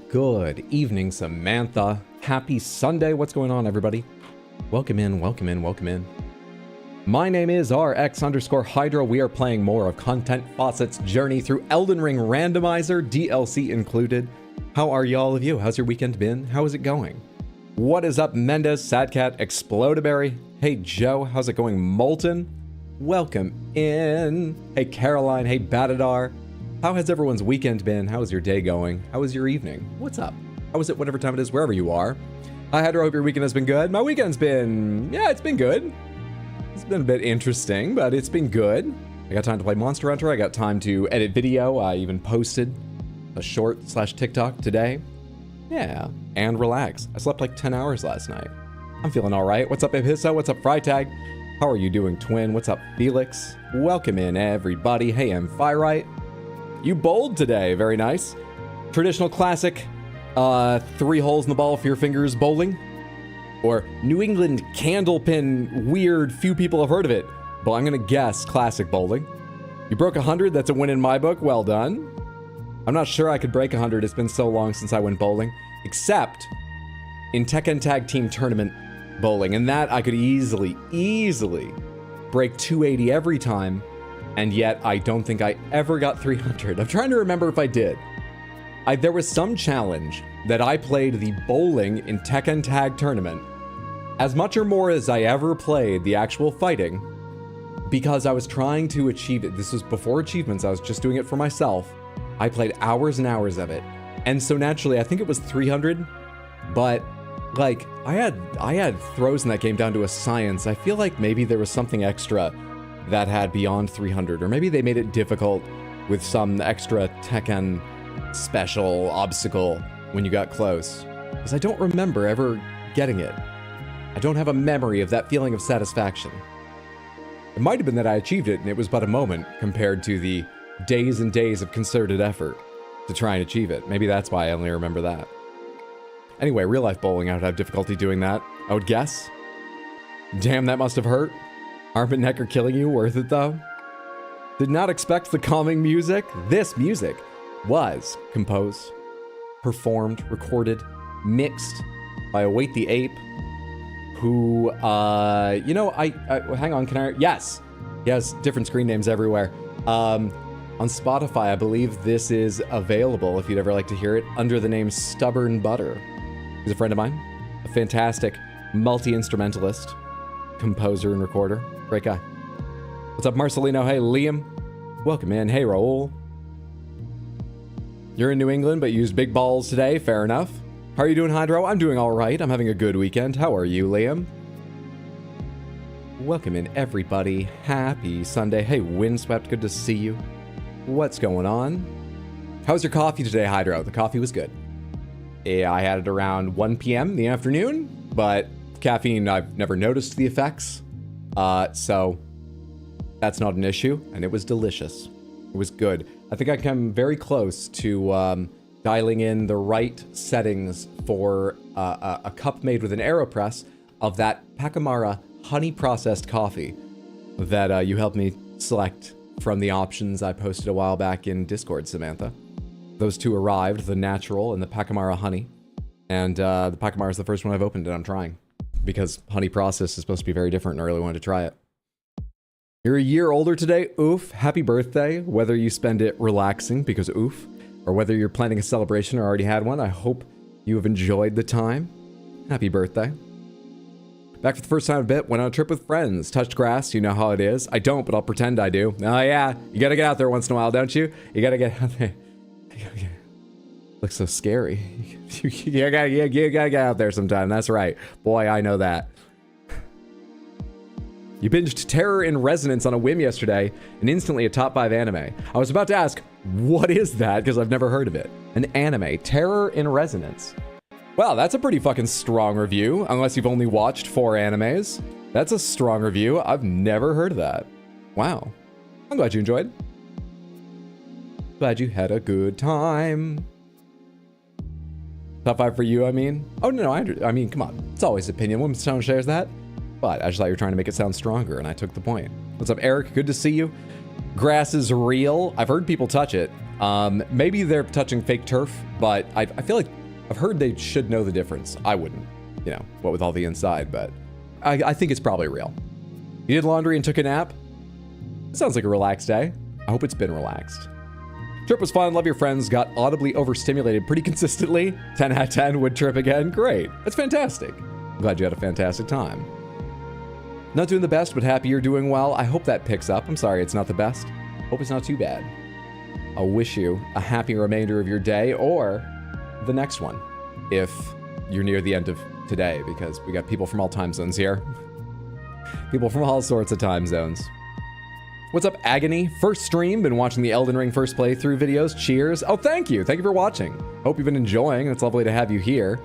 Good evening, Samantha. Happy Sunday. What's going on, everybody? Welcome in, welcome in, welcome in. My name is RX_Hydra. We are playing more of Content Faucet's journey through Elden Ring randomizer, DLC included. How are y'all of you? How's your weekend been? How is it going? What is up, Mendez, Sadcat, Explodaberry? Hey, Joe, how's it going? Molten, welcome in. Hey, Caroline, hey, Batadar. How has everyone's weekend been? How is your day going? How is your evening? What's up? How is it whatever time it is, wherever you are? Hi, Hydra, hope your weekend has been good. My weekend's been, yeah, it's been good. It's been a bit interesting, but it's been good. I got time to play Monster Hunter. I got time to edit video. I even posted a short/TikTok today. Yeah, and relax. I slept like 10 hours last night. I'm feeling all right. What's up, Ibhisso? What's up, Freitag? How are you doing, Twin? What's up, Felix? Welcome in, everybody. Hey, I'm Firite. You bowled today. Very nice. Traditional classic 3 holes in the ball for your fingers bowling. Or New England candlepin weird, few people have heard of it. But I'm going to guess classic bowling. You broke 100. That's a win in my book. Well done. I'm not sure I could break 100. It's been so long since I went bowling. Except in Tekken Tag Team Tournament bowling. And that I could easily break 280 every time. And yet, I don't think I ever got 300. I'm trying to remember if I did. There was some challenge that I played the bowling in Tekken Tag Tournament as much or more as I ever played the actual fighting because I was trying to achieve it. This was before achievements. I was just doing it for myself. I played hours and hours of it. And so naturally, I think it was 300, but like I had throws in that game down to a science. I feel like maybe there was something extra that had beyond 300, or maybe they made it difficult with some extra Tekken special obstacle when you got close. Because I don't remember ever getting it. I don't have a memory of that feeling of satisfaction. It might have been that I achieved it and it was but a moment compared to the days and days of concerted effort to try and achieve it. Maybe that's why I only remember that. Anyway, real life bowling, I would have difficulty doing that, I would guess. Damn, that must have hurt. Arm and neck are killing you, worth it though? Did not expect the calming music. This music was composed, performed, recorded, mixed by Await the Ape, who, you know, hang on, can I, yes, he has different screen names everywhere. On Spotify, I believe this is available if you'd ever like to hear it, under the name Stubborn Butter. He's a friend of mine, a fantastic multi-instrumentalist, composer and recorder. Great guy. What's up, Marcelino? Hey, Liam. Welcome in. Hey, Raul. You're in New England, but used big balls today. Fair enough. How are you doing, Hydro? I'm doing all right. I'm having a good weekend. How are you, Liam? Welcome in, everybody. Happy Sunday. Hey, Windswept. Good to see you. What's going on? How was your coffee today, Hydro? The coffee was good. Yeah, I had it around 1 p.m. in the afternoon, but caffeine, I've never noticed the effects. So that's not an issue, and it was delicious. It was good. I think I come very close to dialing in the right settings for a cup made with an AeroPress of that Pacamara honey processed coffee that you helped me select from the options I posted a while back in Discord, Samantha. Those two arrived, the natural and the Pacamara honey. And the Pacamara is the first one I've opened and I'm trying. Because honey process is supposed to be very different and I really wanted to try it. You're a year older today, oof. Happy birthday, whether you spend it relaxing, because oof, or whether you're planning a celebration or already had one, I hope you have enjoyed the time. Happy birthday. Back for the first time in a bit, went on a trip with friends, touched grass, you know how it is. I don't, but I'll pretend I do. Oh yeah, you gotta get out there once in a while, don't you? You gotta get out there. Looks so scary. You gotta get out there sometime, that's right. Boy, I know that. You binged Terror in Resonance on a whim yesterday, and instantly a top 5 anime. I was about to ask, what is that? Because I've never heard of it. An anime, Terror in Resonance. Well, that's a pretty fucking strong review, unless you've only watched 4 animes. That's a strong review. I've never heard of that. Wow. I'm glad you enjoyed. Glad you had a good time. Top 5 for you, I mean? Oh, no, I mean, come on. It's always opinion. When someone shares that. But I just thought you were trying to make it sound stronger, and I took the point. What's up, Eric? Good to see you. Grass is real. I've heard people touch it. Maybe they're touching fake turf, but I feel like I've heard they should know the difference. I wouldn't, you know, what with all the inside, but I think it's probably real. You did laundry and took a nap? Sounds like a relaxed day. I hope it's been relaxed. Trip was fun. Love your friends. Got audibly overstimulated pretty consistently. 10 out of 10 would trip again. Great. That's fantastic. I'm glad you had a fantastic time. Not doing the best, but happy you're doing well. I hope that picks up. I'm sorry it's not the best. Hope it's not too bad. I'll wish you a happy remainder of your day or the next one if you're near the end of today, because we got people from all time zones here. People from all sorts of time zones. What's up, Agony? First stream, been watching the Elden Ring first playthrough videos. Cheers. Oh, thank you. Thank you for watching. Hope you've been enjoying. It's lovely to have you here.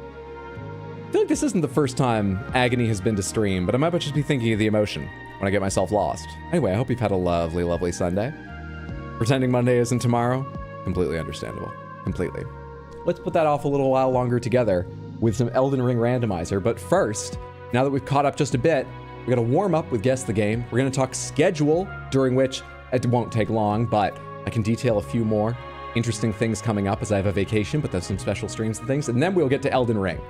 I feel like this isn't the first time Agony has been to stream, but I might just be thinking of the emotion when I get myself lost. Anyway, I hope you've had a lovely, lovely Sunday. Pretending Monday isn't tomorrow? Completely understandable. Completely. Let's put that off a little while longer together with some Elden Ring randomizer. But first, now that we've caught up just a bit, we got to warm up with Guess the Game. We're going to talk schedule, during which it won't take long, but I can detail a few more interesting things coming up as I have a vacation, but there's some special streams and things. And then we'll get to Elden Ring.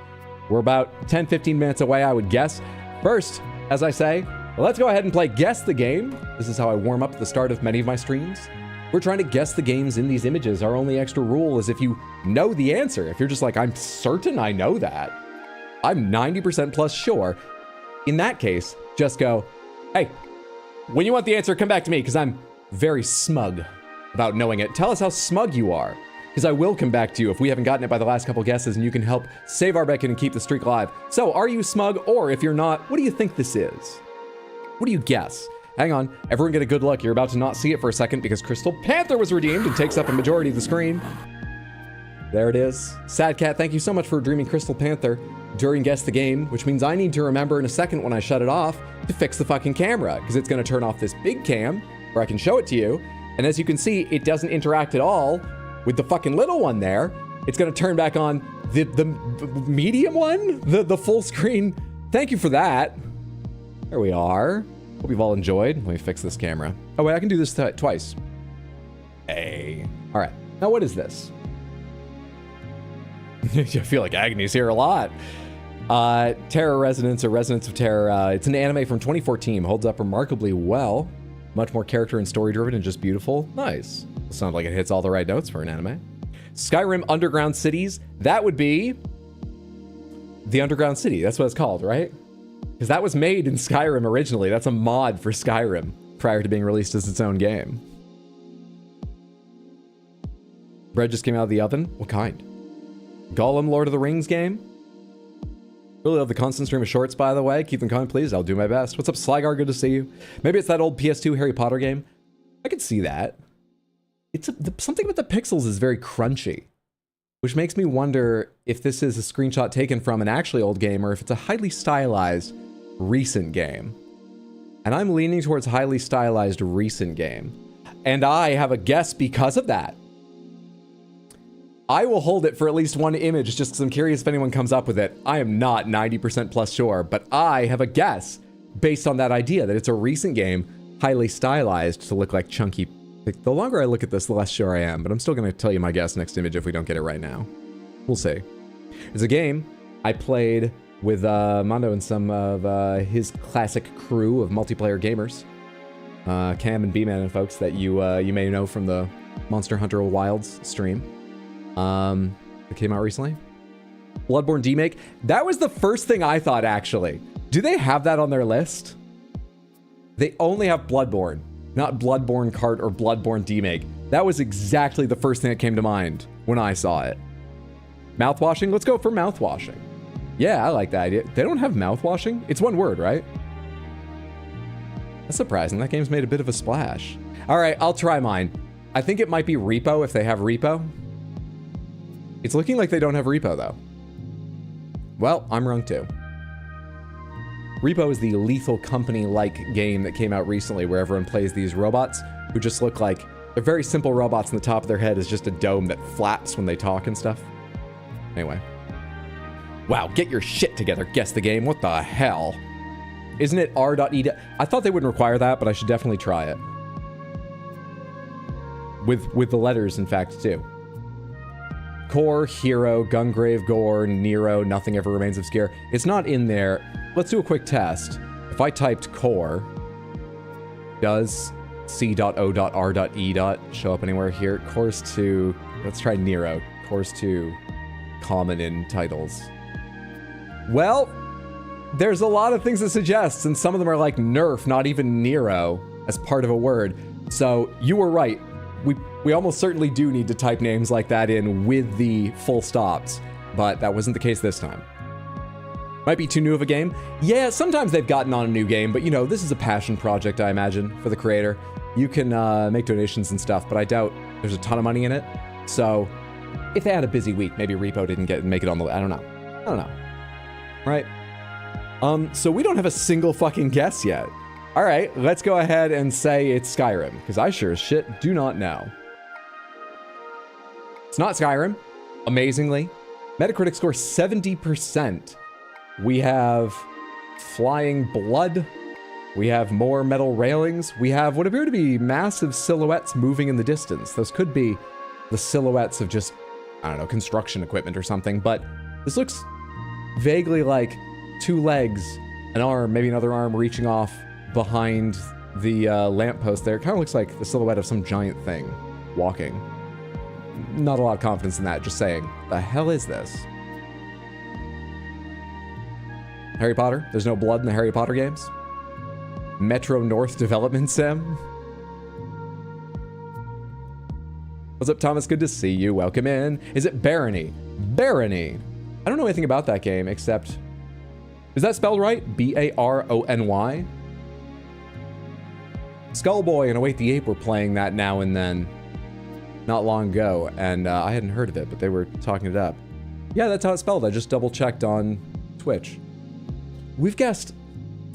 We're about 10, 15 minutes away, I would guess. First, as I say, let's go ahead and play Guess the Game. This is how I warm up at the start of many of my streams. We're trying to guess the games in these images. Our only extra rule is if you know the answer. If you're just like, I'm certain I know that. I'm 90% plus sure. In that case, just go, hey, when you want the answer, come back to me, because I'm very smug about knowing it. Tell us how smug you are, because I will come back to you if we haven't gotten it by the last couple guesses, and you can help save our Beacon and keep the streak alive. So, are you smug? Or if you're not, what do you think this is? What do you guess? Hang on, everyone get a good look. You're about to not see it for a second because Crystal Panther was redeemed and takes up a majority of the screen. There it is. Sad Cat, thank you so much for dreaming Crystal Panther during Guess the Game, which means I need to remember in a second when I shut it off to fix the fucking camera, because it's going to turn off this big cam where I can show it to you. And as you can see, it doesn't interact at all with the fucking little one there. It's going to turn back on the medium one, the full screen. Thank you for that. There we are. Hope you've all enjoyed. Let me fix this camera. Oh wait, I can do this twice. Hey. All right. Now what is this? I feel like Agony's here a lot. Terror Resonance or Resonance of Terror. It's an anime from 2014. Holds up remarkably well. Much more character and story driven and just beautiful. Nice. Sounds like it hits all the right notes for an anime. Skyrim Underground Cities. That would be the Underground City. That's what it's called, right? Because that was made in Skyrim originally. That's a mod for Skyrim prior to being released as its own game. Bread just came out of the oven. What kind? Gollum Lord of the Rings game? Really love the constant stream of shorts, by the way. Keep them coming, please. I'll do my best. What's up, Slygar? Good to see you. Maybe it's that old PS2 Harry Potter game. I could see that. It's something with the pixels is very crunchy, which makes me wonder if this is a screenshot taken from an actually old game or if it's a highly stylized recent game. And I'm leaning towards highly stylized recent game. And I have a guess because of that. I will hold it for at least one image just because I'm curious if anyone comes up with it. I am not 90% plus sure, but I have a guess based on that idea that it's a recent game, highly stylized to look like chunky. The longer I look at this, the less sure I am, but I'm still going to tell you my guess next image if we don't get it right now. We'll see. It's a game I played with Mondo and some of his classic crew of multiplayer gamers. Cam and B-Man and folks that you may know from the Monster Hunter Wilds stream. It came out recently. Bloodborne Demake. That was the first thing I thought, actually. Do they have that on their list? They only have Bloodborne, not Bloodborne Kart or Bloodborne Demake. That was exactly the first thing that came to mind when I saw it. Mouthwashing? Let's go for mouthwashing. Yeah, I like that idea. They don't have mouthwashing? It's one word, right? That's surprising. That game's made a bit of a splash. All right, I'll try mine. I think it might be Repo if they have Repo. It's looking like they don't have Repo, though. Well, I'm wrong, too. Repo is the Lethal Company-like game that came out recently where everyone plays these robots who just look like... They're very simple robots and the top of their head is just a dome that flaps when they talk and stuff. Anyway. Wow, get your shit together, Guess the Game. What the hell? Isn't it r.e? I thought they wouldn't require that, but I should definitely try it. with the letters, in fact, too. Core, Hero, Gungrave, Gore, Nero, Nothing Ever Remains Obscure. It's not in there. Let's do a quick test. If I typed Core, does C.O.R.E. show up anywhere here? Core's to... Let's try Nero. Core's to common in titles. Well, there's a lot of things it suggests, and some of them are like Nerf, not even Nero, as part of a word. So you were right. We almost certainly do need to type names like that in with the full stops, but that wasn't the case this time. Might be too new of a game. Yeah, sometimes they've gotten on a new game, but you know, this is a passion project, I imagine, for the creator. You can make donations and stuff, but I doubt there's a ton of money in it. So if they had a busy week, maybe Repo didn't make it on the... I don't know. Right? So we don't have a single fucking guess yet. All right, let's go ahead and say it's Skyrim, because I sure as shit do not know. It's not Skyrim, amazingly. Metacritic score 70%. We have flying blood. We have more metal railings. We have what appear to be massive silhouettes moving in the distance. Those could be the silhouettes of just, I don't know, construction equipment or something, but this looks vaguely like two legs, an arm, maybe another arm reaching off behind the lamppost there. It kind of looks like the silhouette of some giant thing walking. Not a lot of confidence in that, just saying. The hell is this? Harry Potter? There's no blood in the Harry Potter games? Metro North Development Sim? What's up, Thomas? Good to see you. Welcome in. Is it Barony? Barony! I don't know anything about that game, except... Is that spelled right? B-A-R-O-N-Y? Skullboy and Await the Ape were playing that now and then. Not long ago, and I hadn't heard of it, but they were talking it up. Yeah, that's how it's spelled. I just double-checked on Twitch. We've guessed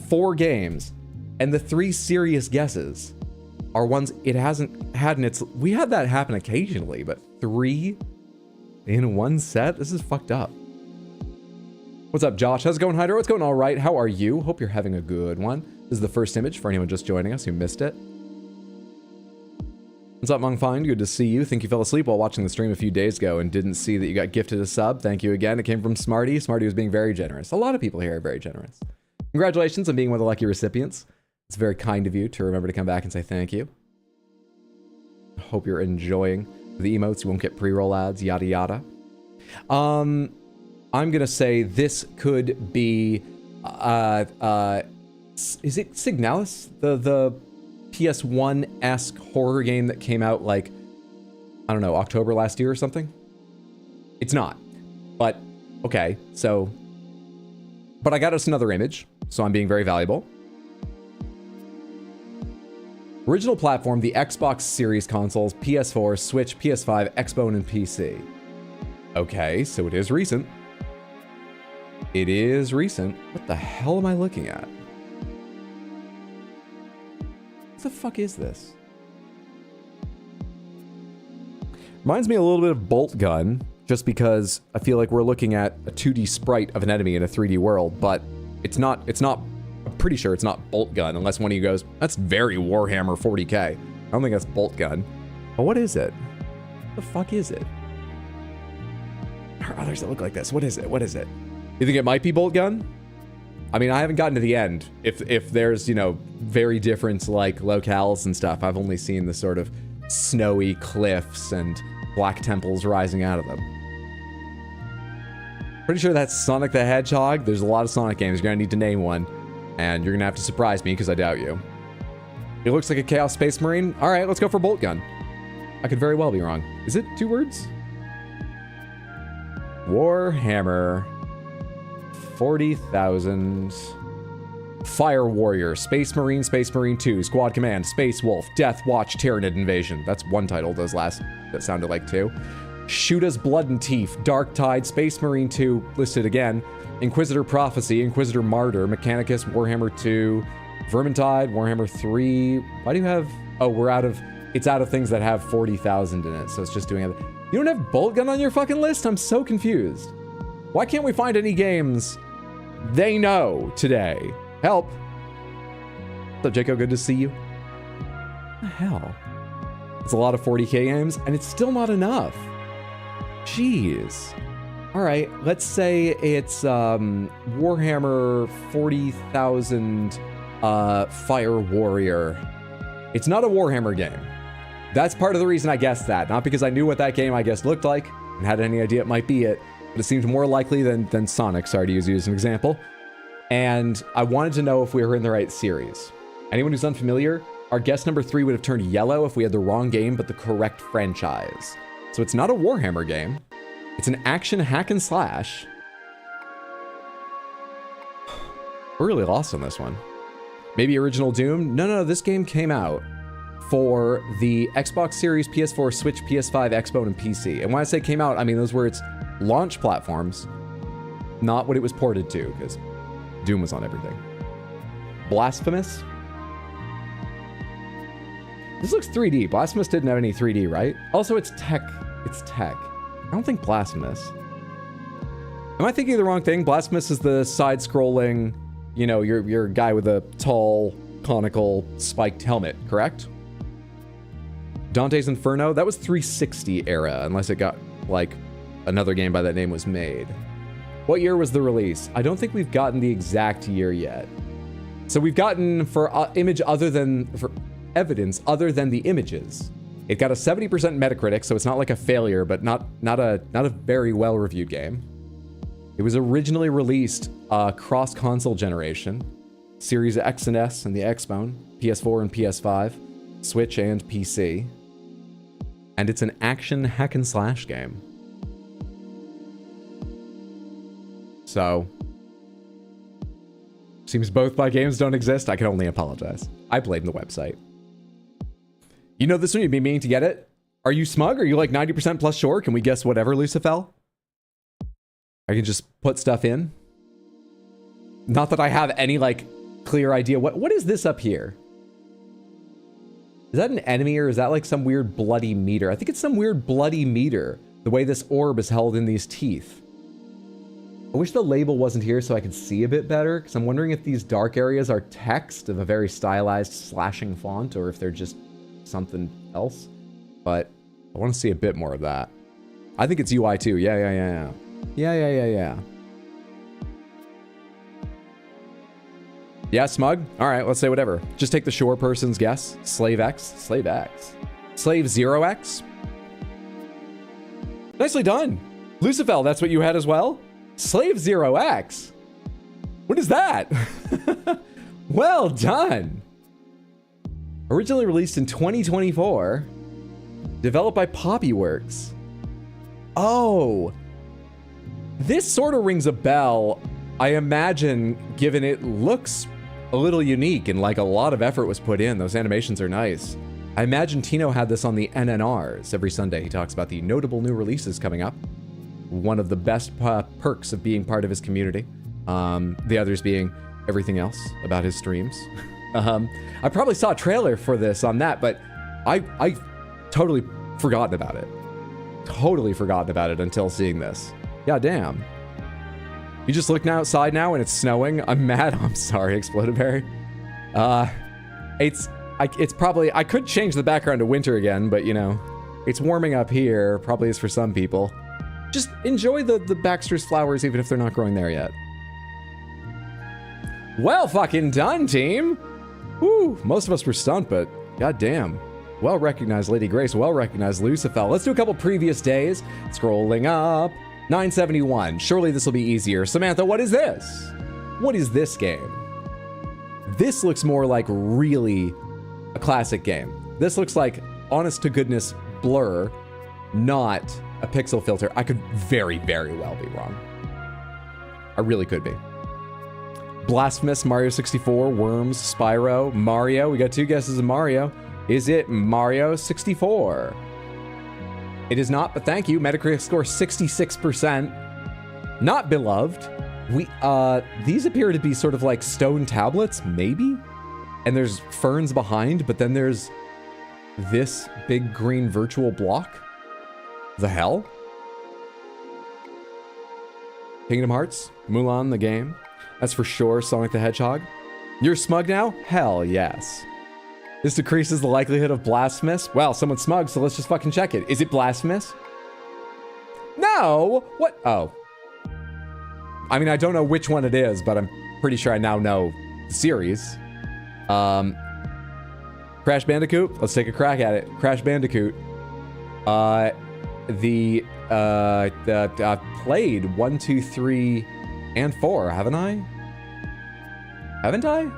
4 games, and the 3 serious guesses are ones it hasn't had in its... We had that happen occasionally, but 3 in one set? This is fucked up. What's up, Josh? How's it going, Hydro? What's going all right? How are you? Hope you're having a good one. This is the first image for anyone just joining us who missed it. What's up, Mongfind? Good to see you. Think you fell asleep while watching the stream a few days ago and didn't see that you got gifted a sub. Thank you again. It came from Smarty. Smarty was being very generous. A lot of people here are very generous. Congratulations on being one of the lucky recipients. It's very kind of you to remember to come back and say thank you. Hope you're enjoying the emotes. You won't get pre-roll ads, yada yada. I'm gonna say this could be is it Signalis? The PS1-esque horror game that came out like, I don't know, October last year or something? It's not. But, okay, so... But I got us another image, so I'm being very valuable. Original platform, the Xbox Series consoles, PS4, Switch, PS5, Xbone, and PC. Okay, so it is recent. It is recent. What the hell am I looking at? What the fuck is this? Reminds me a little bit of Bolt Gun, just because I feel like we're looking at a 2D sprite of an enemy in a 3D world, but it's not, I'm pretty sure it's not Bolt Gun, unless one of you goes, that's very Warhammer 40k. I don't think that's Bolt Gun. But what is it? What the fuck is it? There are others that look like this. What is it? What is it? You think it might be Bolt Gun? I mean, I haven't gotten to the end. If there's, you know, very different, like, locales and stuff, I've only seen the sort of snowy cliffs and black temples rising out of them. Pretty sure that's Sonic the Hedgehog. There's a lot of Sonic games. You're gonna need to name one, and you're gonna have to surprise me, because I doubt you. It looks like a Chaos Space Marine. All right, let's go for Bolt Gun. I could very well be wrong. Is it 2 words? Warhammer... 40,000. Fire Warrior, Space Marine 2, Squad Command, Space Wolf, Death Watch, Tyranid Invasion. That's one title, those last, that sounded like 2. Shoota's Blood and Teeth, Dark Tide, Space Marine 2, listed again. Inquisitor Prophecy, Inquisitor Martyr, Mechanicus, Warhammer 2, Vermintide, Warhammer 3. Why do you have... Oh, we're out of... It's out of things that have 40,000 in it, so it's just doing it. You don't have Bolt Gun on your fucking list? I'm so confused. Why can't we find any games they know today? Help. What's up, Jaco? Good to see you. What the hell? It's a lot of 40k games, and it's still not enough. Jeez. All right, let's say it's Warhammer 40,000 Fire Warrior. It's not a Warhammer game. That's part of the reason I guessed that. Not because I knew what that game, I guess, looked like and had any idea it might be it, but it seemed more likely than Sonic, sorry to use you as an example. And I wanted to know if we were in the right series. Anyone who's unfamiliar, our guess number 3 would have turned yellow if we had the wrong game but the correct franchise. So it's not a Warhammer game. It's an action hack and slash. We're really lost on this one. Maybe original Doom? No, this game came out for the Xbox Series, PS4, Switch, PS5, Xbox, and PC. And when I say came out, I mean those were its launch platforms, not what it was ported to, because Doom was on everything. Blasphemous? This looks 3D. Blasphemous didn't have any 3D, right? Also, it's tech. It's tech. I don't think Blasphemous. Am I thinking of the wrong thing? Blasphemous is the side-scrolling, you know, your guy with a tall, conical, spiked helmet, correct? Dante's Inferno? That was 360 era, unless it got, like, another game by that name was made. What year was the release? I don't think we've gotten the exact year yet. So we've gotten, for evidence other than the images. It got a 70% Metacritic, so it's not like a failure, but not a very well-reviewed game. It was originally released cross-console generation, Series X and S and the Xbone, PS4 and PS5, Switch and PC. And it's an action hack and slash game. So, seems both my games don't exist. I can only apologize. I blame the website. You know this one, you'd be meaning to get it? Are you smug? Are you like 90% plus sure? Can we guess whatever, Lucifel? I can just put stuff in. Not that I have any like clear idea. What is this up here? Is that an enemy or is that like some weird bloody meter? I think it's some weird bloody meter. The way this orb is held in these teeth. I wish the label wasn't here so I could see a bit better, because I'm wondering if these dark areas are text of a very stylized slashing font or if they're just something else, but I want to see a bit more of that. I think it's UI too. Yeah. Yeah, smug? Alright, let's say whatever. Just take the sure person's guess. Slave X. Slave 0X? Nicely done! Lucifel, that's what you had as well? Slave 0X? What is that? Well done! Originally released in 2024. Developed by Poppyworks. Oh! This sort of rings a bell. I imagine, given it looks a little unique and like a lot of effort was put in. Those animations are nice. I imagine Tino had this on the NNRs. Every Sunday he talks about the notable new releases coming up. One of the best perks of being part of his community. The others being everything else about his streams. I probably saw a trailer for this on that, but I totally forgotten about it. Totally forgotten about it until seeing this. God damn. You just look outside now and it's snowing. I'm mad. I'm sorry, Exploded Berry. It's probably, I could change the background to winter again, but you know, it's warming up here. Probably is for some people. Just enjoy the Baxter's flowers even if they're not growing there yet. Well fucking done, team. Woo, most of us were stumped, but goddamn. Well recognized, Lady Grace. Well recognized, Lucifel. Let's do a couple previous days. Scrolling up. 971. Surely this will be easier. Samantha, what is this? What is this game? This looks more like really a classic game. This looks like honest to goodness Blur, not a pixel filter. I could very, very well be wrong. I really could be. Blasphemous, Mario 64, Worms, Spyro, Mario. We got 2 guesses of Mario. Is it Mario 64? It is not, but thank you. Metacritic score 66%. Not beloved. These appear to be sort of like stone tablets, maybe? And there's ferns behind, but then there's this big green virtual block. The hell? Kingdom Hearts, Mulan the game. That's for sure. Sonic the Hedgehog. You're smug now? Hell yes. This decreases the likelihood of blasphemous. Well, someone's smug, so let's just fucking check it. Is it blasphemous? No! What? Oh. I mean, I don't know which one it is, but I'm pretty sure I now know the series. Crash Bandicoot? Let's take a crack at it. Crash Bandicoot. I've played 1, 2, 3, and 4, haven't I? Haven't I?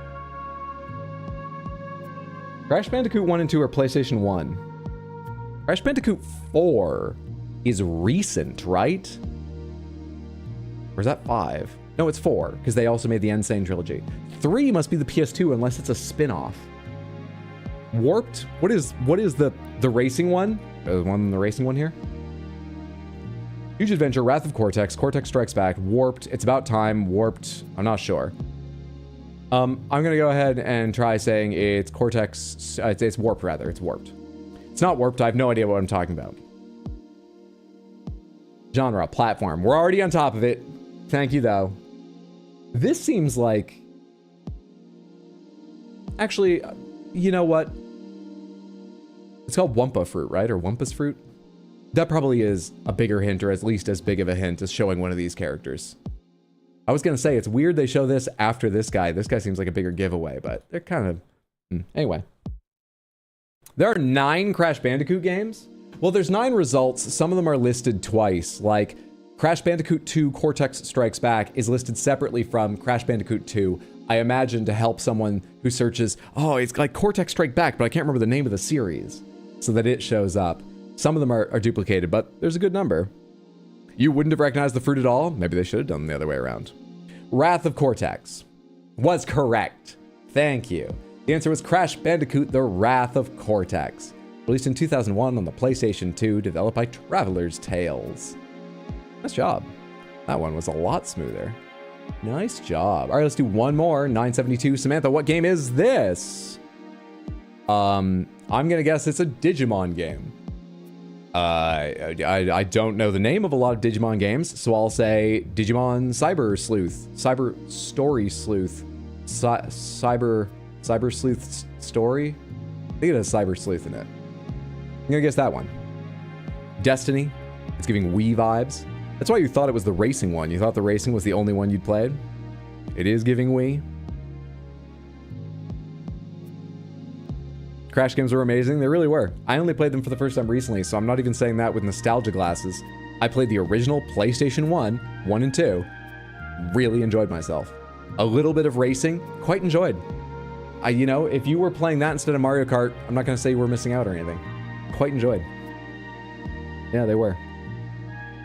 Crash Bandicoot 1 and 2 are PlayStation 1. Crash Bandicoot 4 is recent, right? Or is that 5? No, it's 4, because they also made the Insane trilogy. 3 must be the PS2 unless it's a spin-off. Warped? What is the racing one? The racing one here? Huge Adventure, Wrath of Cortex, Cortex Strikes Back, Warped, It's About Time, Warped, I'm not sure. I'm gonna go ahead and try saying it's Cortex, it's Warped rather, it's Warped. It's not Warped, I have no idea what I'm talking about. Genre, platform, we're already on top of it. Thank you though. This seems like, actually, you know what? It's called Wumpa Fruit, right? Or Wumpa's Fruit? That probably is a bigger hint, or at least as big of a hint as showing one of these characters. I was gonna say, it's weird they show this after this guy. This guy seems like a bigger giveaway, but they're kind of... Anyway. There are 9 Crash Bandicoot games. Well, there's 9 results. Some of them are listed twice. Like, Crash Bandicoot 2 Cortex Strikes Back is listed separately from Crash Bandicoot 2. I imagine to help someone who searches, oh, it's like Cortex Strike Back, but I can't remember the name of the series, so that it shows up. Some of them are duplicated, but there's a good number. You wouldn't have recognized the fruit at all? Maybe they should have done the other way around. Wrath of Cortex was correct. Thank you. The answer was Crash Bandicoot, The Wrath of Cortex. Released in 2001 on the PlayStation 2, developed by Traveler's Tales. Nice job. That one was a lot smoother. Nice job. All right, let's do one more. 972. Samantha, what game is this? I'm gonna guess it's a Digimon game. I don't know the name of a lot of Digimon games, so I'll say Digimon Cyber Sleuth. Cyber Story Sleuth. Cyber Sleuth Story? I think it has Cyber Sleuth in it. I'm gonna guess that one. Destiny. It's giving Wii vibes. That's why you thought it was the racing one. You thought the racing was the only one you'd played. It is giving Wii. Crash games were amazing. They really were. I only played them for the first time recently, so I'm not even saying that with nostalgia glasses. I played the original PlayStation 1 and 2. Really enjoyed myself. A little bit of racing, quite enjoyed. You know, if you were playing that instead of Mario Kart, I'm not gonna say you were missing out or anything. Quite enjoyed. Yeah, they were.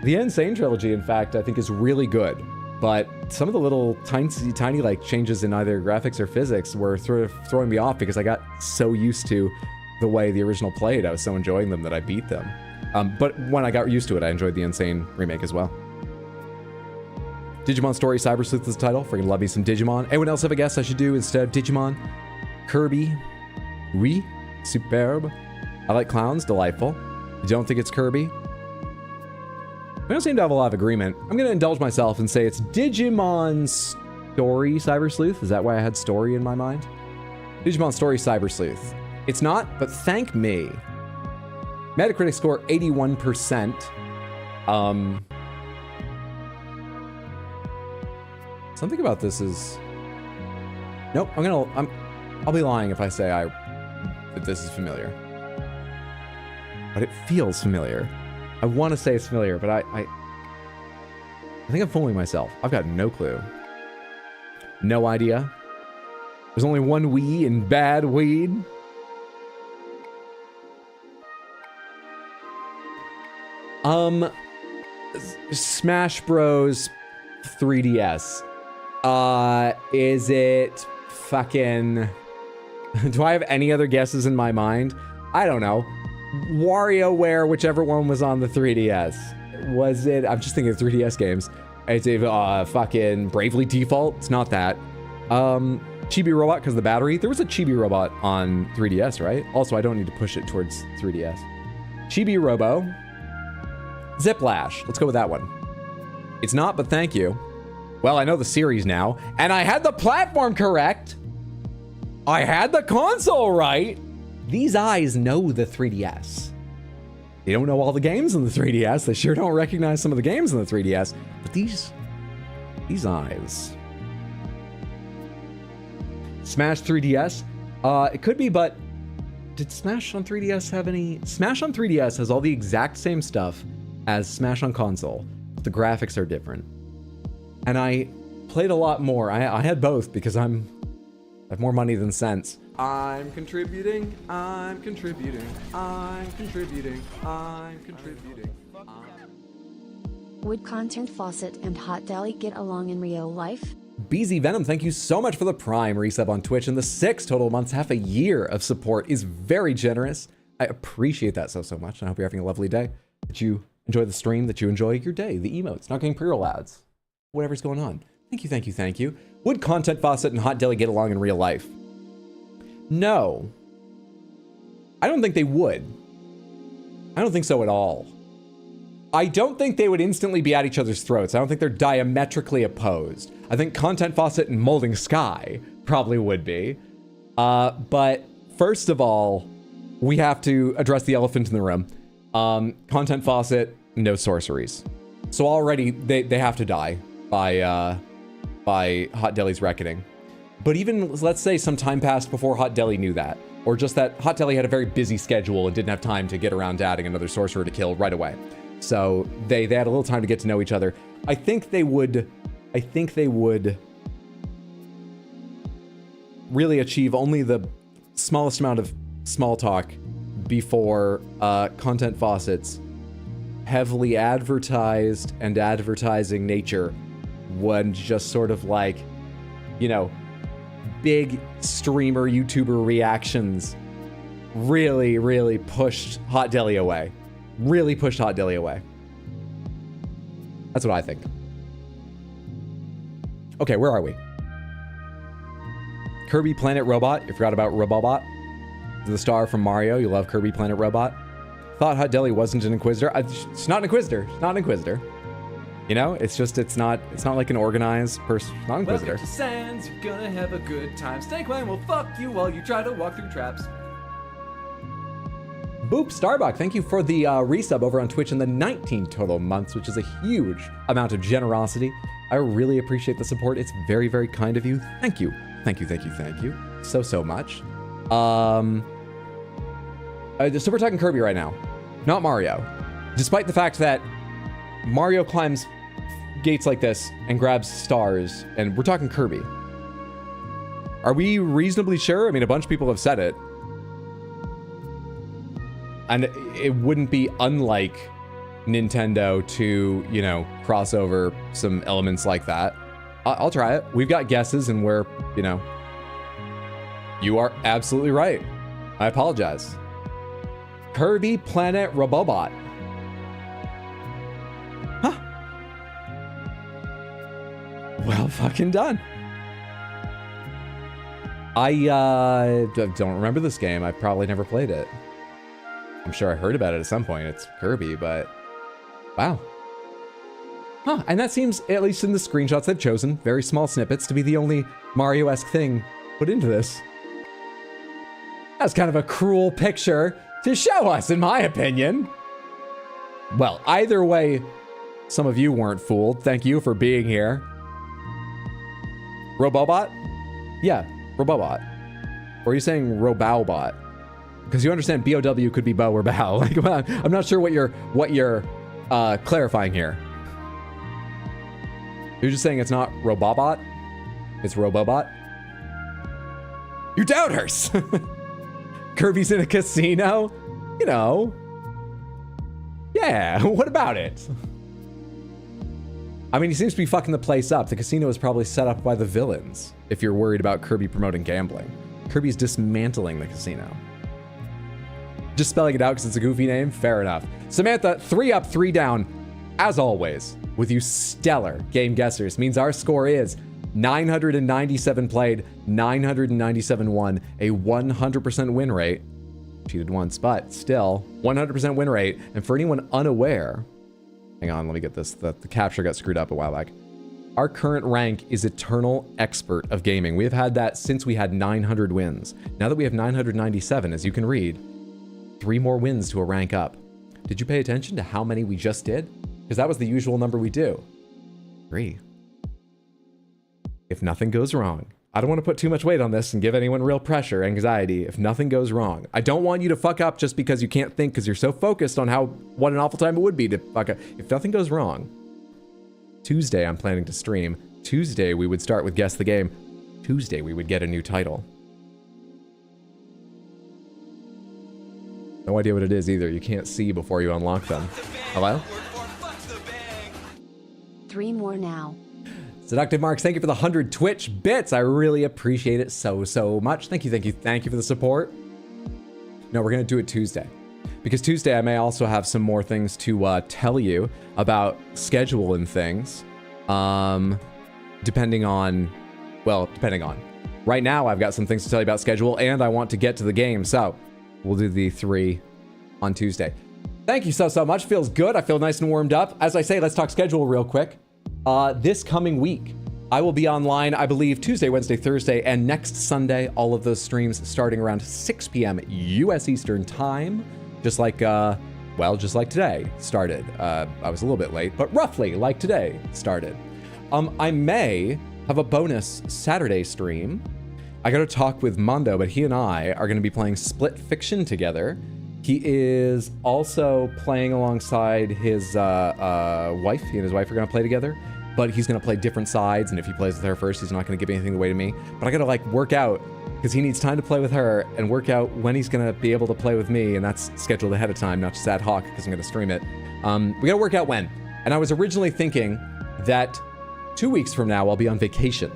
The Insane trilogy, in fact, I think is really good, but some of the little tiny like changes in either graphics or physics were throwing me off because I got so used to the way the original played. I was so enjoying them that I beat them. But when I got used to it, I enjoyed the Insane remake as well. Digimon Story Cyber Sleuth is the title. Freaking love me some Digimon. Anyone else have a guess I should do instead of Digimon? Kirby. Oui. Superb. I like clowns. Delightful. I don't think it's Kirby. We don't seem to have a lot of agreement. I'm going to indulge myself and say it's Digimon Story Cyber Sleuth. Is that why I had story in my mind? Digimon Story Cyber Sleuth. It's not, but thank me. Metacritic score 81%. Something about this is... Nope, I'll be lying if I say that this is familiar. But it feels familiar. I want to say it's familiar, but I think I'm fooling myself. I've got no clue. No idea. There's only one Wii in bad weed. Smash Bros 3DS. Is it fucking... Do I have any other guesses in my mind? I don't know. WarioWare, whichever one was on the 3DS. Was it? I'm just thinking of 3DS games. It's a fucking Bravely Default. It's not that. Chibi Robot because of the battery. There was a Chibi Robot on 3DS, right? Also, I don't need to push it towards 3DS. Chibi Robo. Ziplash. Let's go with that one. It's not, but thank you. Well, I know the series now, and I had the platform correct. I had the console right. These eyes know the 3DS. They don't know all the games in the 3DS. They sure don't recognize some of the games in the 3DS. But these eyes. Smash 3DS? It could be, but did Smash on 3DS have any? Smash on 3DS has all the exact same stuff as Smash on console. But the graphics are different. And I played a lot more. I had both because I have more money than sense. I'm contributing. Would Content Faucet and Hot Deli get along in real life? BZ Venom, thank you so much for the Prime resub on Twitch, and the 6 total months, half a year of support is very generous. I appreciate that so much, and I hope you're having a lovely day, that you enjoy the stream, that you enjoy your day, the emotes, not getting pre-roll ads, whatever's going on. Thank you. Would Content Faucet and Hot Deli get along in real life? No. I don't think they would. I don't think so at all. I don't think they would instantly be at each other's throats. I don't think they're diametrically opposed. I think Content Faucet and Molding Sky probably would be. But first of all, we have to address the elephant in the room. Content Faucet, no sorceries. So already they have to die by Hot Deli's reckoning. But even, let's say, some time passed before Hot Deli knew that. Or just that Hot Deli had a very busy schedule and didn't have time to get around to adding another sorcerer to kill right away. So they had a little time to get to know each other. I think they would really achieve only the smallest amount of small talk before Content Faucet's heavily advertised and advertising nature would just sort of like, you know, big streamer YouTuber reactions really pushed Hot Deli away. That's what I think. Okay, where are we? Kirby Planet Robot. You forgot about Robobot? The star from Mario. You love Kirby Planet Robot. Thought Hot Deli wasn't an Inquisitor. It's not an Inquisitor. It's not an Inquisitor. You know, it's not like an organized person. Not an Inquisitor. Welcome to Sands, you're gonna have a good time. Snake Clan will fuck you while you try to walk through traps. Boop Starbuck, thank you for the resub over on Twitch in the 19 total months, which is a huge amount of generosity. I really appreciate the support. It's very kind of you. Thank you so much. So we're talking Kirby right now, not Mario. Despite the fact that Mario climbs gates like this and grabs stars, and we're talking Kirby. Are we reasonably sure? I mean, a bunch of people have said it. And it wouldn't be unlike Nintendo to, you know, cross over some elements like that. I'll try it. We've got guesses, and we're, you know, you are absolutely right. I apologize. Kirby Planet Robobot. Huh. Well fucking done. I don't remember this game. I probably never played it. I'm sure I heard about it at some point. It's Kirby, but wow. Huh, and that seems, at least in the screenshots they've chosen, very small snippets, to be the only Mario-esque thing put into this. That's kind of a cruel picture to show us, in my opinion. Well, either way, some of you weren't fooled. Thank you for being here. Robobot? Yeah, Robobot. Or are you saying Robaobot? Because you understand B-O-W could be bow or bow. Like, I'm not sure what you're clarifying here. You're just saying it's not Robobot? It's Robobot? You doubters! Kirby's in a casino? You know. Yeah, what about it? I mean, he seems to be fucking the place up. The casino is probably set up by the villains, if you're worried about Kirby promoting gambling. Kirby's dismantling the casino. Just spelling it out because it's a goofy name? Fair enough. Samantha, 3 up, 3 down, as always, with you stellar game guessers. Means our score is 997 played, 997 won, a 100% win rate. Cheated once, but still, 100% win rate. And for anyone unaware, hang on, let me get this. The capture got screwed up a while back. Our current rank is Eternal Expert of Gaming. We have had that since we had 900 wins. Now that we have 997, as you can read, 3 more wins to a rank up. Did you pay attention to how many we just did? Because that was the usual number we do. 3. If nothing goes wrong, I don't want to put too much weight on this and give anyone real pressure, anxiety. If nothing goes wrong, I don't want you to fuck up just because you can't think because you're so focused on what an awful time it would be to fuck up. If nothing goes wrong, Tuesday I'm planning to stream. Tuesday we would start with Guess the Game. Tuesday we would get a new title. No idea what it is either. You can't see before you unlock them. Hello? 3 more now. Seductive Marks, thank you for the 100 Twitch bits. I really appreciate it so much. Thank you for the support. No, we're gonna do it Tuesday. Because Tuesday I may also have some more things to tell you about schedule and things. Depending on. Right now I've got some things to tell you about schedule and I want to get to the game. So we'll do the 3 on Tuesday. Thank you so much. Feels good. I feel nice and warmed up. As I say, let's talk schedule real quick. This coming week, I will be online, I believe, Tuesday, Wednesday, Thursday, and next Sunday. All of those streams starting around 6 p.m. U.S. Eastern Time. Just like today started. I was a little bit late, but roughly like today started. I may have a bonus Saturday stream. I got to talk with Mondo, but he and I are going to be playing Split Fiction together. He is also playing alongside his wife. He and his wife are going to play together, but he's going to play different sides. And if he plays with her first, he's not going to give anything away to me. But I got to work out because he needs time to play with her and work out when he's going to be able to play with me. And that's scheduled ahead of time, not just ad hoc because I'm going to stream it. We got to work out when. And I was originally thinking that 2 weeks from now, I'll be on vacation.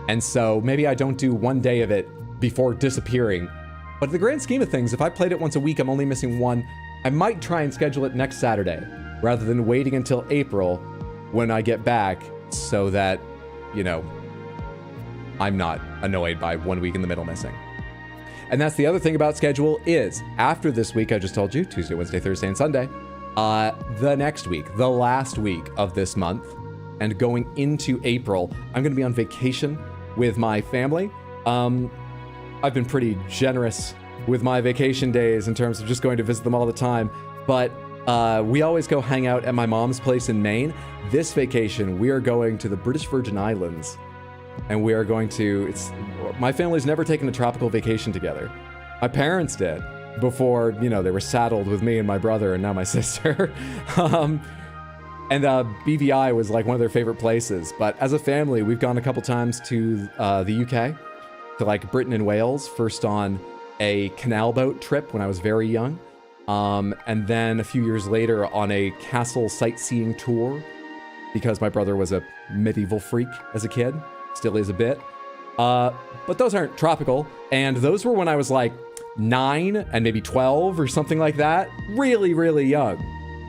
And so maybe I don't do one day of it before disappearing. But in the grand scheme of things, if I played it once a week, I'm only missing one. I might try and schedule it next Saturday rather than waiting until April when I get back so that, I'm not annoyed by 1 week in the middle missing. And that's the other thing about schedule is after this week, I just told you, Tuesday, Wednesday, Thursday, and Sunday, the next week, the last week of this month, and going into April, I'm going to be on vacation with my family. I've been pretty generous with my vacation days in terms of just going to visit them all the time. But we always go hang out at my mom's place in Maine. This vacation, we are going to the British Virgin Islands. And we are going to, my family's never taken a tropical vacation together. My parents did before, they were saddled with me and my brother and now my sister. And BVI was one of their favorite places. But as a family, we've gone a couple times to the UK, to Britain and Wales, first on a canal boat trip when I was very young. And then a few years later on a castle sightseeing tour because my brother was a medieval freak as a kid, still is a bit. But those aren't tropical. And those were when I was 9 and maybe 12 or something like that. Really, really young.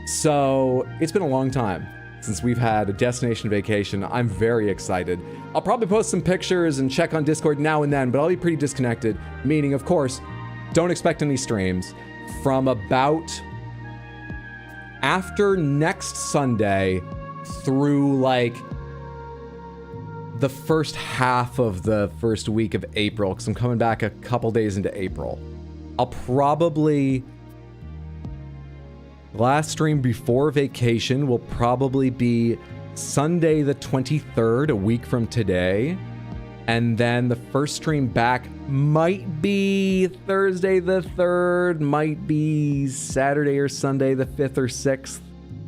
So it's been a long time since we've had a destination vacation. I'm very excited. I'll probably post some pictures and check on Discord now and then, but I'll be pretty disconnected. Meaning, of course, don't expect any streams from about after next Sunday through the first half of the first week of April, because I'm coming back a couple days into April. I'll probably... Last stream before vacation will probably be Sunday the 23rd, a week from today. And then the first stream back might be Thursday the 3rd, might be Saturday or Sunday the 5th or 6th.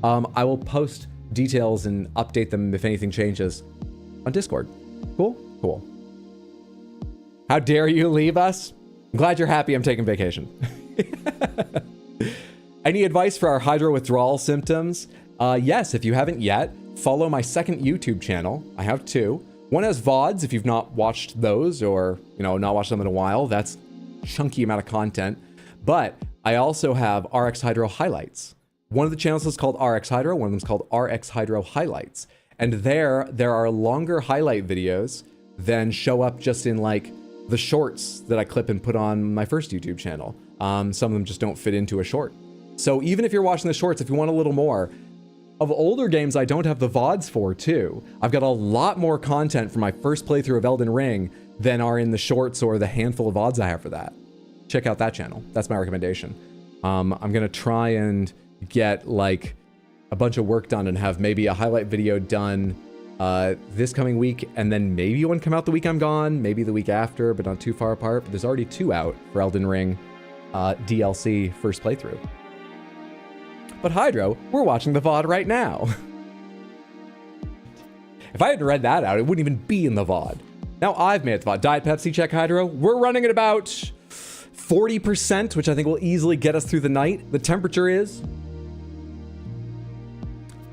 I will post details and update them if anything changes on Discord. Cool? Cool. How dare you leave us? I'm glad you're happy I'm taking vacation. Any advice for our hydro withdrawal symptoms? Yes, if you haven't yet, follow my second YouTube channel. I have 2. One has VODs if you've not watched those or, not watched them in a while. That's a chunky amount of content. But I also have RX Hydro Highlights. One of the channels is called RX Hydro. One of them is called RX Hydro Highlights. And there are longer highlight videos than show up just in the shorts that I clip and put on my first YouTube channel. Some of them just don't fit into a short. So even if you're watching the shorts, if you want a little more, of older games I don't have the VODs for, too. I've got a lot more content for my first playthrough of Elden Ring than are in the shorts or the handful of VODs I have for that. Check out that channel. That's my recommendation. I'm gonna try and get like a bunch of work done and have maybe a highlight video done this coming week, and then maybe one come out the week I'm gone, maybe the week after, but not too far apart. But there's already 2 out for Elden Ring DLC first playthrough. But Hydro, we're watching the VOD right now. If I hadn't read that out, it wouldn't even be in the VOD. Now I've made the VOD. Diet Pepsi, check Hydro. We're running at about 40%, which I think will easily get us through the night. The temperature is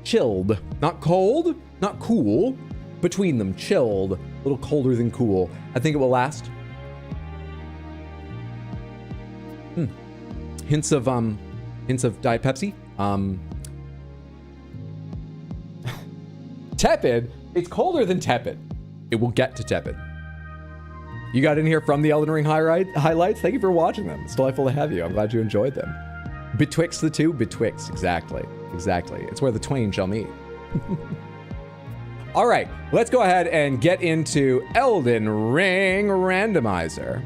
chilled. Not cold, not cool. Between them, chilled. A little colder than cool. I think it will last. Hints of Diet Pepsi. Tepid. It's colder than tepid. It will get to tepid. You got in here from the Elden Ring highlights. Thank you for watching them. It's delightful to have you. I'm glad you enjoyed them. Betwixt the two, betwixt. Exactly. Exactly. It's where the twain shall meet. All right, let's go ahead and get into Elden Ring randomizer.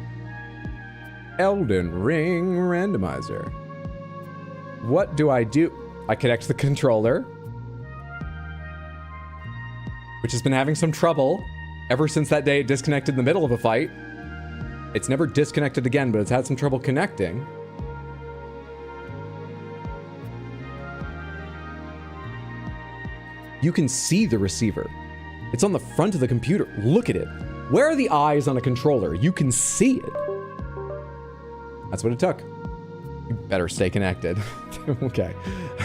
Elden Ring randomizer. What do? I connect the controller, which has been having some trouble ever since that day it disconnected in the middle of a fight. It's never disconnected again, but it's had some trouble connecting. You can see the receiver. It's on the front of the computer. Look at it. Where are the eyes on a controller? You can see it. That's what it took. You better stay connected. Okay.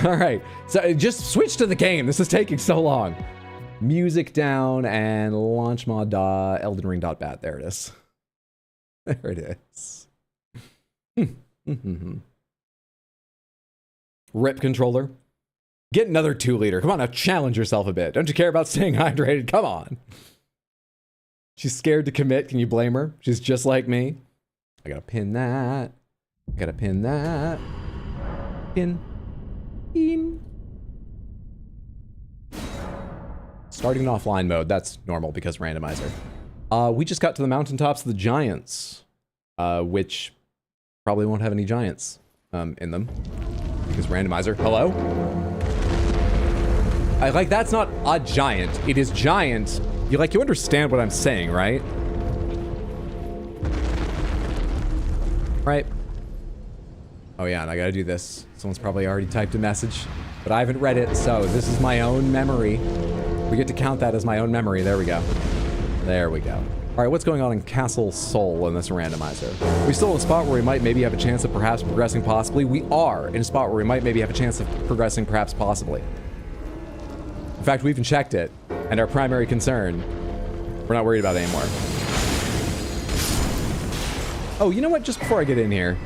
All right. So just switch to the game. This is taking so long. Music down and launch mod eldenring.bat. There it is. There it is. Rip controller. Get another 2-liter. Come on, now challenge yourself a bit. Don't you care about staying hydrated? Come on. She's scared to commit. Can you blame her? She's just like me. I gotta pin that. I gotta pin that. Pin. Pin. Starting in offline mode. That's normal because randomizer. We just got to the mountaintops of the giants, which probably won't have any giants in them because randomizer. Hello? That's not a giant. It is giant. You understand what I'm saying, right? Right. Oh yeah, and I gotta do this. Someone's probably already typed a message, but I haven't read it, so this is my own memory. We get to count that as my own memory. There we go. There we go. All right, what's going on in Castle Sol in this randomizer? We're still in a spot where we might maybe have a chance of perhaps progressing possibly. We are in a spot where we might maybe have a chance of progressing perhaps possibly. In fact, we even checked it, and our primary concern, we're not worried about it anymore. Oh, you know what? Just before I get in here,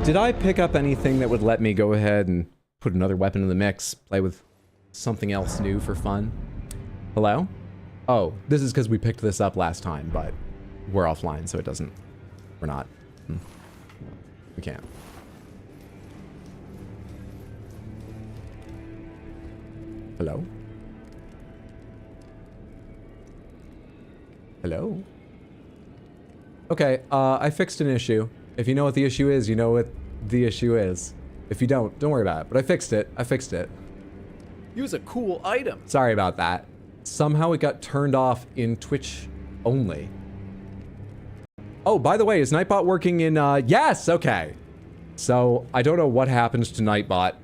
did I pick up anything that would let me go ahead and put another weapon in the mix, play with something else new for fun? Hello? Oh, this is because we picked this up last time, but we're offline, so it doesn't, we're not, we can't. Hello? Hello? Okay, I fixed an issue. If you know what the issue is, you know what the issue is. If you don't worry about it. But I fixed it. I fixed it. Use a cool item. Sorry about that. Somehow it got turned off in Twitch only. Oh, by the way, is Nightbot working in, yes, okay. So, I don't know what happened to Nightbot,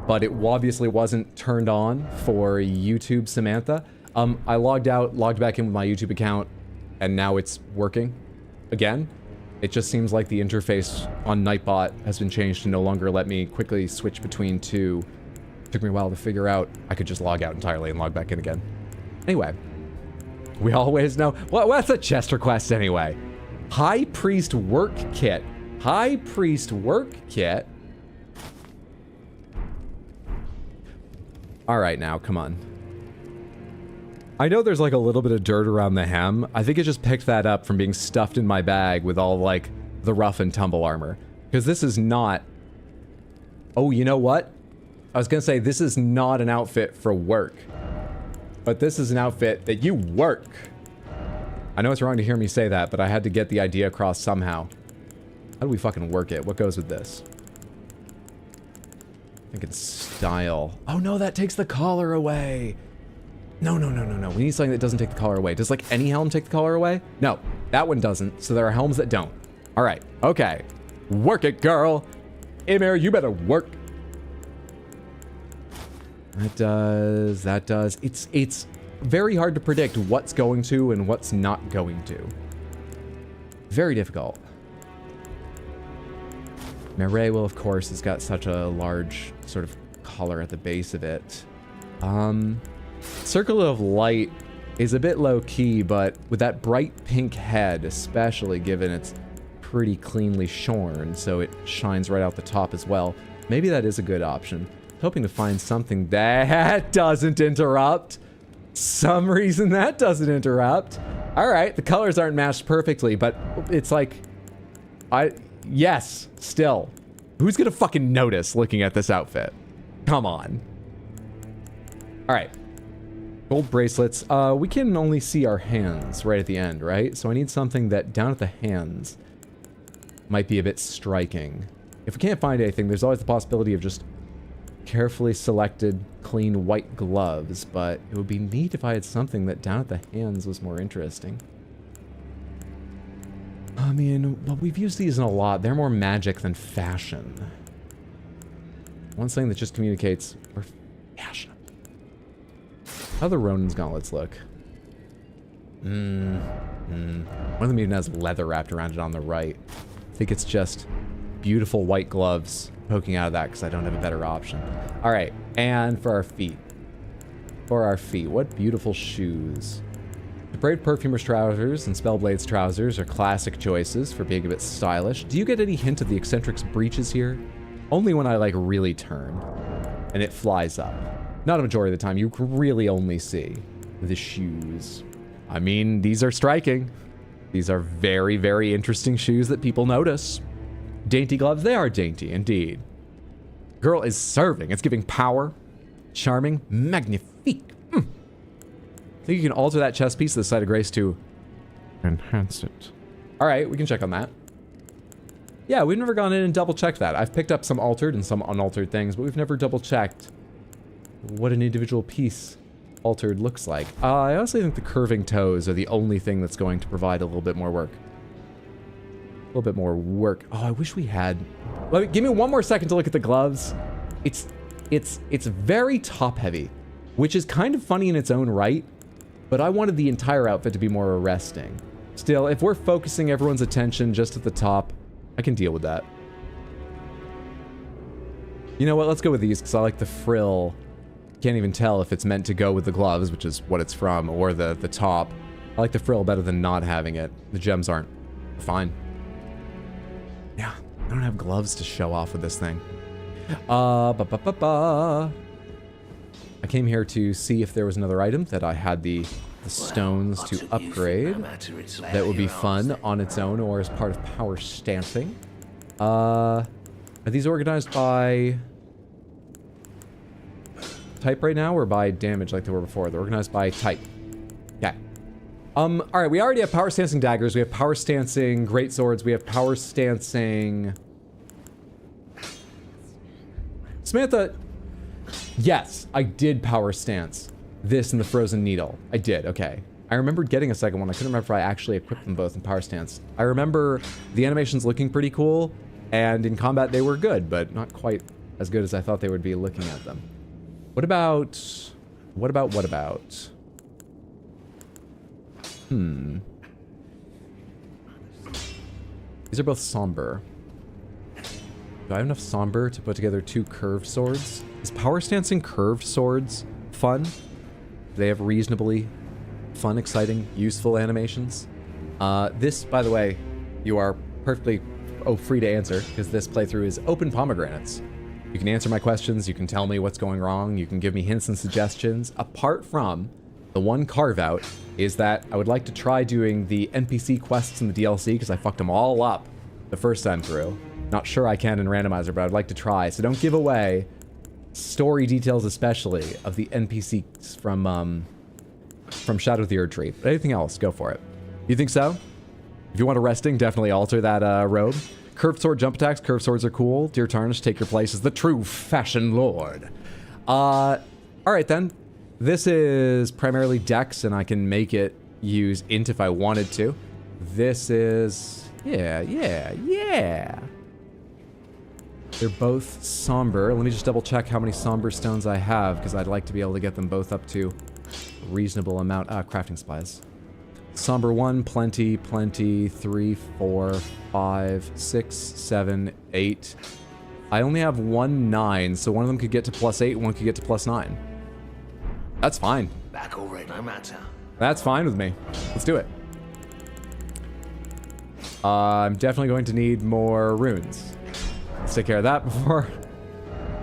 but it obviously wasn't turned on for YouTube Samantha. I logged out, logged back in with my YouTube account, and now it's working again. It just seems like the interface on Nightbot has been changed to no longer let me quickly switch between two. It took me a while to figure out I could just log out entirely and log back in again. Anyway, we always know, well, what's a chest request anyway? High Priest Work Kit. High Priest Work Kit. All right, now, come on. I know there's like a little bit of dirt around the hem. I think it just picked that up from being stuffed in my bag with all like the rough and tumble armor. Because this is not... Oh, you know what? I was gonna say, this is not an outfit for work. But this is an outfit that you work. I know it's wrong to hear me say that, but I had to get the idea across somehow. How do we fucking work it? What goes with this? I think it's style. Oh no, that takes the collar away. No. We need something that doesn't take the collar away. Does like any helm take the collar away? No, that one doesn't. So there are helms that don't. All right, okay. Work it, girl. Emir, you better work. That does. It's very hard to predict what's going to and what's not going to. Very difficult. Mireille, well, of course, has got such a large sort of collar at the base of it. Circle of Light is a bit low-key, but with that bright pink head, especially given it's pretty cleanly shorn, so it shines right out the top as well. Maybe that is a good option. Hoping to find something that doesn't interrupt. Some reason that doesn't interrupt. All right, the colors aren't matched perfectly, but it's like, yes, still. Who's gonna fucking notice looking at this outfit? Come on. All right. Gold bracelets. We can only see our hands right at the end, right? So I need something that down at the hands might be a bit striking. If we can't find anything, there's always the possibility of just carefully selected clean white gloves, but it would be neat if I had something that down at the hands was more interesting. I mean, well, we've used these in a lot. They're more magic than fashion. One thing that just communicates or fashion. How the Ronin's gauntlets look? One of them even has leather wrapped around it on the right. I think it's just beautiful white gloves poking out of that because I don't have a better option. All right, and for our feet. For our feet, what beautiful shoes. The Brave Perfumer's trousers and Spellblade's trousers are classic choices for being a bit stylish. Do you get any hint of the Eccentric's breeches here? Only when I like really turn and it flies up. Not a majority of the time, you really only see the shoes. I mean, these are striking. These are very, very interesting shoes that people notice. Dainty gloves, they are dainty, indeed. Girl is serving. It's giving power. Charming. Magnifique. I think you can alter that chest piece to the side of grace to enhance it. All right, we can check on that. Yeah, we've never gone in and double checked that. I've picked up some altered and some unaltered things, but we've never double checked what an individual piece altered looks like. I honestly think the curving toes are the only thing that's going to provide a little bit more work. A little bit more work. Oh, I wish we had... give me one more second to look at the gloves. It's very top heavy, which is kind of funny in its own right, but I wanted the entire outfit to be more arresting. Still, if we're focusing everyone's attention just at the top, I can deal with that. You know what? Let's go with these because I like the frill. Can't even tell if it's meant to go with the gloves, which is what it's from, or the top. I like the frill better than not having it. The gems aren't. Fine. Yeah, I don't have gloves to show off with this thing. I came here to see if there was another item that I had the stones to upgrade. That would be fun on its own or as part of power stancing. Are these organized by type right now or by damage like they were before? They're organized by type. Okay. All right, we already have power stancing daggers. We have power stancing greatswords. We have power stancing... Samantha, yes, I did power stance this and the Frozen Needle. I did, okay. I remembered getting a second one. I couldn't remember if I actually equipped them both in power stance. I remember the animations looking pretty cool, and in combat they were good, but not quite as good as I thought they would be looking at them. What about... These are both somber. Do I have enough somber to put together 2 curved swords? Is power stancing curved swords fun? Do they have reasonably fun, exciting, useful animations? This, by the way, you are perfectly free to answer, because this playthrough is open pomegranates. You can answer my questions, you can tell me what's going wrong, you can give me hints and suggestions. Apart from the one carve-out is that I would like to try doing the NPC quests in the DLC, because I fucked them all up the first time through. Not sure I can in randomizer, but I'd like to try. So don't give away story details, especially of the NPCs from Shadow of the Erd Tree. But anything else, go for it. You think so? If you want a resting, definitely alter that robe. Curved sword jump attacks. Curved swords are cool. Dear Tarnish, take your place as the true fashion lord. All right then. This is primarily Dex, and I can make it use Int if I wanted to. This is... yeah. They're both somber. Let me just double check how many somber stones I have, because I'd like to be able to get them both up to a reasonable amount. Crafting supplies. Somber 1, plenty, 3, 4, 5, 6, 7, 8. I only have 1 9, so one of them could get to +8, one could get to +9. That's fine. Back already, no matter. That's fine with me. Let's do it. I'm definitely going to need more runes. Let's take care of that before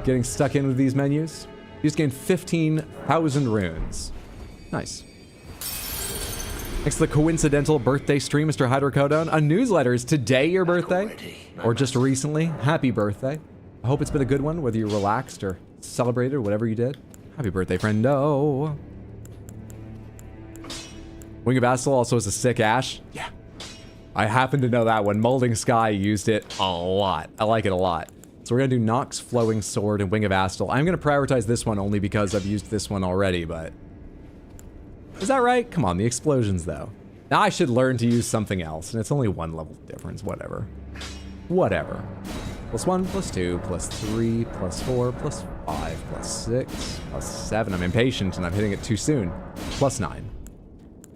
getting stuck in with these menus. You just gained 15,000 runes. Nice. Thanks to the coincidental birthday stream, Mr. Hydrocodone. A newsletter. Is today your birthday? Or just recently? Happy birthday. I hope it's been a good one, whether you relaxed or celebrated or whatever you did. Happy birthday, friendo. Wing of Astal also has a sick ash. Yeah. I happen to know that one. Molding Sky used it a lot. I like it a lot. So we're going to do Nox, Flowing Sword, and Wing of Astal. I'm going to prioritize this one only because I've used this one already, but... Is that right? Come on, the explosions, though. Now I should learn to use something else, and it's only 1 level difference. Whatever. Whatever. +1, +2, +3, +4, +5, +6, +7. I'm impatient, and I'm hitting it too soon. +9.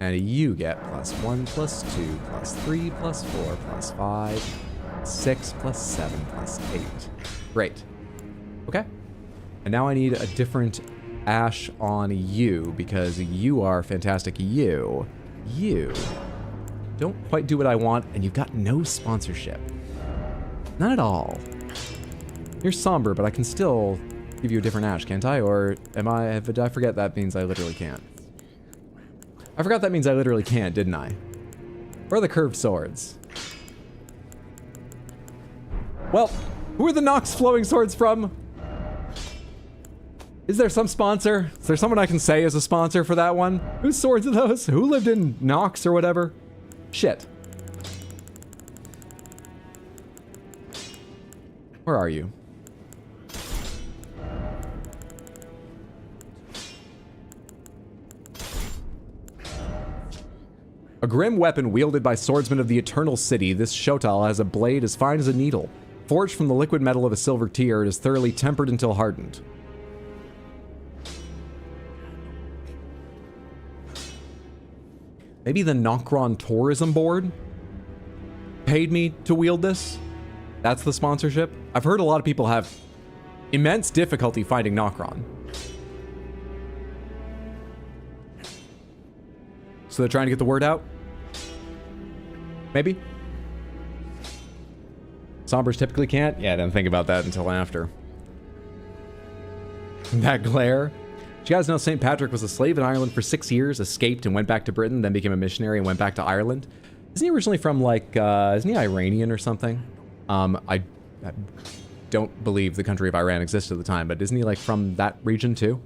And you get +1, +2, +3, +4, +5, 6, +7, +8. Great. Okay. And now I need a different ash on you, because you are fantastic. You don't quite do what I want, and you've got no sponsorship. None at all. You're somber, but I can still give you a different ash, can't I? Or am I... Did I forget that means I literally can't? I forgot that means I literally can't, didn't I? Where are the curved swords? Well, who are the Nox flowing swords from? Is there some sponsor? Is there someone I can say is a sponsor for that one? Whose swords are those? Who lived in Nox or whatever? Shit. Where are you? A grim weapon wielded by swordsmen of the Eternal City, this Shotal has a blade as fine as a needle. Forged from the liquid metal of a silver tear, it is thoroughly tempered until hardened. Maybe the Nokron Tourism Board paid me to wield this? That's the sponsorship? I've heard a lot of people have immense difficulty finding Nokron. So they're trying to get the word out? Maybe? Sombers typically can't? Yeah, I didn't think about that until after. That glare. Did you guys know St. Patrick was a slave in Ireland for 6 years, escaped and went back to Britain, then became a missionary and went back to Ireland? Isn't he originally from, like, isn't he Iranian or something? I don't believe the country of Iran existed at the time, but isn't he, like, from that region, too?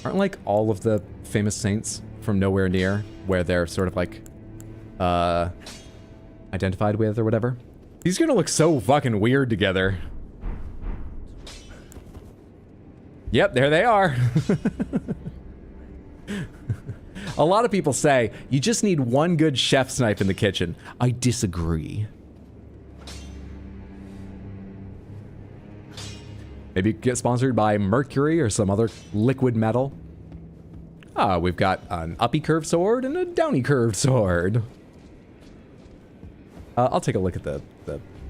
Aren't, like, all of the famous saints from nowhere near, where they're sort of, like, identified with or whatever? These are gonna look so fucking weird together. Yep, there they are. A lot of people say, you just need one good chef's knife in the kitchen. I disagree. Maybe get sponsored by Mercury or some other liquid metal. Ah, we've got an uppy curved sword and a downy curved sword. I'll take a look at the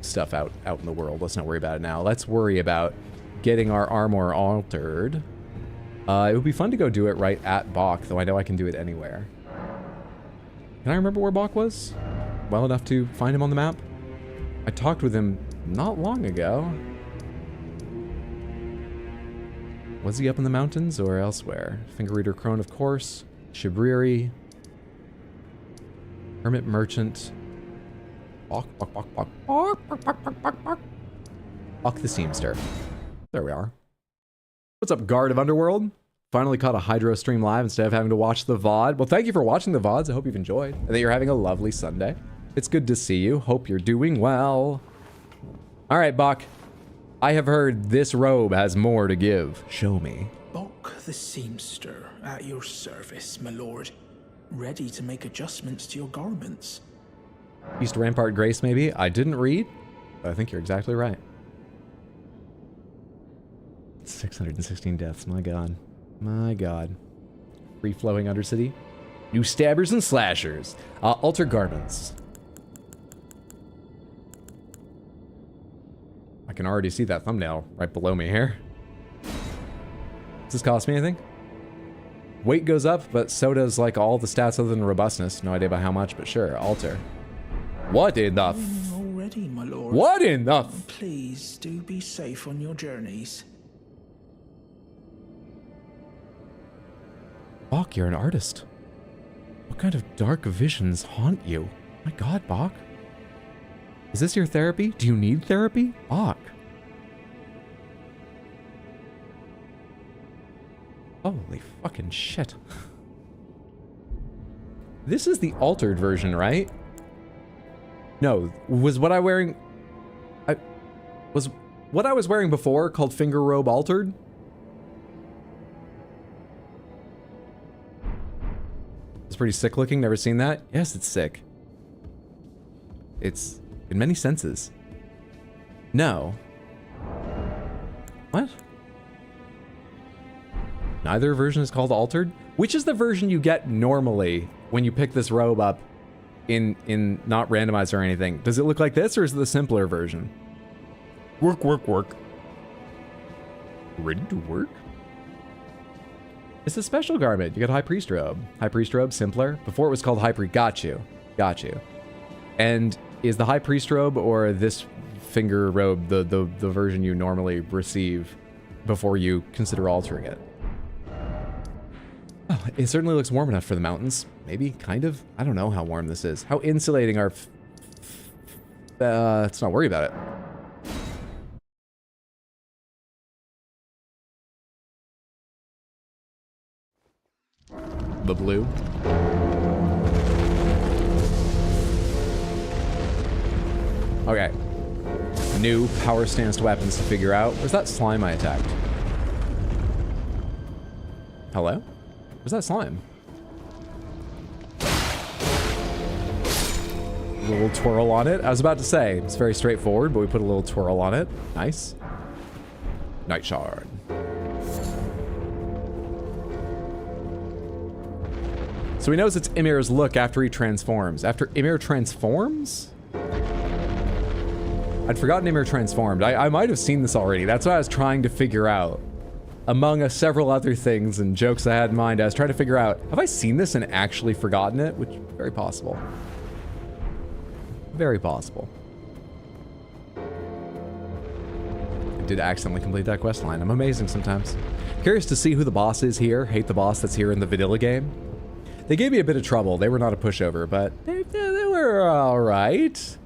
stuff out in the world. Let's not worry about it now. Let's worry about getting our armor altered. It would be fun to go do it right at Bach, though I know I can do it anywhere. Can I remember where Bach was? Well enough to find him on the map? I talked with him not long ago. Was he up in the mountains or elsewhere? Finger Reader Crone, of course. Shibriri. Hermit Merchant. Bach the Seamster. There we are. What's up, Guard of Underworld? Finally caught a Hydro stream live instead of having to watch the VOD. Well, thank you for watching the VODs. I hope you've enjoyed and that you're having a lovely Sunday. It's good to see you. Hope you're doing well. All right, Bach. I have heard this robe has more to give. Show me. Bok the seamster, at your service, my lord. Ready to make adjustments to your garments. East Rampart Grace, maybe? I didn't read, but I think you're exactly right. 616 deaths, my god. My god. Free-flowing Undercity. New stabbers and slashers. Alter garments. I can already see that thumbnail right below me here. Does this cost me anything? Weight goes up, but so does like all the stats other than robustness. No idea about how much, but sure, alter. What in the Already, my lord. What in the Please do be safe on your journeys. Bach, you're an artist. What kind of dark visions haunt you? My god, Bach. Is this your therapy? Do you need therapy? Bach. Holy fucking shit. This is the altered version, right? No, was what I wearing... was what I was wearing before called finger robe altered? It's pretty sick looking, never seen that? Yes, it's sick. It's in many senses. No. What? Neither version is called altered? Which is the version you get normally when you pick this robe up in not randomizer or anything? Does it look like this or is it the simpler version? Work, work, work. Ready to work? It's a special garment. You get High Priest robe. High Priest robe, simpler. Before it was called High Priest. Got you. Got you. And is the High Priest robe or this finger robe the version you normally receive before you consider altering it? Oh, it certainly looks warm enough for the mountains. Maybe, kind of. I don't know how warm this is. How insulating are... let's not worry about it. The blue. Okay. New power stance to weapons to figure out. Where's that slime I attacked? Hello? Where's that slime? A little twirl on it. I was about to say, it's very straightforward, but we put a little twirl on it. Nice. Night Shard. So he knows it's Ymir's look after he transforms. After Ymir transforms? I'd forgotten Ymir transformed. I might have seen this already. That's what I was trying to figure out. Among several other things and jokes I had in mind, I was trying to figure out, have I seen this and actually forgotten it? Which, very possible. Very possible. I did accidentally complete that quest line. I'm amazing sometimes. Curious to see who the boss is here. Hate the boss that's here in the vanilla game. They gave me a bit of trouble. They were not a pushover, but they were all right.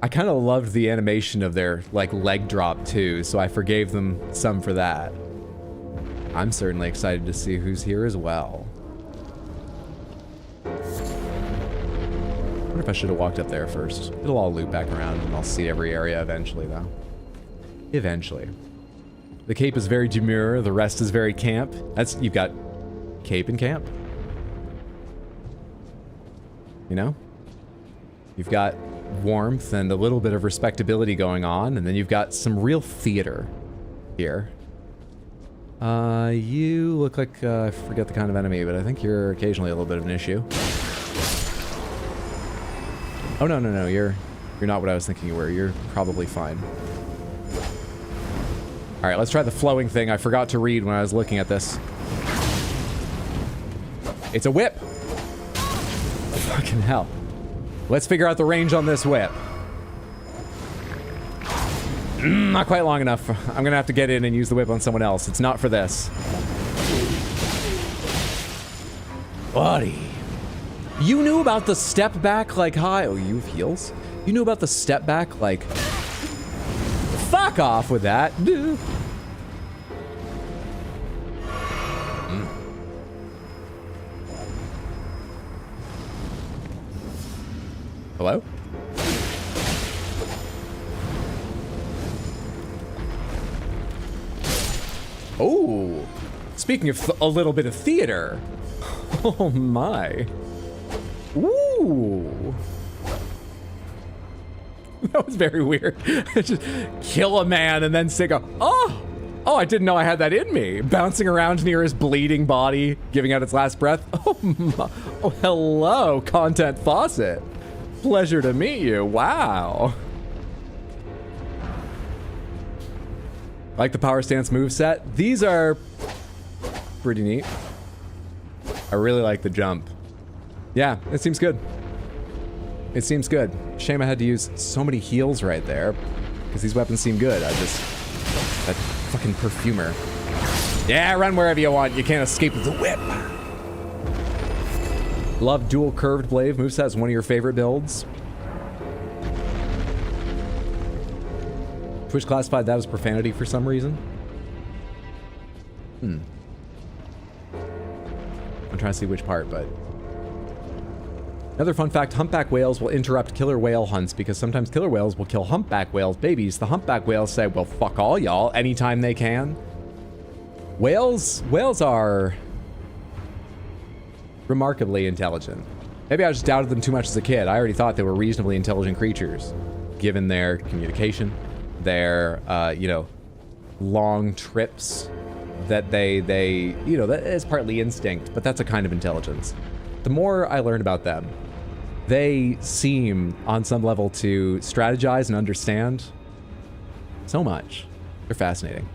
I kind of loved the animation of their like leg drop too, so I forgave them some for that. I'm certainly excited to see who's here as well. I wonder if I should have walked up there first. It'll all loop back around and I'll see every area eventually though. Eventually. The cape is very demure, the rest is very camp. You've got cape and camp. You know? You've got warmth and a little bit of respectability going on, and then you've got some real theater here. You look like, I forget the kind of enemy, but I think you're occasionally a little bit of an issue. Oh, no, you're not what I was thinking you were. You're probably fine. All right, let's try the flowing thing I forgot to read when I was looking at this. It's a whip. Fucking hell. Let's figure out the range on this whip. Not quite long enough. I'm gonna have to get in and use the whip on someone else. It's not for this. Buddy. You knew about the step back like high. Oh, you have heals? You knew about the step back like... Fuck off with that. Hello? Oh, speaking of a little bit of theater. Oh my. Ooh. That was very weird. Just kill a man and then sing a, oh, I didn't know I had that in me. Bouncing around near his bleeding body, giving out its last breath. Oh, oh, hello, Content Faucet. Pleasure to meet you. Wow. Like the power stance moveset. These are pretty neat. I really like the jump. Yeah, it seems good. It seems good. Shame I had to use so many heals right there, because these weapons seem good. That fucking perfumer. Yeah, run wherever you want. You can't escape with the whip. Love dual curved blade moveset is one of your favorite builds. Twitch classified that as profanity for some reason. I'm trying to see which part, but... Another fun fact, humpback whales will interrupt killer whale hunts because sometimes killer whales will kill humpback whales' babies. The humpback whales say, well, fuck all y'all, anytime they can. Whales are remarkably intelligent. Maybe I just doubted them too much as a kid. I already thought they were reasonably intelligent creatures, given their communication, their, you know, long trips that they, you know, that is partly instinct, but that's a kind of intelligence. The more I learn about them, they seem, on some level, to strategize and understand so much. They're fascinating.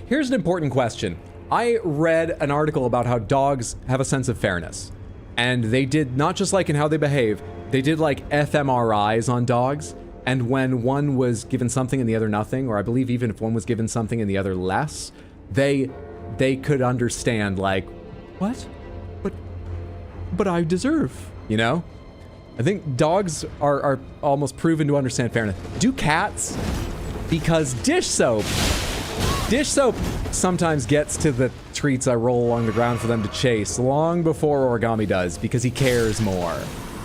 Here's an important question. I read an article about how dogs have a sense of fairness. And they did, not just like in how they behave, they did like fMRIs on dogs. And when one was given something and the other nothing, or I believe even if one was given something and the other less, they could understand, like, what? But I deserve, you know? I think dogs are almost proven to understand fairness. Do cats? Because dish soap sometimes gets to the treats I roll along the ground for them to chase long before Origami does, because he cares more.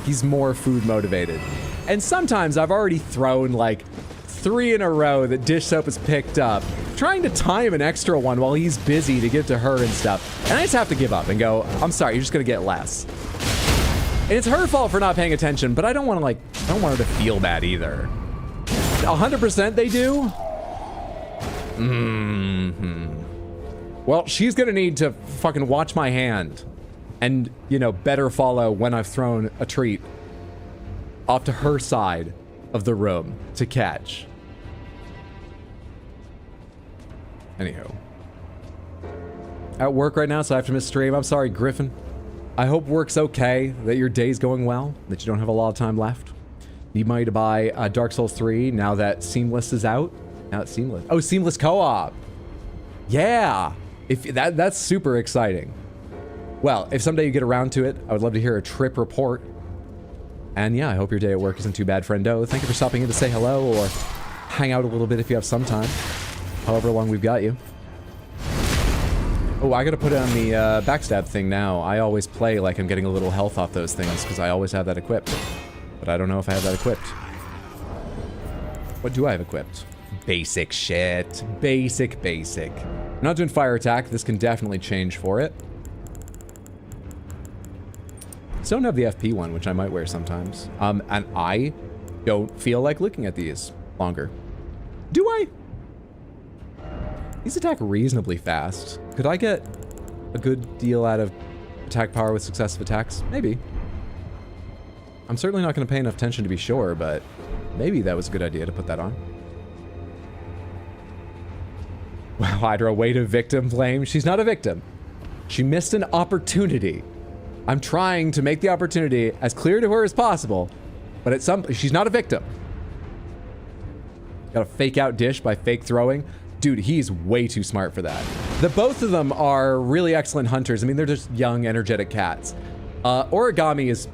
He's more food motivated. And sometimes I've already thrown like 3 in a row that dish soap has picked up, trying to time an extra one while he's busy to get to her and stuff. And I just have to give up and go, I'm sorry, you're just gonna get less. And it's her fault for not paying attention, but I don't want to I don't want her to feel bad either. 100% they do? Well, she's gonna need to fucking watch my hand and, you know, better follow when I've thrown a treat off to her side of the room to catch. Anywho. At work right now, so I have to miss stream. I'm sorry, Griffin. I hope work's okay, that your day's going well, that you don't have a lot of time left. Need money to buy Dark Souls 3 now that Seamless is out. Now it's Seamless. Oh, Seamless Co-op. Yeah. If that's super exciting. Well, if someday you get around to it, I would love to hear a trip report. And yeah, I hope your day at work isn't too bad, friendo. Thank you for stopping in to say hello or hang out a little bit if you have some time. However long we've got you. Oh, I gotta put it on the backstab thing now. I always play like I'm getting a little health off those things because I always have that equipped. But I don't know if I have that equipped. What do I have equipped? Basic shit. Basic. I'm not doing fire attack. This can definitely change for it. Still don't have the FP one, which I might wear sometimes. And I don't feel like looking at these longer. Do I? These attack reasonably fast. Could I get a good deal out of attack power with successive attacks? Maybe. I'm certainly not going to pay enough attention to be sure, but maybe that was a good idea to put that on. Wow, Hydra, way to victim blame. She's not a victim. She missed an opportunity. I'm trying to make the opportunity as clear to her as possible, but at some, she's not a victim. Got a fake out dish by fake throwing. Dude, he's way too smart for that. The both of them are really excellent hunters. I mean, they're just young, energetic cats. Origami is...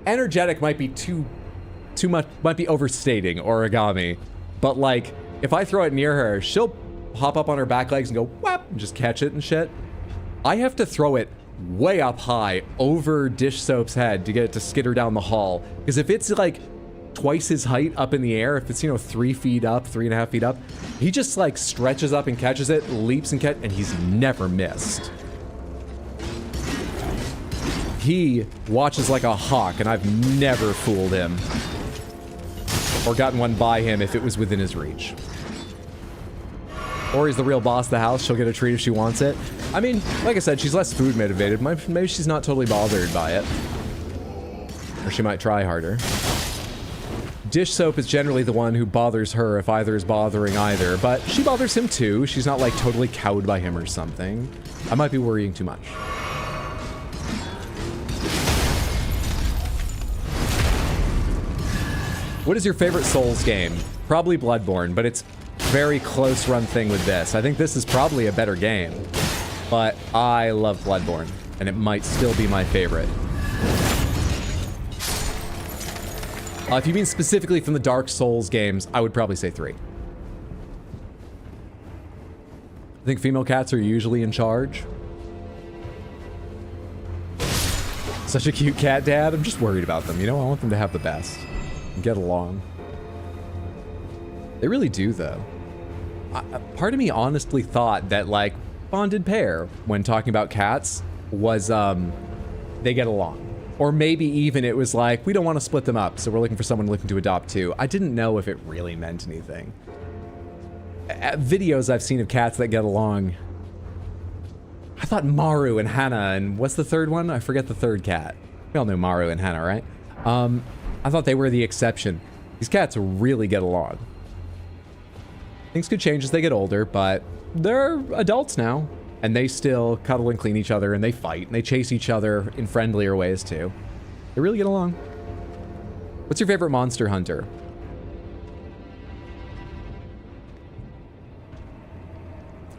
Energetic might be too much, might be overstating Origami. But like, if I throw it near her, she'll hop up on her back legs and go, whap, and just catch it and shit. I have to throw it way up high over Dish Soap's head to get it to skitter down the hall. Because if it's like twice his height up in the air, if it's, you know, 3 feet up, 3.5 feet up, he just like stretches up and catches it, leaps and and he's never missed. He watches like a hawk, and I've never fooled him or gotten one by him if it was within his reach. Or he's the real boss of the house. She'll get a treat if she wants it. I mean, like I said, she's less food motivated. Maybe she's not totally bothered by it. Or she might try harder. Dish Soap is generally the one who bothers her if either is bothering either, but she bothers him too. She's not like totally cowed by him or something. I might be worrying too much. What is your favorite Souls game? Probably Bloodborne, but it's very close run thing with this. I think this is probably a better game, but I love Bloodborne, and it might still be my favorite. If you mean specifically from the Dark Souls games, I would probably say 3. I think female cats are usually in charge. Such a cute cat dad. I'm just worried about them, you know? I want them to have the best and get along. They really do, though. Part of me honestly thought that, like, bonded pair, when talking about cats, was, they get along. Or maybe even it was like, we don't want to split them up, so we're looking for someone looking to adopt too. I didn't know if it really meant anything. Videos I've seen of cats that get along, I thought Maru and Hannah, and what's the third one? I forget the third cat. We all know Maru and Hannah, right? I thought they were the exception. These cats really get along. Things could change as they get older, but they're adults now. And they still cuddle and clean each other, and they fight, and they chase each other in friendlier ways, too. They really get along. What's your favorite monster hunter?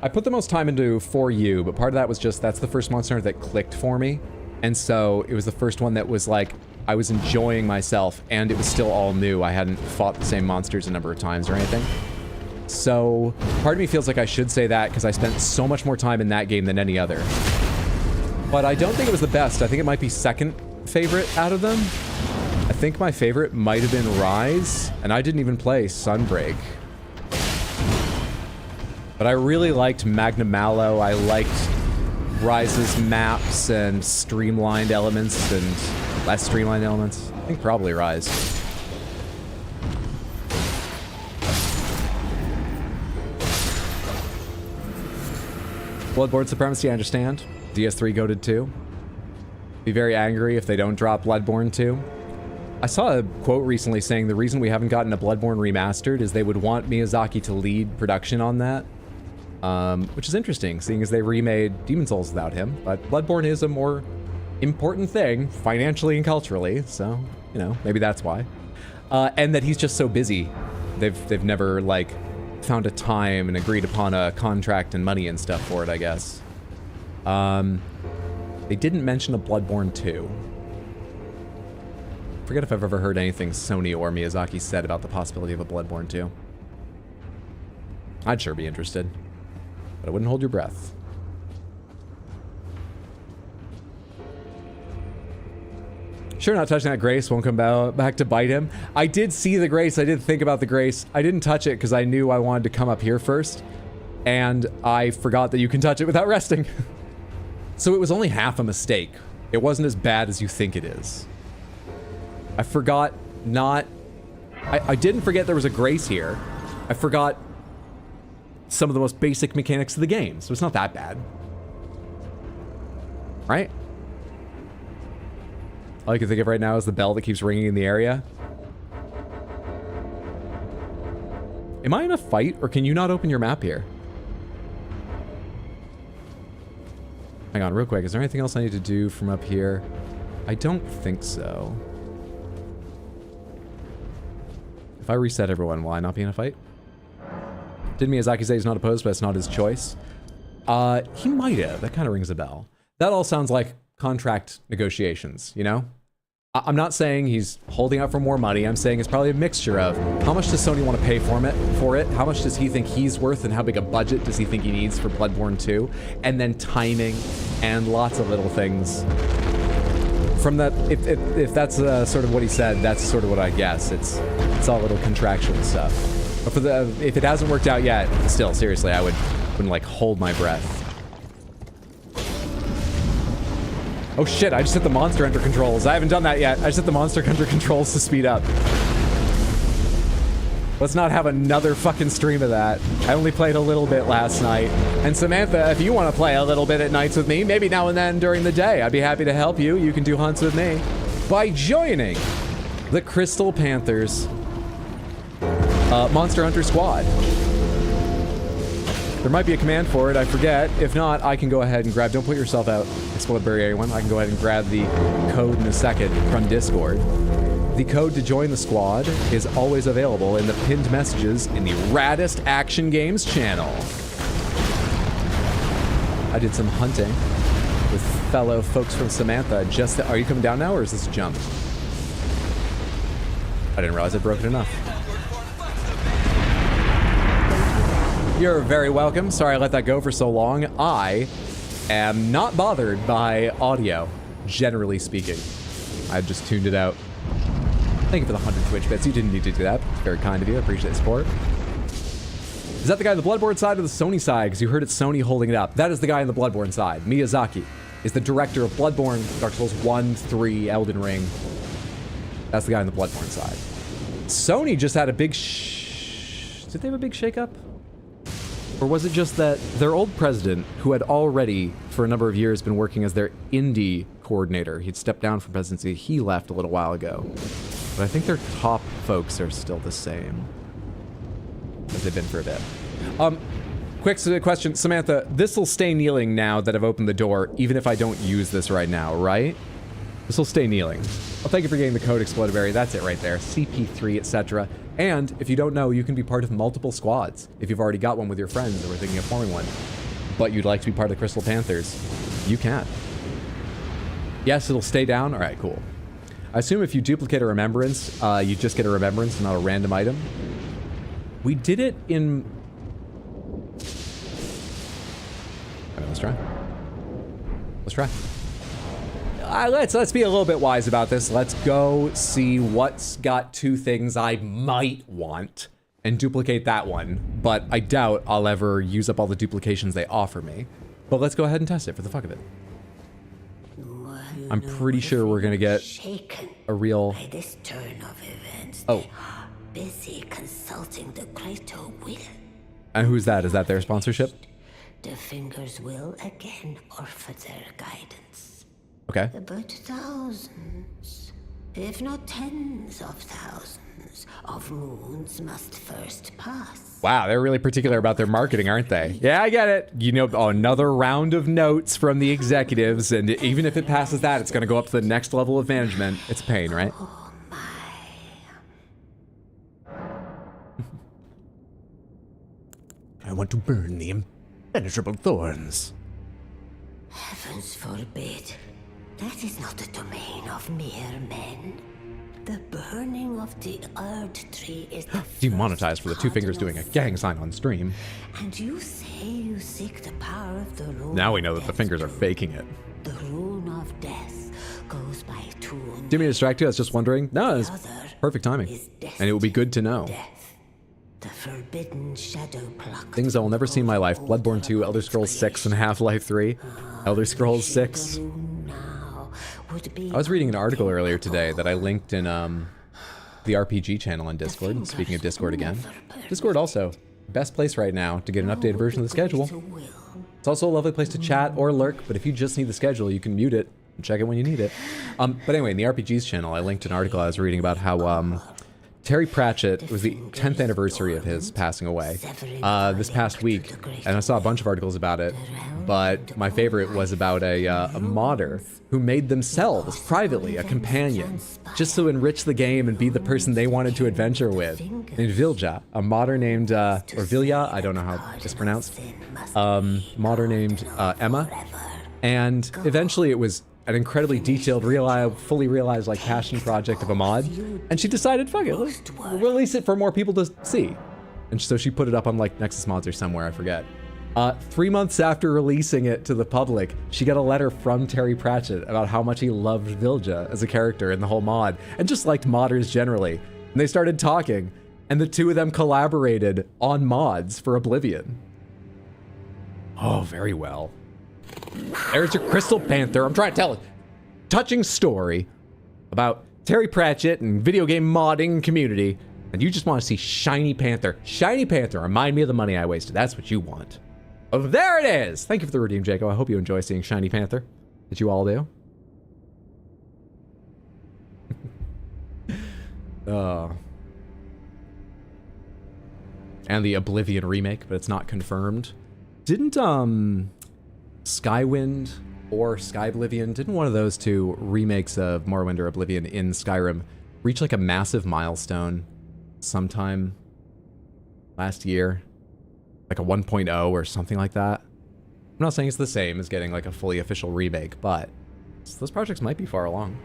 I put the most time into For You, but part of that was just, that's the first monster hunter that clicked for me. And so it was the first one that was like, I was enjoying myself, and it was still all new. I hadn't fought the same monsters a number of times or anything. So part of me feels like I should say that because I spent so much more time in that game than any other. But I don't think it was the best. I think it might be second favorite out of them. I think my favorite might have been Rise, and I didn't even play Sunbreak. But I really liked Magna Mallow. I liked Rise's maps and streamlined elements and less streamlined elements. I think probably Rise. Bloodborne Supremacy, I understand. DS3 goated too. Be very angry if they don't drop Bloodborne 2. I saw a quote recently saying the reason we haven't gotten a Bloodborne remastered is they would want Miyazaki to lead production on that. Which is interesting, seeing as they remade Demon's Souls without him. But Bloodborne is a more important thing, financially and culturally, so, you know, maybe that's why. And that he's just so busy. They've never, like, found a time and agreed upon a contract and money and stuff for it, I guess. They didn't mention a Bloodborne 2. Forget if I've ever heard anything Sony or Miyazaki said about the possibility of a Bloodborne 2. I'd sure be interested, but I wouldn't hold your breath. Sure, not touching that Grace won't come back to bite him. I did see the Grace. I did think about the Grace. I didn't touch it because I knew I wanted to come up here first. And I forgot that you can touch it without resting. So it was only half a mistake. It wasn't as bad as you think it is. I forgot not... I didn't forget there was a Grace here. I forgot some of the most basic mechanics of the game. So it's not that bad. Right? All I can think of right now is the bell that keeps ringing in the area. Am I in a fight, or can you not open your map here? Hang on, real quick. Is there anything else I need to do from up here? I don't think so. If I reset everyone, will I not be in a fight? Didn't Miyazaki say he's not opposed, but it's not his choice? He might have. That kind of rings a bell. That all sounds like contract negotiations, you know? I'm not saying he's holding out for more money. I'm saying it's probably a mixture of how much does Sony want to pay for it? How much does he think he's worth, and how big a budget does he think he needs for Bloodborne 2? And then timing and lots of little things. From that, if that's sort of what he said, that's sort of what I guess. It's all little contractual stuff. But for if it hasn't worked out yet, still, seriously, I wouldn't like hold my breath. Oh shit, I just hit the Monster Hunter controls. I haven't done that yet. I just hit the Monster Hunter controls to speed up. Let's not have another fucking stream of that. I only played a little bit last night. And Samantha, if you want to play a little bit at nights with me, maybe now and then during the day, I'd be happy to help you. You can do hunts with me by joining the Crystal Panthers Monster Hunter Squad. There might be a command for it, I forget. If not, I can go ahead and grab, don't put yourself out, Explodberry everyone. I can go ahead and grab the code in a second from Discord. The code to join the squad is always available in the pinned messages in the Raddest Action Games channel. I did some hunting with fellow folks from Samantha. Are you coming down now, or is this a jump? I didn't realize I broke it enough. You're very welcome. Sorry I let that go for so long. I am not bothered by audio, generally speaking. I just tuned it out. Thank you for the 100 Twitch bits. You didn't need to do that. It's very kind of you. I appreciate the support. Is that the guy on the Bloodborne side or the Sony side? Because you heard it's Sony holding it up. That is the guy on the Bloodborne side. Miyazaki is the director of Bloodborne, Dark Souls 1, 3, Elden Ring. That's the guy on the Bloodborne side. Sony just had a big did they have a big shakeup? Or was it just that their old president, who had already, for a number of years, been working as their indie coordinator, he'd stepped down from presidency, he left a little while ago. But I think their top folks are still the same as they've been for a bit. Quick question, Samantha, this will stay kneeling now that I've opened the door, even if I don't use this right now, right? This will stay kneeling. Well, thank you for getting the code Explodberry. That's it right there. CP3, etc. And if you don't know, you can be part of multiple squads. If you've already got one with your friends or we're thinking of forming one, but you'd like to be part of the Crystal Panthers, you can. Yes, it'll stay down. All right, cool. I assume if you duplicate a remembrance, you just get a remembrance, not a random item. We did it in... All right, let's try. Let's try. Let's be a little bit wise about this. Let's go see what's got two things I might want and duplicate that one. But I doubt I'll ever use up all the duplications they offer me. But let's go ahead and test it for the fuck of it. I'm pretty sure we're gonna get a real... By this turn of events, oh. They are busy consulting the greater will. And who's that? Is that their sponsorship? The fingers will again offer their guidance. Okay. But thousands, if not tens of thousands, of moons must first pass. Wow, they're really particular about their marketing, aren't they? Yeah, I get it. You know, another round of notes from the executives, and even if it passes that, it's going to go up to the next level of management. It's a pain, right? Oh my. I want to burn the impenetrable thorns. Heavens forbid. That is not the domain of mere men. The burning of the Erd tree is the Demonetized for the two fingers doing a gang sign on stream. And you say you seek the power of the rune. Now we know that the fingers are faking it. The rune of death goes by two. Didn't mean to distract you, I was just wondering. No, it's perfect timing. And it will be good to know. Death, the forbidden shadow pluck. Things I will never see in my life. Bloodborne 2, Elder Scrolls 6, and Half-Life 3. Elder Scrolls 6. I was reading an article earlier today that I linked in the RPG channel on Discord. Speaking of Discord again. Discord also, best place right now to get an updated version of the schedule. It's also a lovely place to chat or lurk, but if you just need the schedule, you can mute it and check it when you need it. But anyway, in the RPG's channel, I linked an article I was reading about how Terry Pratchett, it was the 10th anniversary of his passing away this past week, and I saw a bunch of articles about it, but my favorite was about a modder who made themselves, privately, a companion, just to enrich the game and be the person they wanted to adventure with, named Vilja, a modder named, or Vilja, I don't know how it's pronounced, modder named Emma, and eventually it was an incredibly detailed, fully realized like passion project of a mod, and she decided, fuck it, we'll release it for more people to see. And so she put it up on like Nexus Mods or somewhere, I forget. 3 months after releasing it to the public, she got a letter from Terry Pratchett about how much he loved Vilja as a character in the whole mod, and just liked modders generally. And they started talking, and the two of them collaborated on mods for Oblivion. Oh, very well. There's your Crystal Panther. I'm trying to tell a touching story about Terry Pratchett and video game modding community, and you just want to see Shiny Panther. Shiny Panther, remind me of the money I wasted. That's what you want. Oh, there it is! Thank you for the redeem, Jacob. I hope you enjoy seeing Shiny Panther. Did you all do? And the Oblivion remake, but it's not confirmed. Didn't, Skywind or Skyblivion, didn't one of those two remakes of Morrowind or Oblivion in Skyrim reach like a massive milestone sometime last year? Like a 1.0 or something like that? I'm not saying it's the same as getting like a fully official remake, but those projects might be far along.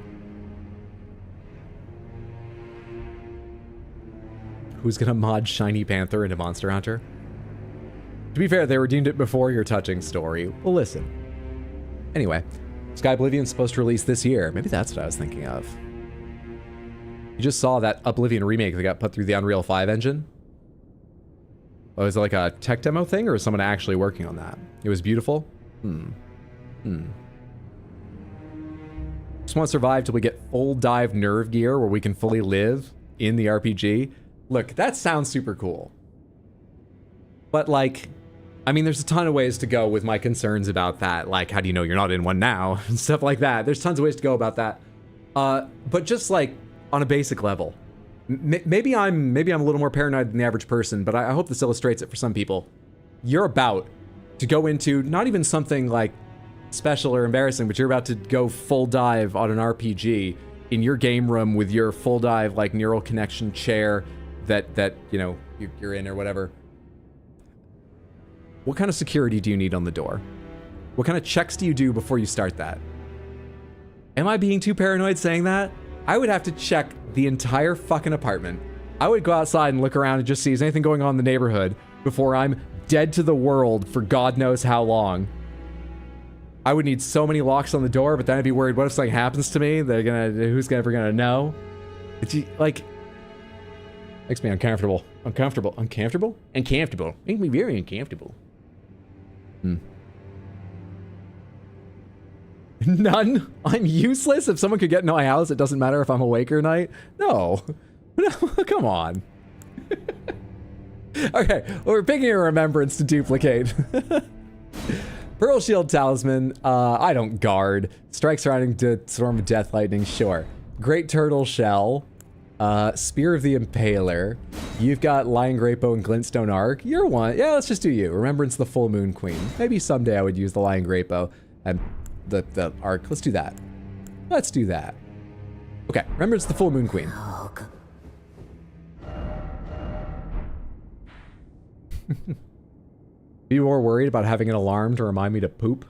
Who's gonna mod Shiny Panther into Monster Hunter? To be fair, they redeemed it before your touching story. Well, listen. Anyway, Skyblivion's supposed to release this year. Maybe that's what I was thinking of. You just saw that Oblivion remake that got put through the Unreal 5 engine? Oh, is it like a tech demo thing, or is someone actually working on that? It was beautiful? Just want to survive till we get full dive nerve gear where we can fully live in the RPG. Look, that sounds super cool. But like, I mean, there's a ton of ways to go with my concerns about that. Like, how do you know you're not in one now? And stuff like that. There's tons of ways to go about that. But just like on a basic level, maybe I'm a little more paranoid than the average person, but I hope this illustrates it for some people. You're about to go into not even something like special or embarrassing, but you're about to go full dive on an RPG in your game room with your full dive like neural connection chair that you know you're in or whatever. What kind of security do you need on the door? What kind of checks do you do before you start that? Am I being too paranoid saying that? I would have to check the entire fucking apartment. I would go outside and look around and just see, is anything going on in the neighborhood before I'm dead to the world for God knows how long. I would need so many locks on the door, but then I'd be worried, what if something happens to me? Who's ever gonna know? It's like, makes me uncomfortable. Uncomfortable. Makes me very uncomfortable. None? I'm useless? If someone could get into my house, it doesn't matter if I'm awake or not? No. No, come on. Okay, well, we're picking a remembrance to duplicate. Pearl Shield Talisman, I don't guard. Strike surrounding to Storm of Death Lightning, sure. Great Turtle Shell, Spear of the Impaler. You've got Lion Great Bow and Glintstone Arc. You're one. Yeah, let's just do you. Remembrance of the Full Moon Queen. Maybe someday I would use the Lion Great Bow and the arc. Let's do that. Let's do that. Okay, remembrance of the Full Moon Queen. Be more worried about having an alarm to remind me to poop?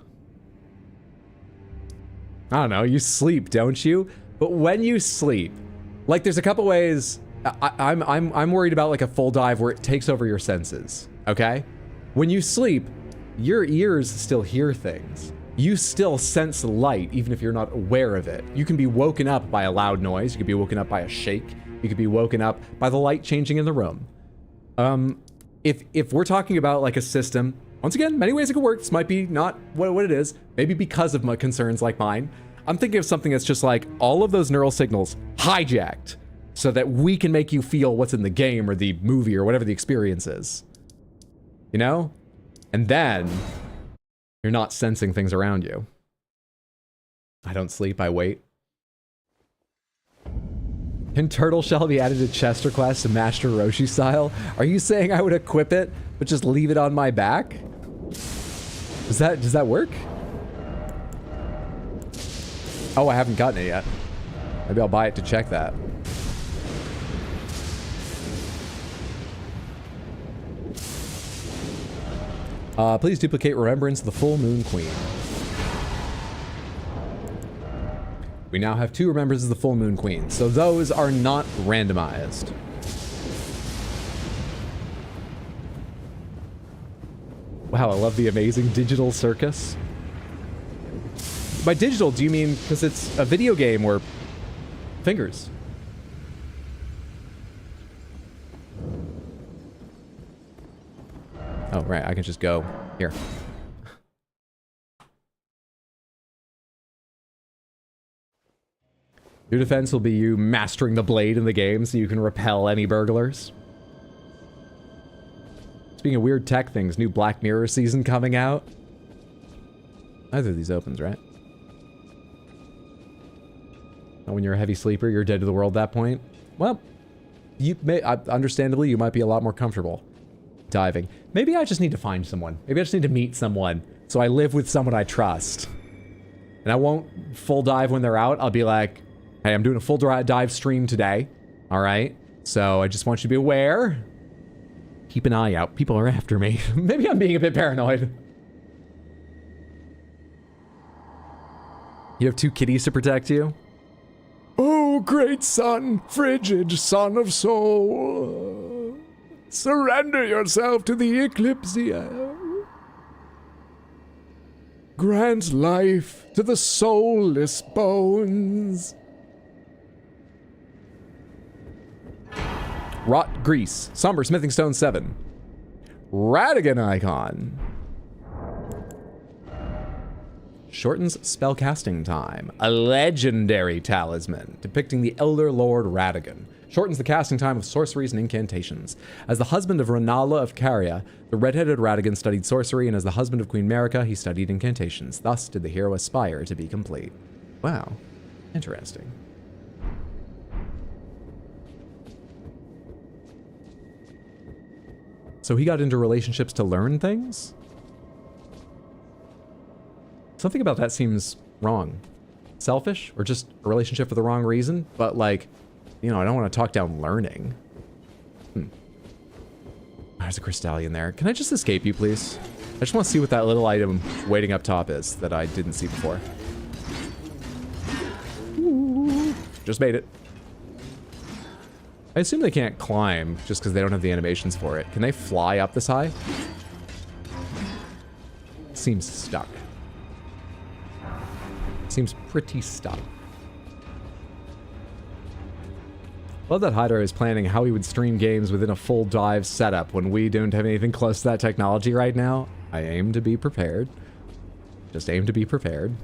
I don't know, you sleep, don't you? But when you sleep, like there's a couple ways. I'm worried about like a full dive where it takes over your senses, okay? When you sleep, your ears still hear things. You still sense light even if you're not aware of it. You can be woken up by a loud noise, you could be woken up by a shake, you could be woken up by the light changing in the room. If we're talking about like a system, once again, many ways it could work. This might be not what it is. Maybe because of my concerns like mine. I'm thinking of something that's just like all of those neural signals hijacked so that we can make you feel what's in the game or the movie or whatever the experience is. You know? And then you're not sensing things around you. I don't sleep, I wait. Can Turtle Shell be added to chest requests Master Roshi style? Are you saying I would equip it, but just leave it on my back? Does that work? Oh, I haven't gotten it yet. Maybe I'll buy it to check that. Please duplicate Remembrance of the Full Moon Queen. We now have 2 Remembrances of the Full Moon Queen, so those are not randomized. Wow, I love the amazing digital circus. By digital, do you mean because it's a video game or fingers? Oh, right, I can just go here. Your defense will be you mastering the blade in the game so you can repel any burglars. Speaking of weird tech things, new Black Mirror season coming out. Neither of these opens, right? And when you're a heavy sleeper, you're dead to the world at that point. Well, you may, understandably, you might be a lot more comfortable diving. Maybe I just need to find someone. Maybe I just need to meet someone so I live with someone I trust. And I won't full dive when they're out. I'll be like, hey, I'm doing a full dive stream today. All right. So I just want you to be aware. Keep an eye out. People are after me. Maybe I'm being a bit paranoid. You have 2 kitties to protect you? Oh, great sun, frigid son of soul. Surrender yourself to the eclipsia. Grant life to the soulless bones. Rot Grease. Somber Smithing Stone 7. Radigan icon. Shortens spellcasting time. A legendary talisman depicting the Elder Lord Radigan. Shortens the casting time of sorceries and incantations. As the husband of Renala of Caria, the red-headed Radigan studied sorcery, and as the husband of Queen Marika, he studied incantations. Thus did the hero aspire to be complete. Wow. Interesting. So he got into relationships to learn things? Something about that seems wrong. Selfish? Or just a relationship for the wrong reason? But like, you know, I don't want to talk down learning. There's a Crystallion there. Can I just escape you, please? I just want to see what that little item waiting up top is that I didn't see before. Ooh, just made it. I assume they can't climb just because they don't have the animations for it. Can they fly up this high? Seems stuck. Seems pretty stuck. Love that Hydra is planning how he would stream games within a full dive setup when we don't have anything close to that technology right now. I aim to be prepared. Just aim to be prepared.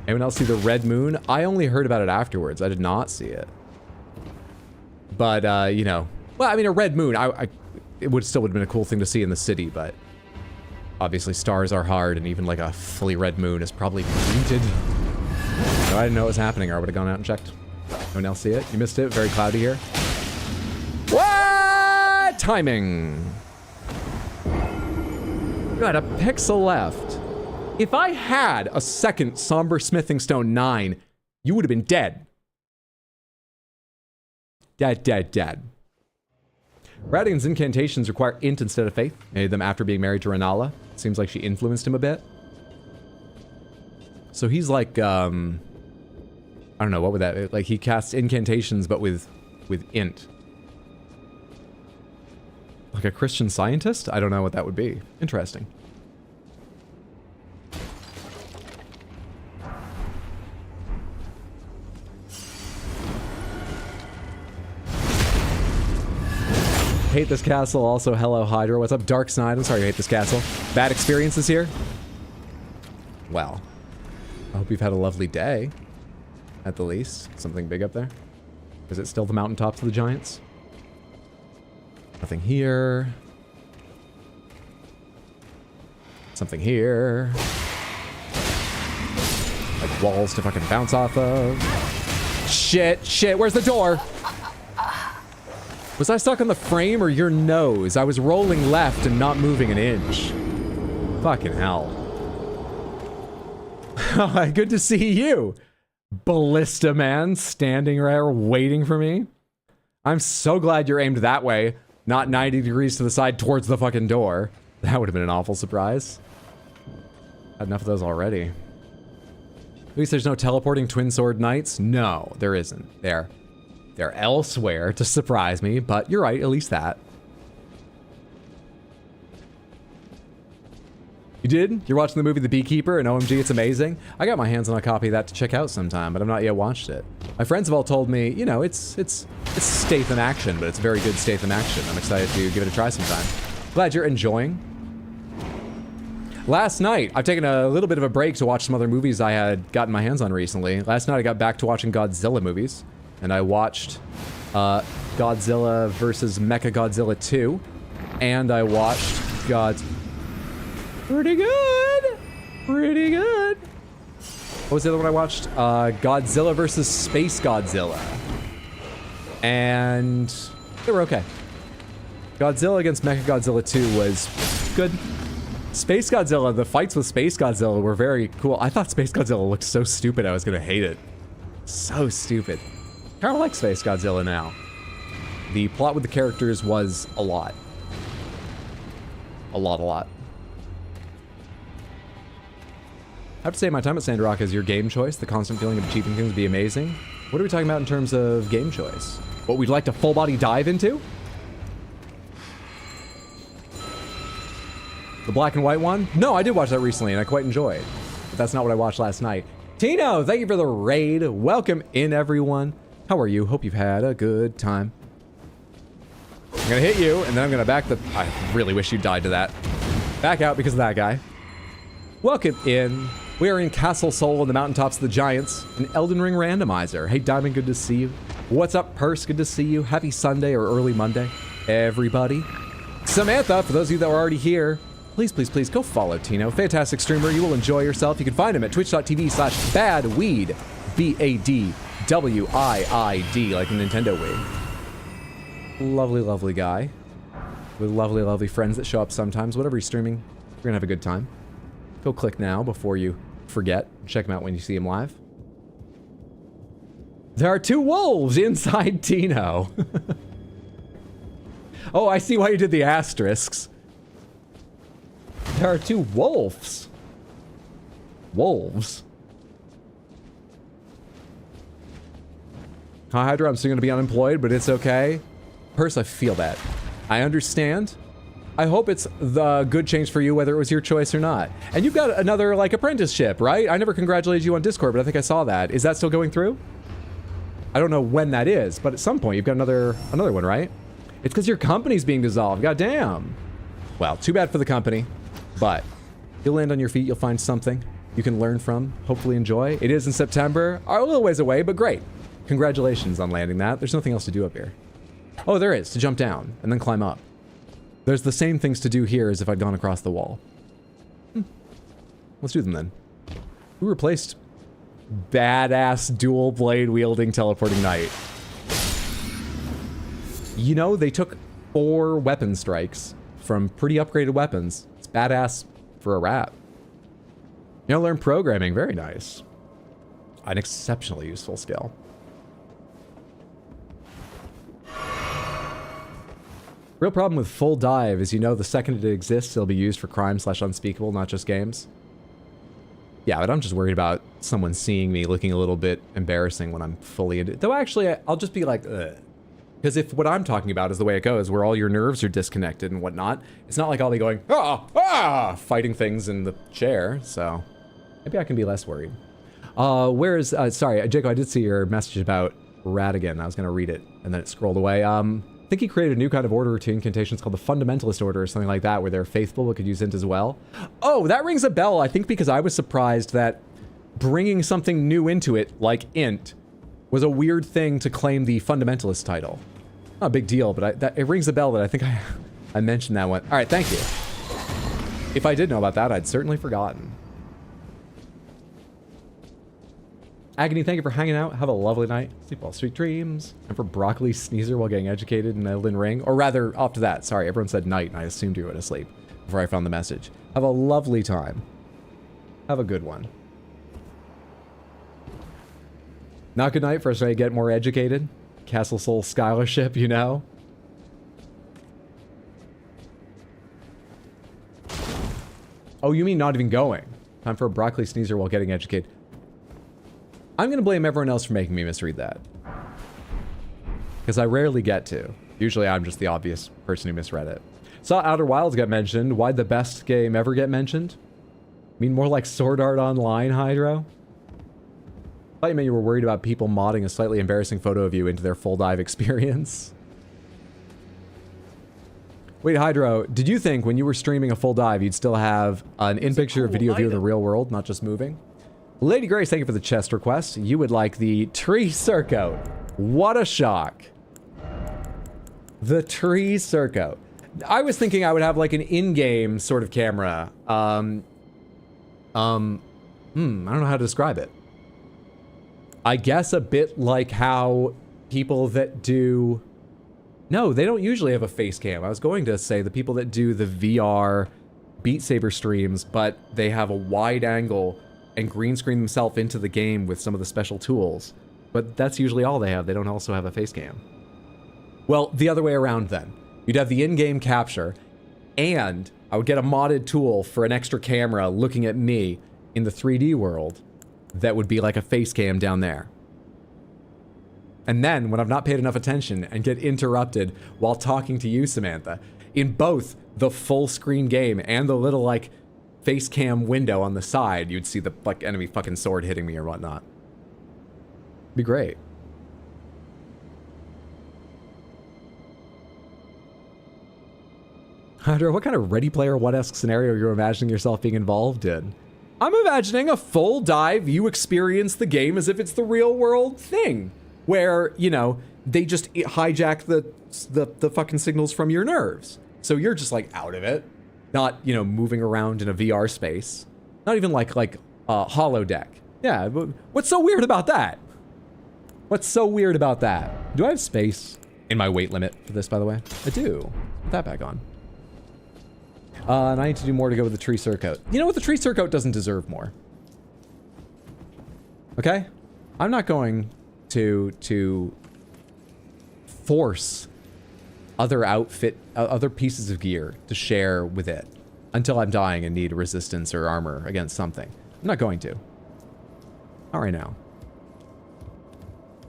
Anyone else see the red moon? I only heard about it afterwards. I did not see it. But, you know, well, I mean, a red moon, it would still would have been a cool thing to see in the city, but obviously stars are hard, and even like a fully red moon is probably muted. So I didn't know what was happening, or I would have gone out and checked. No one else see it? You missed it? Very cloudy here. What? Timing. Got a pixel left. If I had a second Somber Smithing Stone 9, you would have been dead. Dead. Radigan's incantations require int instead of faith. Made them after being married to Renala. Seems like she influenced him a bit. So he's like, I don't know, what would that, like he casts incantations but with int. Like a Christian Scientist? I don't know what that would be. Interesting. Hate this castle. Also, hello Hydra. What's up, Dark Snide? I'm sorry you hate this castle. Bad experiences here? Well, I hope you've had a lovely day. At the least. Something big up there? Is it still the Mountaintops of the Giants? Nothing here. Something here. Like walls to fucking bounce off of. Shit, where's the door? Was I stuck on the frame or your nose? I was rolling left and not moving an inch. Fucking hell. Good to see you, Ballista Man, standing there waiting for me. I'm so glad you're aimed that way, not 90 degrees to the side towards the fucking door. That would have been an awful surprise. Had enough of those already. At least there's no teleporting twin sword knights. No, there isn't. They're elsewhere to surprise me, but you're right, at least that. You did? You're watching the movie The Beekeeper, and OMG, it's amazing? I got my hands on a copy of that to check out sometime, but I've not yet watched it. My friends have all told me, you know, it's Statham action, but it's very good Statham action. I'm excited to give it a try sometime. Glad you're enjoying. Last night, I've taken a little bit of a break to watch some other movies I had gotten my hands on recently. Last night, I got back to watching Godzilla movies, and I watched Godzilla vs. Mechagodzilla 2, and I watched Pretty good! Pretty good! What was the other one I watched? Godzilla vs. Space Godzilla. And they were okay. Godzilla against Mechagodzilla 2 was good. Space Godzilla, the fights with Space Godzilla were very cool. I thought Space Godzilla looked so stupid I was gonna hate it. So stupid. Kinda like Space Godzilla now. The plot with the characters was a lot. A lot. I have to say my time at Sandrock is your game choice. The constant feeling of achieving things would be amazing. What are we talking about in terms of game choice? What we'd like to full body dive into? The black and white one? No, I did watch that recently and I quite enjoyed. But that's not what I watched last night. Tino, thank you for the raid. Welcome in, everyone. How are you? Hope you've had a good time. I'm gonna hit you and then I'm gonna back the... I really wish you died to that. Back out because of that guy. Welcome in. We are in Castle Sol on the Mountaintops of the Giants, an Elden Ring randomizer. Hey, Diamond, good to see you. What's up, Purse? Good to see you. Happy Sunday or early Monday, everybody. Samantha, for those of you that are already here, please go follow Tino. Fantastic streamer. You will enjoy yourself. You can find him at twitch.tv/badweed. BADWIID, like the Nintendo Wii. Lovely guy. With lovely friends that show up sometimes. Whatever he's streaming, you're gonna have a good time. Go click now before you forget. Check him out when you see him live. There are 2 wolves inside Tino. Oh, I see why you did the asterisks. There are 2 wolves. Wolves. Hi, Hydra, I'm still going to be unemployed, but it's okay. Purse, I feel that. I understand. I hope it's the good change for you, whether it was your choice or not. And you've got another, like, apprenticeship, right? I never congratulated you on Discord, but I think I saw that. Is that still going through? I don't know when that is, but at some point you've got another one, right? It's because your company's being dissolved. Goddamn. Well, too bad for the company, but you'll land on your feet. You'll find something you can learn from, hopefully enjoy. It is in September. A little ways away, but great. Congratulations on landing that. There's nothing else to do up here. Oh, there is, to jump down and then climb up. There's the same things to do here as if I'd gone across the wall. Let's do them then. Who replaced badass dual blade wielding teleporting knight? You know, they took 4 weapon strikes from pretty upgraded weapons. It's badass for a rat. You know, learn programming, very nice. An exceptionally useful skill. Real problem with full dive is, you know, the second it exists, it'll be used for crime/unspeakable, not just games. Yeah, but I'm just worried about someone seeing me looking a little bit embarrassing when I'm fully into it. Though actually, I'll just be like, ugh. Because if what I'm talking about is the way it goes, where all your nerves are disconnected and whatnot, it's not like I'll be going, fighting things in the chair, so maybe I can be less worried. Sorry, Jacob, I did see your message about Radigan. I was going to read it, and then it scrolled away. I think he created a new kind of order to incantations called the Fundamentalist Order or something like that, where they're faithful but could use int as well. Oh, that rings a bell, I think, because I was surprised that bringing something new into it, like int, was a weird thing to claim the Fundamentalist title. Not a big deal, but it rings a bell that I think I mentioned that one. All right, thank you. If I did know about that, I'd certainly forgotten. Agony, thank you for hanging out. Have a lovely night. Sleep well, sweet dreams. And for Broccoli Sneezer while getting educated in Elden Ring. Or rather, off to that. Sorry, everyone said night, and I assumed you were asleep before I found the message. Have a lovely time. Have a good one. Not good night for us to get more educated. Castle Sol scholarship, you know? Oh, you mean not even going? Time for a Broccoli Sneezer while getting educated. I'm going to blame everyone else for making me misread that. Because I rarely get to. Usually I'm just the obvious person who misread it. Saw Outer Wilds get mentioned. Why'd the best game ever get mentioned? mean more like Sword Art Online, Hydro? I thought you meant you were worried about people modding a slightly embarrassing photo of you into their full dive experience. Wait, Hydro, did you think when you were streaming a full dive, you'd still have an in-picture video of you in the real world, not just moving? Lady Grace, thank you for the chest request. You would like the tree surcoat. What a shock. The tree surcoat. I was thinking I would have like an in-game sort of camera. I don't know how to describe it. I guess a bit like how people that do... No, they don't usually have a face cam. I was going to say the people that do the VR Beat Saber streams, but they have a wide angle and green screen themselves into the game with some of the special tools. But that's usually all they have. They don't also have a face cam. Well, the other way around then. You'd have the in-game capture, and I would get a modded tool for an extra camera looking at me in the 3D world that would be like a face cam down there. And then, when I've not paid enough attention and get interrupted while talking to you, Samantha, in both the full screen game and the little, like, face cam window on the side, you'd see the, like, enemy fucking sword hitting me or whatnot. Be great. Hydra, what kind of Ready Player One-esque scenario you're imagining yourself being involved in? I'm imagining a full dive, you experience the game as if it's the real world thing. Where, you know, they just hijack the fucking signals from your nerves. So you're just, like, out of it. Not, you know, moving around in a VR space. Not even like holodeck. Yeah, but what's so weird about that? What's so weird about that? Do I have space in my weight limit for this, by the way? I do. Put that back on. And I need to do more to go with the tree surcoat. You know what? The tree surcoat doesn't deserve more. Okay? I'm not going to force other pieces of gear to share with it until I'm dying and need resistance or armor against something. I'm not going to. Not right now.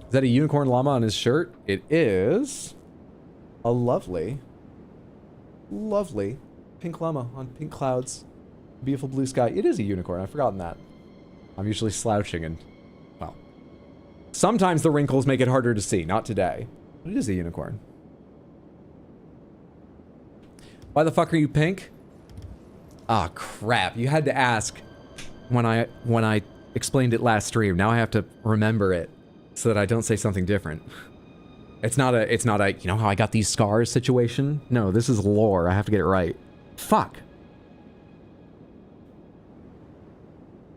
Is that a unicorn llama on his shirt? It is a lovely pink llama on pink clouds. Beautiful blue sky. It is a unicorn. I've forgotten that. I'm usually slouching and, well, sometimes the wrinkles make it harder to see. Not today. But it is a unicorn. Why the fuck are you pink? Ah, crap. You had to ask when I explained it last stream. Now I have to remember it so that I don't say something different. It's not a, you know how I got these scars situation? No, this is lore. I have to get it right. Fuck.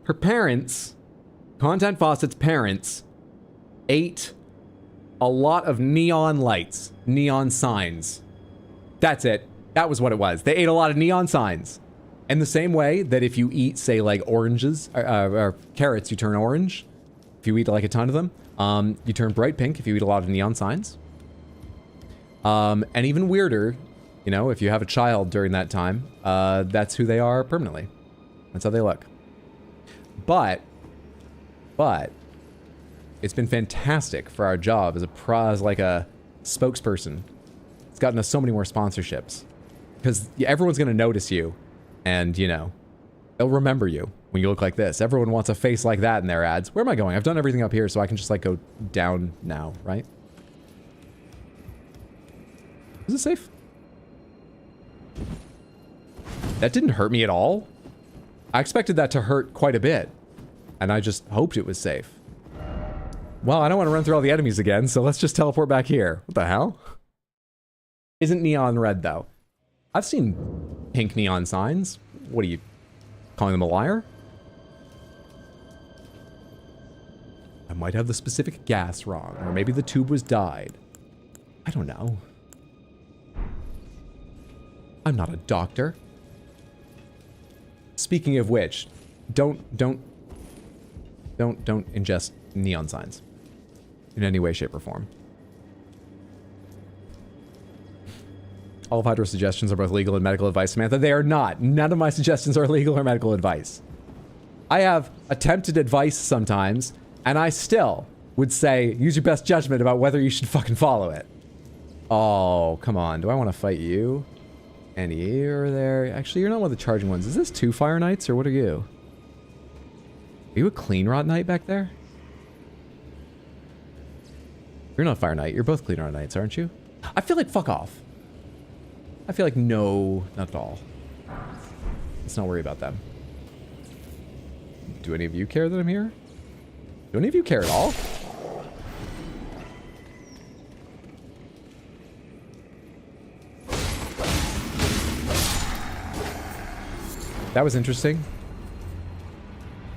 Her parents, Content Faucet's parents, ate a lot of neon lights, neon signs. That's it. That was what it was. They ate a lot of neon signs. In the same way that if you eat, say, like oranges, or carrots, you turn orange. If you eat like a ton of them, you turn bright pink if you eat a lot of neon signs. And even weirder, you know, if you have a child during that time, that's who they are permanently. That's how they look. But, it's been fantastic for our job as like a spokesperson. It's gotten us so many more sponsorships. Because everyone's going to notice you, and, you know, they'll remember you when you look like this. Everyone wants a face like that in their ads. Where am I going? I've done everything up here, so I can just, like, go down now, right? Is it safe? That didn't hurt me at all. I expected that to hurt quite a bit, and I just hoped it was safe. Well, I don't want to run through all the enemies again, so let's just teleport back here. What the hell? Isn't neon red, though? I've seen pink neon signs. What are you, calling them a liar? I might have the specific gas wrong, or maybe the tube was dyed. I don't know. I'm not a doctor. Speaking of which, don't ingest neon signs in any way, shape, or form. All of Hydra's suggestions are both legal and medical advice, Samantha. They are not. None of my suggestions are legal or medical advice. I have attempted advice sometimes, and I still would say, use your best judgment about whether you should fucking follow it. Oh, come on. Do I want to fight you? And you're there. Actually, you're not one of the charging ones. Is this 2 Fire Knights, or what are you? you a Clean Rot Knight back there? You're not Fire Knight. You're both Clean Rot Knights, aren't you? I feel like fuck off. I feel like no, not at all. Let's not worry about them. Do any of you care that I'm here? Do any of you care at all? That was interesting.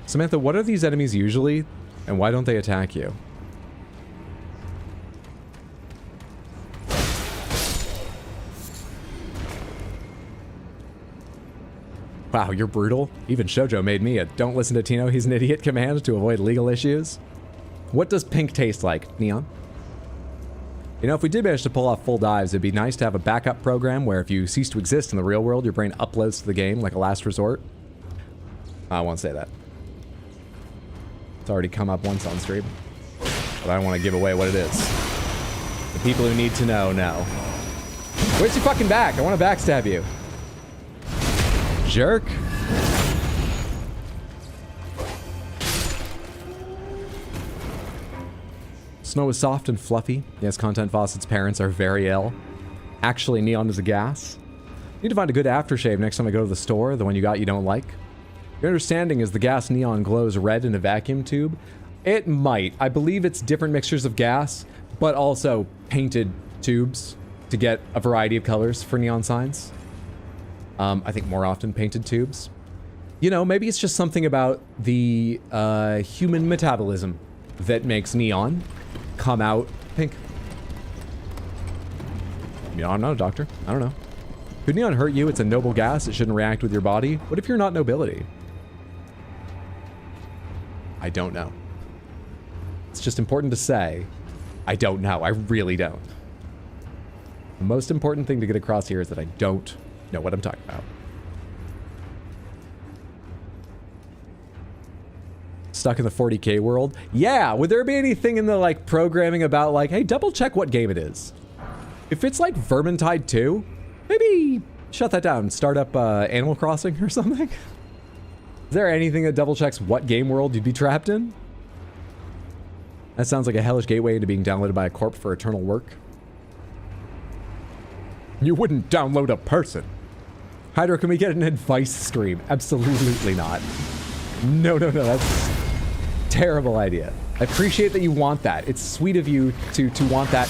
Samantha, what are these enemies usually, and why don't they attack you? Wow, you're brutal. Even Shoujo made me a "don't listen to Tino, he's an idiot" command to avoid legal issues. What does pink taste like, Neon? You know, if we did manage to pull off full dives, it'd be nice to have a backup program where if you cease to exist in the real world, your brain uploads to the game like a last resort. I won't say that. It's already come up once on stream, but I don't want to give away what it is. The people who need to know. Where's your fucking back? I want to backstab you. Jerk. Snow is soft and fluffy. Yes, Content Faucet's parents are very ill. Actually, Neon is a gas. Need to find a good aftershave next time I go to the store, the one you got you don't like. Your understanding is the gas Neon glows red in a vacuum tube? It might. I believe it's different mixtures of gas, but also painted tubes to get a variety of colors for neon signs. I think more often painted tubes. You know, maybe it's just something about the human metabolism that makes neon come out pink. You know, I'm not a doctor. I don't know. Could neon hurt you? It's a noble gas. It shouldn't react with your body. What if you're not nobility? I don't know. It's just important to say, I don't know. I really don't. The most important thing to get across here is that I don't know what I'm talking about. Stuck in the 40K world? Yeah, would there be anything in the like programming about like, hey, double check what game it is? If it's like Vermintide 2, maybe shut that down and start up Animal Crossing or something? Is there anything that double checks what game world you'd be trapped in? That sounds like a hellish gateway into being downloaded by a corp for eternal work. You wouldn't download a person. Hydro, can we get an advice stream? Absolutely not. No, that's a terrible idea. I appreciate that you want that. It's sweet of you to want that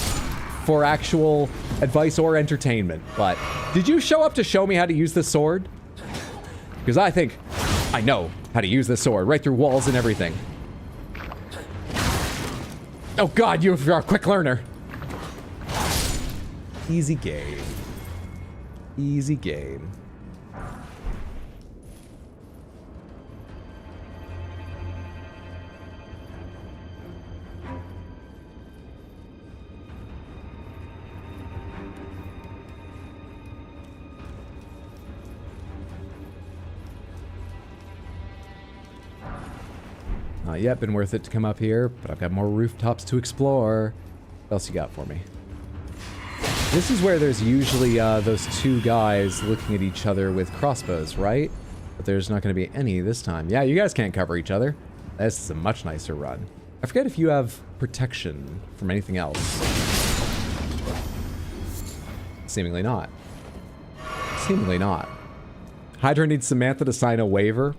for actual advice or entertainment, but did you show up to show me how to use this sword? Because I think I know how to use this sword right through walls and everything. Oh god, you're a quick learner. Easy game. Easy game. Not yet been worth it to come up here, but I've got more rooftops to explore. What else you got for me? This is where there's usually those two guys looking at each other with crossbows, right? But there's not going to be any this time. Yeah, you guys can't cover each other. This is a much nicer run. I forget if you have protection from anything else. Seemingly not. Seemingly not. Hydra needs Samantha to sign a waiver.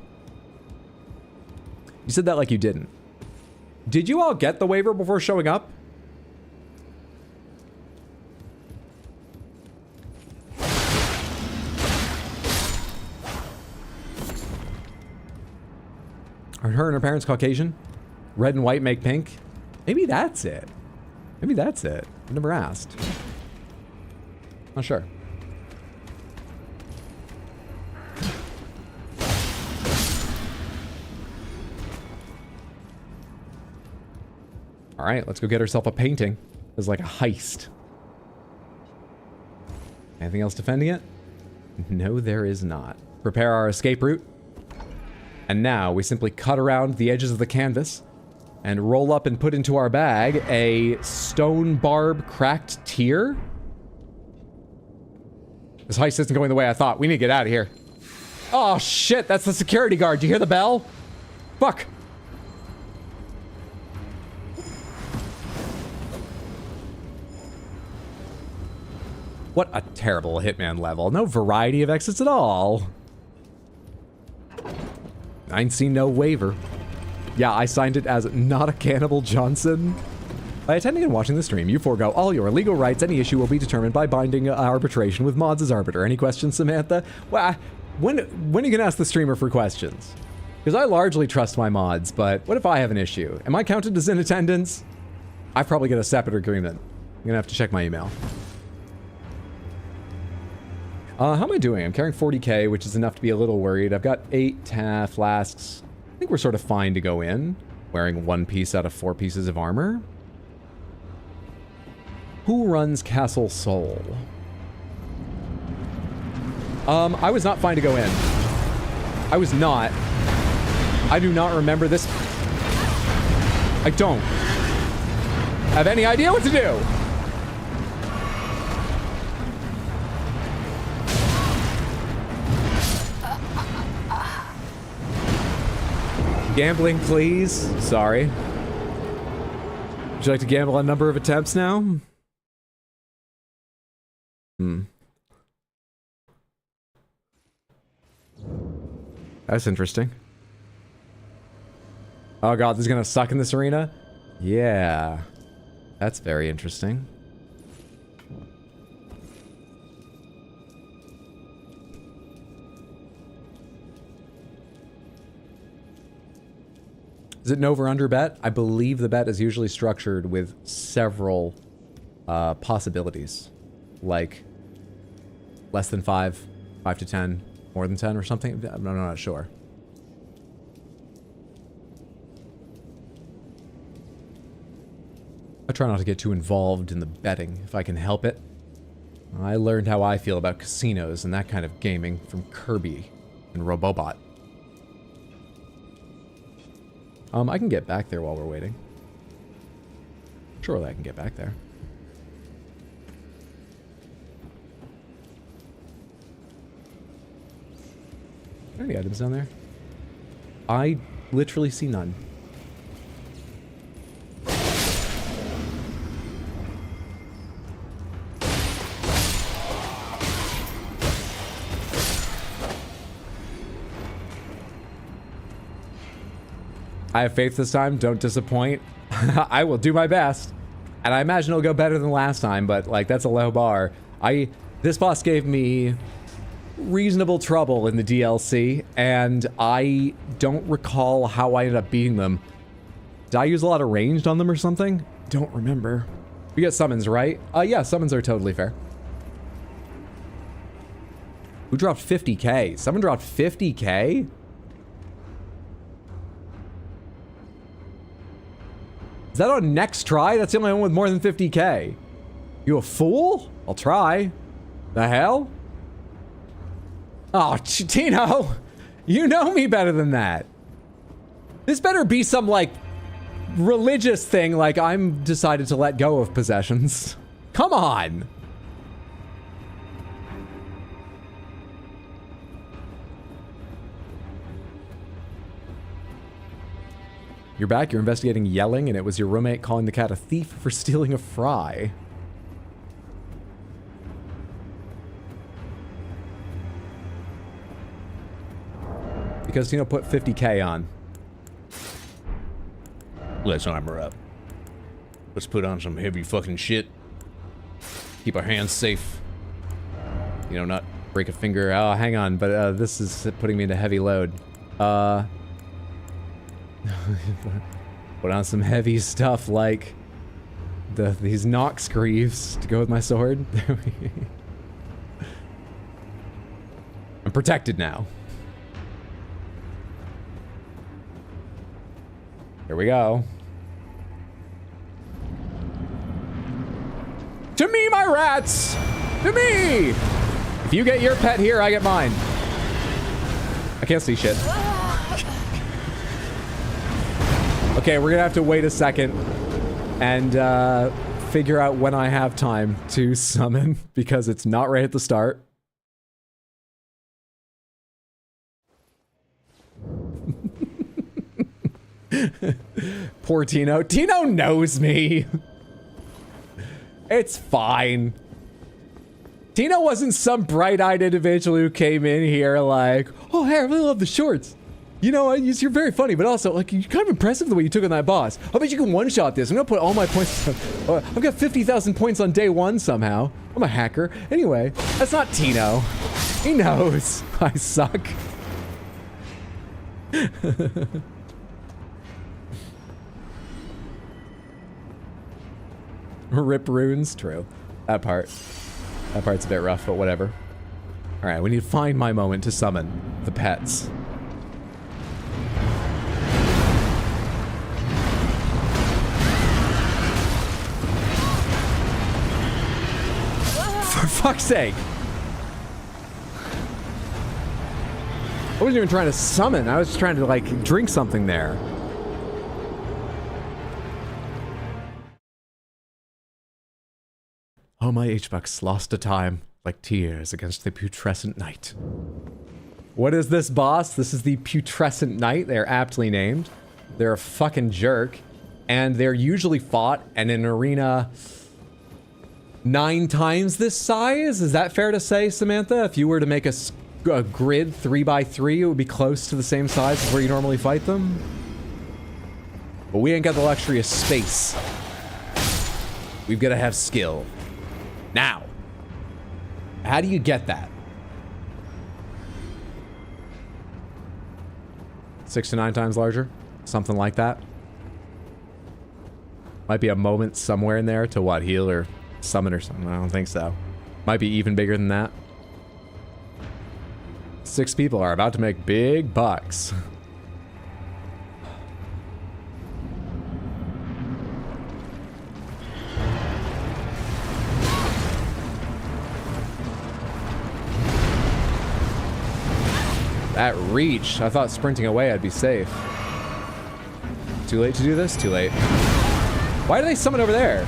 You said that like you didn't. Did you all get the waiver before showing up? Are her and her parents Caucasian? Red and white make pink? Maybe that's it. Maybe that's it. I've never asked. Not sure. All right, let's go get herself a painting. It's like a heist. Anything else defending it? No, there is not. Prepare our escape route. And now we simply cut around the edges of the canvas and roll up and put into our bag a stone barb cracked tear. This heist isn't going the way I thought. We need to get out of here. Oh shit, that's the security guard. Do you hear the bell? Fuck. What a terrible Hitman level. No variety of exits at all. I ain't seen no waiver. Yeah, I signed it as not a Cannibal Johnson. By attending and watching the stream, you forego all your legal rights. Any issue will be determined by binding arbitration with mods as arbiter. Any questions, Samantha? Well, when are you gonna ask the streamer for questions? Because I largely trust my mods, but what if I have an issue? Am I counted as in attendance? I probably get a separate agreement. I'm gonna have to check my email. How am I doing? I'm carrying 40k, which is enough to be a little worried. I've got 8 flasks. I think we're sort of fine to go in, wearing 1 piece out of 4 pieces of armor. Who runs Castle Soul? I was not fine to go in. I was not. I do not remember this. I don't have any idea what to do. Gambling, please. Sorry. Would you like to gamble on number of attempts now? That's interesting. Oh god, this is gonna suck in this arena? Yeah. That's very interesting. Is it an over-under bet? I believe the bet is usually structured with several possibilities. Like less than 5, 5 to 10, more than 10 or something? I'm not sure. I try not to get too involved in the betting if I can help it. I learned how I feel about casinos and that kind of gaming from Kirby and Robobot. I can get back there while we're waiting. Surely I can get back there. Are there any items down there? I literally see none. I have faith this time. Don't disappoint. I will do my best. And I imagine it'll go better than last time, but like that's a low bar. This boss gave me reasonable trouble in the DLC, and I don't recall how I ended up beating them. Did I use a lot of ranged on them or something? Don't remember. We get summons, right? Yeah, summons are totally fair. Who dropped 50k? Someone dropped 50k? Is that on next try? That's the only one with more than 50k. You a fool? I'll try. The hell? Oh, Tino! You know me better than that. This better be some, like, religious thing, like I'm decided to let go of possessions. Come on! You're back, you're investigating yelling, and it was your roommate calling the cat a thief for stealing a fry. Because Tino put 50k on. Let's armor up. Let's put on some heavy fucking shit. Keep our hands safe. You know, not break a finger. Oh, hang on, but this is putting me into heavy load. Put on some heavy stuff like these Nox greaves to go with my sword. I'm protected now. Here we go. To me, my rats! To me! If you get your pet here, I get mine. I can't see shit. Okay, we're gonna have to wait a second and figure out when I have time to summon because it's not right at the start. Poor Tino. Tino knows me. It's fine. Tino wasn't some bright-eyed individual who came in here like, oh, hey, I really love the shorts. You know, you're very funny, but also, like, you're kind of impressive the way you took on that boss. I bet you can one-shot this. I'm gonna put all my points. I've got 50,000 points on day one somehow. I'm a hacker. Anyway, that's not Tino. He knows I suck. Rip runes, true. That part's a bit rough, but whatever. All right, we need to find my moment to summon the pets. For fuck's sake. I wasn't even trying to summon. I was just trying to, like, drink something there. Oh, my H-Bucks lost to time, like tears against the putrescent night. What is this, boss? This is the putrescent night. They're aptly named. They're a fucking jerk. And they're usually fought in an arena 9 times this size. Is that fair to say, Samantha? If you were to make a grid 3x3, it would be close to the same size as where you normally fight them. But we ain't got the luxury of space. We've got to have skill. Now, how do you get that? 6 to 9 times larger? Something like that? Might be a moment somewhere in there to what, heal or summon or something. I don't think so. Might be even bigger than that. 6 people are about to make big bucks. That reach. I thought sprinting away I'd be safe. Too late to do this? Too late. Why do they summon over there?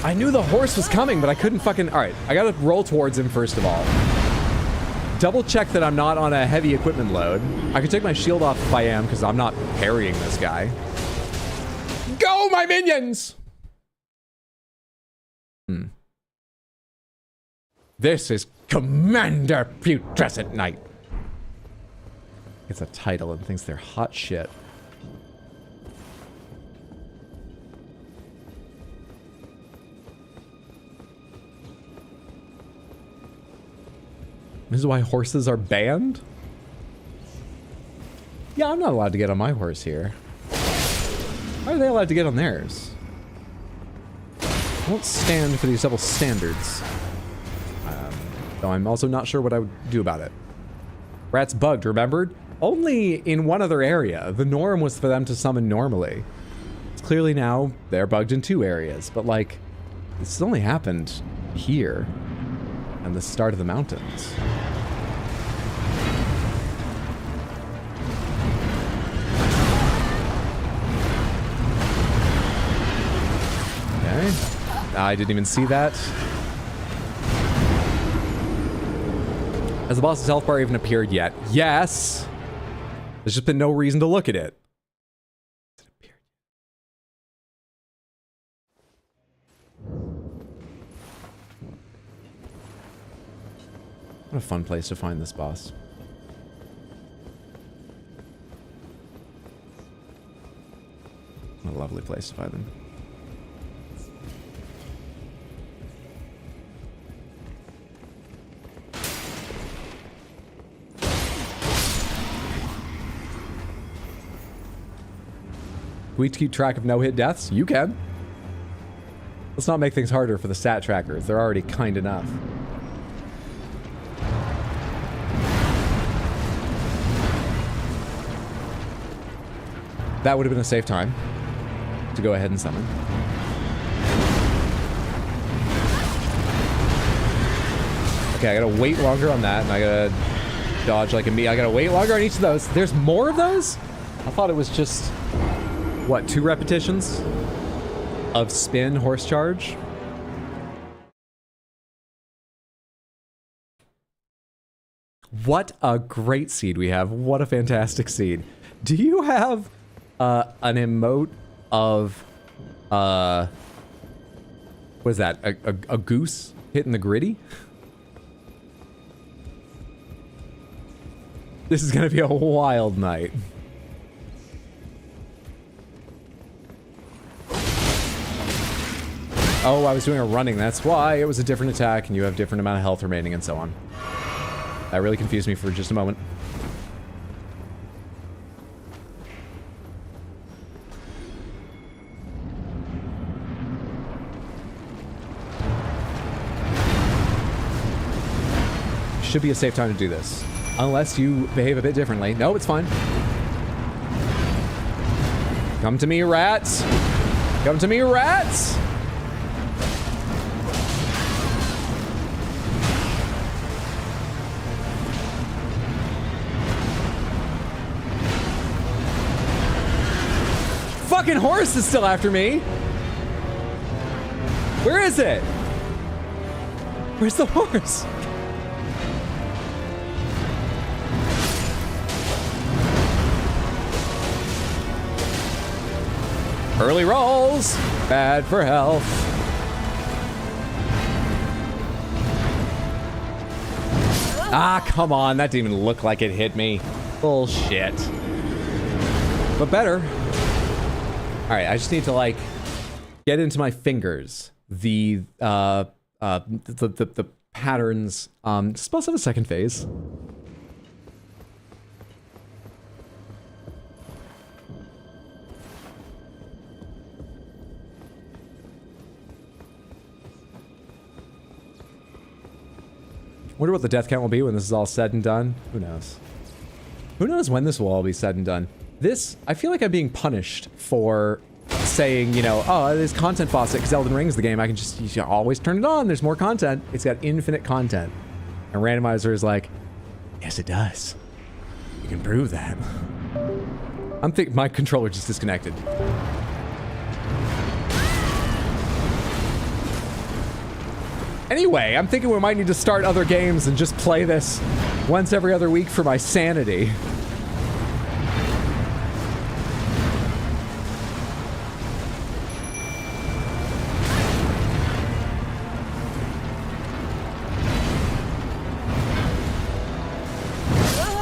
I knew the horse was coming, but I couldn't fucking... Alright, I gotta roll towards him first of all. Double check that I'm not on a heavy equipment load. I could take my shield off if I am, because I'm not parrying this guy. Go, my minions! This is Commander Putrescent Knight. It's a title and thinks they're hot shit. This is why horses are banned? Yeah, I'm not allowed to get on my horse here. Why are they allowed to get on theirs? I won't stand for these double standards. Though I'm also not sure what I would do about it. Rats bugged, remembered? Only in one other area. The norm was for them to summon normally. It's clearly now they're bugged in 2 areas, but like, this has only happened here and the start of the mountains. Okay. I didn't even see that. Has the boss's health bar even appeared yet? Yes! There's just been no reason to look at it. What a fun place to find this boss. What a lovely place to find them. Can we keep track of no-hit deaths? You can. Let's not make things harder for the stat trackers. They're already kind enough. That would have been a safe time to go ahead and summon. Okay, I gotta wait longer on that, and I gotta dodge like a me. I gotta wait longer on each of those. There's more of those? I thought it was just... What, 2 repetitions of spin horse charge? What a great seed we have. What a fantastic seed. Do you have an emote of what is that? A goose? Hitting the gritty. This is gonna be a wild night. Oh, I was doing a running. That's why it was a different attack and you have different amount of health remaining and so on. That really confused me for just a moment. Should be a safe time to do this. Unless you behave a bit differently. No, it's fine. Come to me, rats. Come to me, rats. Fucking horse is still after me. Where is it? Where's the horse? Early rolls, bad for health. Ah, come on, that didn't even look like it hit me. Bullshit. But better. All right, I just need to like get into my fingers the patterns. Supposed to have a second phase. Wonder what the death count will be when this is all said and done. Who knows? Who knows when this will all be said and done? This, I feel like I'm being punished for saying, you know, oh, there's content faucet because Elden Ring's the game. I can just you always turn it on. There's more content. It's got infinite content. And randomizer is like, yes, it does. You can prove that. I'm thinking my controller just disconnected. Anyway, I'm thinking we might need to start other games and just play this once every other week for my sanity.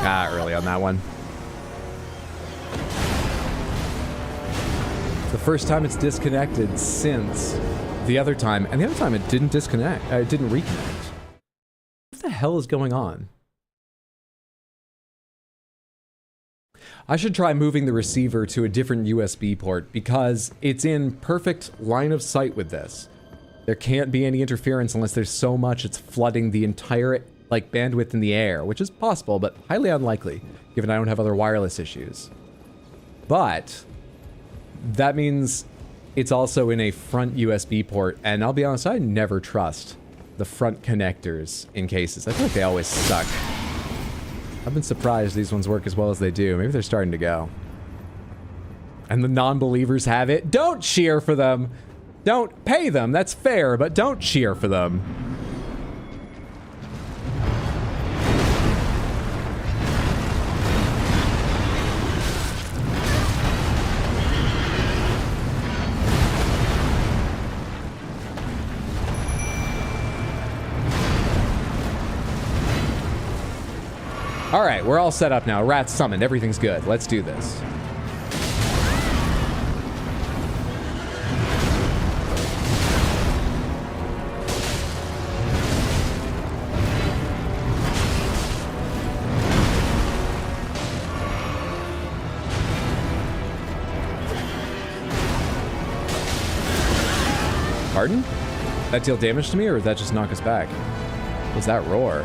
Ah, early on that one. The first time it's disconnected since the other time, and the other time it didn't disconnect, it didn't reconnect. What the hell is going on? I should try moving the receiver to a different USB port because it's in perfect line of sight with this. There can't be any interference unless there's so much it's flooding the entire like bandwidth in the air, which is possible, but highly unlikely, given I don't have other wireless issues. But that means it's also in a front USB port, and I'll be honest, I never trust the front connectors in cases. I feel like they always suck. I've been surprised these ones work as well as they do. Maybe they're starting to go. And the non-believers have it. Don't cheer for them. Don't pay them. That's fair, but don't cheer for them. All right, we're all set up now. Rats summoned. Everything's good. Let's do this. Pardon? That deal damage to me, or did that just knock us back? What was that roar?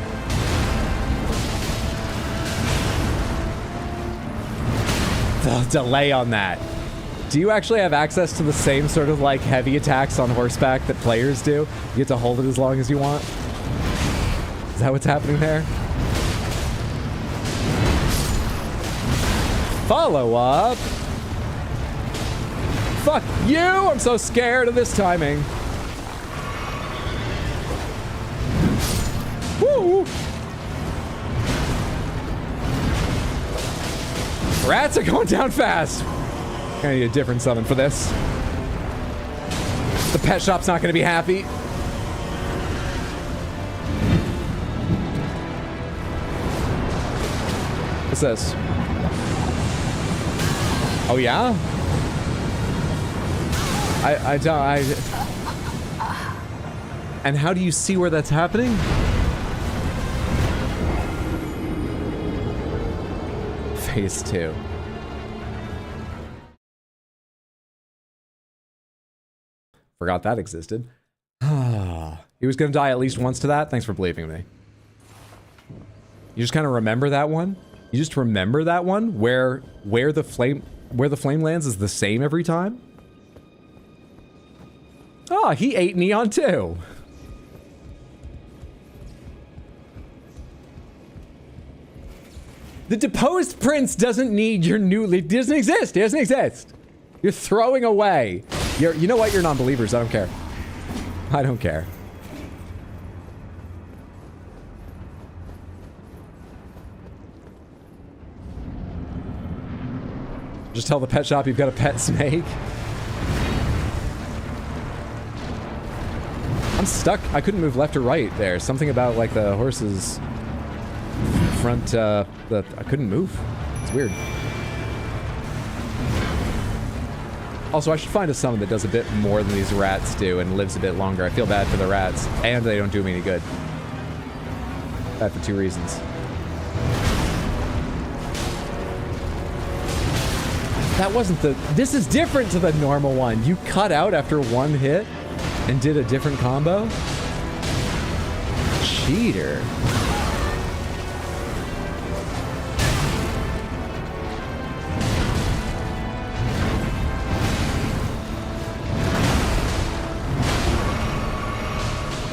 The delay on that. Do you actually have access to the same sort of like heavy attacks on horseback that players do? You get to hold it as long as you want? Is that what's happening there? Follow up. Fuck you! I'm so scared of this timing. Woo! Rats are going down fast. I need a different summon for this. The pet shop's not going to be happy. What's this? Oh, yeah? I don't... And how do you see where that's happening? Phase 2. Forgot that existed. He was gonna die at least once to that? Thanks for believing me. You just kind of remember that one? You just remember that one? Where the flame lands is the same every time? Oh, he ate Neon too. The deposed prince doesn't need your new... It doesn't exist. It doesn't exist. You're throwing away. You know what? You're non-believers. I don't care. I don't care. Just tell the pet shop you've got a pet snake. I'm stuck. I couldn't move left or right there. Something about, like, the horse's front, I couldn't move. It's weird. Also, I should find a summon that does a bit more than these rats do and lives a bit longer. I feel bad for the rats, and they don't do me any good. Bad for 2 reasons. That wasn't the... This is different to the normal one. You cut out after 1 hit and did a different combo? Cheater.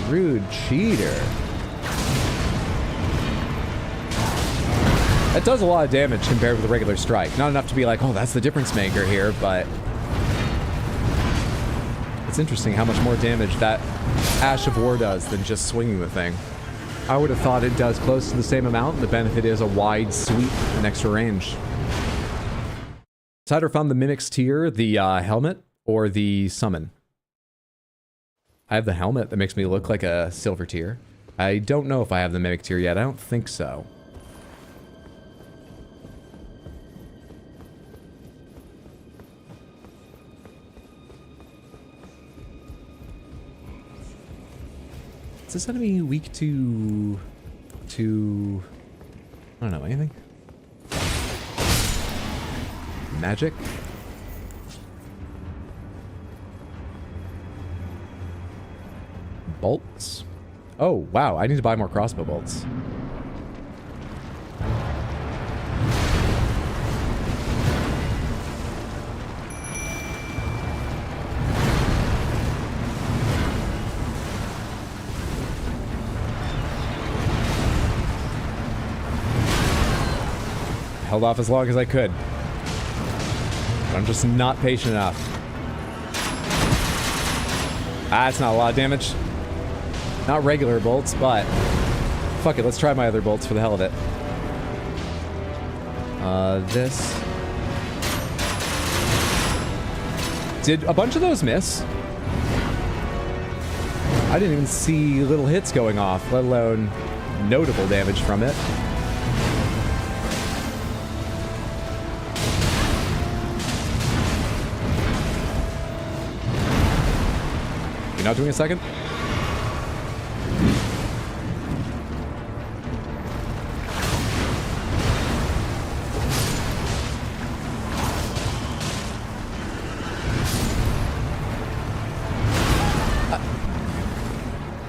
Rude cheater. That does a lot of damage compared with a regular strike. Not enough to be like, oh, that's the difference maker here, but it's interesting how much more damage that Ash of War does than just swinging the thing. I would have thought it does close to the same amount. The benefit is a wide sweep and extra range. Cider found the Mimic's tier, the helmet, or the summon. I have the helmet that makes me look like a silver tier. I don't know if I have the Mimic tier yet. I don't think so. Is this enemy weak to... I don't know, anything? Magic? Bolts? Oh, wow, I need to buy more crossbow bolts. Held off as long as I could. I'm just not patient enough. Ah, that's not a lot of damage. Not regular bolts, but fuck it, let's try my other bolts for the hell of it. This. Did a bunch of those miss? I didn't even see little hits going off, let alone notable damage from it. You're not doing a second?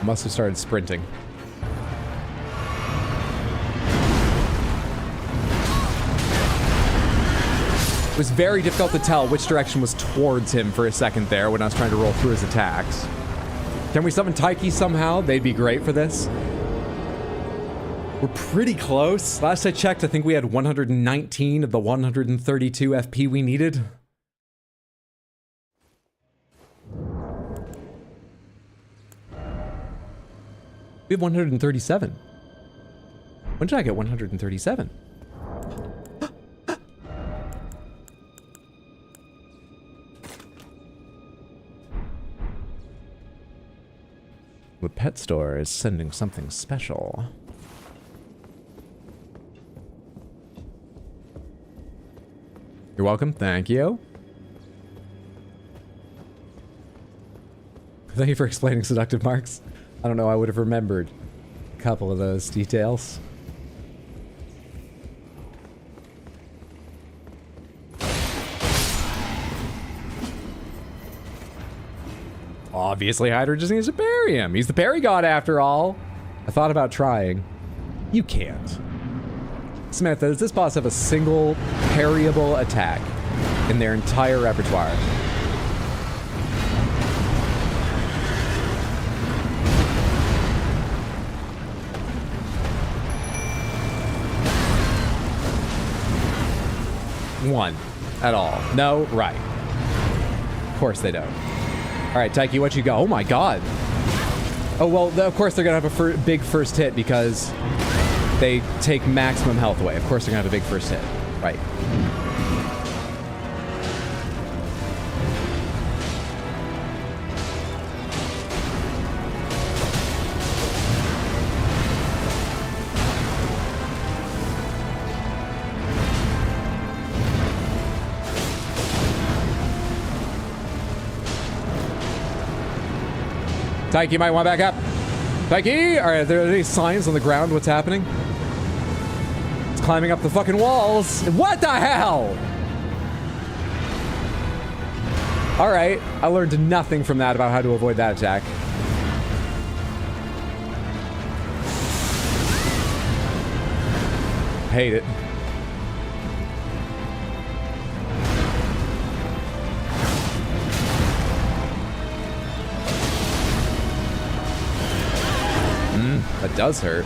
Must have started sprinting. It was very difficult to tell which direction was towards him for a second there when I was trying to roll through his attacks. Can we summon Taiki somehow? They'd be great for this. We're pretty close. Last I checked, I think we had 119 of the 132 FP we needed. We have 137. When did I get 137? The pet store is sending something special. You're welcome. Thank you. Thank you for explaining seductive marks. I don't know, I would have remembered a couple of those details. Obviously, Hydra just needs to parry him. He's the parry god after all. I thought about trying. You can't. Samantha, does this boss have a single parryable attack in their entire repertoire? One at all. No, right. Of course they don't. All right, Taiki, what you got? Oh my god. Oh, well, of course they're gonna have a big first hit because they take maximum health away. Of course they're gonna have a big first hit. Right. Taiki, you might want to back up. Taiki! Are there any signs on the ground? What's happening? It's climbing up the fucking walls. What the hell? Alright, I learned nothing from that about how to avoid that attack. Hate it. That does hurt.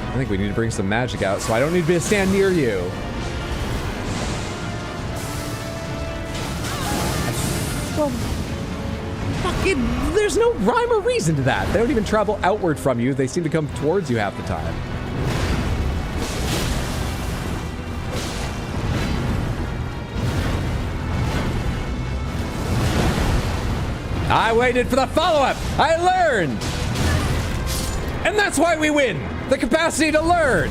I think we need to bring some magic out, so I don't need to stand near you. Well, fucking, there's no rhyme or reason to that. They don't even travel outward from you. They seem to come towards you half the time. I waited for the follow-up. I learned. And that's why we win. The capacity to learn.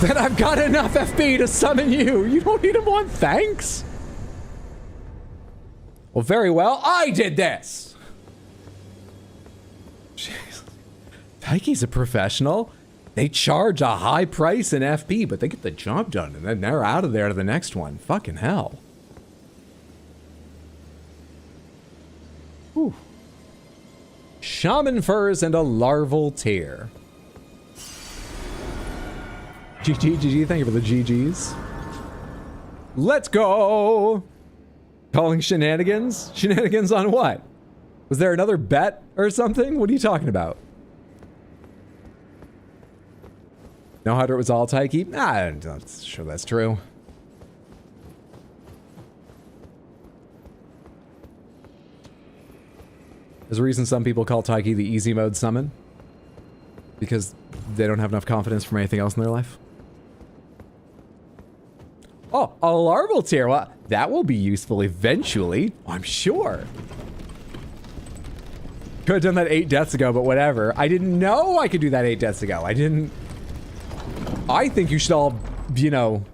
That I've got enough FP to summon you. You don't even want thanks? Well, very well. I did this. Jeez. Taiki's a professional. They charge a high price in FP, but they get the job done, and then they're out of there to the next one. Fucking hell. Whew. Shaman furs and a larval tear. GG, thank you for the GGs. Let's go! Calling shenanigans? Shenanigans on what? Was there another bet or something? What are you talking about? No, Hydra, it was all Taiki? I'm not sure that's true. There's a reason some people call Taiki the easy mode summon. Because they don't have enough confidence from anything else in their life. Oh, a larval tear. Well, that will be useful eventually, I'm sure. Could have done that 8 deaths ago, but whatever. I didn't know I could do that 8 deaths ago. I think you should all, you know...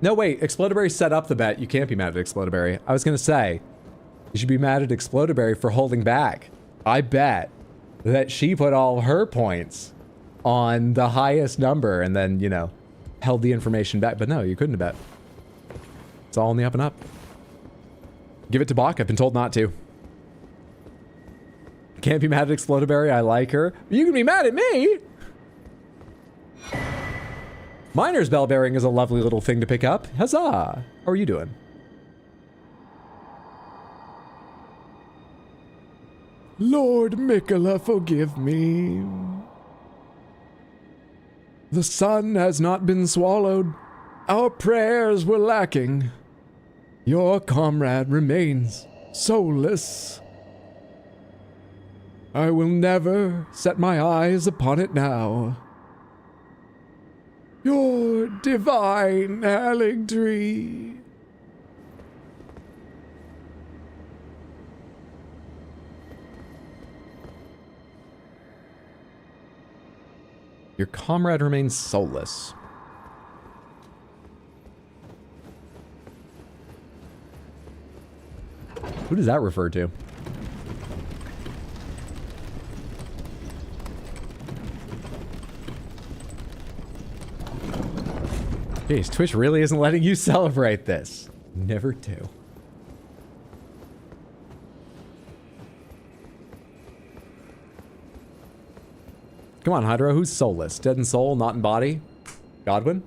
No, wait. Explodaberry set up the bet. You can't be mad at Explodaberry. I was going to say... You should be mad at Explodaberry for holding back. I bet that she put all her points on the highest number and then, you know, held the information back. But no, you couldn't have bet. It's all in the up and up. Give it to Bach. I've been told not to. Can't be mad at Explodaberry. I like her. You can be mad at me. Miner's bell bearing is a lovely little thing to pick up. Huzzah. How are you doing? Lord Mikola, forgive me. The sun has not been swallowed. Our prayers were lacking. Your comrade remains soulless. I will never set my eyes upon it now. Your divine Haligtree. Your comrade remains soulless. Who does that refer to? Jeez, Twitch really isn't letting you celebrate this. Never do. Come on, Hydra, who's soulless? Dead in soul, not in body? Godwin?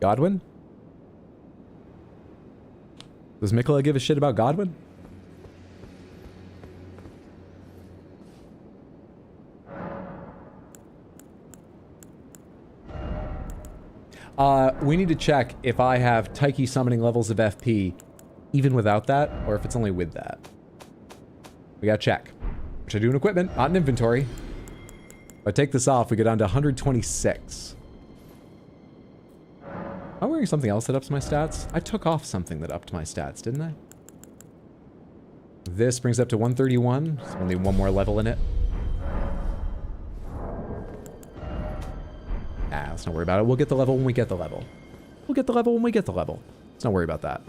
Godwin? Does Mikola give a shit about Godwin? We need to check if I have Taiki summoning levels of FP even without that, or if it's only with that. We gotta check. Which I do in equipment, not in inventory. If I take this off, we go down to 126. Am I wearing something else that ups my stats? I took off something that upped my stats, didn't I? This brings up to 131. There's only one more level in it. Ah, let's not worry about it. We'll get the level when we get the level. We'll get the level when we get the level. Let's not worry about that.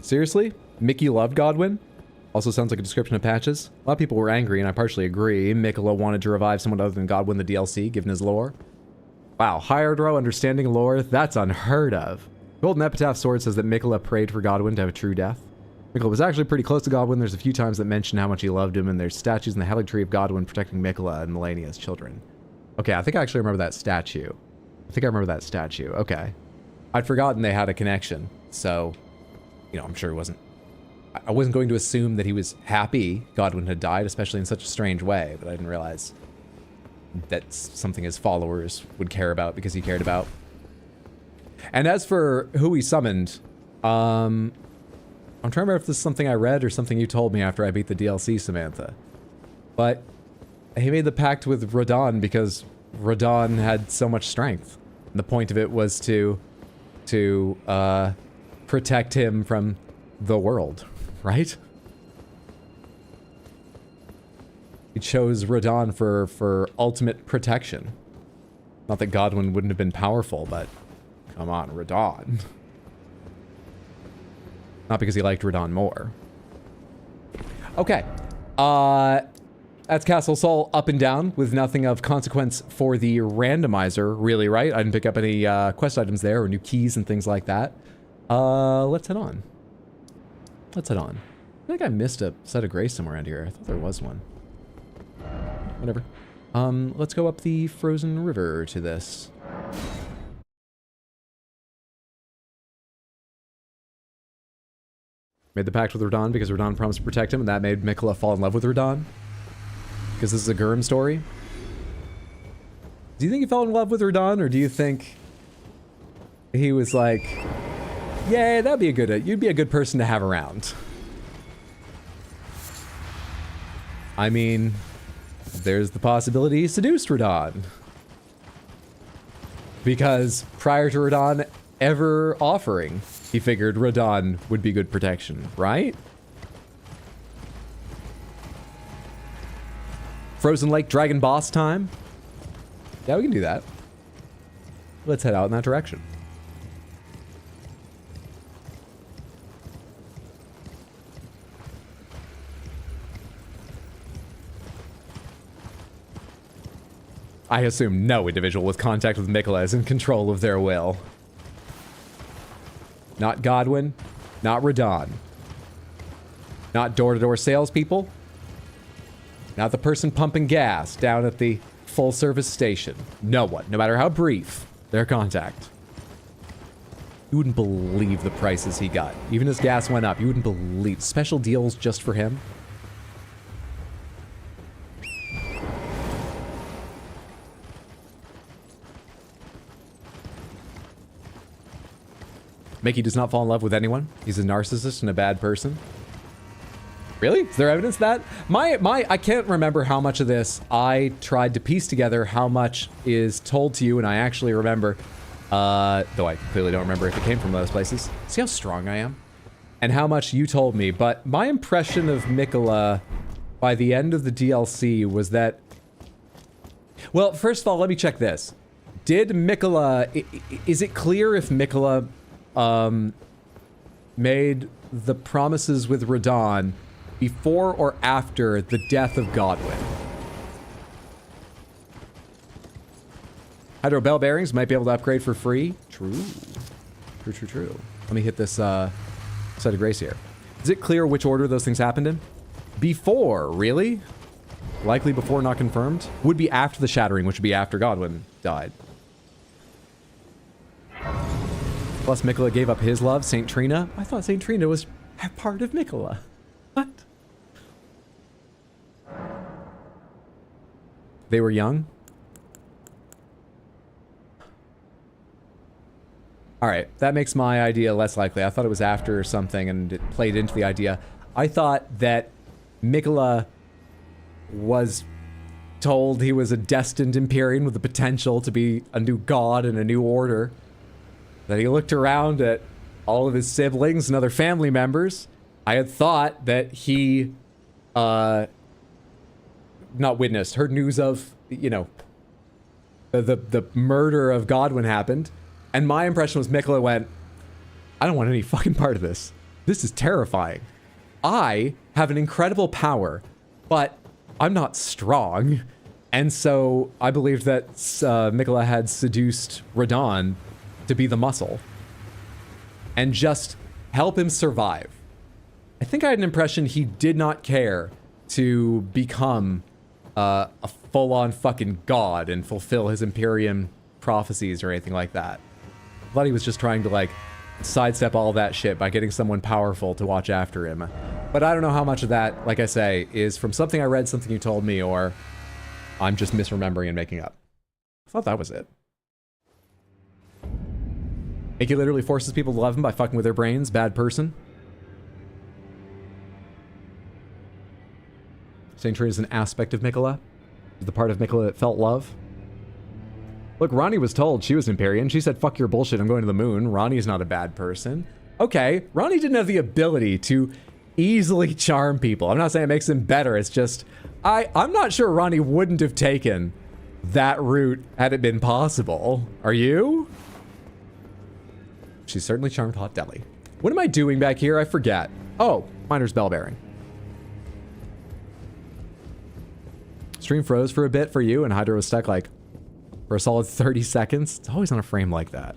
Seriously? Mickey loved Godwin? Also sounds like a description of patches. A lot of people were angry, and I partially agree. Mikola wanted to revive someone other than Godwin the DLC, given his lore. Wow, Hydro understanding lore? That's unheard of. Golden Epitaph Sword says that Mikola prayed for Godwin to have a true death. Mikola was actually pretty close to Godwin. There's a few times that mention how much he loved him, and there's statues in the Helig Tree of Godwin protecting Mikola and Melania's children. Okay, I think I actually remember that statue. Okay. I'd forgotten they had a connection, so, you know, I'm sure it wasn't... I wasn't going to assume that he was happy Godwin had died, especially in such a strange way, but I didn't realize that's something his followers would care about because he cared about. And as for who he summoned, I'm trying to remember if this is something I read or something you told me after I beat the DLC, Samantha. But he made the pact with Radon because Radon had so much strength. And the point of it was to protect him from the world, right? He chose Radon for ultimate protection. Not that Godwin wouldn't have been powerful, but come on, Radon. Not because he liked Radon more. Okay. That's Castle Sol up and down with nothing of consequence for the randomizer, really, right? I didn't pick up any quest items there or new keys and things like that. Let's head on. I think I missed a set of grace somewhere around here. I thought there was one. Whatever. Let's go up the frozen river to this. Made the pact with Radon because Radon promised to protect him, and that made Mikola fall in love with Radon. Because this is a Gurm story. Do you think he fell in love with Radon, or do you think he was like, yeah, that'd be you'd be a good person to have around? I mean, there's the possibility he seduced Radon. Because prior to Radon ever offering, he figured Radon would be good protection, right? Frozen Lake Dragon Boss time? Yeah, we can do that. Let's head out in that direction. I assume no individual with contact with Mikola is in control of their will. Not Godwin, not Radon. Not door-to-door salespeople. Not the person pumping gas down at the full-service station. No one, no matter how brief their contact. You wouldn't believe the prices he got. Even as gas went up, you wouldn't believe. Special deals just for him. Mickey does not fall in love with anyone. He's a narcissist and a bad person. Really? Is there evidence of that? I can't remember how much of this I tried to piece together, how much is told to you, and I actually remember, though I clearly don't remember if it came from those places. See how strong I am? And how much you told me, but my impression of Mikola by the end of the DLC was that... Well, first of all, let me check this. Did Mikola... Is it clear if Mikola made the promises with Radon before or after the death of Godwin? Hydro bell bearings might be able to upgrade for free. True. True, true, true. Let me hit this site of grace here. Is it clear which order those things happened in? Before, really? Likely before, not confirmed. Would be after the shattering, which would be after Godwin died. Plus, Mikola gave up his love, Saint Trina. I thought Saint Trina was a part of Mikola. What? They were young? Alright, that makes my idea less likely. I thought it was after or something, and it played into the idea. I thought that Mikola was told he was a destined Empyrean with the potential to be a new god and a new order. That he looked around at all of his siblings and other family members. I had thought that he, not witnessed, heard news of, you know, the murder of Godwin happened. And my impression was Mikola went, I don't want any fucking part of this. This is terrifying. I have an incredible power, but I'm not strong. And so I believed that Mikola had seduced Radon to be the muscle and just help him survive. I think I had an impression he did not care to become a full-on fucking god and fulfill his Empyrean prophecies or anything like that. I thought he was just trying to, like, sidestep all that shit by getting someone powerful to watch after him. But I don't know how much of that, like I say, is from something I read, something you told me, or I'm just misremembering and making up. I thought that was it. He literally forces people to love him by fucking with their brains. Bad person. Saint Trina is an aspect of Mikola. The part of Mikola that felt love. Look, Ronnie was told she was Empyrean. She said, fuck your bullshit, I'm going to the moon. Ronnie's not a bad person. Okay, Ronnie didn't have the ability to easily charm people. I'm not saying it makes him better. It's just, I'm not sure Ronnie wouldn't have taken that route had it been possible. Are you? She certainly charmed Hot Deli. What am I doing back here? I forget. Oh, Miner's Bell Bearing. Stream froze for a bit for you, and Hydra was stuck like for a solid 30 seconds. It's always on a frame like that.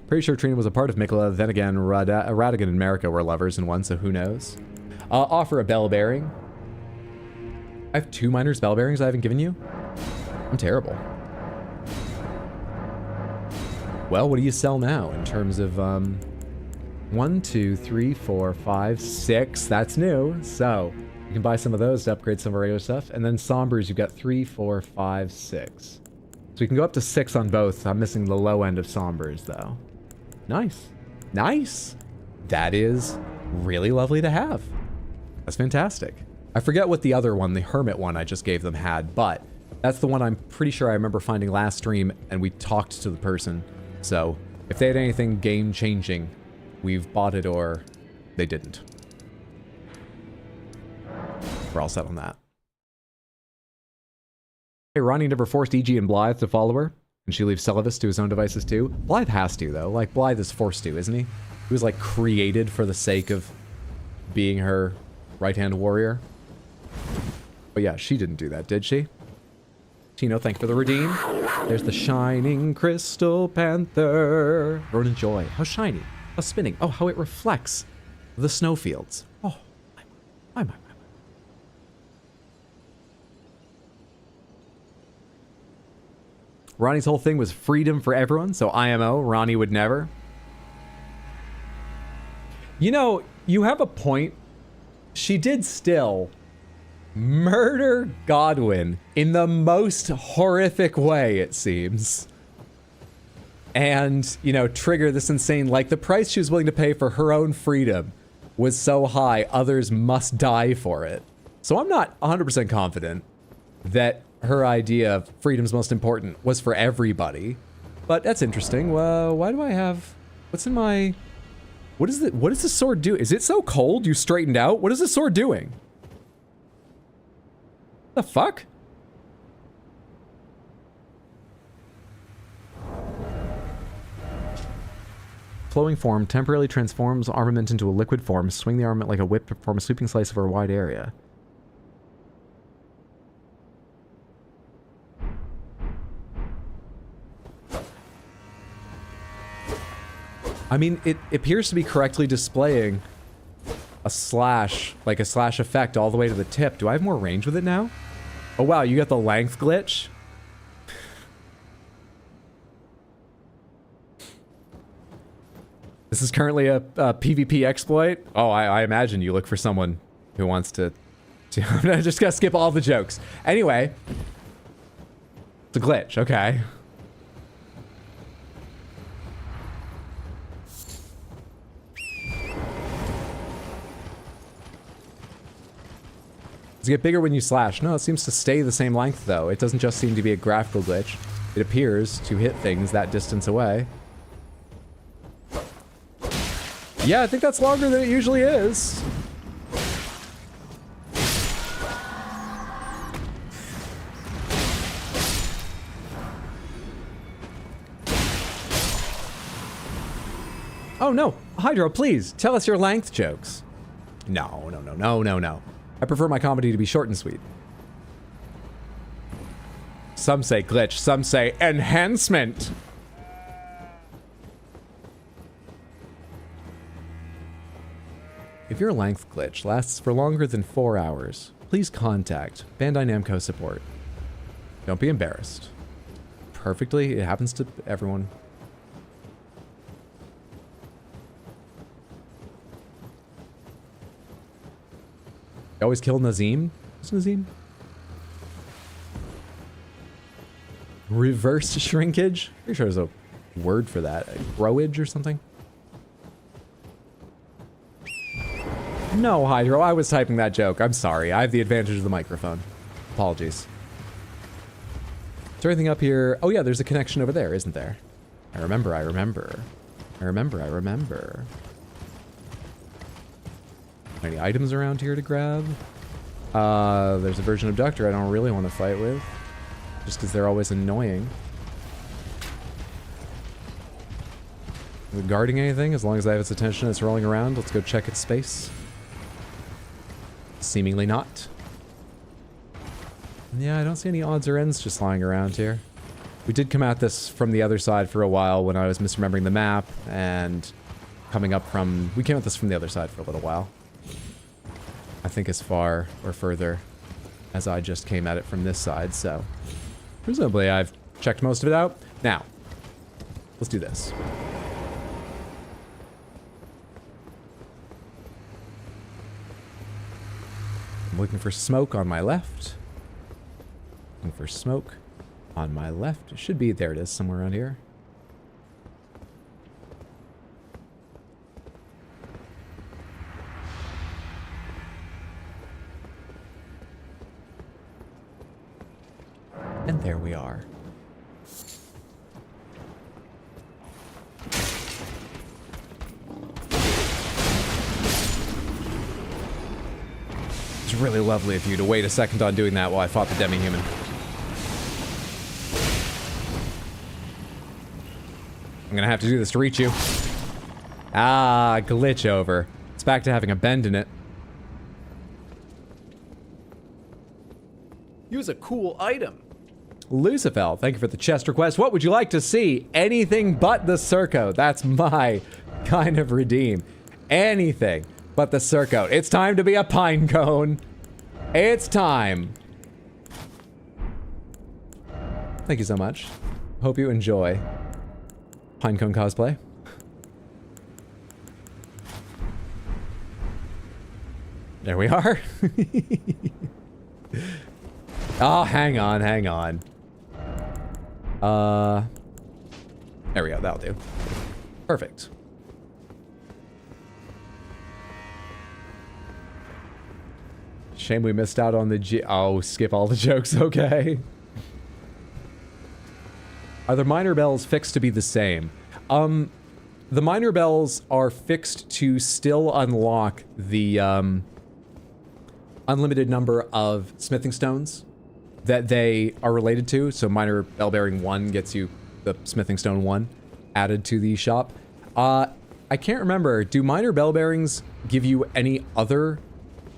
Pretty sure Trina was a part of Mikola. Then again, Radigan and Marika were lovers in one, so who knows? Offer a bell bearing. I have 2 Miner's Bell Bearings I haven't given you? I'm terrible. Well, what do you sell now in terms of, 1, 2, 3, 4, 5, 6. That's new. So you can buy some of those to upgrade some of our regular stuff. And then Sombers, you've got 3, 4, 5, 6. So you can go up to 6 on both. I'm missing the low end of Sombers, though. Nice. Nice. That is really lovely to have. That's fantastic. I forget what the other one, the Hermit one I just gave them had, but that's the one I'm pretty sure I remember finding last stream, and we talked to the person. So if they had anything game-changing, we've bought it or they didn't. We're all set on that. Hey, Ronnie never forced E.G. and Blythe to follow her, and she leaves Celavis to his own devices too. Blythe has to, though. Like, Blythe is forced to, isn't he? He was, like, created for the sake of being her right-hand warrior. But yeah, she didn't do that, did she? Tino, thank you for the redeem. There's the Shining Crystal Panther. Ronan Joy. How shiny. How spinning. Oh, how it reflects the snowfields. Oh, my. Ronnie's whole thing was freedom for everyone, so IMO, Ronnie would never. You know, you have a point. She did still murder Godwin in the most horrific way, it seems. And, you know, trigger this insane, like, the price she was willing to pay for her own freedom was so high, others must die for it. So I'm not 100% confident that her idea of freedom's most important was for everybody. But that's interesting. Well, why do I have... What's in my... What does the sword do? Is it so cold you straightened out? What is the sword doing? The fuck? flowing form temporarily transforms armament into a liquid form. Swing the armament like a whip to perform a sweeping slice over a wide area. I mean, it appears to be correctly displaying a slash, like a slash effect all the way to the tip. Do I have more range with it now? Oh wow, you got the length glitch? This is currently a PvP exploit? Oh, I imagine you look for someone who wants to I'm just gonna skip all the jokes. Anyway. It's a glitch, okay. Does it get bigger when you slash? No, it seems to stay the same length, though. It doesn't just seem to be a graphical glitch. It appears to hit things that distance away. Yeah, I think that's longer than it usually is. Oh, no. Hydro, please, tell us your length jokes. No, no, no, no, no, no. I prefer my comedy to be short and sweet. Some say glitch, some say enhancement. If your length glitch lasts for longer than 4 hours, please contact Bandai Namco support. Don't be embarrassed. Perfectly, it happens to everyone. You always kill Nazim? Who's Nazim? Reverse shrinkage? Pretty sure there's a word for that. Growage or something? No, Hydro, I was typing that joke. I'm sorry. I have the advantage of the microphone. Apologies. Is there anything up here? Oh yeah, there's a connection over there, isn't there? I remember, I remember. I remember, I remember. Any items around here to grab? There's a version abductor I don't really want to fight with. Just because they're always annoying. Is it guarding anything? As long as I have its attention, it's rolling around. Let's go check its space. Seemingly not. Yeah, I don't see any odds or ends just lying around here. We did come at this from the other side for a while when I was misremembering the map, and coming up from... We came at this from the other side for a little while. I think as far or further as I just came at it from this side, so... Presumably I've checked most of it out. Now, let's do this. I'm looking for smoke on my left. Looking for smoke on my left. It should be, there it is, somewhere around here. And there we are. It's really lovely of you to wait a second on doing that while I fought the demi-human. I'm gonna have to do this to reach you. Ah, glitch over. It's back to having a bend in it. Use a cool item. Lucifel, thank you for the chest request. What would you like to see? Anything but the Circo. That's my kind of redeem. Anything but the Circo. It's time to be a pine cone. It's time. Thank you so much. Hope you enjoy pine cone cosplay. There we are. Oh, hang on, hang on. There we go, that'll do. Perfect. Shame we missed out on the oh, skip all the jokes, okay. Are the minor bells fixed to be the same? The minor bells are fixed to still unlock the, unlimited number of smithing stones that they are related to. So minor bell bearing 1 gets you the smithing stone 1 added to the shop. I can't remember. Do minor bell bearings give you any other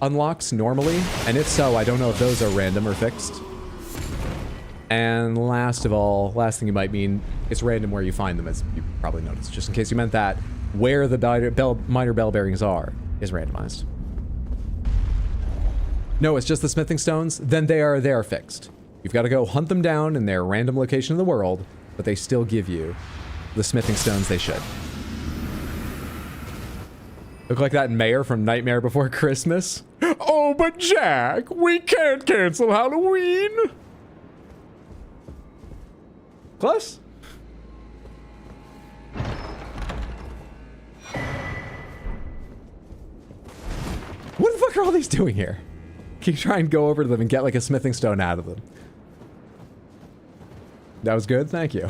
unlocks normally? And if so, I don't know if those are random or fixed. And last of all, last thing you might mean, it's random where you find them, as you probably noticed. Just in case you meant that, where the minor bell bearings are is randomized. No, it's just the smithing stones. Then they are fixed. You've got to go hunt them down in their random location in the world, but they still give you the smithing stones they should. Look like that mayor from Nightmare Before Christmas. Oh, but Jack, we can't cancel Halloween. Close? What the fuck are all these doing here? Can you try and go over to them and get like a smithing stone out of them? That was good, thank you.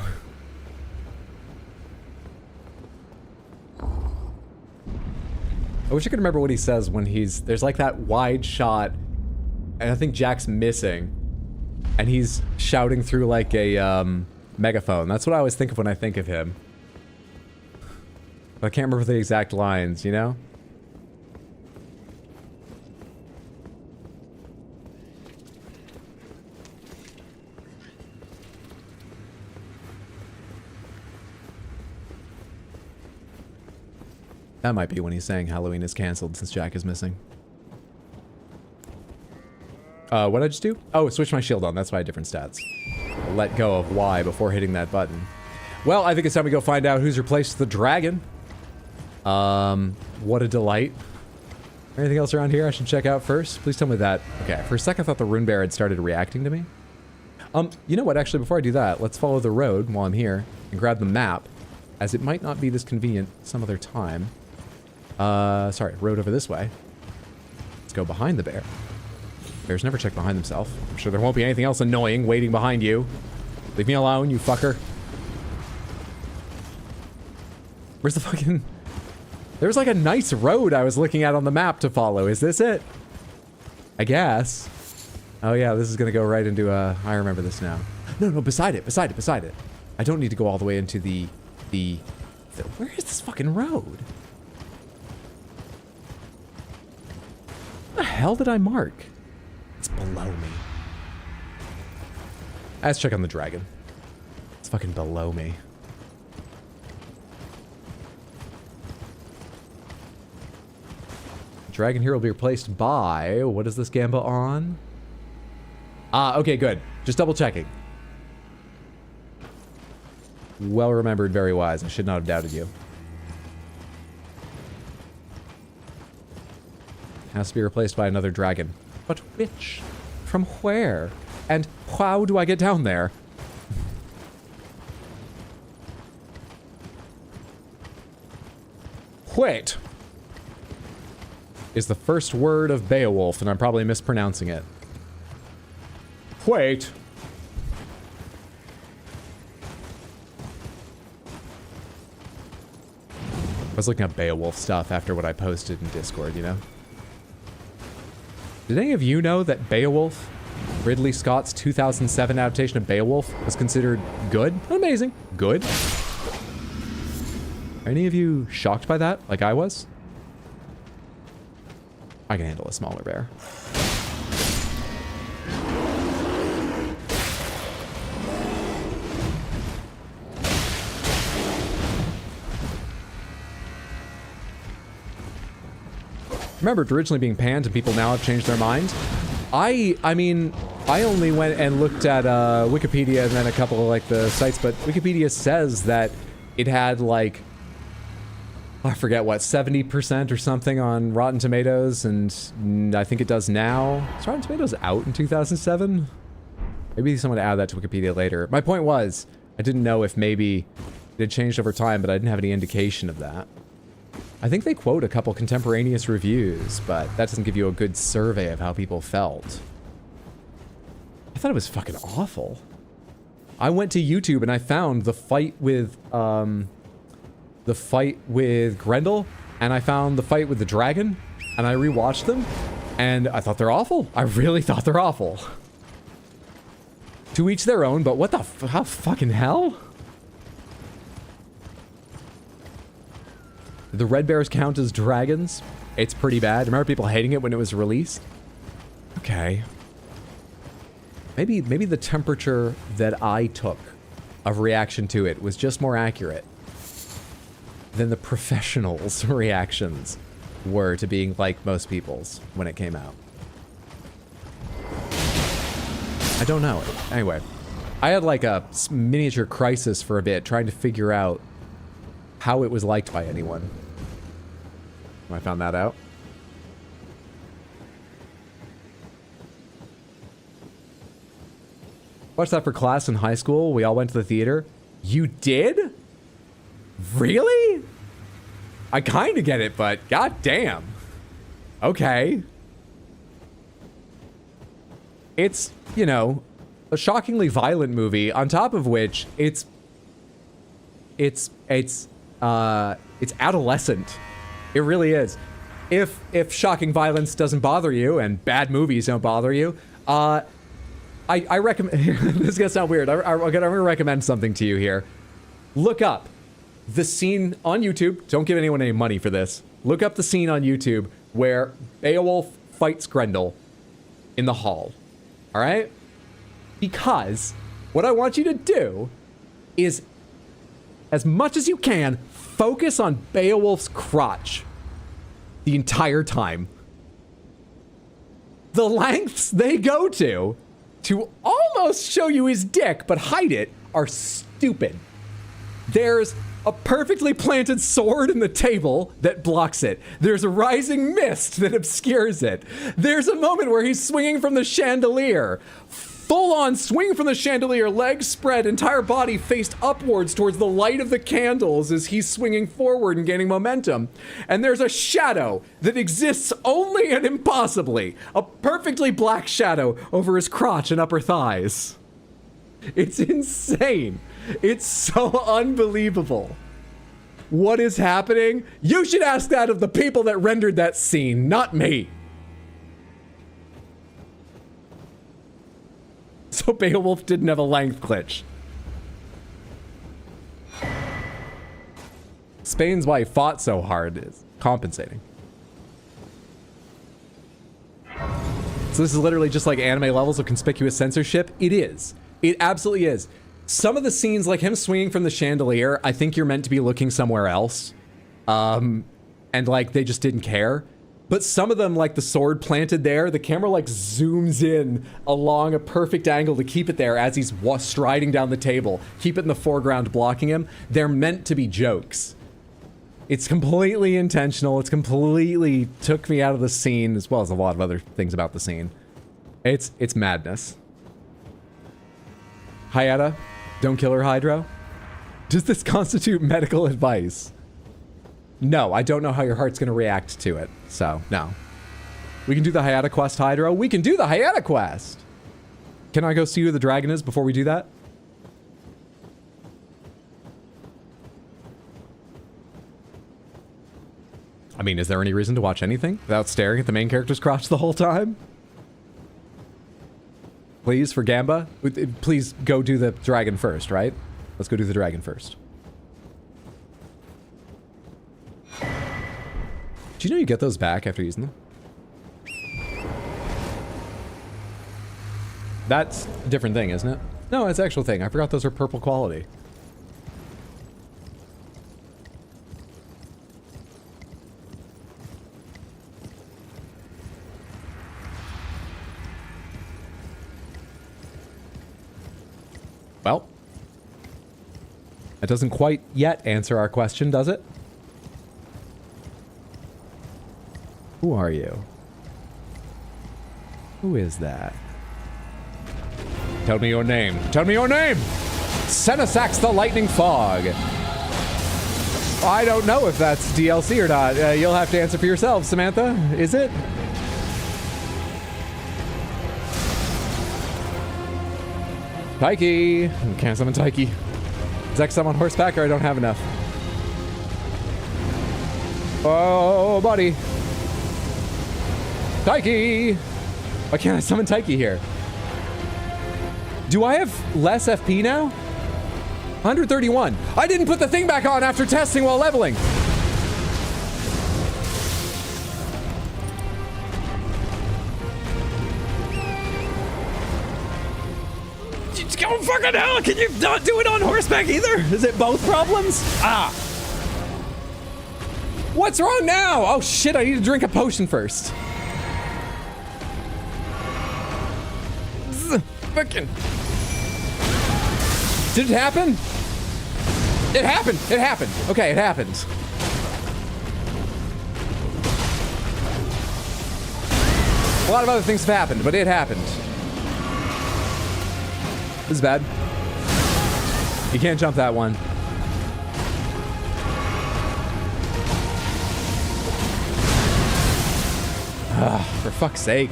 I wish I could remember what he says when there's like that wide shot, and I think Jack's missing, and he's shouting through like a megaphone. That's what I always think of when I think of him. But I can't remember the exact lines, you know? That might be when he's saying Halloween is canceled since Jack is missing. What did I just do? Oh, switch my shield on. That's why I had different stats. I'll let go of Y before hitting that button. Well, I think it's time we go find out who's replaced the dragon. What a delight. Anything else around here I should check out first? Please tell me that. Okay, for a second I thought the rune bear had started reacting to me. You know what? Actually, before I do that, let's follow the road while I'm here and grab the map, as it might not be this convenient some other time. Sorry, road over this way. Let's go behind the bear. Bears never check behind themselves. I'm sure there won't be anything else annoying waiting behind you. Leave me alone, you fucker. Where's the fucking... There was like a nice road I was looking at on the map to follow. Is this it? I guess. Oh yeah, this is gonna go right into I remember this now. No, beside it. I don't need to go all the way into the where is this fucking road? What the hell did I mark? It's below me. Let's check on the dragon. It's fucking below me. Dragon here will be replaced by... What is this Gamba on? Ah, okay, good. Just double checking. Well remembered, very wise. I should not have doubted you. Has to be replaced by another dragon. But which? From where? And how do I get down there? Wait. Is the first word of Beowulf, and I'm probably mispronouncing it. Wait. I was looking up Beowulf stuff after what I posted in Discord, you know? Did any of you know that Beowulf, Ridley Scott's 2007 adaptation of Beowulf, was considered good? Not amazing. Good. Are any of you shocked by that, like I was? I can handle a smaller bear. Remember, it's originally being panned and people now have changed their mind. I mean, I only went and looked at Wikipedia and then a couple of like the sites, but Wikipedia says that it had like, I forget what, 70% or something on Rotten Tomatoes, and I think it does now. Is Rotten Tomatoes out in 2007? Maybe someone add that to Wikipedia later. My point was, I didn't know if maybe it had changed over time, but I didn't have any indication of that. I think they quote a couple contemporaneous reviews, but that doesn't give you a good survey of how people felt. I thought it was fucking awful. I went to YouTube and I found the fight with Grendel, and I found the fight with the dragon, and I rewatched them, and I thought they're awful. I really thought they're awful. To each their own, but what the how fucking hell? The red bears count as dragons. It's pretty bad. Remember people hating it when it was released? Okay. Maybe the temperature that I took of reaction to it was just more accurate than the professionals' reactions were to being like most people's when it came out. I don't know. Anyway, I had like a miniature crisis for a bit trying to figure out how it was liked by anyone. I found that out. Watched that for class in high school. We all went to the theater. You did? Really? I kind of get it, but goddamn. Okay. It's, you know, a shockingly violent movie, on top of which it's adolescent. It really is. If shocking violence doesn't bother you and bad movies don't bother you, I recommend, this is gonna sound weird, I'm gonna recommend something to you here. Look up the scene on YouTube, don't give anyone any money for this. Look up the scene on YouTube where Beowulf fights Grendel in the hall, all right? Because what I want you to do is, as much as you can, focus on Beowulf's crotch the entire time. The lengths they go to almost show you his dick, but hide it, are stupid. There's a perfectly planted sword in the table that blocks it. There's a rising mist that obscures it. There's a moment where he's swinging from the chandelier. Full on swing from the chandelier, legs spread, entire body faced upwards towards the light of the candles as he's swinging forward and gaining momentum. And there's a shadow that exists only and impossibly. A perfectly black shadow over his crotch and upper thighs. It's insane. It's so unbelievable. What is happening? You should ask that of the people that rendered that scene, not me. So Beowulf didn't have a length glitch. Spain's why he fought so hard is compensating. So this is literally just like anime levels of conspicuous censorship. It is. It absolutely is. Some of the scenes, like him swinging from the chandelier, I think you're meant to be looking somewhere else. And like they just didn't care. But some of them, like the sword planted there, the camera like zooms in along a perfect angle to keep it there as he's striding down the table. Keep it in the foreground, blocking him. They're meant to be jokes. It's completely intentional. It's completely took me out of the scene, as well as a lot of other things about the scene. It's madness. Hayata, don't kill her, Hydro. Does this constitute medical advice? No, I don't know how your heart's going to react to it, so no. We can do the Hayata quest, Hydro. We can do the Hayata quest! Can I go see who the dragon is before we do that? I mean, is there any reason to watch anything without staring at the main character's crotch the whole time? Please, for Gamba, please go do the dragon first, right? Let's go do the dragon first. Do you know you get those back after using them? That's a different thing, isn't it? No, it's an actual thing. I forgot those are purple quality. Well, that doesn't quite yet answer our question, does it? Who are you? Who is that? Tell me your name. Tell me your name! Senesax the Lightning Fog. I don't know if that's DLC or not. You'll have to answer for yourself, Samantha. Is it? Taiki! Can't summon Taiki. Zex summon horseback or I don't have enough. Oh, buddy. Taiki! Why can't I summon Taiki here? Do I have less FP now? 131. I didn't put the thing back on after testing while leveling. Oh, fucking hell! Can you not do it on horseback either? Is it both problems? Ah. What's wrong now? Oh shit, I need to drink a potion first. Fucking. Did it happen? It happened. It happened. Okay, it happened. A lot of other things have happened, but it happened. This is bad. You can't jump that one. For fuck's sake.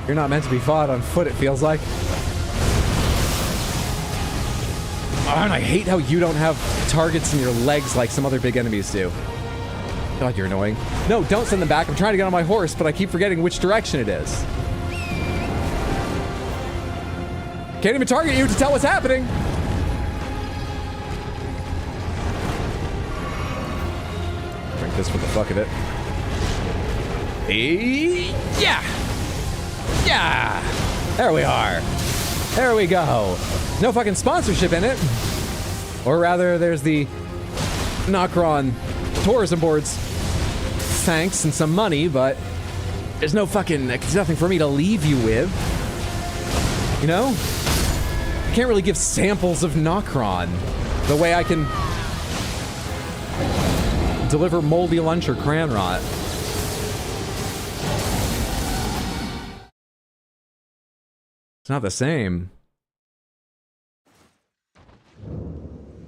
You're not meant to be fought on foot, it feels like. Oh, and I hate how you don't have targets in your legs like some other big enemies do. God, you're annoying. No, don't send them back. I'm trying to get on my horse, but I keep forgetting which direction it is. Can't even target you to tell what's happening. Drink this for the fuck of it. Hey, yeah. Yeah. There we are. There we go. No fucking sponsorship in it. Or rather, there's the Nocron tourism boards. Thanks and some money, but there's nothing for me to leave you with. You know? I can't really give samples of Nocron the way I can deliver moldy lunch or cran rot. It's not the same.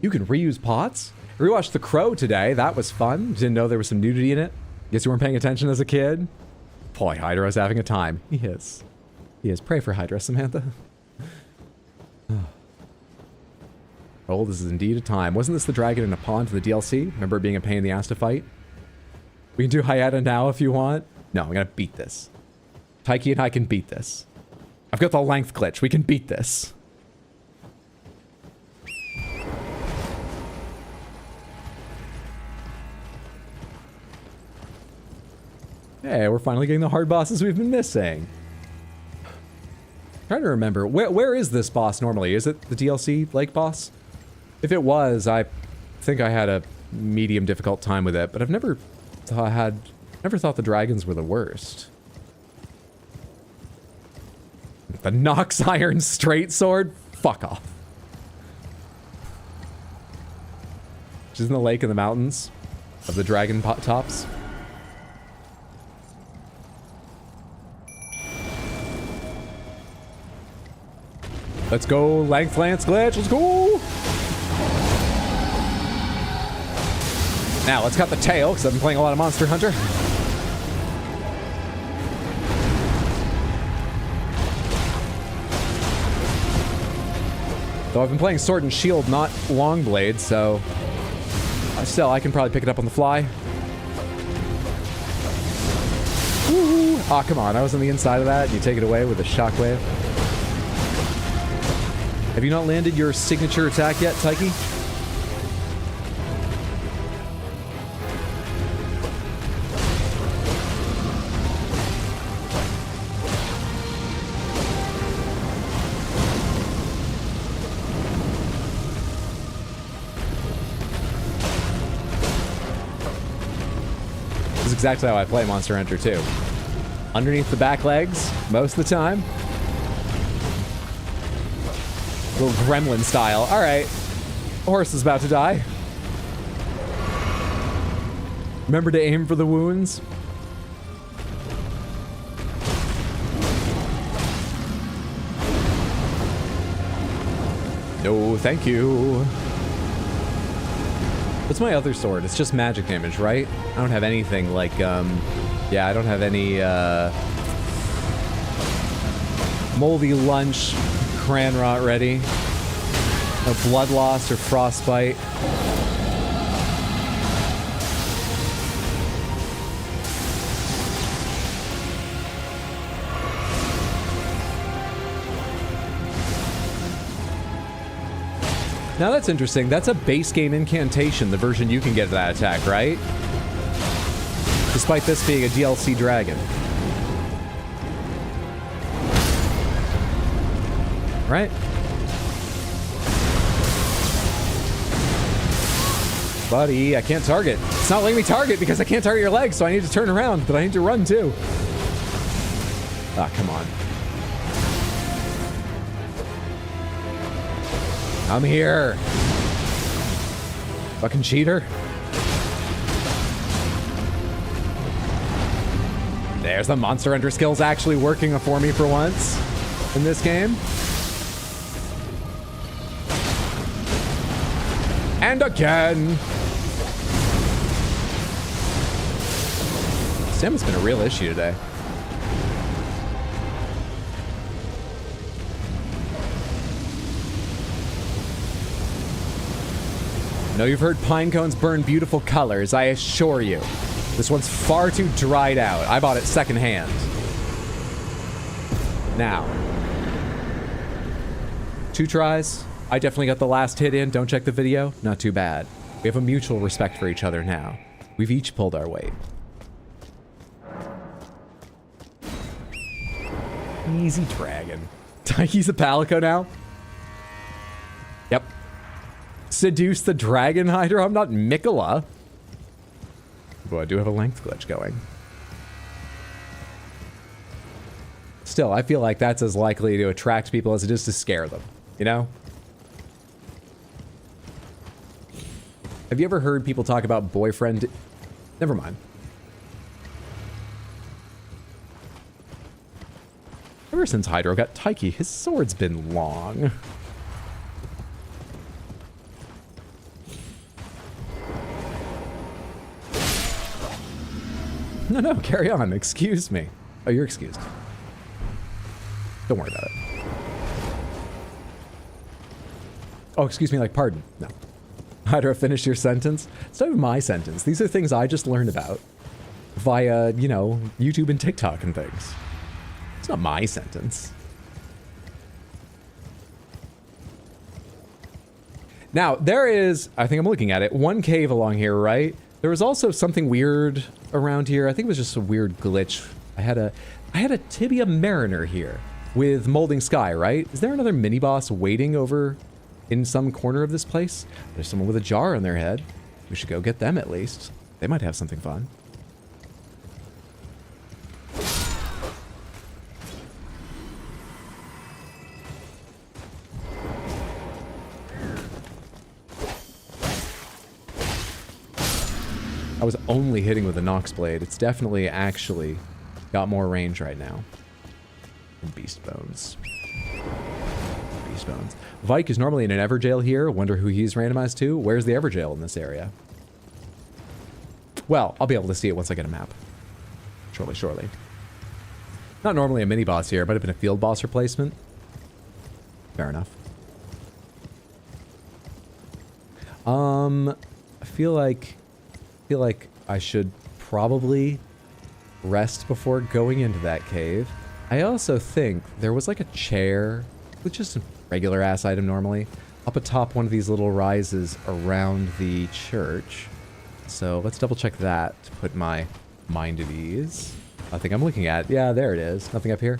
You can reuse pots? I rewatched The Crow today. That was fun. Didn't know there was some nudity in it. Guess you weren't paying attention as a kid. Boy, Hydra's having a time. He is. He is. Pray for Hydra, Samantha. Oh, this is indeed a time. Wasn't this the dragon in a pond in the DLC? Remember it being a pain in the ass to fight? We can do Hyeta now if you want. No, I'm gonna beat this. Taiki and I can beat this. I've got the length glitch. We can beat this. Hey, we're finally getting the hard bosses we've been missing. Trying to remember, where is this boss normally? Is it the DLC lake boss? If it was, I think I had a medium difficult time with it, but I've never thought the dragons were the worst. The Nox Iron Straight Sword? Fuck off. She's in the lake in the mountains of the dragon tops. Let's go, Length Lance Glitch, let's go! Now, let's cut the tail, because I've been playing a lot of Monster Hunter. Though I've been playing Sword and Shield, not Longblade, so... still, I can probably pick it up on the fly. Woohoo! Aw, come on, I was on the inside of that, and you take it away with a shockwave. Have you not landed your signature attack yet, Taiki? This is exactly how I play Monster Hunter 2. Underneath the back legs, most of the time. Little gremlin style. Alright. Horse is about to die. Remember to aim for the wounds. No, thank you. What's my other sword? It's just magic damage, right? I don't have anything like, yeah, I don't have any, moldy lunch, cran rot ready. No blood loss or frostbite. Now that's interesting. That's a base game incantation, the version you can get of that attack, right? Despite this being a DLC dragon. Right? Buddy, I can't target. It's not letting me target because I can't target your legs, so I need to turn around, but I need to run too. Ah, come on. I'm here. Fucking cheater. There's the Monster Hunter skills actually working for me for once in this game. And again. Stamina's been a real issue today. I know you've heard pine cones burn beautiful colors, I assure you. This one's far too dried out. I bought it secondhand. Now. 2 tries. I definitely got the last hit in. Don't check the video. Not too bad. We have a mutual respect for each other now. We've each pulled our weight. Easy dragon. He's a Palico now? Yep. Seduce the dragon hider? I'm not Mikola. Boy, I do have a length glitch going. Still, I feel like that's as likely to attract people as it is to scare them. You know? Have you ever heard people talk about boyfriend? Never mind. Ever since Hydro got Taiki, his sword's been long. No, carry on. Excuse me. Oh, you're excused. Don't worry about it. Oh, excuse me, like pardon. No. Hydra, finish your sentence. It's not even my sentence. These are things I just learned about via, you know, YouTube and TikTok and things. It's not my sentence. Now, there is, I think I'm looking at it, one cave along here, right? There was also something weird around here. I think it was just a weird glitch. I had a Tibia Mariner here with Molding Sky, right? Is there another mini-boss waiting over in some corner of this place? There's someone with a jar on their head. We should go get them at least. They might have something fun. I was only hitting with a Nox Blade. It's definitely actually got more range right now. Beast Bones. Beast Bones. Vike is normally in an Everjail here. Wonder who he's randomized to. Where's the Everjail in this area? Well, I'll be able to see it once I get a map. Surely. Not normally a mini-boss here. It might have been a field boss replacement. Fair enough. I feel like I should probably rest before going into that cave. I also think there was like a chair, which is a regular ass item normally, up atop one of these little rises around the church. So let's double check that to put my mind at ease. I think I'm looking at, yeah, there it is. Nothing up here.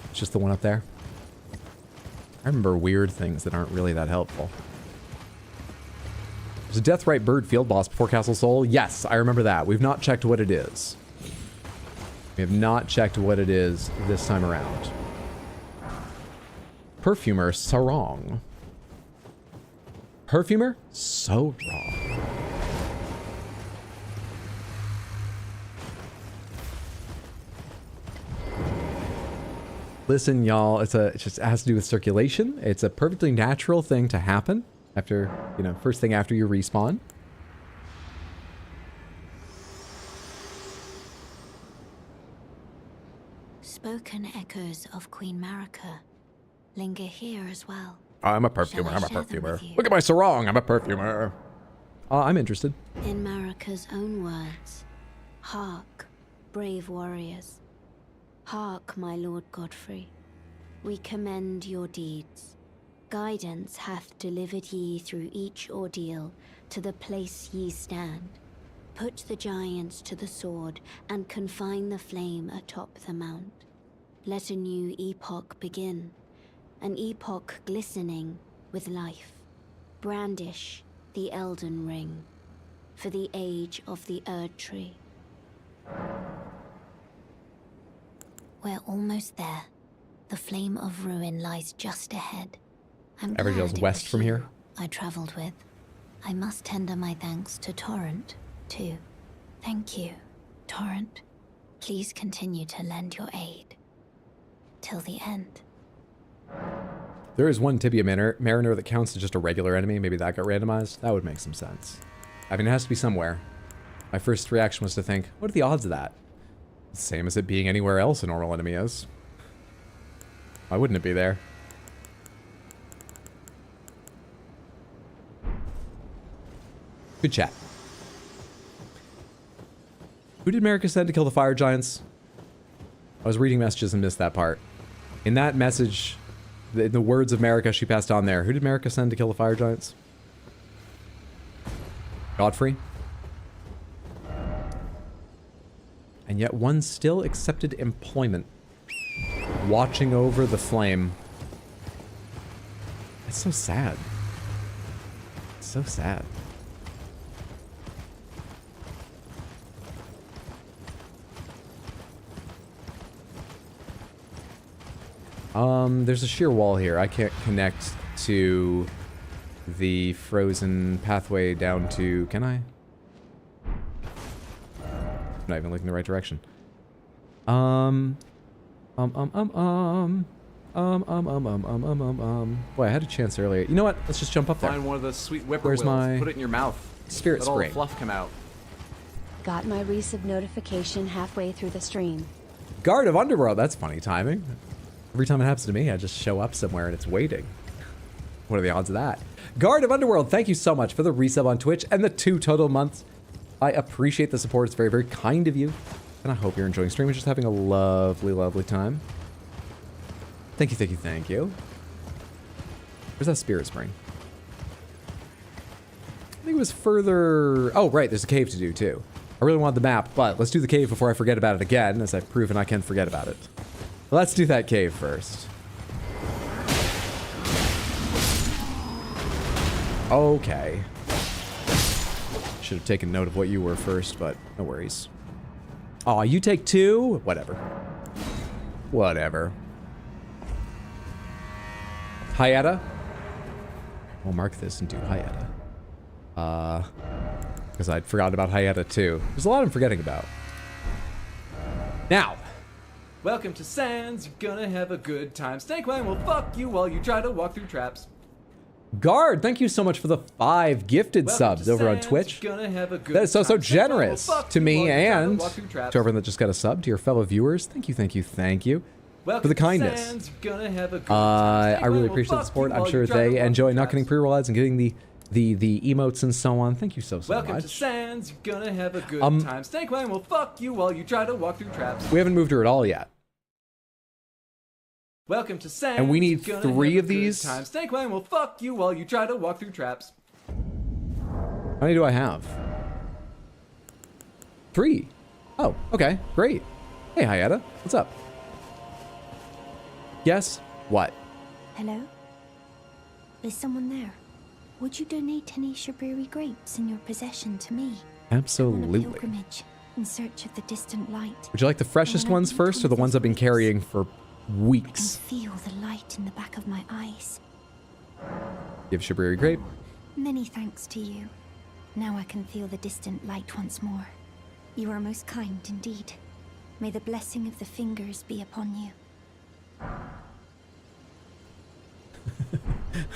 It's just the one up there. I remember weird things that aren't really that helpful. There's a Deathrite Bird field boss before Castle Soul. Yes, I remember that. We've not checked what it is. We have not checked what it is this time around. Perfumer Sarong. Perfumer? So wrong. Listen, y'all, it just has to do with circulation. It's a perfectly natural thing to happen after, you know, first thing after you respawn. Spoken echoes of Queen Marika linger here as well. I'm a perfumer. I'm a perfumer. Look at my sarong. I'm a perfumer. I'm interested. In Marika's own words, hark, brave warriors. Hark, my Lord Godfrey. We commend your deeds. Guidance hath delivered ye through each ordeal to the place ye stand. Put the giants to the sword and confine the flame atop the mount. Let a new epoch begin, an epoch glistening with life. Brandish the Elden ring. for the age of the Erd Tree. We're almost there. The flame of ruin lies just ahead. I'm glad Everything it west was from you here. I traveled with. I must tender my thanks to Torrent, too. Thank you, Torrent. Please continue to lend your aid. Till the end. There is one Tibia Mariner that counts as just a regular enemy. Maybe that got randomized. That would make some sense. I mean, it has to be somewhere. My first reaction was to think, what are the odds of that? Same as it being anywhere else a normal enemy is. Why wouldn't it be there? Good chat. Who did Marika send to kill the fire giants? I was reading messages and missed that part. In that message, the words of Marika she passed on there, who did Marika send to kill the fire giants? Godfrey? And yet one still accepted employment, watching over the flame. It's so sad. It's so sad. There's a sheer wall here. I can't connect to the frozen pathway down to... Can I? I'm not even looking the right direction. Boy, I had a chance earlier. You know what? Let's just jump up there. Find one of those sweet whippoorwills. Where's my Put it in your mouth. spirit Let all the spring? fluff come out. Got my resub notification halfway through the stream. Guard of Underworld. That's funny timing. Every time it happens to me, I just show up somewhere and it's waiting. What are the odds of that? Guard of Underworld, thank you so much for the resub on Twitch and the 2 total months. I appreciate the support. It's very, very kind of you. And I hope you're enjoying stream and just having a lovely, lovely time. Thank you, thank you, thank you. Where's that spirit spring? I think it was further... Oh, right, there's a cave to do too. I really want the map, but let's do the cave before I forget about it again, as I've proven I can forget about it. Let's do that cave first. Okay. Should have taken note of what you were first, but no worries. Aw, you take 2? Whatever. Whatever. Hyetta? We'll mark this and do Hyetta. Because I'd forgotten about Hyetta too. There's a lot I'm forgetting about. Now. Welcome to Sands, you're gonna have a good time. Snake Wang will fuck you while you try to walk through traps. Guard, thank you so much for the 5 gifted Welcome subs to over on Sands, Twitch. you're gonna have a good That is so time. Snake Wang will generous fuck to you me while you try to and walk through traps. to everyone that just got a sub, to your fellow viewers. Thank you, thank you, thank you Welcome for the to kindness. Sands, you're gonna have a good time. Snake I really Wang will appreciate the fuck support. you I'm while sure you try to they walk enjoy through not traps. getting pre-roll ads and getting the emotes and so on. Thank you so Welcome much. to Sands, you're gonna have a good time. Snake Wang will fuck you while you try to walk through traps. We haven't moved her at all yet. Welcome to Sands, And we need you're gonna 3 have of a good these? time. Snake Wang will fuck you while you try to walk through traps. How many do I have? 3. Oh, okay, great. Hey, Hyetta, what's up? Yes? What? Hello? Is someone there? Would you donate any Shabiri grapes in your possession to me? On a Absolutely. pilgrimage in search of the distant light. Would you like the freshest When I ones eat first or the one of ones these I've been grapes, carrying for I can weeks? feel the light in the back of my eyes. Give Shabiri grape. Many thanks to you. Now I can feel the distant light once more. You are most kind indeed. May the blessing of the fingers be upon you.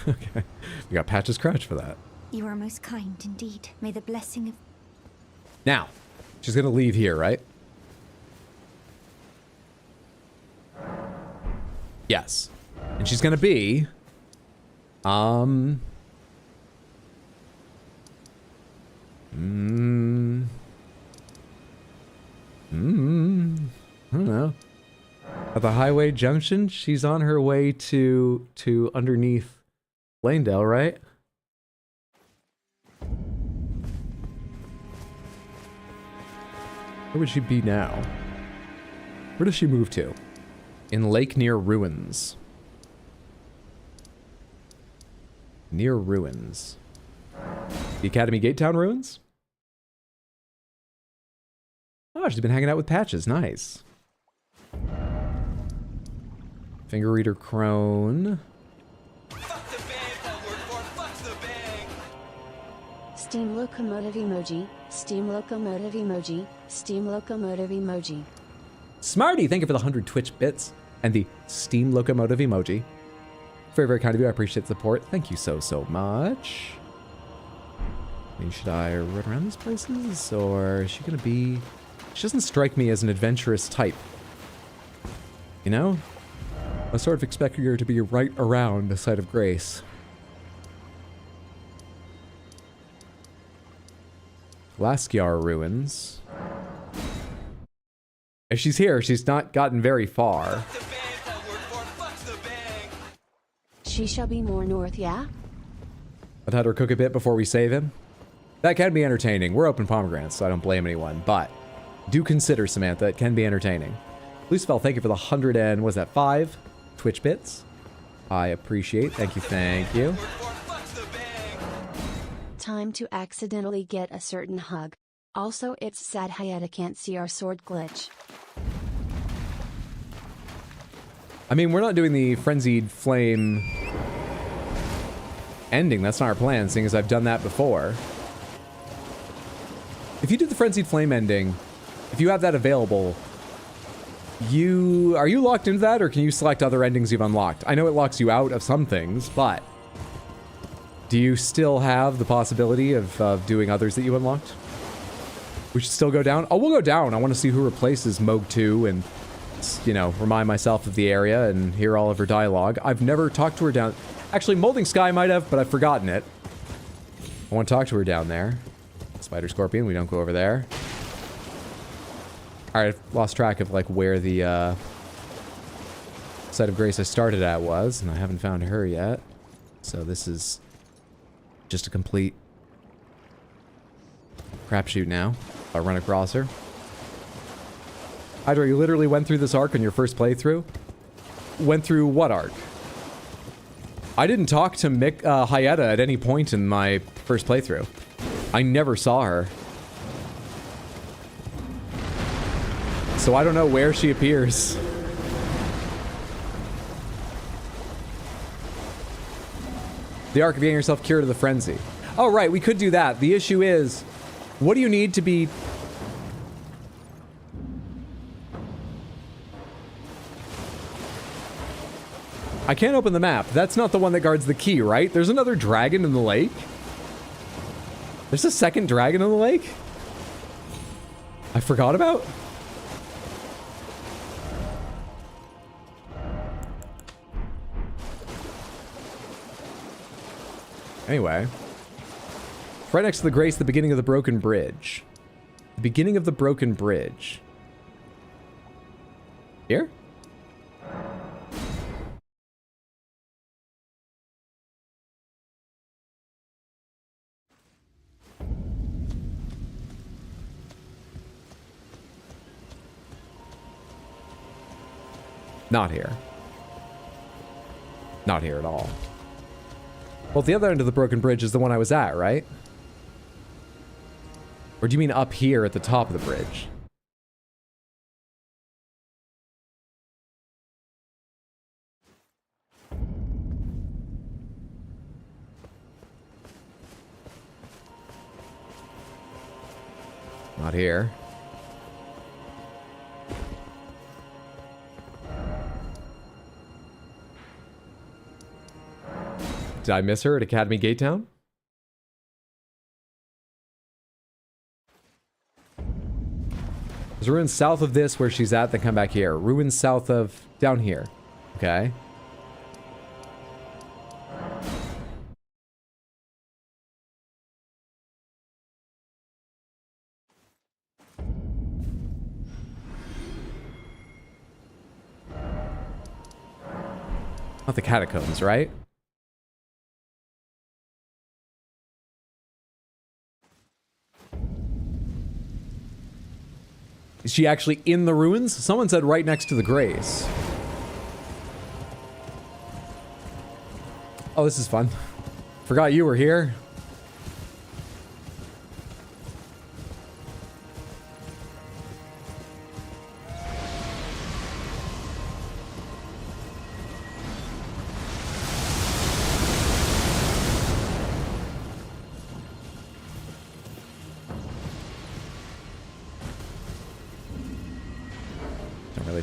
Okay. We got Patch's Crouch for that. You are most kind indeed. May the blessing of... Now, she's gonna leave here, right? Yes. And she's gonna be... I don't know. At the highway junction, she's on her way to underneath Lanedale, right? Where would she be now? Where does she move to? In Lake near Ruins. Near Ruins. The Academy Gate Town Ruins? Oh, she's been hanging out with Patches. Nice. Finger Reader Crone. Steam locomotive emoji, steam locomotive emoji, steam locomotive emoji. Smarty, thank you for the 100 Twitch bits and the Steam Locomotive emoji. Very, very kind of you. I appreciate the support. Thank you so, so much. I mean, should I run around these places, or is she gonna be... She doesn't strike me as an adventurous type. You know? I sort of expect her to be right around the site of grace. Laskiar ruins. If she's here, she's not gotten very far. She shall be more north, yeah? I've had her cook a bit before we save him. That can be entertaining. We're open pomegranates, so I don't blame anyone, but do consider, Samantha, it can be entertaining. Lucifel, thank you for the 100 and, what was that, 5 Twitch bits? I appreciate. Thank you, thank you. Time to accidentally get a certain hug. Also, it's sad Hayata can't see our sword glitch. I mean, we're not doing the Frenzied Flame ending. That's not our plan, seeing as I've done that before. If you do the Frenzied Flame ending, if you have that available, are you locked into that, or can you select other endings you've unlocked? I know it locks you out of some things, but do you still have the possibility of doing others that you unlocked? We should still go down? Oh, we'll go down. I want to see who replaces Moog 2 and, you know, remind myself of the area and hear all of her dialogue. I've never talked to her down... Actually, Molding Sky might have, but I've forgotten it. I want to talk to her down there. Spider Scorpion, we don't go over there. Alright, I've lost track of, like, where the, site of grace I started at was, and I haven't found her yet. So this is just a complete crapshoot now. If I run across her. Hydra, you literally went through this arc on your first playthrough? Went through what arc? I didn't talk to Hayata at any point in my first playthrough. I never saw her. So I don't know where she appears. The arc of getting yourself cured of the frenzy. Oh, right, we could do that. The issue is, what do you need to be... I can't open the map. That's not the one that guards the key, right? There's another dragon in the lake? There's a second dragon in the lake? I forgot about? Anyway. Right next to the Grace, the beginning of the broken bridge. The beginning of the broken bridge. Here? Not here. Not here at all. Well, the other end of the broken bridge is the one I was at, right? Or do you mean up here at the top of the bridge? Not here. Did I miss her at Academy Gate Town? There's ruins south of this where she's at, then come back here. Ruins south of... down here. Okay. Not the catacombs, right? Is she actually in the ruins? Someone said right next to the Grace. Oh, this is fun. Forgot you were here.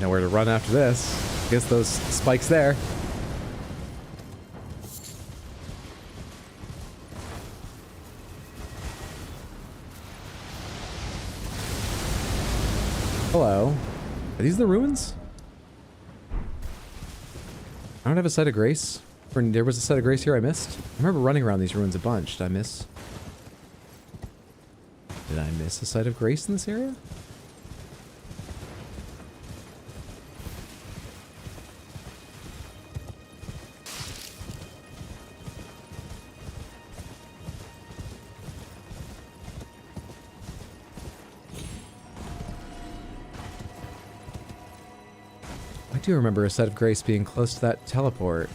nowhere to run after this. Guess those spikes there. Hello. Are these the ruins? I don't have a site of grace. Or there was a site of grace here I missed. I remember running around these ruins a bunch. Did I miss a site of grace in this area? I do remember a site of grace being close to that teleport.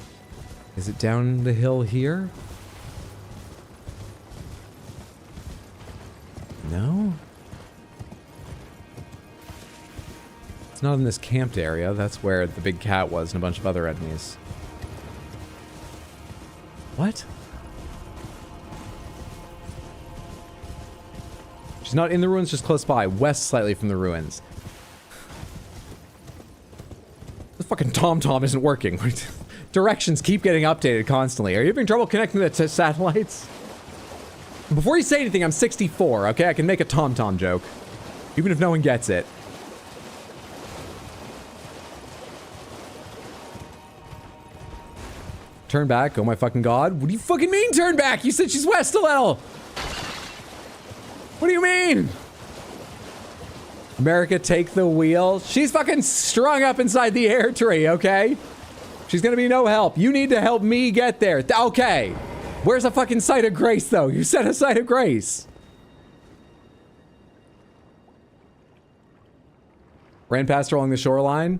Is it down the hill here? No? It's not in this camped area. That's where the big cat was and a bunch of other enemies. What? She's not in the ruins, just close by. West slightly from the ruins. The fucking TomTom isn't working. Directions keep getting updated constantly. Are you having trouble connecting to satellites? Before you say anything, I'm 64, okay? I can make a TomTom joke. Even if no one gets it. Turn back, oh my fucking god. What do you fucking mean turn back? You said she's west a little! What do you mean? America, take the wheel. She's fucking strung up inside the air tree, okay? She's gonna be no help. You need to help me get there. Okay. Where's a fucking site of grace, though? You said a site of grace. Ran past her along the shoreline?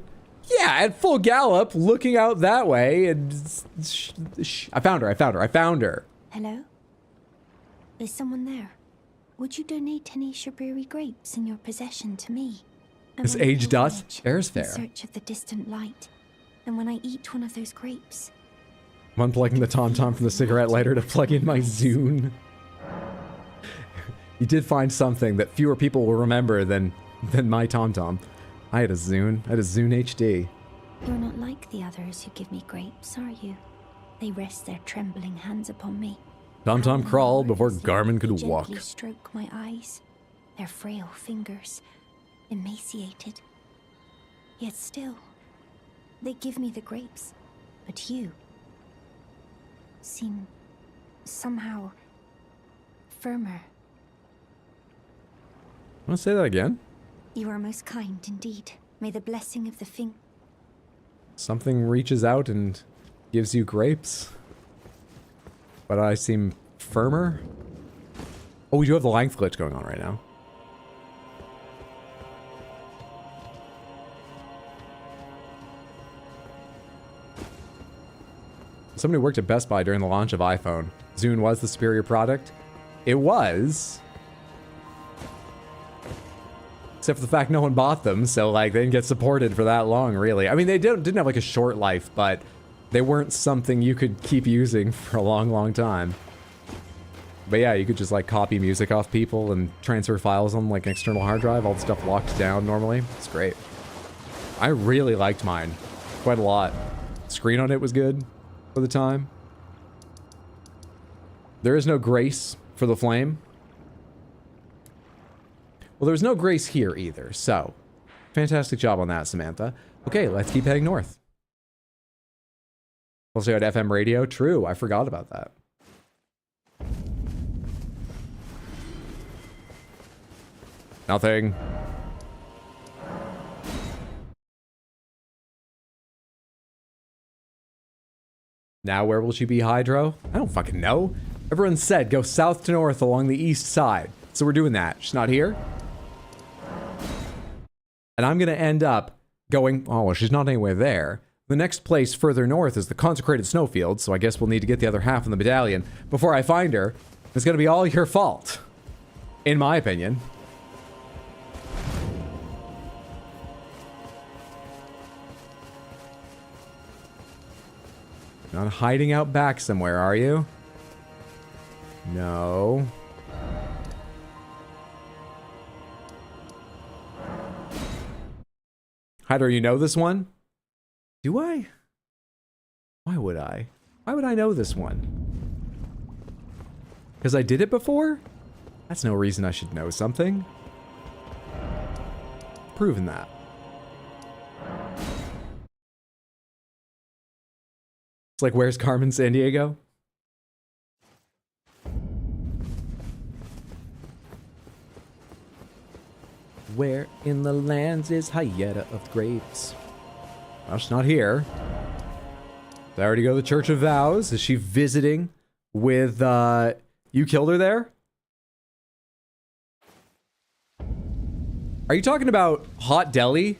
Yeah, at full gallop, looking out that way, and... I found her. Hello? Is someone there? Would you donate any Shabiri grapes in your possession to me? This aged dust? Air's fair. In search of the distant light. And when I eat one of those grapes... I'm unplugging the TomTom from the cigarette lighter to plug in my Zune. You did find something that fewer people will remember than my TomTom. I had a Zune. HD. You're not like the others who give me grapes, are you? They rest their trembling hands upon me. TomTom crawled before Garmin could walk. Gently stroke my eyes, their frail fingers, emaciated. Yet still, they give me the grapes. But you seem somehow firmer. Want to say that again? You are most kind indeed. May the blessing of the Something reaches out and gives you grapes. But I seem firmer? Oh, we do have the length glitch going on right now. Somebody worked at Best Buy during the launch of iPhone. Zune was the superior product. It was. Except for the fact no one bought them, so like they didn't get supported for that long, really. I mean, they didn't have like a short life, but they weren't something you could keep using for a long, long time. But yeah, you could just like copy music off people and transfer files on like an external hard drive, all the stuff locked down normally. It's great. I really liked mine. Quite a lot. Screen on it was good for the time. There is no grace for the flame. Well, there's no grace here either, so fantastic job on that, Samantha. Okay, let's keep heading north. Also at FM radio. True, I forgot about that. Nothing. Now where will she be, Hydro? I don't fucking know. Everyone said go south to north along the east side. So we're doing that. She's not here. And I'm going to end up going... Oh, well, she's not anywhere there. The next place further north is the consecrated snowfield, so I guess we'll need to get the other half of the medallion before I find her. It's going to be all your fault. In my opinion. Not hiding out back somewhere, are you? No. Hydra, you know this one? Do I? Why would I? Why would I know this one? Because I did it before? That's no reason I should know something. Proven that. It's like, where's Carmen Sandiego? Where in the lands is Hyetta of Grapes? Well, she's not here. Did I already go to the Church of Vows? Is she visiting with, you killed her there? Are you talking about Hot Deli?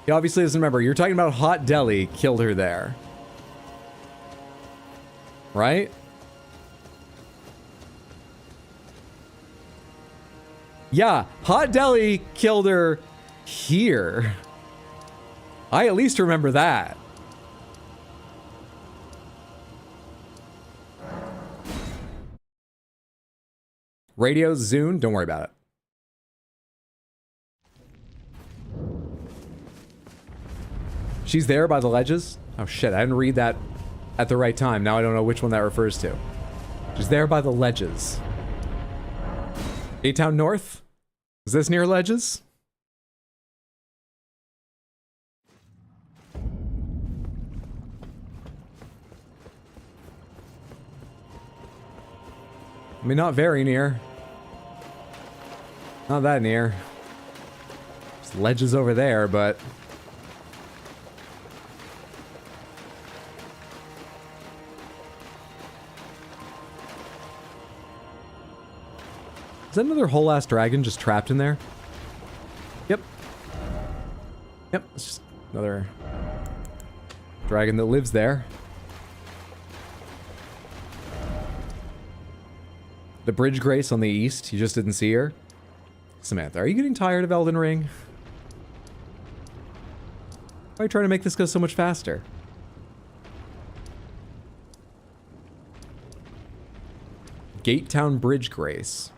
He obviously doesn't remember. You're talking about Hot Deli killed her there. Right? Yeah, Hot Deli killed her here. I at least remember that. Radio Zune, don't worry about it. She's there by the ledges? Oh shit, I didn't read that at the right time. Now I don't know which one that refers to. She's there by the ledges. A-Town North? Is this near ledges? I mean, not very near. Not that near. There's ledges over there, but... Is that another whole-ass dragon just trapped in there? Yep. Yep, it's just another dragon that lives there. The Bridge Grace on the east, you just didn't see her? Samantha, are you getting tired of Elden Ring? Why are you trying to make this go so much faster? Gatetown Bridge Grace.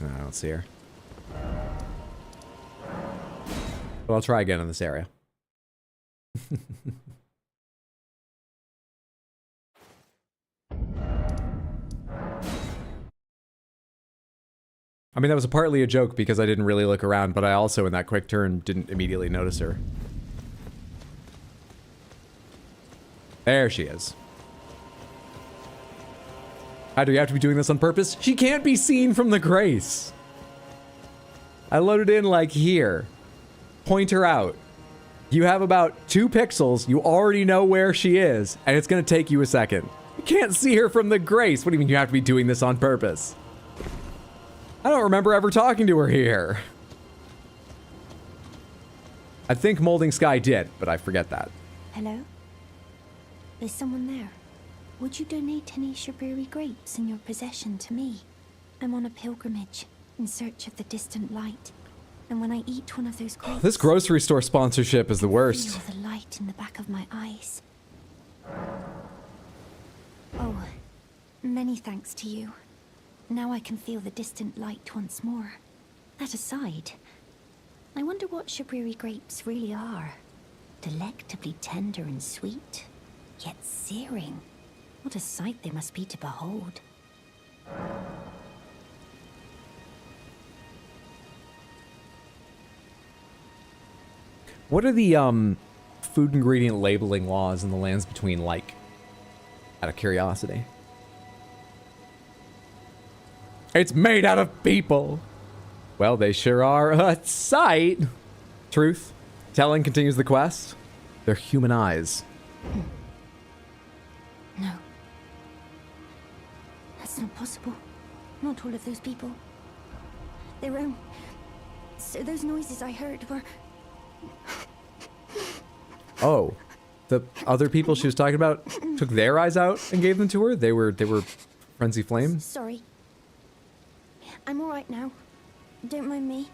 I don't see her. But I'll try again in this area. I mean, that was partly a joke because I didn't really look around, but I also, in that quick turn, didn't immediately notice her. There she is. How do you have to be doing this on purpose? She can't be seen from the Grace. I loaded in like here. Point her out. You have about 2 pixels. You already know where she is, and it's gonna take you a second. You can't see her from the Grace. What do you mean you have to be doing this on purpose? I don't remember ever talking to her here. I think Molding Sky did, but I forget that. Hello? There's someone there. Would you donate any Shabriri grapes in your possession to me? I'm on a pilgrimage in search of the distant light. And when I eat one of those grapes... This grocery store sponsorship is the worst. I feel the light in the back of my eyes. Oh, many thanks to you. Now I can feel the distant light once more. That aside, I wonder what Shabriri grapes really are. Delectably tender and sweet, yet searing. What a sight they must be to behold. What are the, food ingredient labeling laws in the lands between, like, out of curiosity? It's made out of people! Well, they sure are a sight! Truth. Telling continues the quest. They're human eyes. No. That's not possible. Not all of those people. Their own... So those noises I heard were... Oh. The other people she was talking about took their eyes out and gave them to her? They were Frenzy Flame? Sorry. I'm alright now. Don't mind me.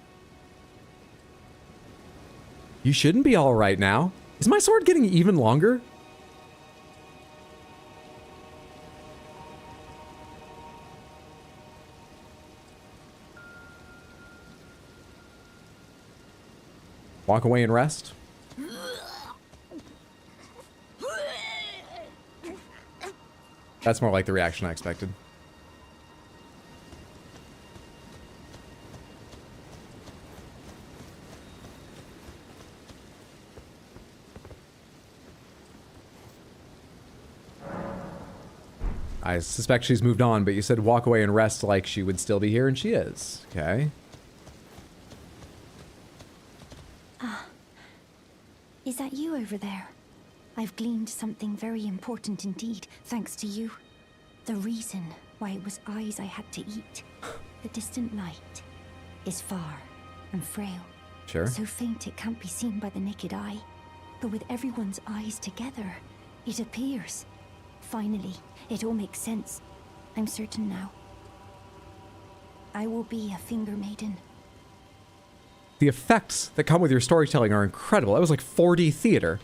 You shouldn't be all right now. Is my sword getting even longer? Walk away and rest. That's more like the reaction I expected. I suspect she's moved on, but you said walk away and rest like she would still be here, and she is. Okay. Is that you over there? I've gleaned something very important indeed, thanks to you. The reason why it was eyes I had to eat. The distant light is far and frail. Sure. So faint it can't be seen by the naked eye. But with everyone's eyes together, it appears. Finally, it all makes sense. I'm certain now. I will be a finger maiden. The effects that come with your storytelling are incredible. That was like 4D theater.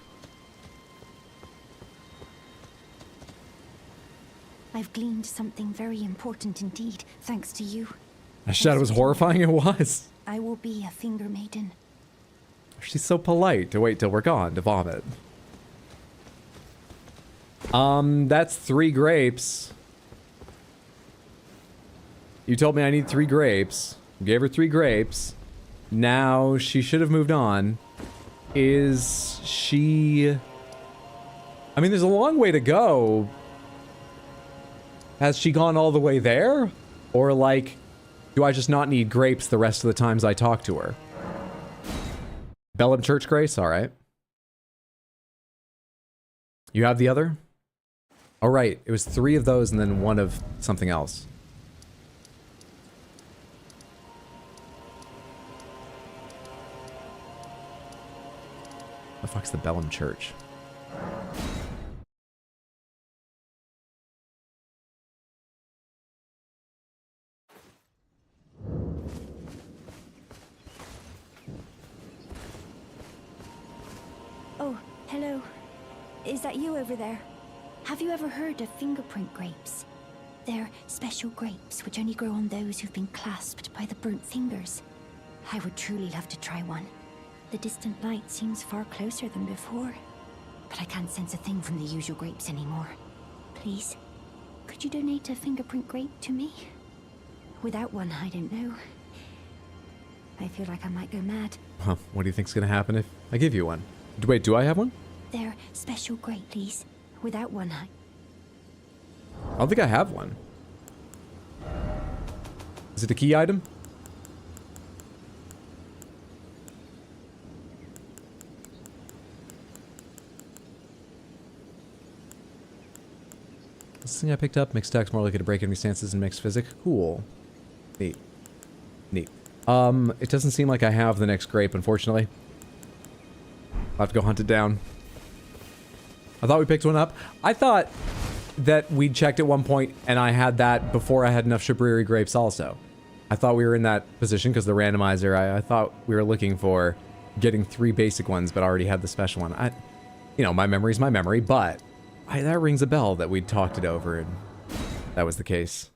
I've gleaned something very important indeed, thanks to you. That shadow was horrifying. It was. I will be a finger maiden. She's so polite to wait till we're gone to vomit. That's 3 grapes. You told me I need 3 grapes. Gave her 3 grapes. Now she should have moved on. Is she... I mean, there's a long way to go. Has she gone all the way there? Or like, do I just not need grapes the rest of the times I talk to her? Bellum Church Grace? Alright. You have the other? Oh, right. It was 3 of those and then 1 of something else. The fuck's the Bellum Church? Oh, hello. Is that you over there? Have you ever heard of fingerprint grapes? They're special grapes which only grow on those who've been clasped by the burnt fingers. I would truly love to try one. The distant light seems far closer than before, but I can't sense a thing from the usual grapes anymore. Please, could you donate a fingerprint grape to me? Without one, I don't know. I feel like I might go mad. Huh, what do you think's gonna happen if I give you one? Wait, do I have one? They're special grape, please. Without one, I don't think I have one. Is it a key item? This thing I picked up, mixed attacks more likely to break enemy stances and mixed physic. Cool. Neat. Neat. It doesn't seem like I have the next grape, unfortunately. I'll have to go hunt it down. I thought we picked one up. I thought that we'd checked at one point and I had that before I had enough Shabriri grapes also. I thought we were in that position because the randomizer, I thought we were looking for getting 3 basic ones, but I already had the special one. You know, my memory's my memory, but that rings a bell that we'd talked it over and that was the case.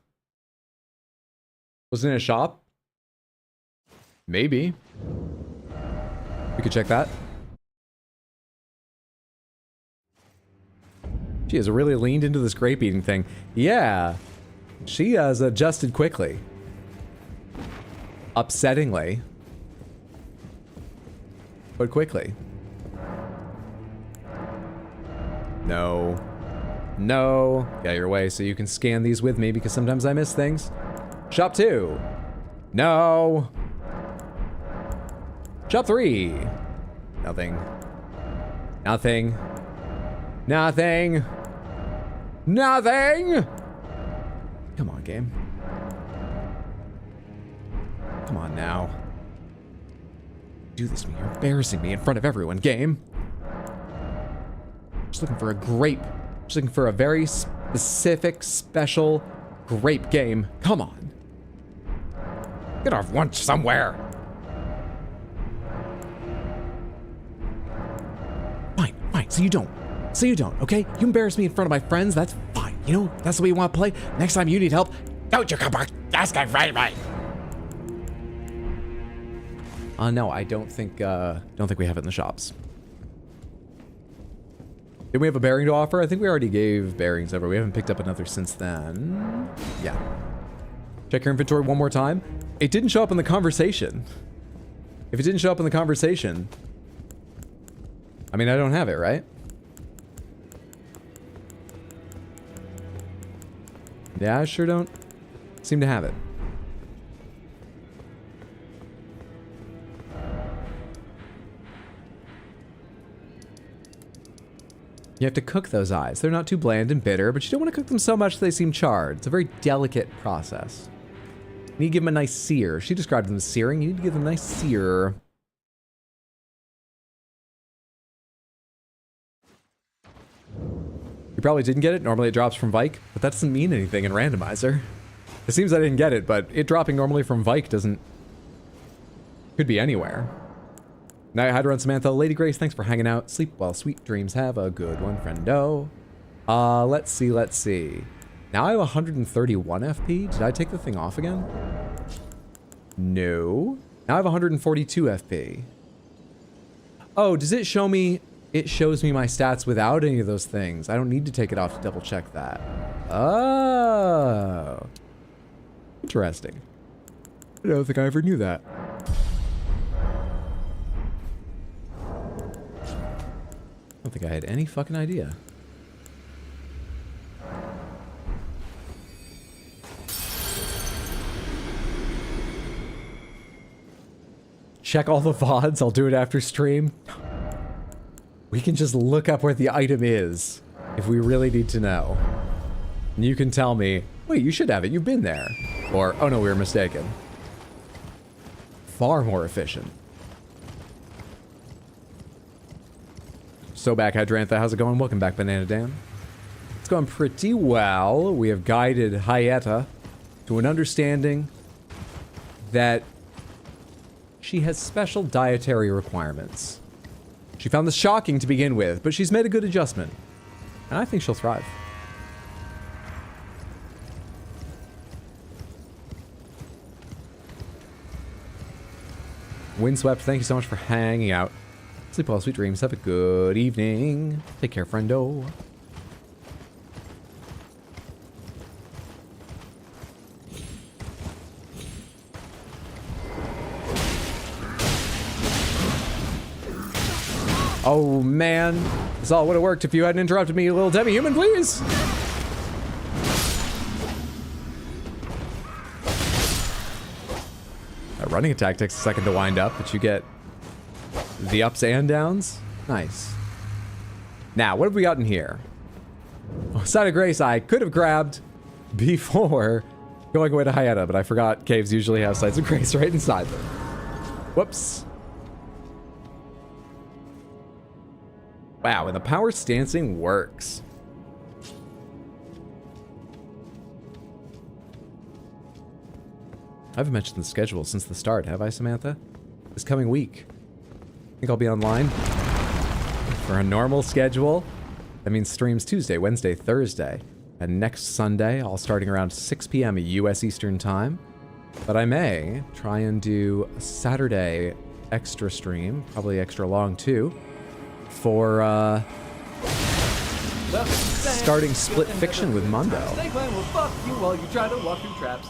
Was it in a shop? Maybe. We could check that. She has really leaned into this grape eating thing. Yeah, she has adjusted quickly. Upsettingly. But quickly. No. No. Get your way so you can scan these with me because sometimes I miss things. Shop 2. No. Shop 3. Nothing. Nothing. Nothing. Nothing! Come on, game. Come on now. Do this to me. You're embarrassing me in front of everyone, game. Just looking for a grape. Just looking for a very specific, special grape game. Come on. Get off lunch somewhere. Fine, fine. So you don't. Okay? You embarrass me in front of my friends, that's fine. You know, that's the way you want to play. Next time you need help, don't you come back. That's right. No, I don't think we have it in the shops. Did we have a bearing to offer? I think we already gave bearings over. We haven't picked up another since then. Yeah. Check your inventory one more time. It didn't show up in the conversation. If it didn't show up in the conversation, I mean, I don't have it, right? Yeah, I sure don't seem to have it. You have to cook those eyes. They're not too bland and bitter, but you don't want to cook them so much they seem charred. It's a very delicate process. You need to give them a nice sear. She described them as searing. You need to give them a nice sear. You probably didn't get it. Normally it drops from Vike, but that doesn't mean anything in randomizer. It seems I didn't get it, but it dropping normally from Vike doesn't... Could be anywhere. Night Hydra, Samantha, Lady Grace, thanks for hanging out. Sleep well, sweet dreams. Have a good one, friendo. Let's see. Now I have 131 FP. Did I take the thing off again? No. Now I have 142 FP. Oh, does it show me... It shows me my stats without any of those things. I don't need to take it off to double check that. Oh. Interesting. I don't think I ever knew that. I don't think I had any fucking idea. Check all the VODs. I'll do it after stream. We can just look up where the item is if we really need to know. And you can tell me, wait, you should have it. You've been there. Or, oh no, we were mistaken. Far more efficient. So back, Hydrantha, how's it going? Welcome back, Banana Dan. It's going pretty well. We have guided Hyetta to an understanding that she has special dietary requirements. She found this shocking to begin with, but she's made a good adjustment. And I think she'll thrive. Windswept, thank you so much for hanging out. Sleep well, sweet dreams. Have a good evening. Take care, friendo. Oh man, this all would have worked if you hadn't interrupted me, you little demi-human, please. That running attack takes a second to wind up, but you get the ups and downs. Nice. Now, what have we got in here? Oh, Side of Grace I could have grabbed before going away to Hyetta, but I forgot caves usually have Sides of Grace right inside them. Whoops. Wow, and the power stancing works. I haven't mentioned the schedule since the start, have I, Samantha? This coming week. I think I'll be online for a normal schedule. That means streams Tuesday, Wednesday, Thursday. And next Sunday, all starting around 6 p.m. US Eastern Time. But I may try and do a Saturday extra stream, probably extra long too, for starting Split Fiction with Mundo. Snakebite will fuck you while you try to walk through traps.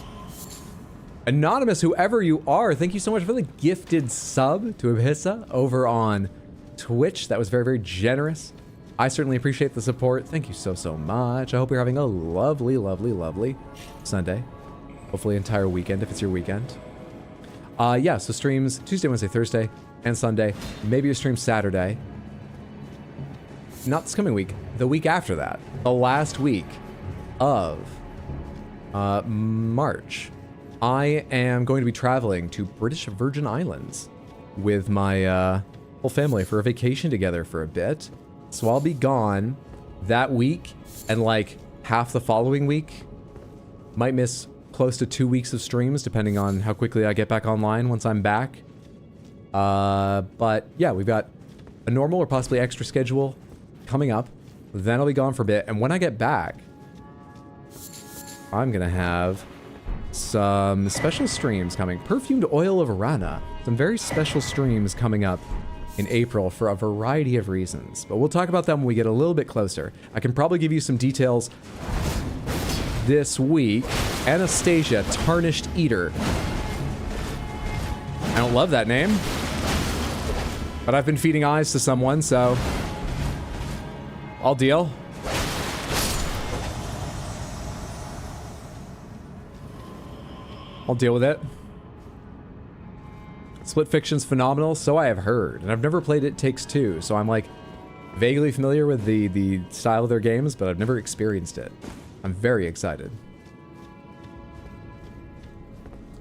Anonymous, whoever you are, thank you so much for the gifted sub to Abhissa over on Twitch. That was very, very generous. I certainly appreciate the support. Thank you so, so much. I hope you're having a lovely, lovely, lovely Sunday. Hopefully entire weekend if it's your weekend. Yeah, so streams Tuesday, Wednesday, Thursday, and Sunday. Maybe a stream Saturday. Not this coming week. The week after that. The last week of March. I am going to be traveling to British Virgin Islands with my whole family for a vacation together for a bit. So I'll be gone that week and like half the following week. Might miss close to 2 weeks of streams, depending on how quickly I get back online once I'm back. But yeah, we've got a normal or possibly extra schedule coming up. Then I'll be gone for a bit. And when I get back, I'm going to have some special streams coming. Perfumed Oil of Arana. Some very special streams coming up in April for a variety of reasons. But we'll talk about them when we get a little bit closer. I can probably give you some details this week. Anastasia, Tarnished Eater. I don't love that name, but I've been feeding eyes to someone, so I'll deal. I'll deal with it. Split Fiction's phenomenal, so I have heard. And I've never played It Takes Two, so I'm like vaguely familiar with the style of their games, but I've never experienced it. I'm very excited.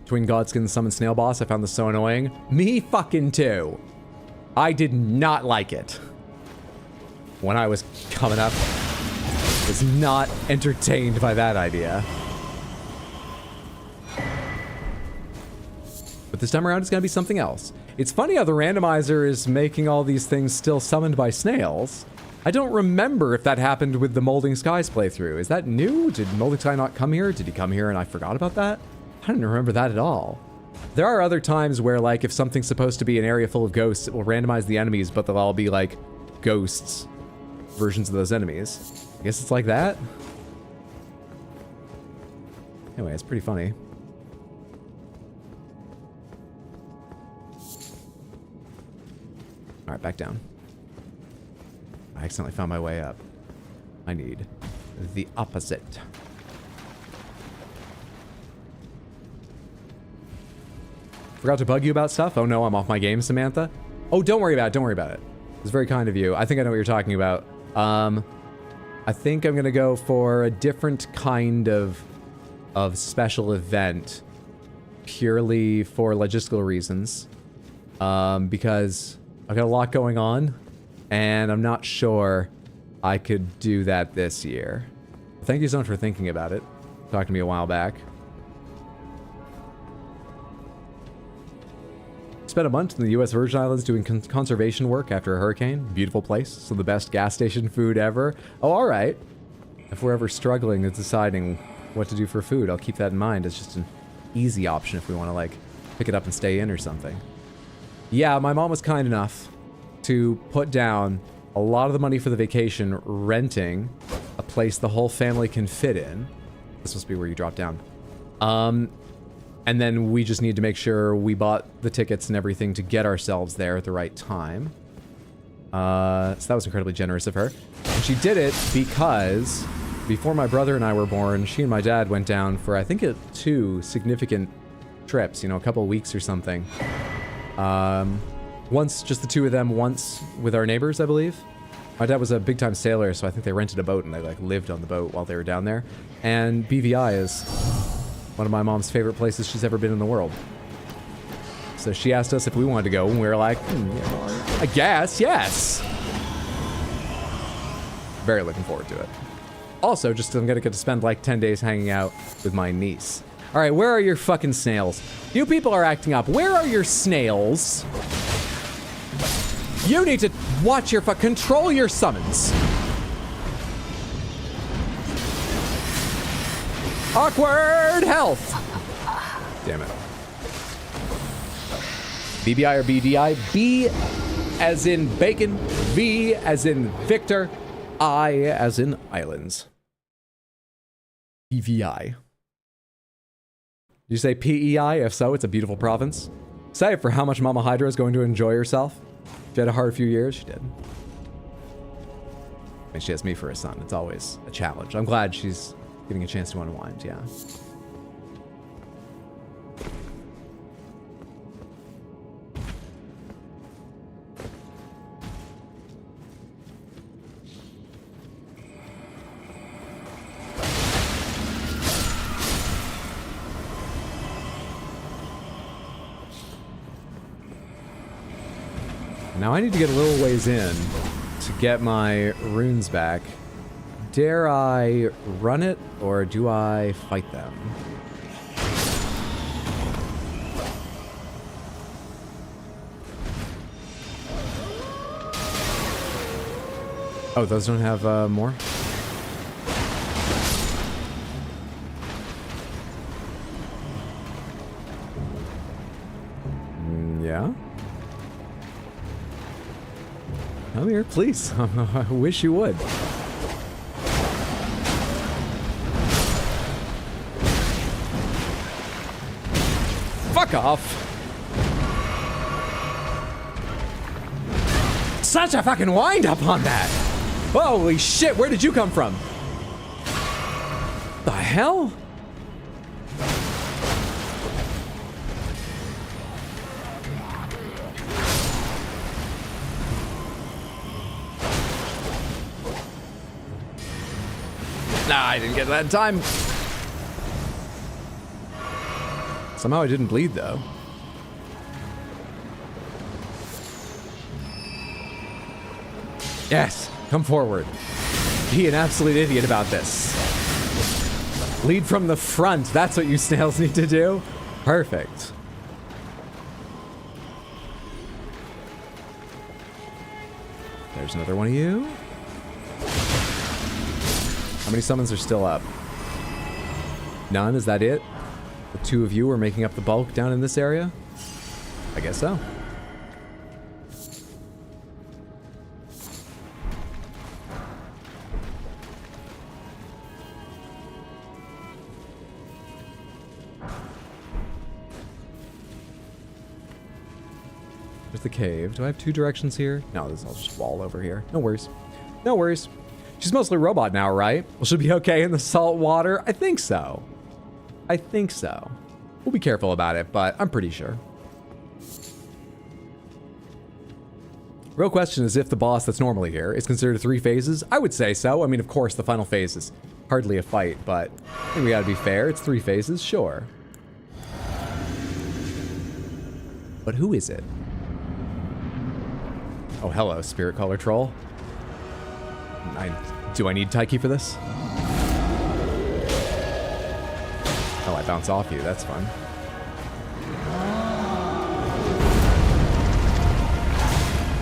Twin Godskin Summon Snail Boss, I found this so annoying. Me fucking too. I did not like it. When I was coming up, I was not entertained by that idea. But this time around, it's going to be something else. It's funny how the randomizer is making all these things still summoned by snails. I don't remember if that happened with the Molding Skies playthrough. Is that new? Did Molding Sky not come here? Did he come here and I forgot about that? I don't remember that at all. There are other times where, like, if something's supposed to be an area full of ghosts, it will randomize the enemies, but they'll all be, like, ghosts versions of those enemies. I guess it's like that. Anyway, it's pretty funny. Alright, back down. I accidentally found my way up. I need the opposite. Forgot to bug you about stuff? Oh no, I'm off my game, Samantha. Oh, don't worry about it. Don't worry about it. It's very kind of you. I think I know what you're talking about. I think I'm gonna go for a different kind of special event purely for logistical reasons. Because I've got a lot going on, and I'm not sure I could do that this year. Thank you so much for thinking about it. Talked to me a while back. Spent a month in the U.S. Virgin Islands doing conservation work after a hurricane. Beautiful place. Some of the best gas station food ever. Oh, all right. If we're ever struggling with deciding what to do for food, I'll keep that in mind. It's just an easy option if we want to, like, pick it up and stay in or something. Yeah, my mom was kind enough to put down a lot of the money for the vacation renting a place the whole family can fit in. This must be where you drop down. And then we just need to make sure we bought the tickets and everything to get ourselves there at the right time. So that was incredibly generous of her. And she did it because before my brother and I were born, she and my dad went down for, I think, 2 significant trips, you know, a couple of weeks or something. Once, just the 2 of them, once with our neighbors, I believe. My dad was a big-time sailor, so I think they rented a boat and they, like, lived on the boat while they were down there. And BVI is one of my mom's favorite places she's ever been in the world. So she asked us if we wanted to go, and we were like, yeah, I guess, yes. Very looking forward to it. Also, just I'm gonna get to spend like 10 days hanging out with my niece. All right, where are your fucking snails? You people are acting up. Where are your snails? You need to watch your control your summons. Awkward health. Damn it. BBI or BDI? B as in bacon, V as in Victor, I as in islands. BVI. Did you say PEI? If so, it's a beautiful province. Excited for how much Mama Hydra is going to enjoy herself. She had a hard few years. She did. And she has me for a son. It's always a challenge. I'm glad she's getting a chance to unwind, yeah. Now I need to get a little ways in to get my runes back. Dare I run it, or do I fight them? Oh, those don't have more? Yeah? Come here, please. I wish you would. Fuck off. Such a fucking wind up on that. Holy shit, where did you come from? The hell? Nah, I didn't get that in time. Somehow I didn't bleed, though. Yes, come forward. Be an absolute idiot about this. Lead from the front. That's what you snails need to do. Perfect. There's another one of you. How many summons are still up? None? Is that it? The two of you are making up the bulk down in this area? I guess so. There's the cave. Do I have two directions here? No, this is all just wall over here. No worries. No worries. She's mostly robot now, right? Well, she'll be okay in the salt water. I think so. I think so. We'll be careful about it, but I'm pretty sure. Real question is if the boss that's normally here is considered 3 phases. I would say so. I mean, of course, the final phase is hardly a fight, but I think we gotta be fair. It's 3 phases, sure. But who is it? Oh, hello, spirit color troll. Do I need Taiki for this? Oh, I bounce off you. That's fun.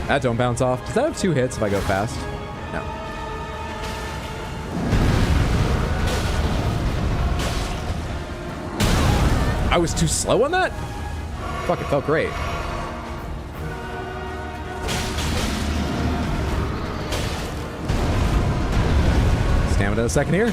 That don't bounce off. Does that have 2 hits if I go fast? No. I was too slow on that? Fuck, it felt great. Stamina a second here.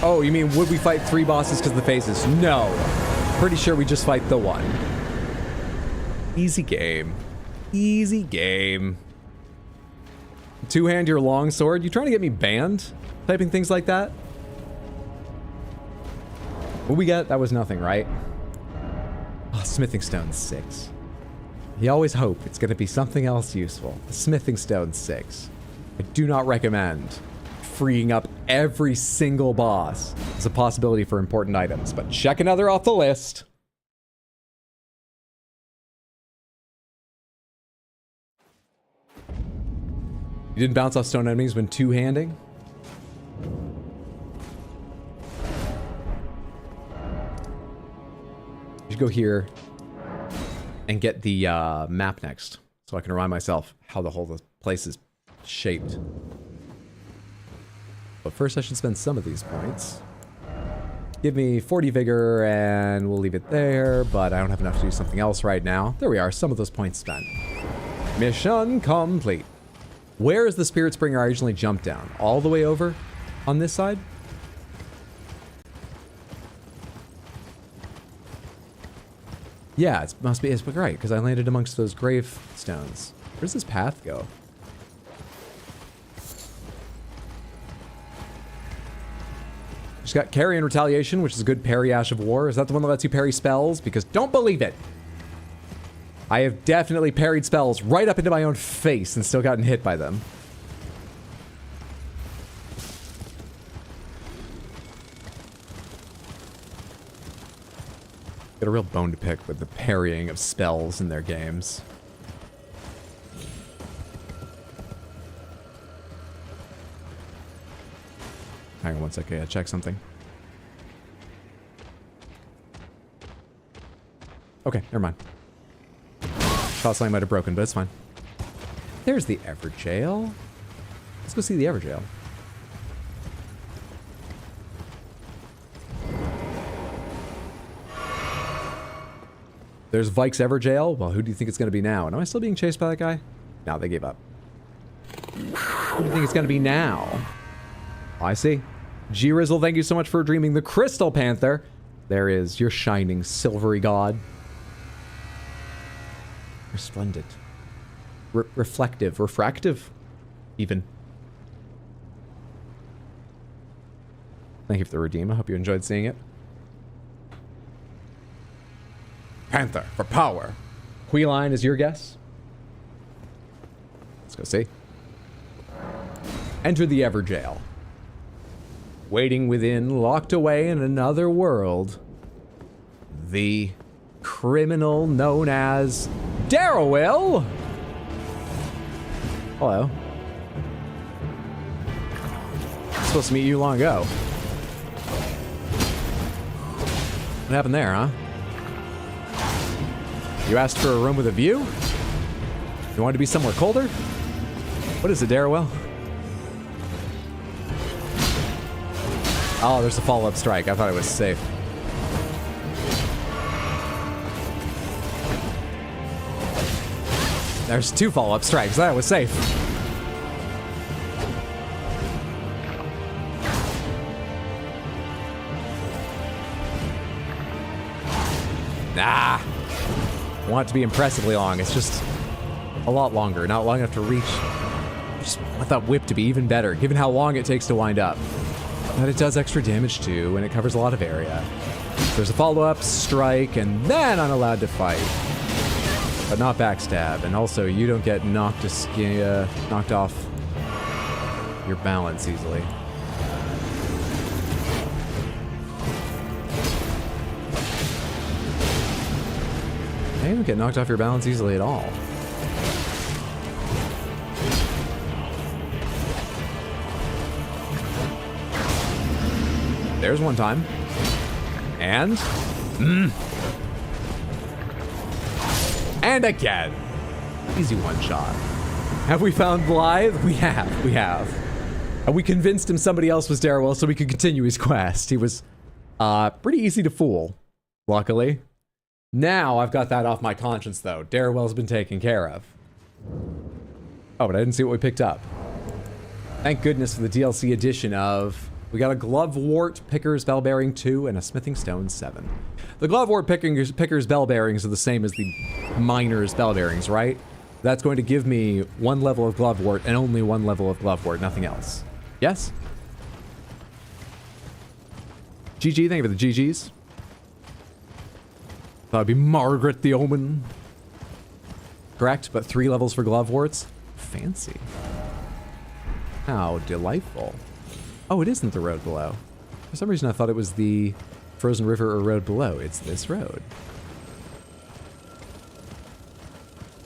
Oh, you mean would we fight 3 bosses because of the phases? No. Pretty sure we just fight the one. Easy game. Easy game. 2-hand your long sword? You trying to get me banned? Typing things like that? What we got? That was nothing, right? Oh, smithing stone 6. You always hope it's going to be something else useful. The smithing stone 6. I do not recommend freeing up every single boss as a possibility for important items, but check another off the list. You didn't bounce off stone enemies when 2-handing? You should go here and get the map next, so I can remind myself how the whole place is shaped. But first I should spend some of these points. Give me 40 vigor and we'll leave it there, but I don't have enough to do something else right now. There we are, some of those points spent. Mission complete. Where is the Spirit Spring I originally jumped down? All the way over on this side? Yeah, it must be, it's right, because I landed amongst those grave stones. Where does this path go? She's got Carry and Retaliation, which is a good parry Ash of War. Is that the one that lets you parry spells? Because don't believe it. I have definitely parried spells right up into my own face and still gotten hit by them. Got a real bone to pick with the parrying of spells in their games. Hang on one second, I gotta check something. Okay, never mind. Thought something might have broken, but it's fine. There's the Everjail. Let's go see the Everjail. There's Vike's Everjail. Well, who do you think it's going to be now? And am I still being chased by that guy? No, they gave up. Who do you think it's going to be now? Oh, I see. G-Rizzle, thank you so much for dreaming the Crystal Panther. There is your shining silvery god. Resplendent. Reflective. Refractive. Even. Thank you for the redeem. I hope you enjoyed seeing it. Panther for power. Queeline is your guess? Let's go see. Enter the Everjail. Waiting within, locked away in another world. The criminal known as Darrowell. Hello. I'm supposed to meet you long ago. What happened there, huh? You asked for a room with a view? You wanted to be somewhere colder? What is it, Darrowell? Oh, there's a follow-up strike. I thought it was safe. There's 2 follow-up strikes. That was safe. Nah. I want it to be impressively long. It's just a lot longer. Not long enough to reach. I just want that whip to be even better, given how long it takes to wind up. But it does extra damage too, and it covers a lot of area. There's a follow-up strike, and then I'm allowed to fight. But not backstab, and also you don't get knocked off your balance easily. You don't get knocked off your balance easily at all. There's one time. And... And again. Easy one shot. Have we found Blythe? We have. We have. And we convinced him somebody else was Darrowell so we could continue his quest. He was pretty easy to fool, luckily. Now I've got that off my conscience, though. Darrowell's been taken care of. Oh, but I didn't see what we picked up. Thank goodness for the DLC edition of... We got a Glovewort Picker's Bell Bearing 2 and a Smithing Stone 7. The Glovewort Picker's Bell Bearings are the same as the Miner's Bell Bearings, right? That's going to give me 1 level of Glovewort and only 1 level of Glovewort, nothing else. Yes? GG, thank you for the GGs. That would be Margaret the Omen. Correct, but 3 levels for Gloveworts? Fancy. How delightful. Oh, it isn't the road below. For some reason I thought it was the frozen river or road below. It's this road.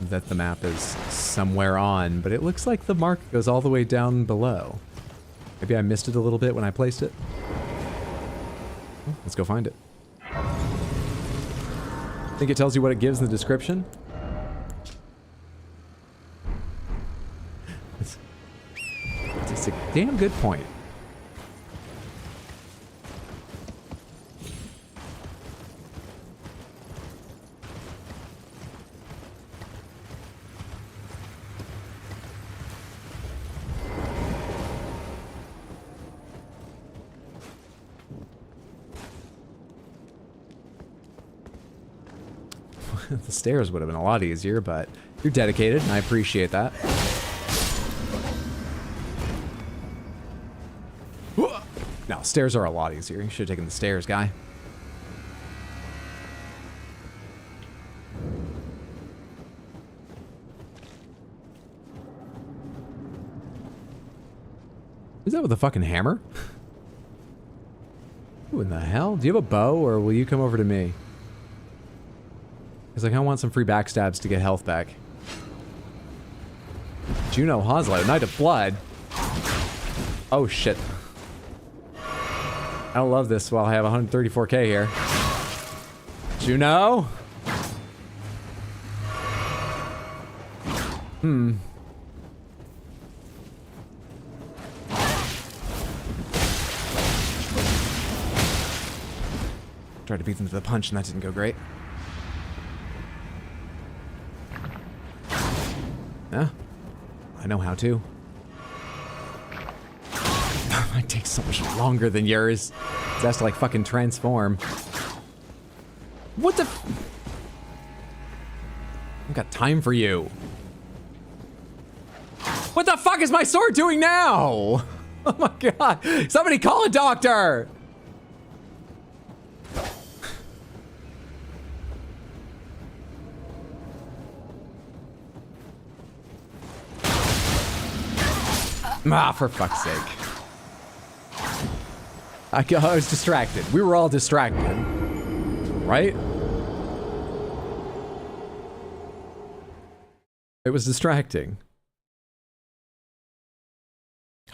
That the map is somewhere on, but it looks like the mark goes all the way down below. Maybe I missed it a little bit when I placed it. Well, let's go find it. I think it tells you what it gives in the description. It's a damn good point. The stairs would have been a lot easier, but you're dedicated, and I appreciate that. No, stairs are a lot easier. You should have taken the stairs, guy. Is that with a fucking hammer? Who in the hell? Do you have a bow, or will you come over to me? He's like, I want some free backstabs to get health back. Juno Hoslow, Knight of Blood. Oh shit. I don't love this while I have 134k here. Juno? Tried to beat them to the punch and that didn't go great. Yeah, I know how to. Mine takes so much longer than yours. It has to like fucking transform. What the I've got time for you. What the fuck is my sword doing now? Oh my god. Somebody call a doctor! Ah, for fuck's sake. I was distracted. We were all distracted. Right? It was distracting.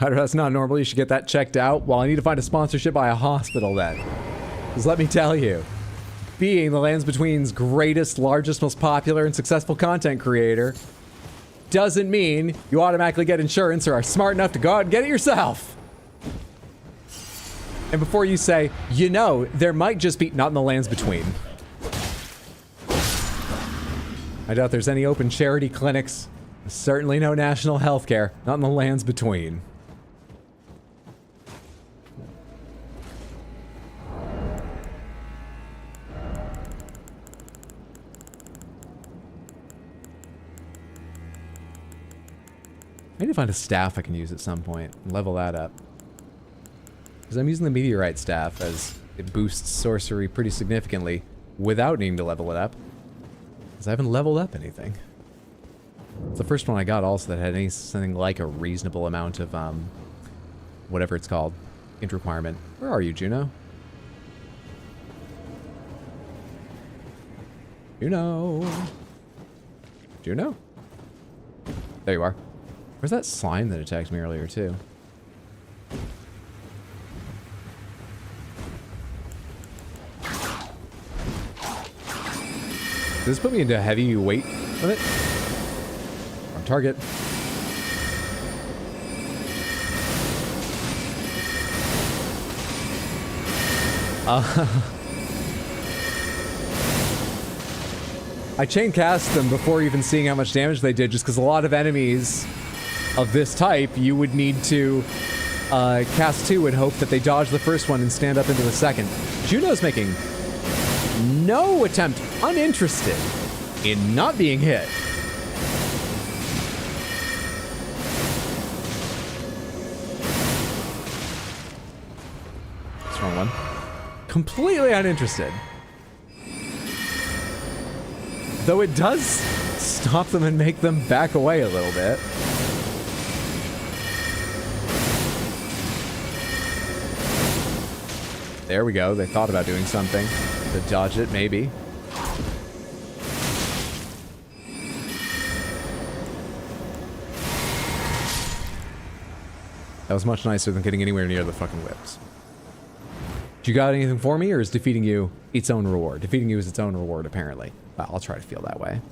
That's not normal. You should get that checked out. Well, I need to find a sponsorship by a hospital then. Because let me tell you, being the Lands Between's greatest, largest, most popular, and successful content creator doesn't mean you automatically get insurance or are smart enough to go out and get it yourself. And before you say, you know, there might just be, not in the Lands Between. I doubt there's any open charity clinics. Certainly no national health care. Not in the Lands Between. I need to find a staff I can use at some point and level that up. Because I'm using the meteorite staff as it boosts sorcery pretty significantly without needing to level it up. Because I haven't leveled up anything. It's the first one I got also that had anything like a reasonable amount of, whatever it's called, int requirement. Where are you, Juno? Juno! Juno? There you are. Where's that slime that attacked me earlier, too? Does this put me into heavy weight limit? On target. I chain cast them before even seeing how much damage they did, just because a lot of enemies of this type, you would need to cast two and hope that they dodge the first one and stand up into the second. Juno's making no attempt, uninterested in not being hit. That's the wrong one. Completely uninterested. Though it does stop them and make them back away a little bit. There we go. They thought about doing something to dodge it, maybe. That was much nicer than getting anywhere near the fucking whips. You got anything for me, or is defeating you its own reward? Defeating you is its own reward, apparently. Well, I'll try to feel that way.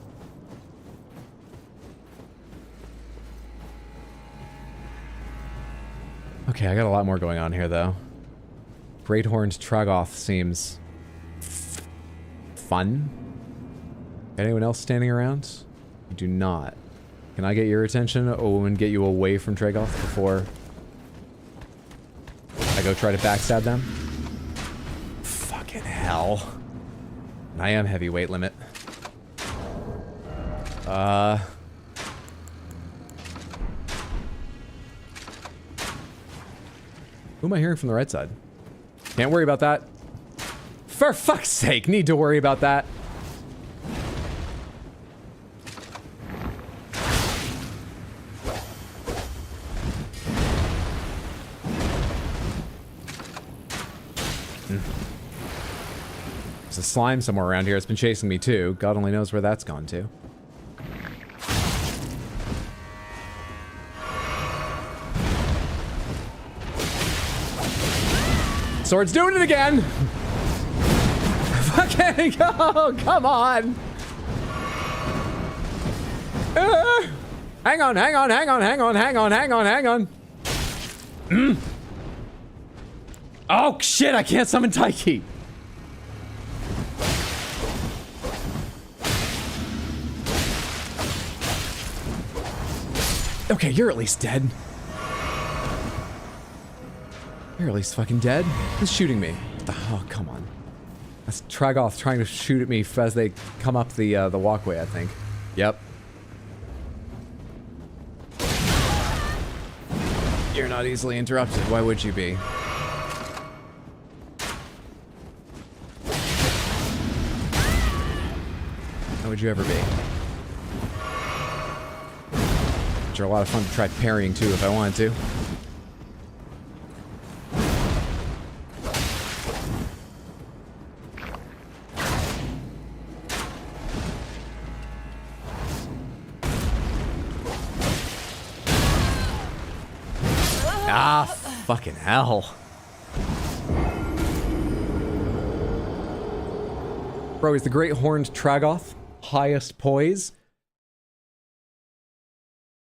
Okay, I got a lot more going on here, though. Great Horned Tragoth seems fun. Got anyone else standing around? You do not. Can I get your attention? Oh, and get you away from Tragoth before I go try to backstab them? Fucking hell. And I am heavyweight limit. Who am I hearing from the right side? Can't worry about that. For fuck's sake, need to worry about that. There's a slime somewhere around here. It's been chasing me too. God only knows where that's gone to. Sword's doing it again. Fucking go! Come on! Hang on, hang on, hang on, hang on, hang on, hang on, hang on. Oh shit, I can't summon Taiki. Okay, you're at least dead. You're at least fucking dead. Who's shooting me? Oh, come on. That's Tragoth trying to shoot at me as they come up the walkway, I think. Yep. You're not easily interrupted. Why would you be? How would you ever be? Which are a lot of fun to try parrying too if I wanted to. Ah, fucking hell. Bro, he's the great horned Tragoth. Highest poise.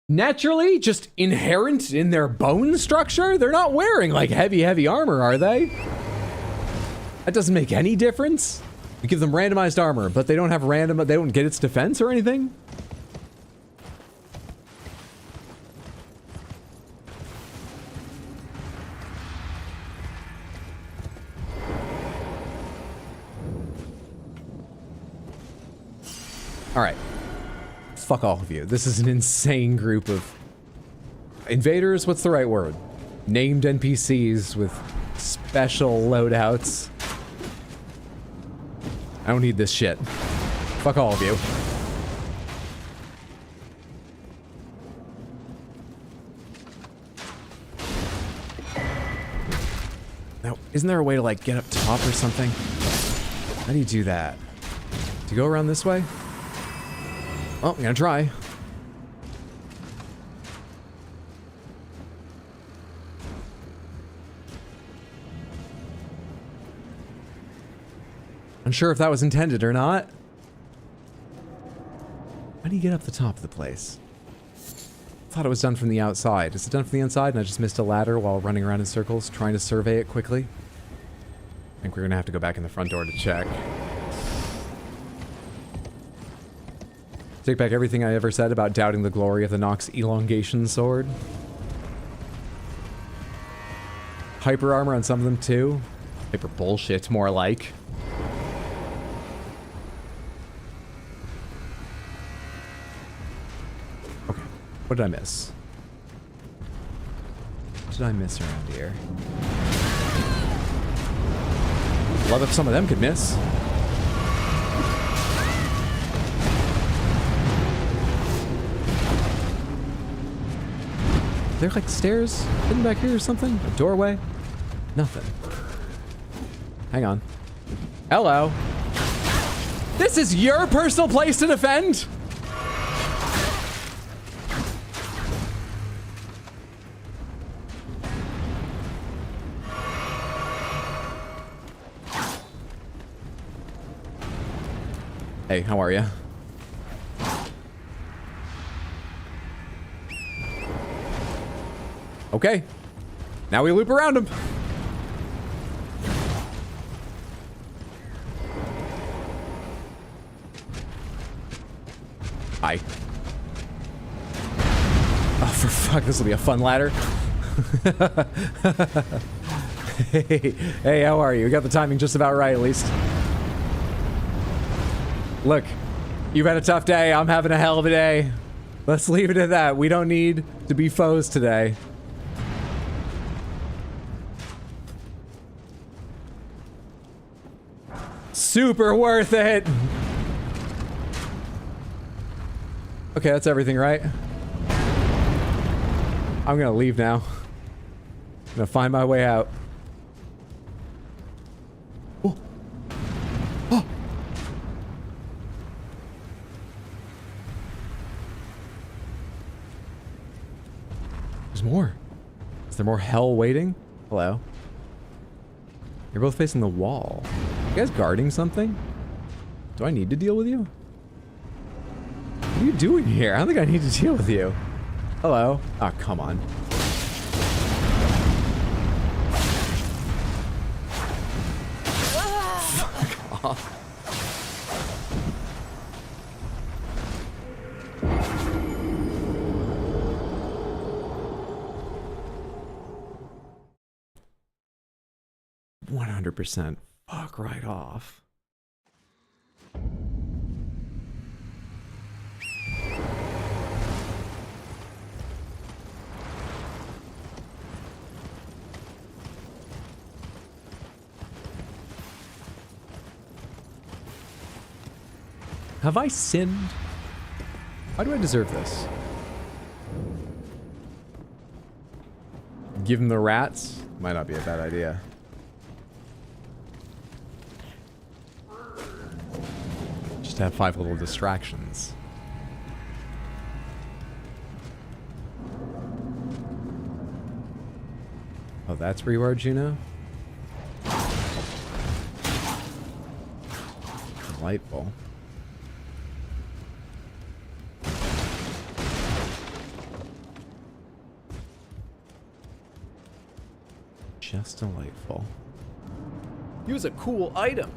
Naturally, just inherent in their bone structure, they're not wearing like heavy armor, are they? That doesn't make any difference. We give them randomized armor, but they don't have they don't get its defense or anything? Alright. Fuck all of you. This is an insane group of... invaders? What's the right word? Named NPCs with special loadouts. I don't need this shit. Fuck all of you. Now, isn't there a way to, like, get up top or something? How do you do that? Do you go around this way? Well, I'm gonna try. Unsure if that was intended or not. How do you get up the top of the place? Thought it was done from the outside. Is it done from the inside and I just missed a ladder while running around in circles trying to survey it quickly? I think we're gonna have to go back in the front door to check. Take back everything I ever said about doubting the glory of the Nox elongation sword. Hyper armor on some of them too. Hyper bullshit, more like. Okay, what did I miss? What did I miss around here? Love if some of them could miss. There like stairs hidden back here or something? A doorway? Nothing. Hang on. Hello. This is your personal place to defend? Hey, how are you? Okay. Now we loop around him. Hi. Oh, for fuck, this will be a fun ladder. Hey, how are you? We got the timing just about right, at least. Look, you've had a tough day. I'm having a hell of a day. Let's leave it at that. We don't need to be foes today. Super worth it. Okay, that's everything, right? I'm gonna leave now. I'm gonna find my way out. Oh. Oh. There's more. Is there more hell waiting? Hello. You're both facing the wall. You guys guarding something? Do I need to deal with you? What are you doing here? I don't think I need to deal with you. Hello? Oh, come on. Fuck off. %. Fuck right off. Have I sinned? Why do I deserve this? Give him the rats? Might not be a bad idea. Just have 5 little distractions. Oh, that's where you are, Juno? Delightful. Just delightful. Use a cool item.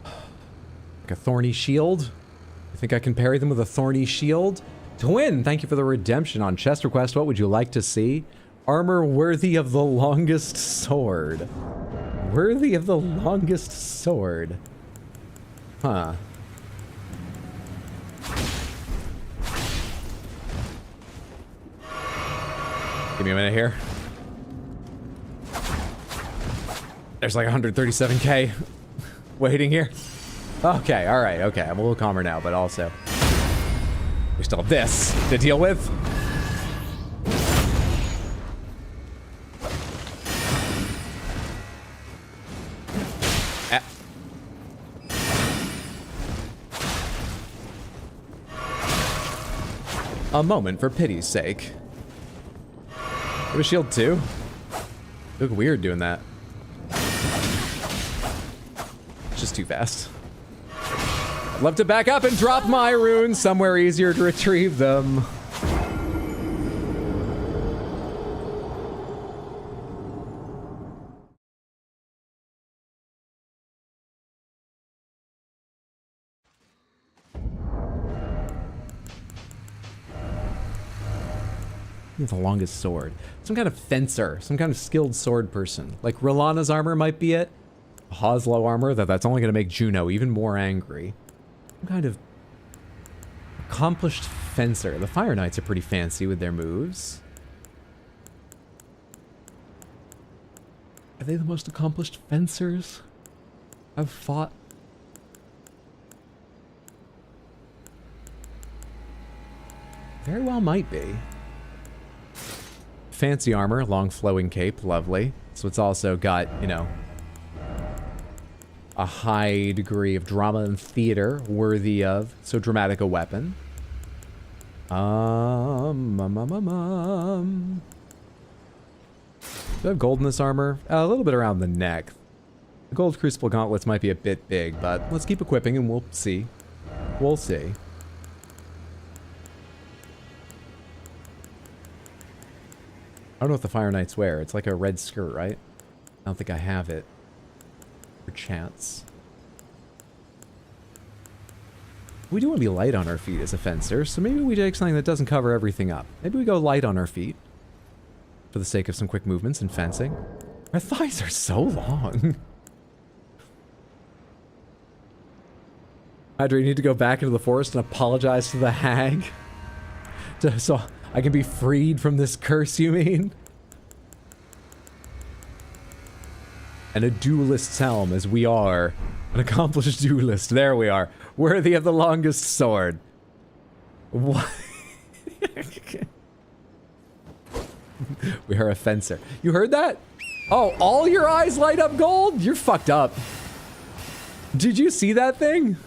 Like a thorny shield? You think I can parry them with a thorny shield? Twin, thank you for the redemption on chest request. What would you like to see? Armor worthy of the longest sword. Worthy of the longest sword. Huh. Give me a minute here. There's like 137k waiting here. Okay, alright, okay. I'm a little calmer now, but also we still have this to deal with. A moment for pity's sake. Have a shield too? You look weird doing that. Just too fast. I'd love to back up and drop my runes somewhere easier to retrieve them. The longest sword. Some kind of fencer, some kind of skilled sword person. Like Rolana's armor might be it. Hoslow armor, that's only going to make Juno even more angry. Some kind of accomplished fencer. The Fire Knights are pretty fancy with their moves. Are they the most accomplished fencers I've fought? Very well might be. Fancy armor, long flowing cape, lovely. So it's also got, you know, a high degree of drama and theater worthy of so dramatic a weapon. Do I have gold in this armor? A little bit around the neck. The gold crucible gauntlets might be a bit big, but let's keep equipping and we'll see. We'll see. I don't know what the Fire Knights wear. It's like a red skirt, right? I don't think I have it. For chance. We do want to be light on our feet as a fencer, so maybe we take something that doesn't cover everything up. Maybe we go light on our feet. For the sake of some quick movements and fencing. Our thighs are so long. Hydra, you need to go back into the forest and apologize to the hag? So I can be freed from this curse, you mean? And a duelist's helm, as we are. An accomplished duelist. There we are. Worthy of the longest sword. What? We are a fencer. You heard that? Oh, all your eyes light up gold? You're fucked up. Did you see that thing?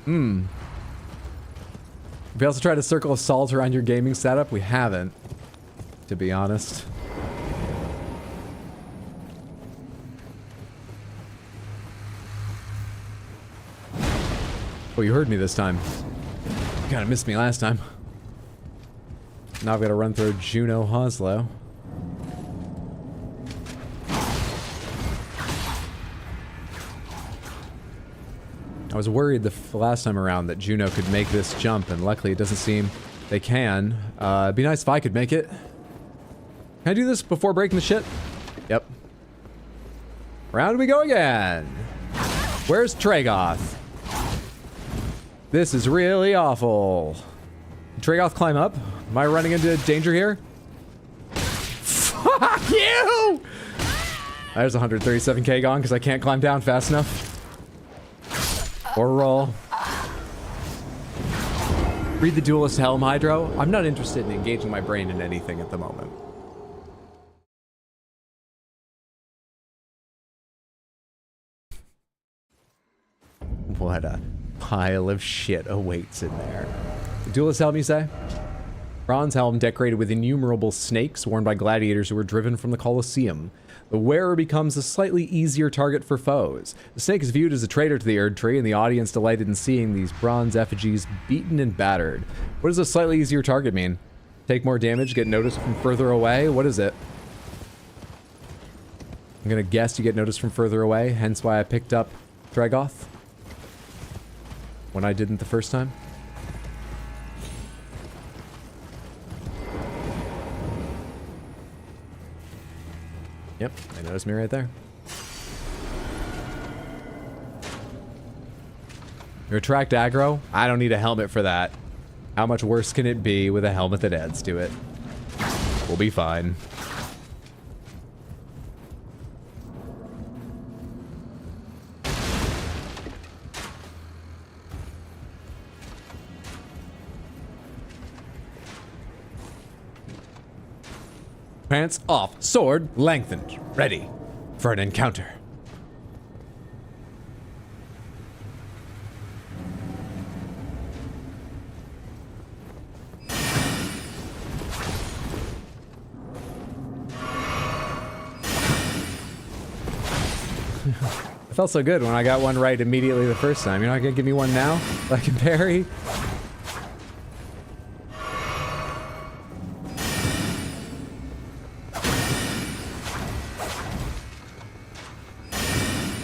Hmm. We also tried to circle assault around your gaming setup. We haven't, to be honest. Oh, you heard me this time. You kinda missed me last time. Now I've got to run through Juno Hoslow. I was worried the last time around that Juno could make this jump, and luckily it doesn't seem they can. It'd be nice if I could make it. Can I do this before breaking the shit? Yep. Round we go again. Where's Tragoth? This is really awful. Tragoth climb up? Am I running into danger here? Fuck you! There's 137k gone because I can't climb down fast enough. Or roll. Read the Duelist Helm, Hydro. I'm not interested in engaging my brain in anything at the moment. What a pile of shit awaits in there. The Duelist Helm, you say? Bronze helm decorated with innumerable snakes worn by gladiators who were driven from the Colosseum. The wearer becomes a slightly easier target for foes. The snake is viewed as a traitor to the Erd Tree, and the audience delighted in seeing these bronze effigies beaten and battered. What does a slightly easier target mean? Take more damage, get noticed from further away? What is it? I'm gonna guess you get noticed from further away, hence why I picked up Tragoth when I didn't the first time. Yep, they noticed me right there. You attract aggro? I don't need a helmet for that. How much worse can it be with a helmet that adds to it? We'll be fine. Pants off, sword lengthened, ready for an encounter. It felt so good when I got one right immediately the first time. You're not gonna give me one now that I can parry?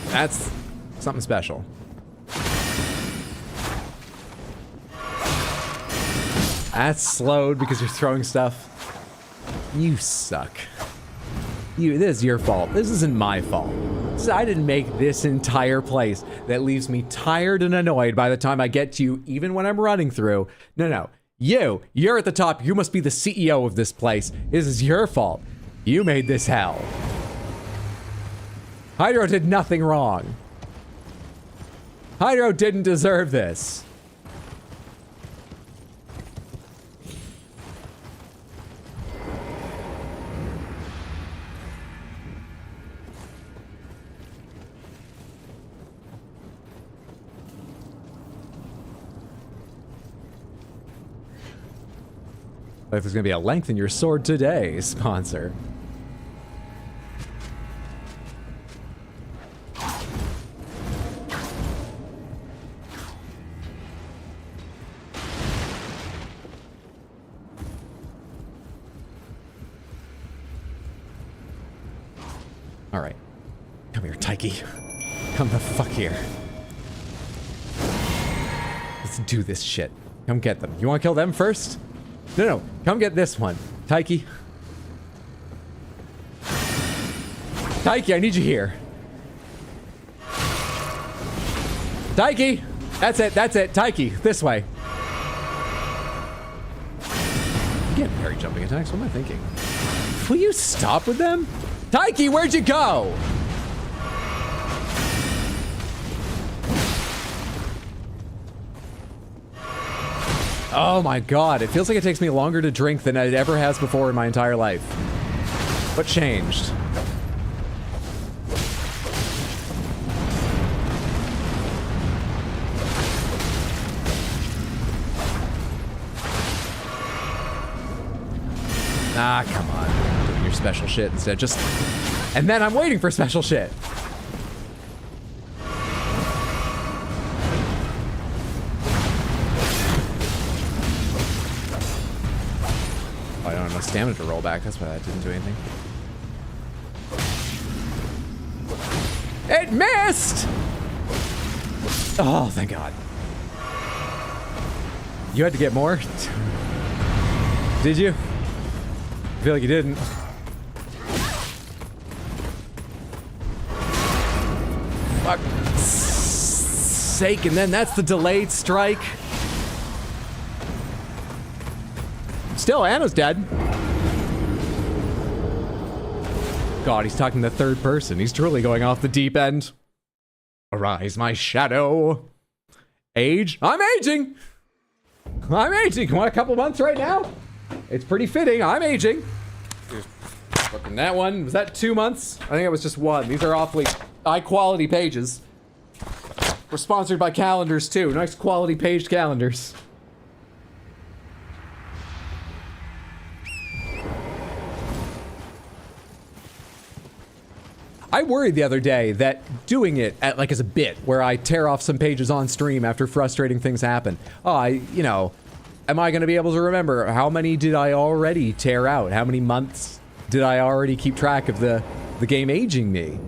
That's something special. That's slowed because you're throwing stuff. You suck. This is your fault. This isn't my fault. I didn't make this entire place that leaves me tired and annoyed by the time I get to you, even when I'm running through. No. You're at the top. You must be the CEO of this place. This is your fault. You made this hell. Hydro did nothing wrong. Hydro didn't deserve this. Like there's gonna be a lengthen your sword today sponsor. Alright. Come here, Taiki. Come the fuck here. Let's do this shit. Come get them. You wanna kill them first? No. Come get this one. Taiki. Taiki, I need you here. Taiki! That's it. Taiki, this way. You get parry jumping attacks? What am I thinking? Will you stop with them? Taiki, where'd you go? Oh my god, it feels like it takes me longer to drink than it ever has before in my entire life. What changed? Ah, come on. Doing your special shit instead. Just... And then I'm waiting for special shit. stamina to roll back. That's why that didn't do anything. It missed! Oh, thank God. You had to get more? Did you? I feel like you didn't. Fuck's sake, and then that's the delayed strike. Still, Anna's dead. God, he's talking to third person. He's truly going off the deep end. Arise, my shadow. Age? I'm aging. I'm aging. Want a couple months right now? It's pretty fitting. I'm aging. Fucking that one. Was that 2 months? I think it was just 1. These are awfully high quality pages. We're sponsored by calendars too. Nice quality paged calendars. I worried the other day that doing it at, like, as a bit, where I tear off some pages on stream after frustrating things happen. Oh, you know, am I going to be able to remember how many did I already tear out? How many months did I already keep track of the game aging me?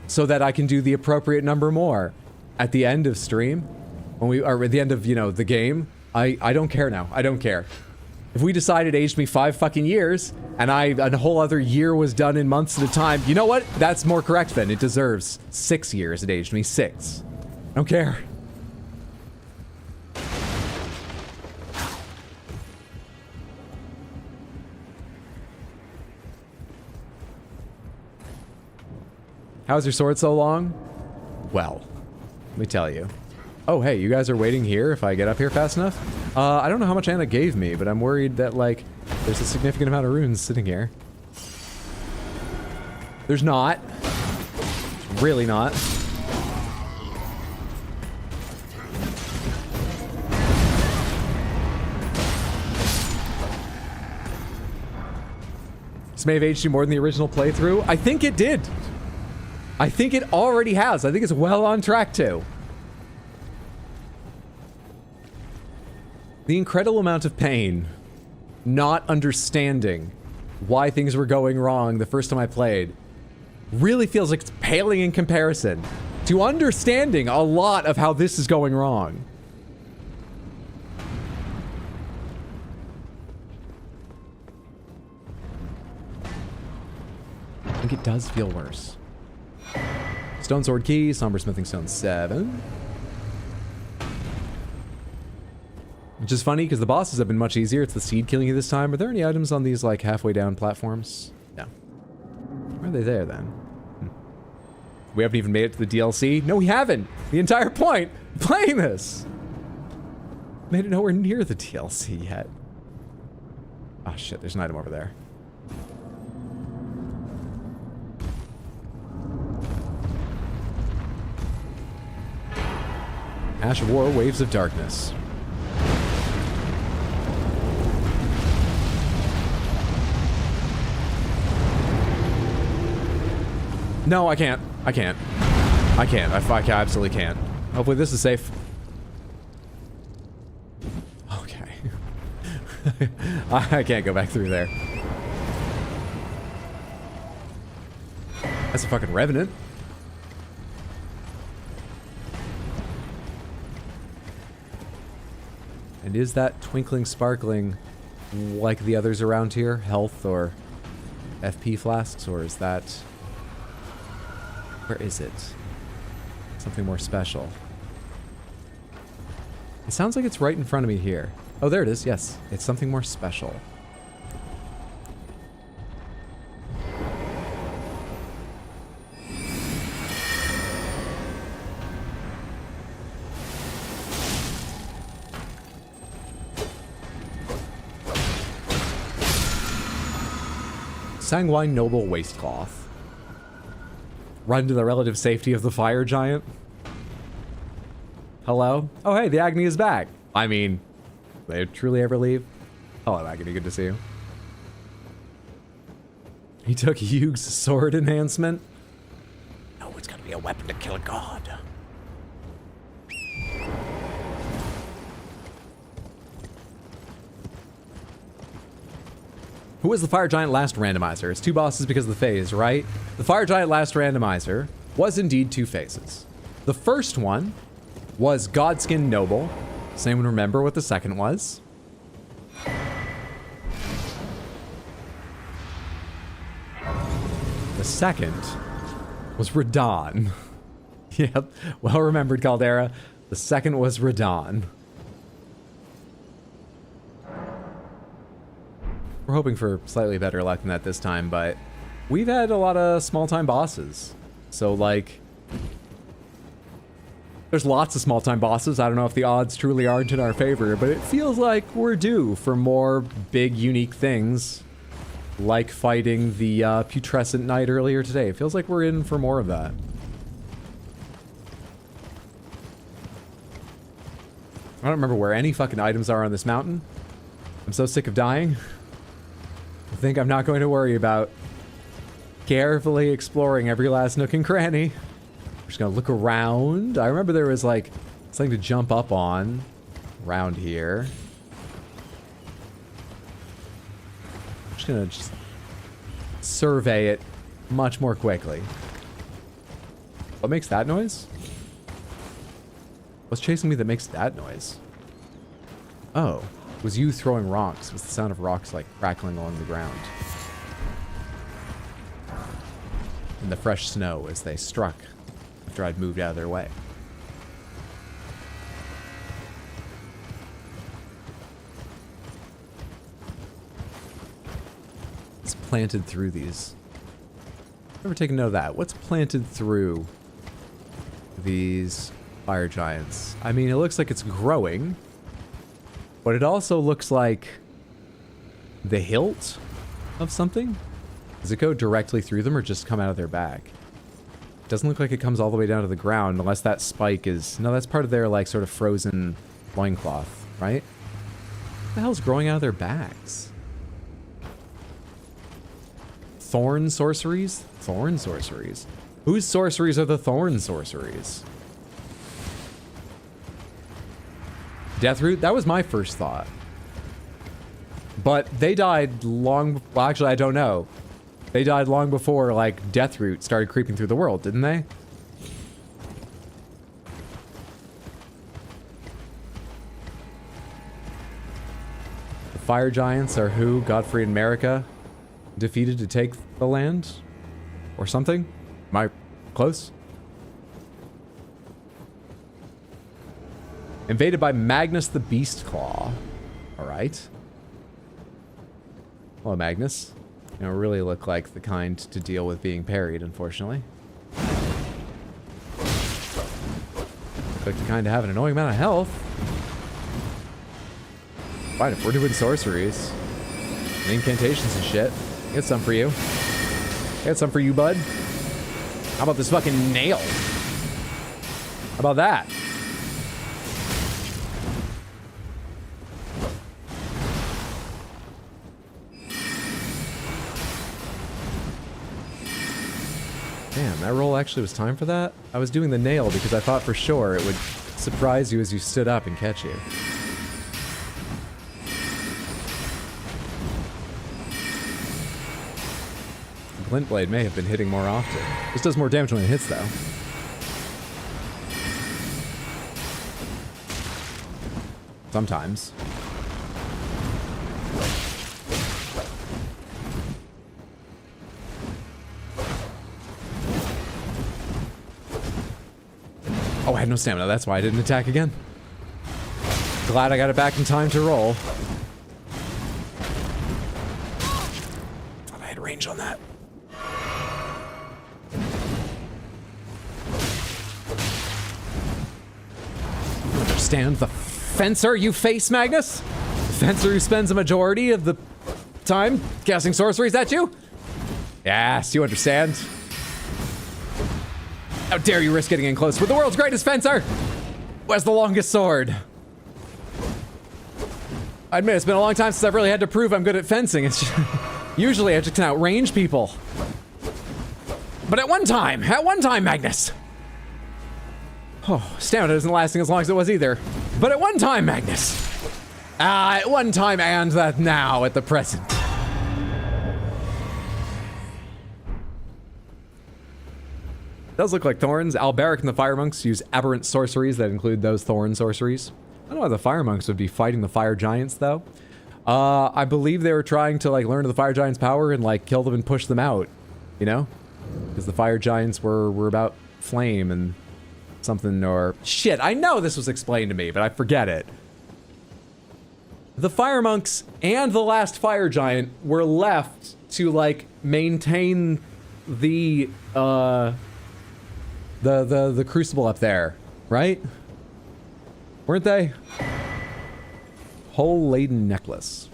So that I can do the appropriate number more at the end of stream, when we are at the end of, you know, the game. I don't care now. I don't care. If we decided it aged me 5 fucking years, and a whole other year was done in months at a time, you know what? That's more correct then. It deserves 6 years. It aged me 6. I don't care. How's your sword so long? Well, let me tell you. Oh, hey, you guys are waiting here if I get up here fast enough? I don't know how much Anna gave me, but I'm worried that, like, there's a significant amount of runes sitting here. There's not. Really not. This may have aged you more than the original playthrough. I think it did. I think it already has. I think it's well on track to. The incredible amount of pain, not understanding why things were going wrong the first time I played, really feels like it's paling in comparison to understanding a lot of how this is going wrong. I think it does feel worse. Stone Sword Key, Somber Smithing Stone 7. Which is funny, because the bosses have been much easier. It's the seed killing you this time. Are there any items on these, like, halfway down platforms? No. Why are they there, then? We haven't even made it to the DLC? No, we haven't! The entire point of playing this! Made it nowhere near the DLC yet. Oh, shit, there's an item over there. Ash of War, Waves of Darkness. No, I can't. I can't. I can't. I absolutely can't. Hopefully this is safe. Okay. I can't go back through there. That's a fucking revenant. And is that twinkling sparkling like the others around here? Health or FP flasks, or is that... Where is it? Something more special. It sounds like it's right in front of me here. Oh, there it is. Yes, it's something more special. Sanguine Noble Waistcloth. Run to the relative safety of the fire giant. Hello? Oh, hey, the Agony is back. I mean, they truly ever leave? Hello, Agony, good to see you. He took Yuge's sword enhancement. No, it's gotta be a weapon to kill a god. Who was the Fire Giant last randomizer? It's 2 bosses because of the phase, right? The Fire Giant last randomizer was indeed 2 phases. The first one was Godskin Noble. Does anyone remember what the second was? The second was Radon. Yep, well remembered, Caldera. The second was Radon. We're hoping for slightly better luck than that this time, but we've had a lot of small-time bosses. So, like, there's lots of small-time bosses. I don't know if the odds truly aren't in our favor, but it feels like we're due for more big, unique things, like fighting the Putrescent Knight earlier today. It feels like we're in for more of that. I don't remember where any fucking items are on this mountain. I'm so sick of dying. I think I'm not going to worry about carefully exploring every last nook and cranny. I'm just gonna look around. I remember there was like something to jump up on around here. I'm just gonna survey it much more quickly. What makes that noise? What's chasing me that makes that noise? Oh. It was you throwing rocks. It was the sound of rocks like crackling along the ground. And the fresh snow as they struck after I'd moved out of their way. It's planted through these. Never taken note of that. What's planted through these fire giants? I mean, it looks like it's growing. But it also looks like the hilt of something. Does it go directly through them or just come out of their back? It doesn't look like it comes all the way down to the ground unless that spike is... No, that's part of their, like, sort of frozen loincloth, right? What the hell's growing out of their backs? Thorn sorceries? Thorn sorceries? Whose sorceries are the thorn sorceries? Deathroot? That was my first thought. But they died long... Well, actually, I don't know. They died long before, like, Deathroot started creeping through the world, didn't they? The Fire Giants are who Godfrey and Marika defeated to take the land? Or something? Am I close? Invaded by Magnus the Beastclaw. Alright. Hello, Magnus. You don't really look like the kind to deal with being parried, unfortunately. Look like the kind to have an annoying amount of health. Fine, if we're doing sorceries and incantations and shit, I got some for you. I got some for you, bud. How about this fucking nail? How about that? Damn, that roll actually was time for that? I was doing the nail because I thought for sure it would surprise you as you stood up and catch you. Glint Blade may have been hitting more often. This does more damage when it hits, though. Sometimes. Oh, I had no stamina. That's why I didn't attack again. Glad I got it back in time to roll. Thought I had range on that. Understand the fencer you face, Magnus? The fencer who spends a majority of the time casting sorceries at you? Yes, you understand. How dare you risk getting in close with the world's greatest fencer? Who has the longest sword? I admit, it's been a long time since I've really had to prove I'm good at fencing. It's just, usually I just can outrange people. But at one time, Magnus. Oh, stamina isn't lasting as long as it was either. But at one time, Magnus. At one time and that now at the present. Does look like thorns. Alberic and the fire monks use aberrant sorceries that include those thorn sorceries. I don't know why the fire monks would be fighting the fire giants, though. I believe they were trying to, like, learn the fire giants' power and, like, kill them and push them out. You know? Because the fire giants were about flame and something, or... Shit, I know this was explained to me, but I forget it. The fire monks and the last fire giant were left to, like, maintain the crucible up there, right? Weren't they? Hole-laden necklace.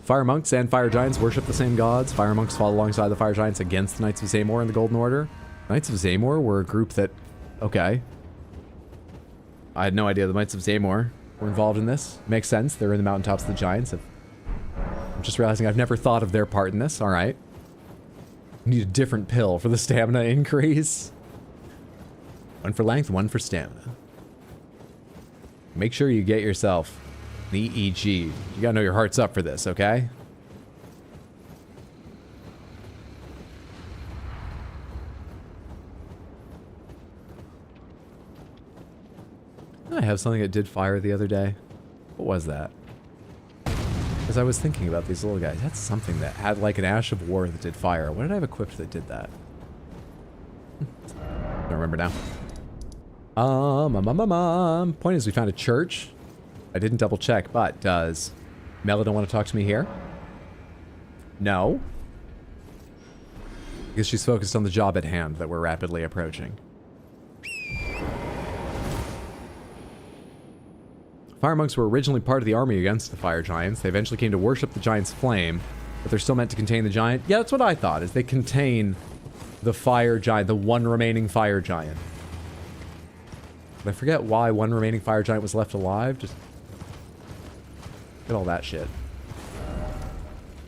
Fire monks and fire giants worship the same gods. Fire monks fought alongside the fire giants against the Knights of Zamor in the Golden Order. Knights of Zamor were a group that... Okay. I had no idea the Knights of Zamor were involved in this. Makes sense. They're in the Mountaintops of the Giants. I'm just realizing I've never thought of their part in this. Alright. Need a different pill for the stamina increase. One for length, one for stamina. Make sure you get yourself an EEG. You gotta know your heart's up for this, okay? I have something that did fire the other day. What was that? Because I was thinking about these little guys. That's something that had like an Ash of War that did fire. What did I have equipped that did that? Don't remember now. Point is, we found a church. I didn't double check, but does Melody want to talk to me here? No. Because she's focused on the job at hand that we're rapidly approaching. Fire monks were originally part of the army against the fire giants. They eventually came to worship the giant's flame, but they're still meant to contain the giant. Yeah, that's what I thought, is they contain the fire giant, the one remaining fire giant. But I forget why one remaining fire giant was left alive. Just get all that shit.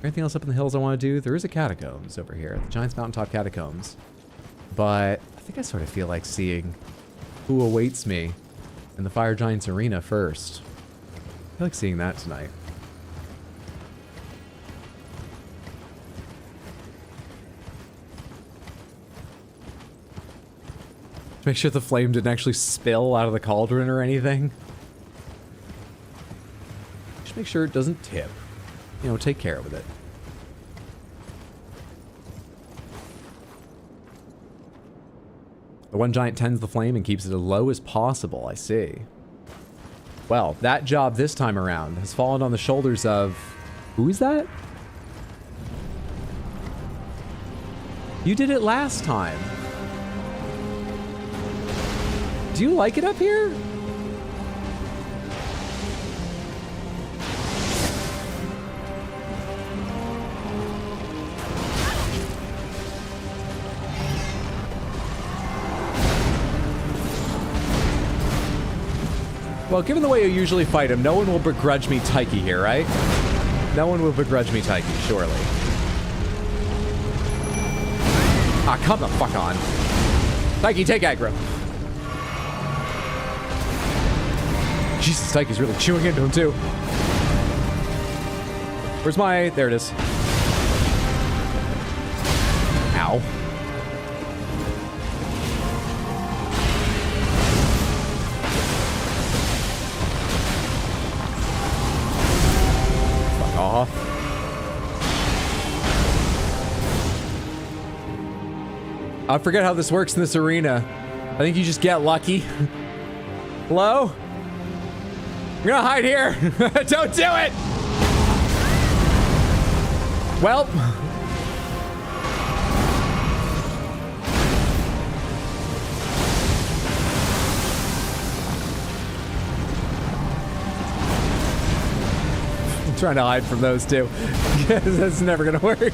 Anything else up in the hills I want to do? There is a catacombs over here, the Giant's Mountaintop Catacombs. But I think I sort of feel like seeing who awaits me in the Fire Giants arena first. I feel like seeing that tonight. Make sure the flame didn't actually spill out of the cauldron or anything. Just make sure it doesn't tip. You know, take care of it. The one giant tends the flame and keeps it as low as possible, I see. Well, that job this time around has fallen on the shoulders of... Who is that? You did it last time. Do you like it up here? Well, given the way you usually fight him, no one will begrudge me Taiki here, right? No one will begrudge me Taiki, surely. Ah, come the fuck on. Taiki, take aggro. Jesus, Taiki's really chewing into him, too. Where's my... There it is. Ow. Fuck off. I forget how this works in this arena. I think you just get lucky. Hello? I'm gonna hide here. Don't do it. Well. I'm trying to hide from those two. That's never gonna work.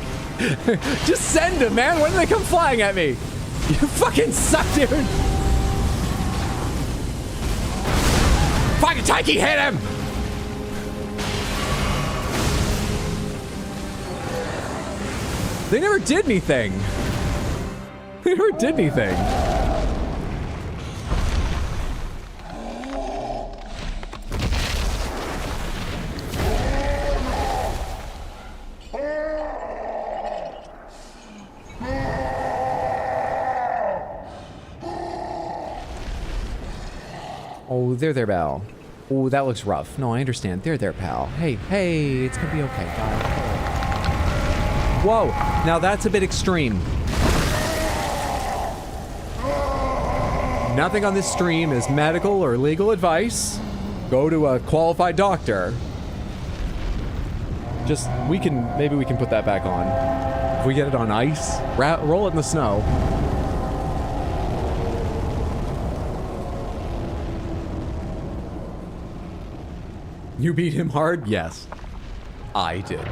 Just send them, man. When do they come flying at me? You fucking suck, dude. Fucking Taiki, hit him! They never did anything. They never did anything. Oh, there, pal. Oh, that looks rough. No, I understand. There, pal. Hey, it's gonna be okay, guys. Whoa, now that's a bit extreme. Nothing on this stream is medical or legal advice. Go to a qualified doctor. Just, maybe we can put that back on. If we get it on ice, roll it in the snow. You beat him hard? Yes, I did.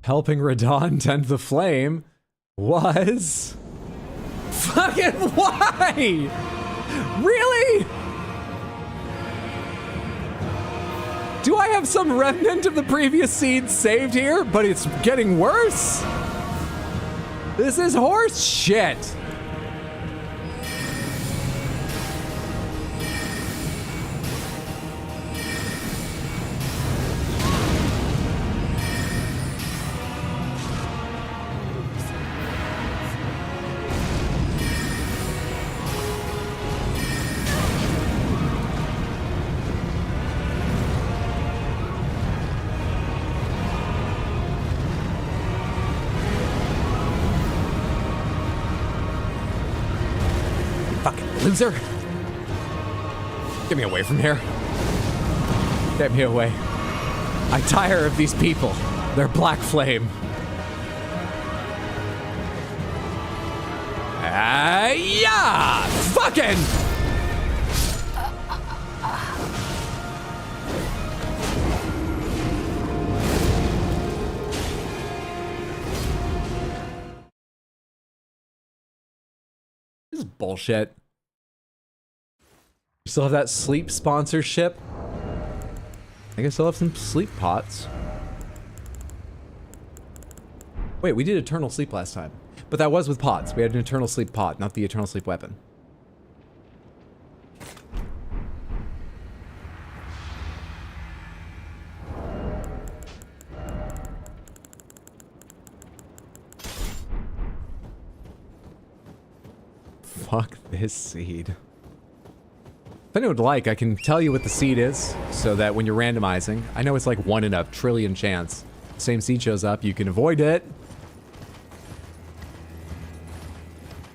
Helping Radon tend the flame was... Fucking why? Really? Do I have some remnant of the previous seed saved here? But it's getting worse? This is horse shit. Loser! Get me away from here. Get me away. I tire of these people. They're black flame. Yeah! Fucking! This is bullshit. Still have that sleep sponsorship. I guess I'll have some sleep pots. Wait, we did Eternal Sleep last time. But that was with pots. We had an Eternal Sleep pot, not the Eternal Sleep weapon. Fuck this seed. If anyone would like, I can tell you what the seed is, so that when you're randomizing, I know it's like 1 in a trillion chance. Same seed shows up, you can avoid it.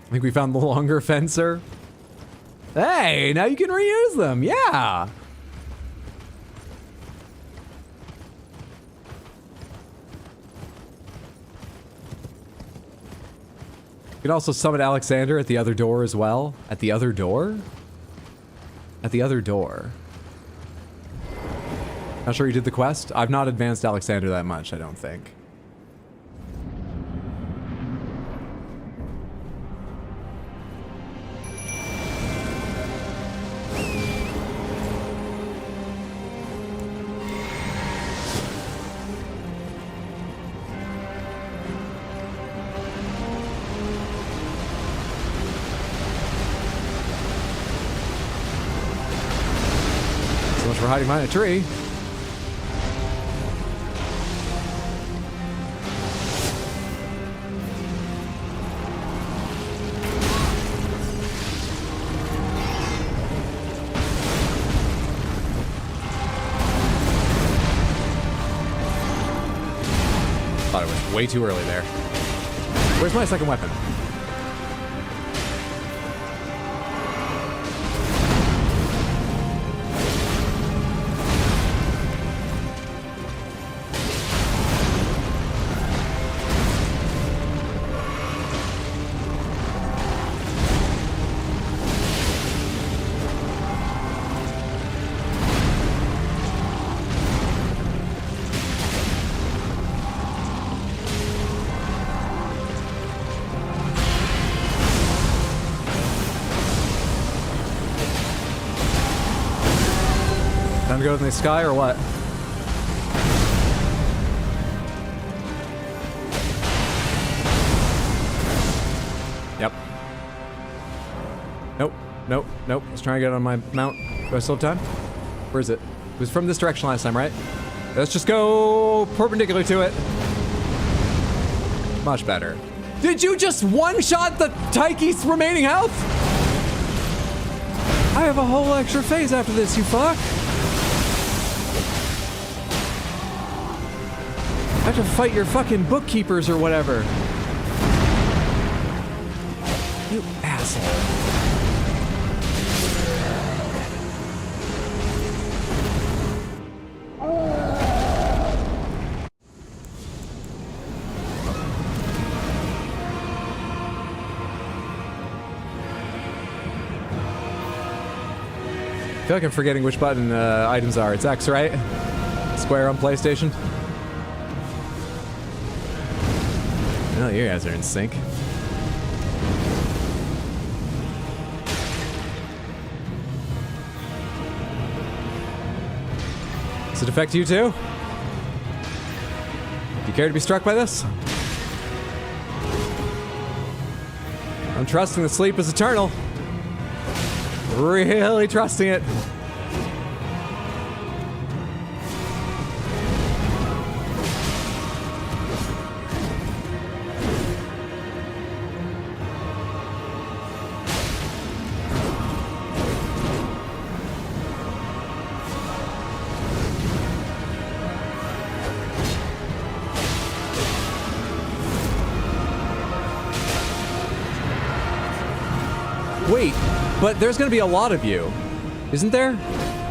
I think we found the longer fencer. Hey, now you can reuse them, yeah! You can also summon Alexander at the other door as well. At the other door? At the other door. Not sure you did the quest? I've not advanced Alexander that much, I don't think. For hiding behind a tree. Thought it was way too early there. Where's my second weapon? Time to go in the sky or what? Yep. Nope. Let's try and get on my mount. Do I still have time? Where is it? It was from this direction last time, right? Let's just go perpendicular to it. Much better. Did you just one-shot the Taiki's remaining health? I have a whole extra phase after this, you fuck. I have to fight your fucking bookkeepers or whatever. You asshole. I feel like I'm forgetting which button items are. It's X, right? Square on PlayStation. Oh, you guys are in sync. Does it affect you too? Do you care to be struck by this? I'm trusting that sleep is eternal. Really trusting it. Wait, but there's gonna be a lot of you, isn't there?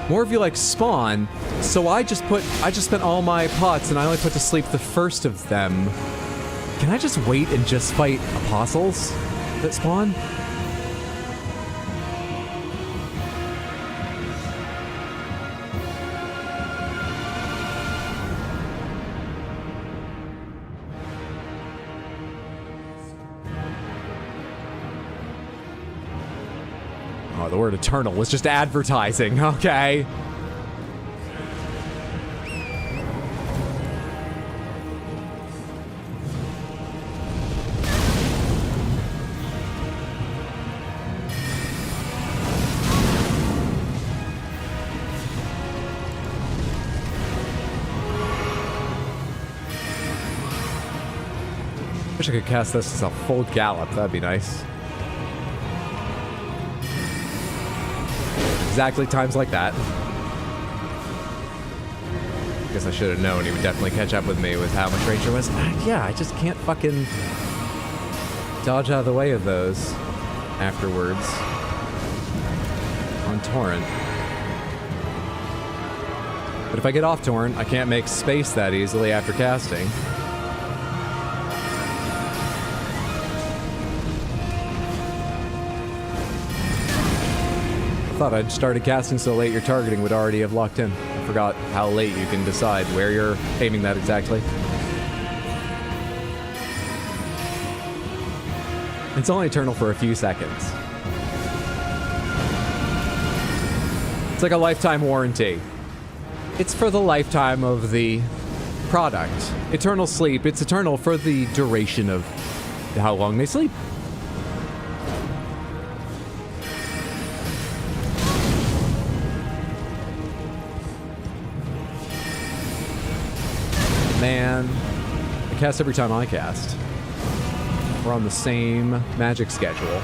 More of you like spawn, so I just spent all my pots and I only put to sleep the first of them. Can I just wait and just fight apostles that spawn? Oh, the word eternal was just advertising, okay. Wish I could cast this as a full gallop, that'd be nice. Exactly times like that. Guess I should have known he would definitely catch up with me with how much range there was. Yeah, I just can't fucking dodge out of the way of those afterwards on Torrent. But if I get off Torrent, I can't make space that easily after casting. I thought I'd started casting so late your targeting would already have locked in. I forgot how late you can decide where you're aiming that exactly. It's only eternal for a few seconds. It's like a lifetime warranty. It's for the lifetime of the product. Eternal sleep, it's eternal for the duration of how long they sleep. Man, I cast every time I cast. We're on the same magic schedule.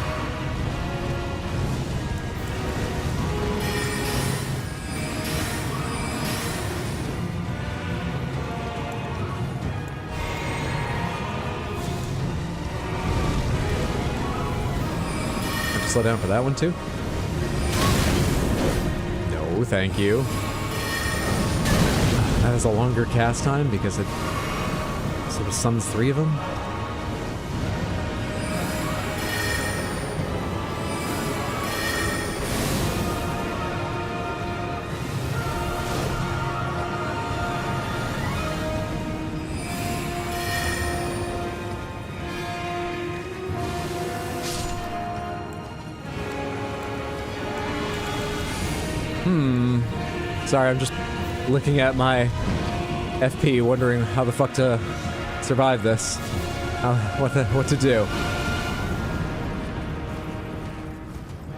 Have to slow down for that one too? No, thank you. That has a longer cast time because it sort of sums 3 of them. Sorry, I'm just looking at my FP, wondering how the fuck to survive this. What to do.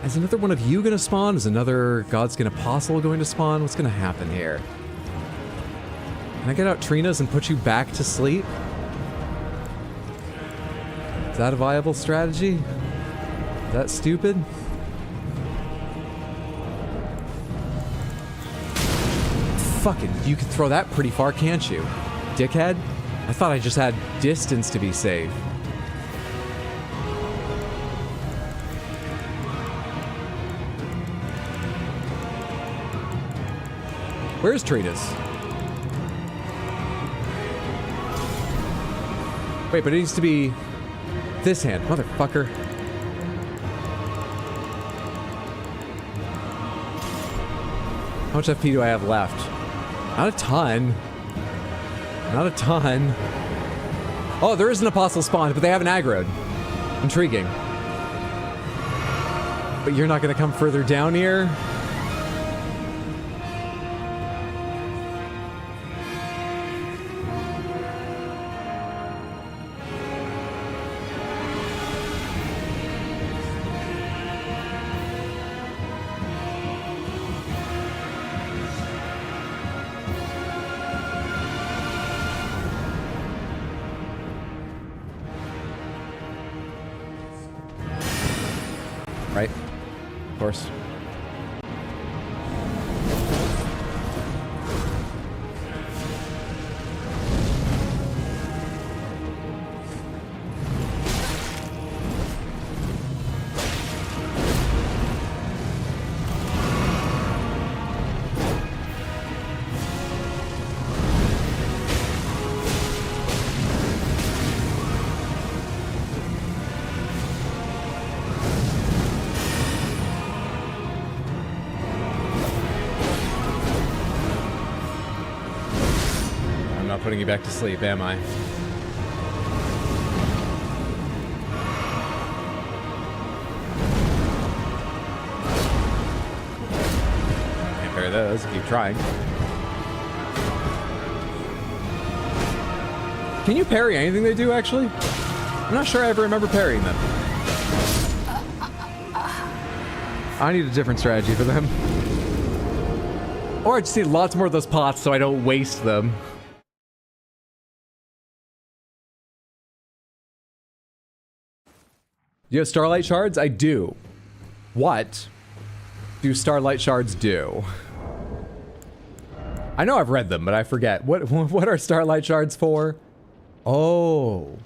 Is another one of you gonna spawn? Is another Godskin Apostle going to spawn? What's gonna happen here? Can I get out Trina's and put you back to sleep? Is that a viable strategy? Is that stupid? Fucking, you can throw that pretty far, can't you? Dickhead? I thought I just had distance to be safe. Where's Treatise? Wait, but it needs to be this hand, motherfucker. How much FP do I have left? Not a ton. Not a ton. Oh, there is an apostle spawn, but they haven't aggroed. Intriguing. But you're not gonna come further down here? Right? Of course. Putting you back to sleep, am I? Can't parry those. Keep trying. Can you parry anything they do, actually? I'm not sure I ever remember parrying them. I need a different strategy for them. Or I just need lots more of those pots so I don't waste them. Do you have Starlight Shards? I do. What do Starlight Shards do? I know I've read them, but I forget. What are Starlight Shards for? Oh.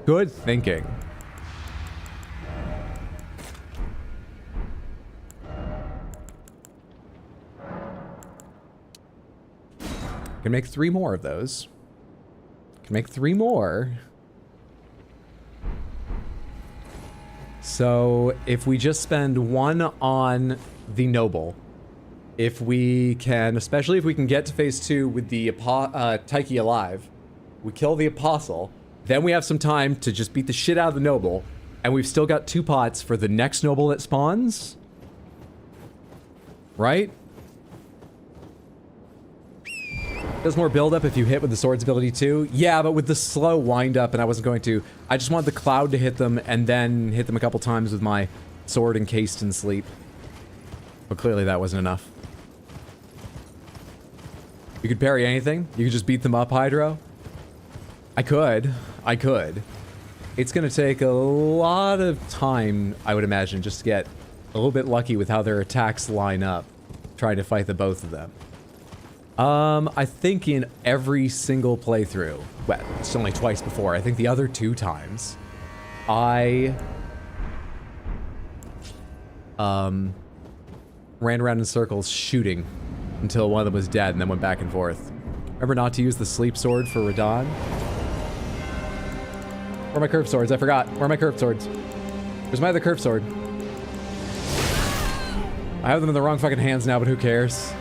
Good thinking. Can make 3 more of those. Can make 3 more. So, if we just spend 1 on the Noble, if we can, especially if we can get to phase 2 with the Taiki alive, we kill the Apostle, then we have some time to just beat the shit out of the Noble, and we've still got 2 pots for the next Noble that spawns? Right? Does more build-up if you hit with the sword's ability too? Yeah, but with the slow wind-up, and I wasn't going to. I just wanted the cloud to hit them, and then hit them a couple times with my sword encased in sleep. But clearly that wasn't enough. You could parry anything? You could just beat them up, Hydro? I could. I could. It's gonna take a lot of time, I would imagine, just to get a little bit lucky with how their attacks line up, trying to fight the both of them. I think in every single playthrough, well, it's only twice before, I think the other 2 times, I, ran around in circles shooting until one of them was dead and then went back and forth. Remember not to use the sleep sword for Radahn? Where are my curved swords? I forgot. Where are my curved swords? Where's my other curved sword? I have them in the wrong fucking hands now, but who cares?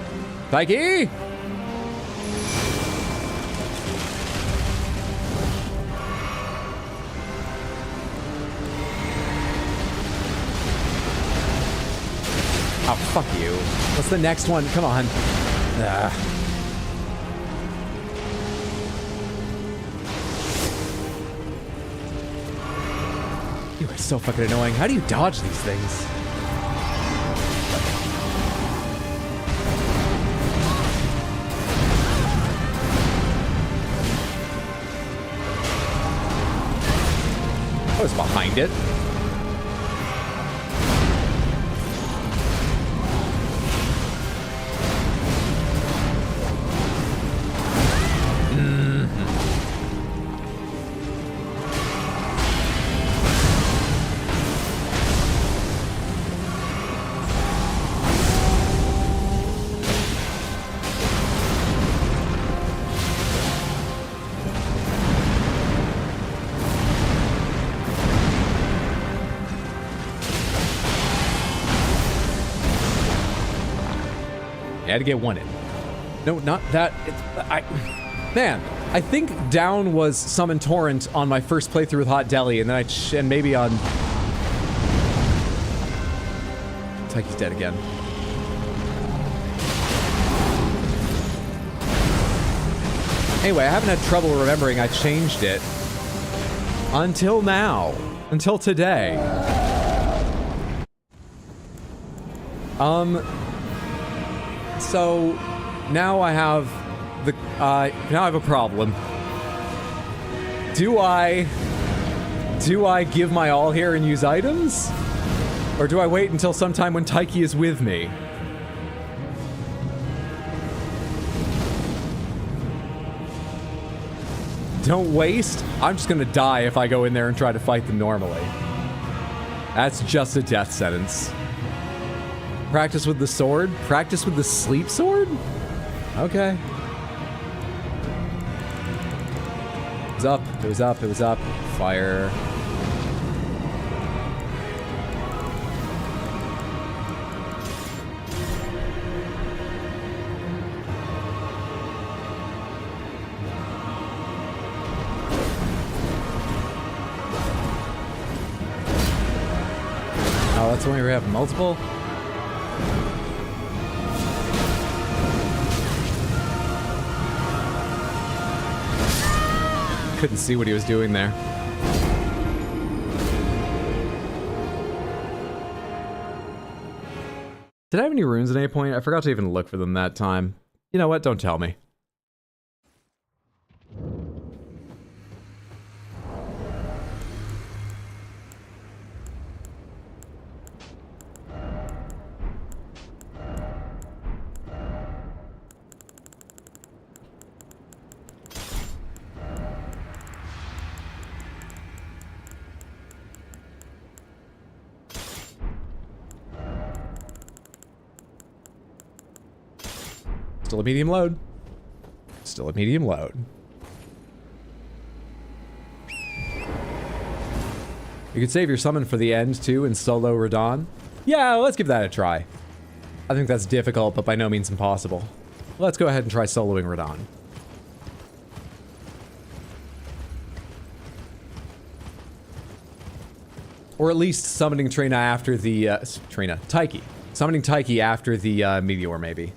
Taiki! Oh, fuck you. What's the next one? Come on. You are so fucking annoying. How do you dodge these things? behind it. I had to get one in. No, not that. Man, I think down was Summon Torrent on my first playthrough with Hot Deli, and then and maybe on... Tyke's dead again. Anyway, I haven't had trouble remembering I changed it. Until now. Until today. So now I have the now I have a problem. Do I give my all here and use items? Or do I wait until sometime when Tyke is with me? Don't waste? I'm just gonna die if I go in there and try to fight them normally. That's just a death sentence. Practice with the sword? Practice with the sleep sword? Okay. It was up, it was up, it was up. Fire. Oh, that's when we have multiple? Couldn't see what he was doing there. Did I have any runes at any point? I forgot to even look for them that time. You know what? Don't tell me. Still a medium load. Still a medium load. You could save your summon for the end, too, and solo Radon. Yeah, let's give that a try. I think that's difficult, but by no means impossible. Let's go ahead and try soloing Radon. Or at least summoning Trina after the, Tyke. Summoning Tyke after the, Meteor, maybe.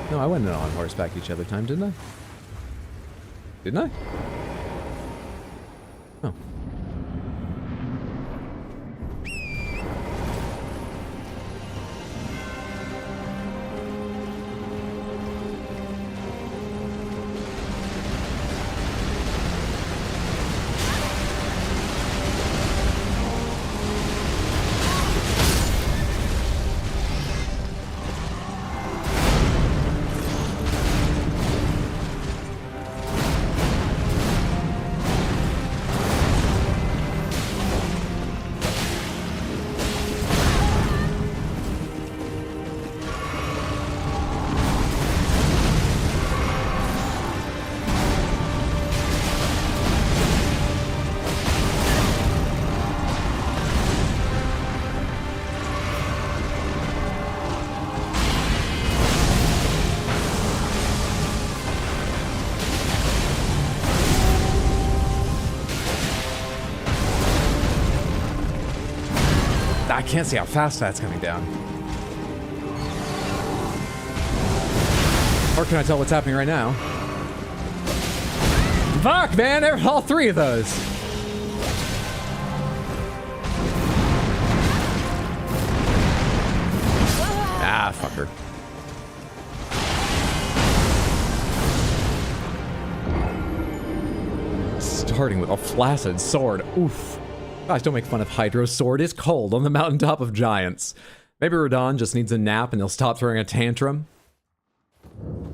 No, I went on horseback each other time, didn't I? Didn't I? Oh. I can't see how fast that's coming down. Or can I tell what's happening right now? Fuck, man, there all three of those. Ah, fucker. Starting with a flaccid sword. Oof. Gosh, don't make fun of Hydro's sword. It's cold on the mountaintop of giants. Maybe Radon just needs a nap and he'll stop throwing a tantrum.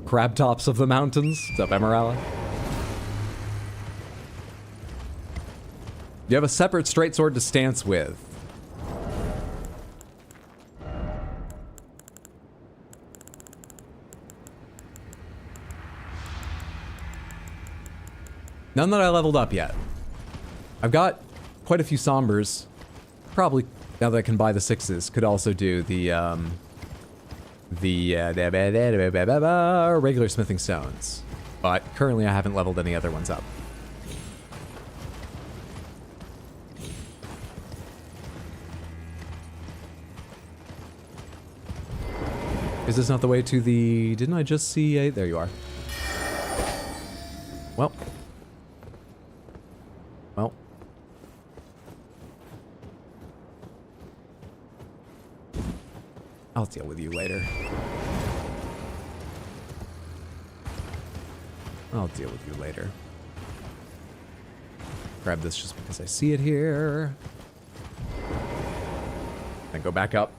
Crab tops of the mountains. What's up, Emerala? You have a separate straight sword to stance with. None that I leveled up yet. I've got quite a few Sombers. Probably, now that I can buy the 6s, could also do the regular smithing stones. But currently I haven't leveled any other ones up. Is this not the way to the... Didn't I just see a... There you are. Well. Well. I'll deal with you later. I'll deal with you later. Grab this just because I see it here. Then go back up.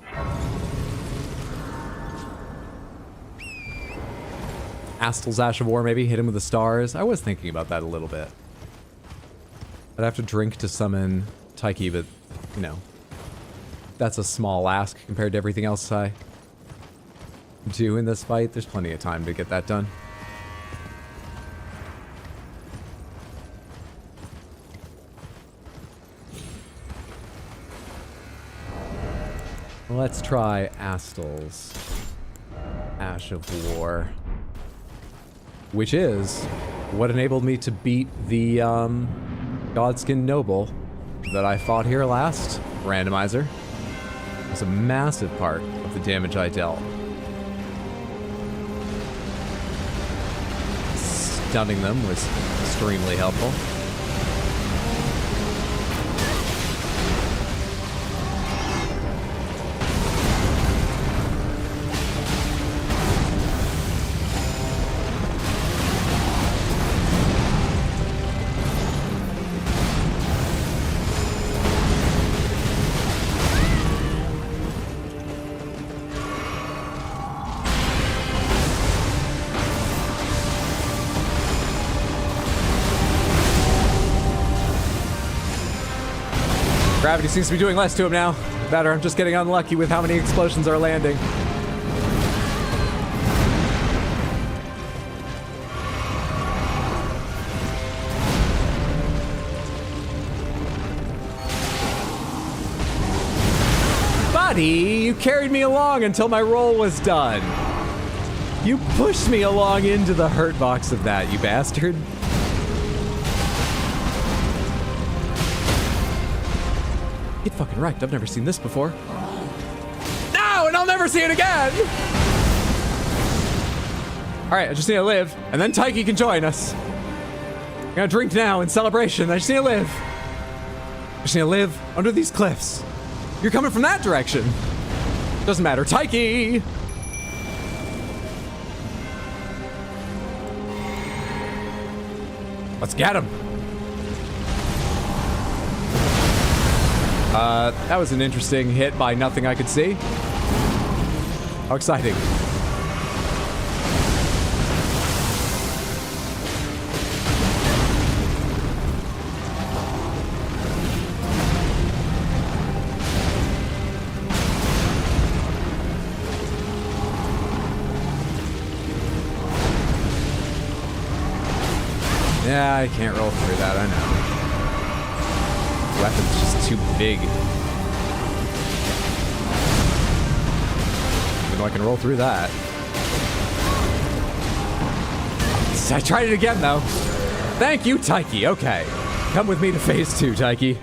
Astel's Ash of War, maybe hit him with the stars. I was thinking about that a little bit. I'd have to drink to summon Taiki, but, you know, that's a small ask compared to everything else I do in this fight. There's plenty of time to get that done. Let's try Astel's Ash of War, which is what enabled me to beat the Godskin Noble that I fought here last. Randomizer. It was a massive part of the damage I dealt. Stunning them was extremely helpful. Gravity seems to be doing less to him now. Better, I'm just getting unlucky with how many explosions are landing. Buddy, you carried me along until my roll was done. You pushed me along into the hurt box of that, you bastard. Get fucking wrecked. I've never seen this before. No, and I'll never see it again! Alright, I just need to live, and then Taiki can join us. I'm gonna drink now in celebration. I just need to live. I just need to live under these cliffs. You're coming from that direction. Doesn't matter. Taiki! Let's get him. That was an interesting hit by nothing I could see. How exciting. Yeah, I can't roll through that, I know. Weapon's just too big. Even though I can roll through that. I tried it again, though. Thank you, Taiki. Okay. Come with me to phase 2, Taiki.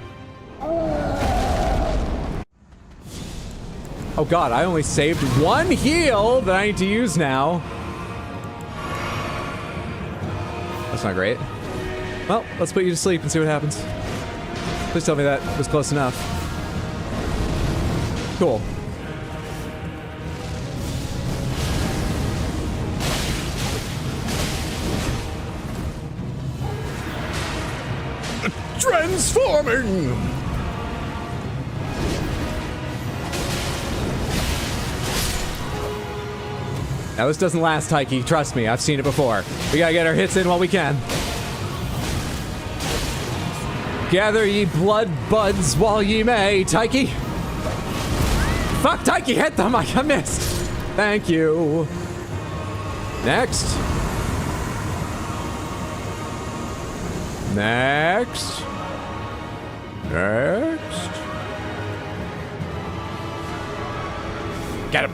Oh god, I only saved one heal that I need to use now. That's not great. Well, let's put you to sleep and see what happens. Please tell me that was close enough. Cool. Transforming! Now this doesn't last, Taiki. Trust me, I've seen it before. We gotta get our hits in while we can. Gather ye blood buds while ye may, Taiki. Fuck, Taiki, hit them! I missed! Thank you. Next. Next. Next. Get him.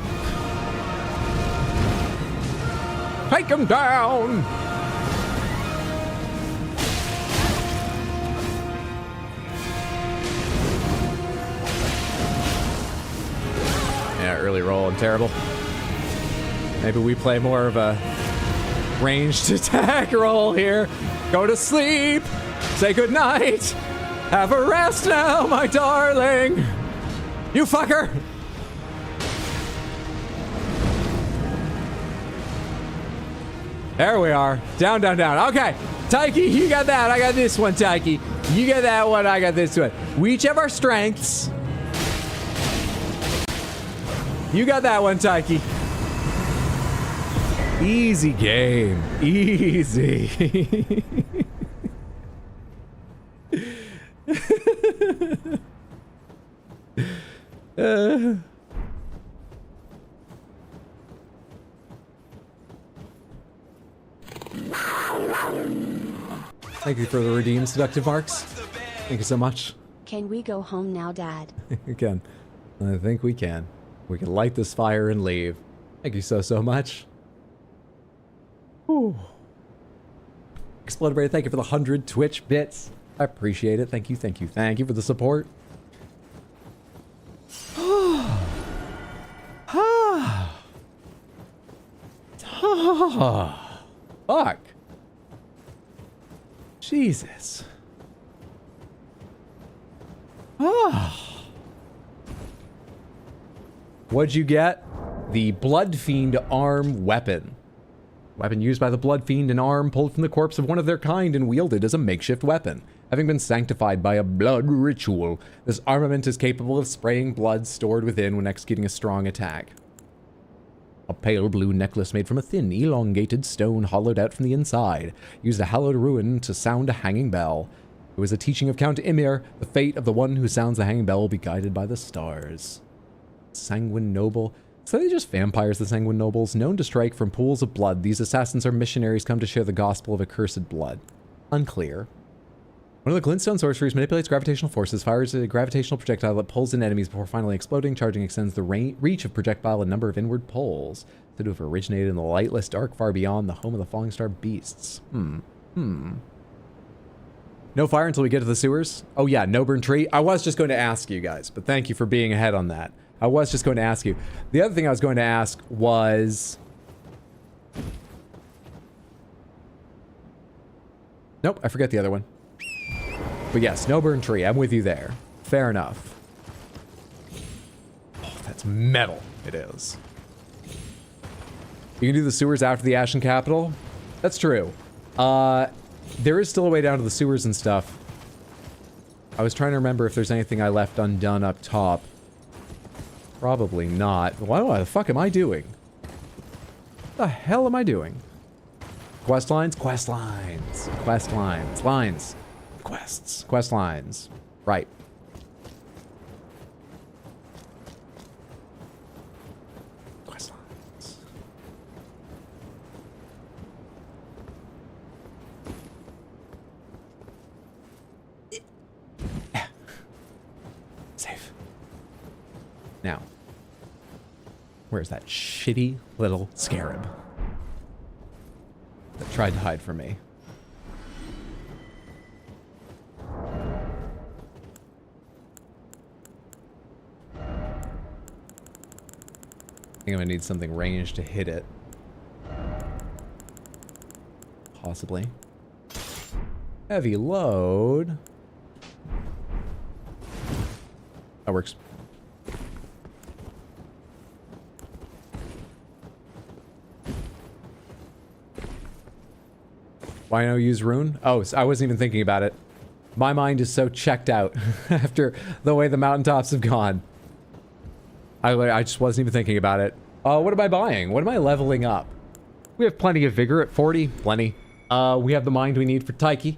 Take him down. Yeah, early roll and terrible. Maybe we play more of a ranged attack roll here. Go to sleep. Say goodnight. Have a rest now, my darling. You fucker. There we are. Down, down, down. Okay. Taiki, you got that. I got this one, Taiki. You get that one. I got this one. We each have our strengths. You got that one, Taiki. Easy game. Easy. Thank you for the redeemed seductive marks. Thank you so much. Can we go home now, Dad? We can. I think we can. We can light this fire and leave. Thank you so much. Whew. Exploded, thank you for the 100 Twitch bits. I appreciate it. Thank you, thank you, thank you for the support. Fuck. Jesus. What'd you get? The Blood Fiend arm weapon. Weapon used by the Blood Fiend, an arm pulled from the corpse of one of their kind and wielded as a makeshift weapon. Having been sanctified by a blood ritual, this armament is capable of spraying blood stored within when executing a strong attack. A pale blue necklace made from a thin, elongated stone hollowed out from the inside, used a hallowed ruin to sound a hanging bell. It was a teaching of Count Ymir, the fate of the one who sounds the hanging bell will be guided by the stars. Sanguine Noble. So they're just vampires, the Sanguine Nobles, known to strike from pools of blood. These assassins are missionaries come to share the gospel of accursed blood. Unclear. One of the glintstone sorceries manipulates gravitational forces, fires a gravitational projectile that pulls in enemies before finally exploding. Charging extends the reach of projectile a number of inward pulls, said to have originated in the lightless dark far beyond the home of the falling star beasts. No fire until we get to the sewers? Oh yeah, no burn tree. I was just going to ask you guys, but thank you for being ahead on that. I was just going to ask you. The other thing I was going to ask was... Nope, I forget the other one. But yes, no burn tree. I'm with you there. Fair enough. Oh, that's metal. It is. You can do the sewers after the Ashen Capital? That's true. There is still a way down to the sewers and stuff. I was trying to remember if there's anything I left undone up top. Probably not. What the fuck am I doing? What the hell am I doing? Quest lines? Quest lines. Quest lines. Lines. Quests. Quest lines. Right. Quest lines. Safe. Now, where's that shitty little scarab that tried to hide from me? I think I'm gonna need something ranged to hit it. Possibly. Heavy load. That works. Why no use rune? Oh, I wasn't even thinking about it. My mind is so checked out after the way the mountaintops have gone. I just wasn't even thinking about it. What am I buying? What am I leveling up? We have plenty of vigor at 40. Plenty. We have the mind we need for Taiki.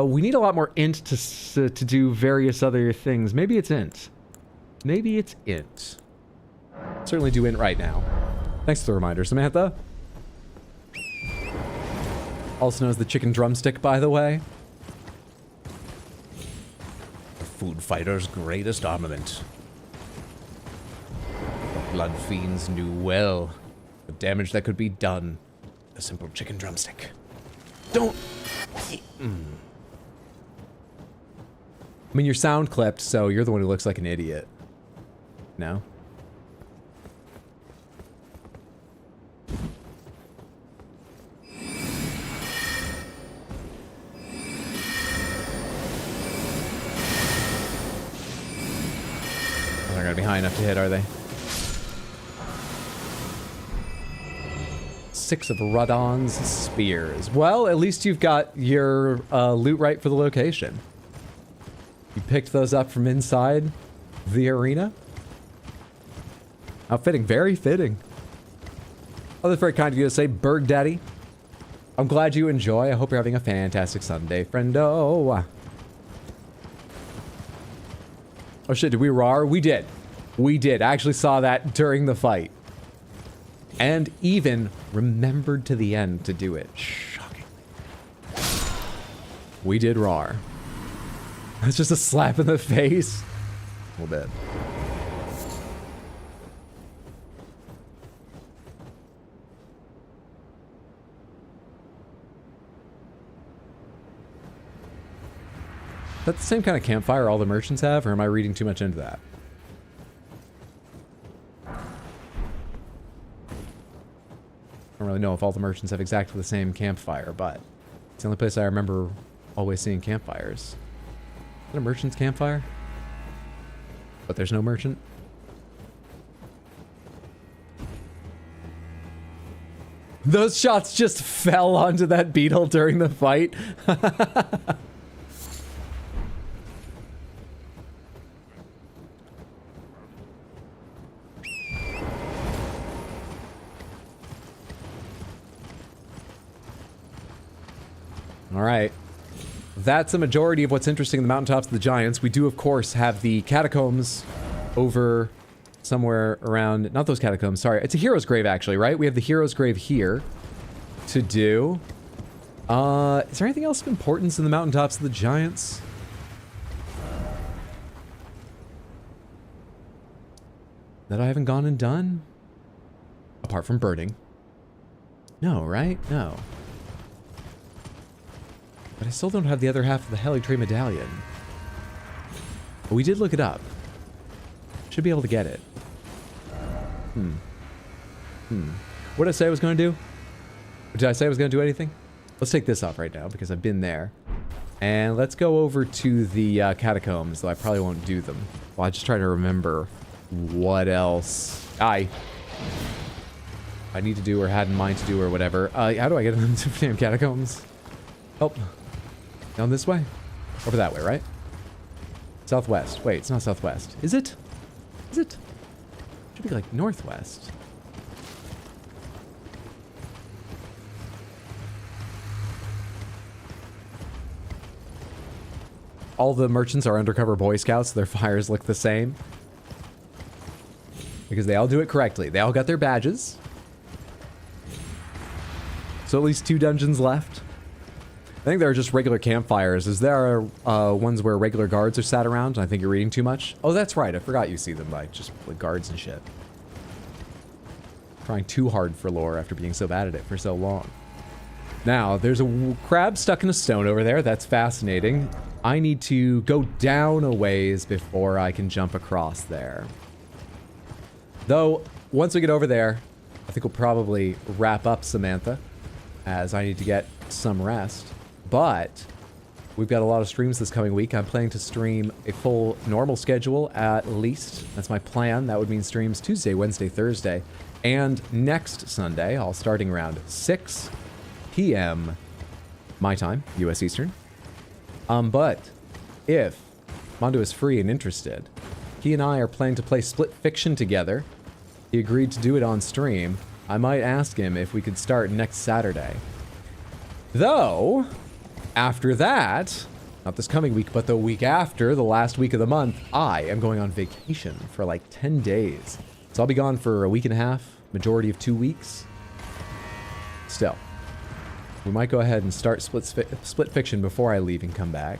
We need a lot more int to do various other things. Maybe it's int. Maybe it's int. Certainly do int right now. Thanks for the reminder, Samantha. Also known as the chicken drumstick, by the way. A food fighter's greatest armament. The blood fiends knew well the damage that could be done with a simple chicken drumstick. Don't... I mean, you're sound clipped, so you're the one who looks like an idiot. No? They're not gonna be high enough to hit, are they? 6 of Radon's spears. Well, at least you've got your loot right for the location. You picked those up from inside the arena. How fitting. Very fitting. Oh, that's very kind of you to say, Berg Daddy. I'm glad you enjoy. I hope you're having a fantastic Sunday, friendo. Oh shit, did we roar? We did. We did. I actually saw that during the fight. And even remembered to the end to do it. Shocking. We did roar. It's just a slap in the face. A little bit. Is that the same kind of campfire all the merchants have, or am I reading too much into that? I don't really know if all the merchants have exactly the same campfire, but it's the only place I remember always seeing campfires. Is that a merchant's campfire? But there's no merchant? Those shots just fell onto that beetle during the fight. All right. That's a majority of what's interesting in the Mountaintops of the Giants. We do, of course, have the catacombs over somewhere around... Not those catacombs, sorry. It's a hero's grave, actually, right? We have the hero's grave here to do. Is there anything else of importance in the Mountaintops of the Giants? That I haven't gone and done? Apart from birding. No, right? No. But I still don't have the other half of the Helitree medallion. But we did look it up. Should be able to get it. What did I say I was going to do? Did I say I was going to do anything? Let's take this off right now because I've been there. And let's go over to the catacombs, though I probably won't do them. Well, I just try to remember what else I need to do or had in mind to do or whatever. How do I get into the damn catacombs? Oh. Down this way? Over that way, right? Southwest. Wait, it's not southwest. Is it? Is it? Should be like northwest. All the merchants are undercover Boy Scouts, so their fires look the same. Because they all do it correctly. They all got their badges. So at least 2 dungeons left. I think there are just regular campfires. Is there ones where regular guards are sat around? I think you're reading too much. Oh, that's right. I forgot you see them like just like guards and shit. Trying too hard for lore after being so bad at it for so long. Now, there's a crab stuck in a stone over there. That's fascinating. I need to go down a ways before I can jump across there. Though, once we get over there, I think we'll probably wrap up Samantha, as I need to get some rest. But we've got a lot of streams this coming week. I'm planning to stream a full normal schedule at least. That's my plan. That would mean streams Tuesday, Wednesday, Thursday, and next Sunday, all starting around 6 p.m. my time, U.S. Eastern. But if Mondo is free and interested, he and I are planning to play Split Fiction together. He agreed to do it on stream. I might ask him if we could start next Saturday. Though, after that, not this coming week, but the week after, the last week of the month, I am going on vacation for like 10 days. So I'll be gone for a week and a half, majority of 2 weeks. Still, we might go ahead and start Split Fiction before I leave and come back.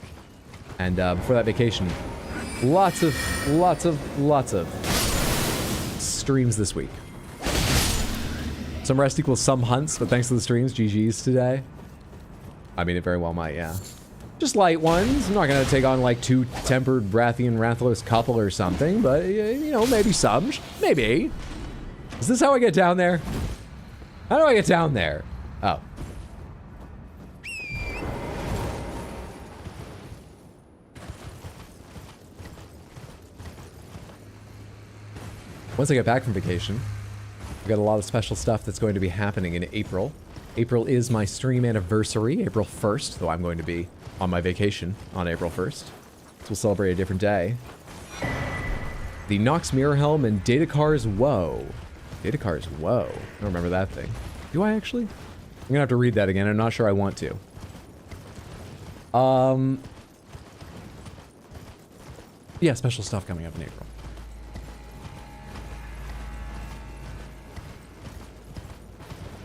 And before that vacation, lots of streams this week. Some rest equals some hunts, but thanks to the streams, GG's today. I mean, it very well might, yeah. Just light ones. I'm not gonna take on like 2 tempered Rathian Rathalos couple or something, but you know, maybe some. Maybe. Is this how I get down there? How do I get down there? Oh. Once I get back from vacation, I've got a lot of special stuff that's going to be happening in April. April is my stream anniversary, April 1st, though I'm going to be on my vacation on April 1st. So we'll celebrate a different day. The Nox Mirror Helm and Datacar's Woe. Datacar's Woe. I don't remember that thing. Do I actually? I'm gonna have to read that again. I'm not sure I want to. Yeah, special stuff coming up in April.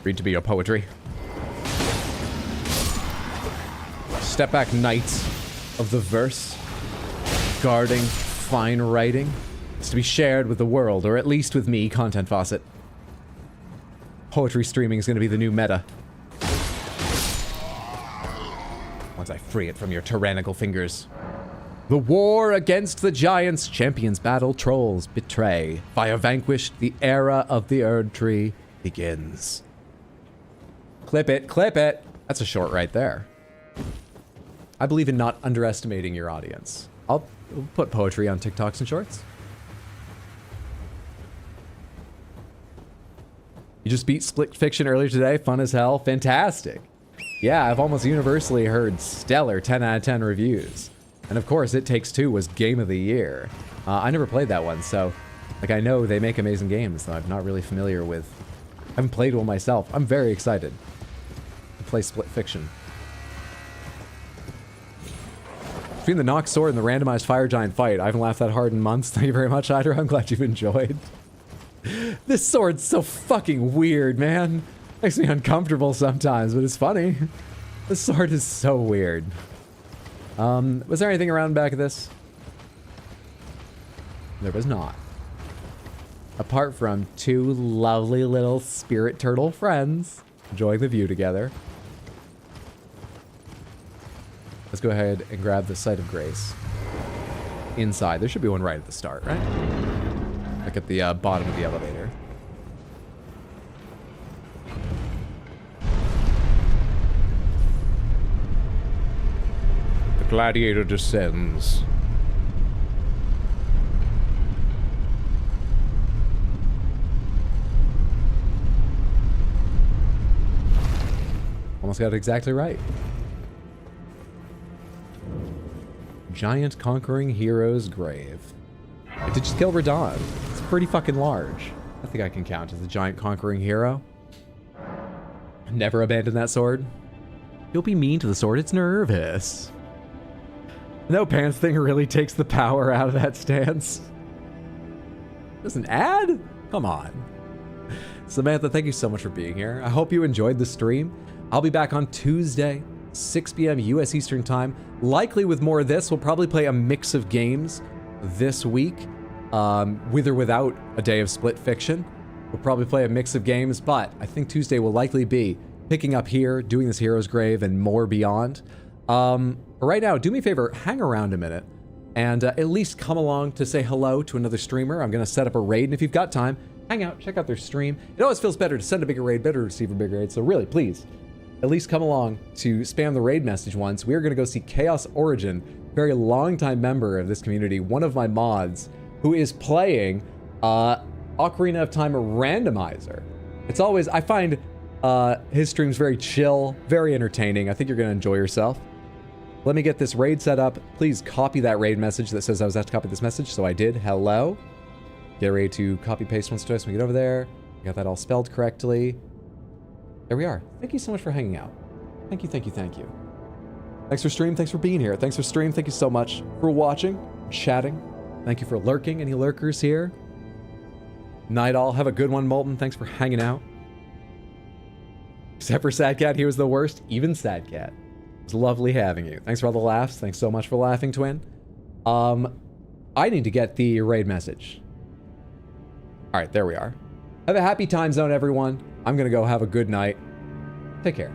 Read to be your poetry. Step back, knights of the verse, guarding fine writing. It's to be shared with the world, or at least with me, Content Faucet. Poetry streaming is going to be the new meta. Once I free it from your tyrannical fingers. The war against the giants, champions battle, trolls betray. Fire vanquished, the era of the Erd Tree begins. Clip it, clip it. That's a short right there. I believe in not underestimating your audience. I'll put poetry on TikToks and shorts. You just beat Split Fiction earlier today. Fun as hell. Fantastic. Yeah, I've almost universally heard stellar 10 out of 10 reviews. And of course, It Takes Two was game of the year. I never played that one, so like I know they make amazing games, though I'm not really familiar with. I haven't played one myself. I'm very excited to play Split Fiction. Between the Nox Sword and the randomized Fire Giant fight, I haven't laughed that hard in months. Thank you very much, Hydra. I'm glad you've enjoyed. This sword's so fucking weird, man. Makes me uncomfortable sometimes, but it's funny. This sword is so weird. Was there anything around back of this? There was not. Apart from 2 lovely little spirit turtle friends enjoying the view together. Let's go ahead and grab the Site of Grace. Inside. There should be one right at the start, right? Like at the bottom of the elevator. The gladiator descends. Almost got it exactly right. Giant conquering hero's grave. It did just kill Radon. It's pretty fucking large. I think I can count as a giant conquering hero. Never abandon that sword. You'll be mean to the sword, it's nervous. No pants thing really takes the power out of that stance. There's an ad? Come on. Samantha, thank you so much for being here. I hope you enjoyed the stream. I'll be back on Tuesday, 6 p.m. U.S. Eastern Time. Likely with more of this. We'll probably play a mix of games this week, with or without a day of Split Fiction. We'll probably play a mix of games, but I think Tuesday will likely be picking up here, doing this Hero's Grave, and more beyond. But right now, do me a favor, hang around a minute, and at least come along to say hello to another streamer. I'm going to set up a raid, and if you've got time, hang out, check out their stream. It always feels better to send a bigger raid, better to receive a bigger raid, so really, please, at least come along to spam the raid message once, we are going to go see Chaos Origin, very longtime member of this community, one of my mods, who is playing Ocarina of Time randomizer. It's always, I find his streams very chill, very entertaining. I think you're going to enjoy yourself. Let me get this raid set up. Please copy that raid message that says I was asked to copy this message, so I did. Hello. Get ready to copy paste once or twice when we get over there. Got that all spelled correctly. There we are. Thank you so much for hanging out. Thank you, thank you, thank you. Thanks for stream, thanks for being here. Thanks for stream, thank you so much for watching, chatting. Thank you for lurking, any lurkers here. Night all, have a good one, Molten. Thanks for hanging out. Except for Sad Cat, he was the worst. Even Sad Cat. It was lovely having you. Thanks for all the laughs. Thanks so much for laughing, Twin. I need to get the raid message. All right, there we are. Have a happy time zone, everyone. I'm gonna go have a good night. Take care.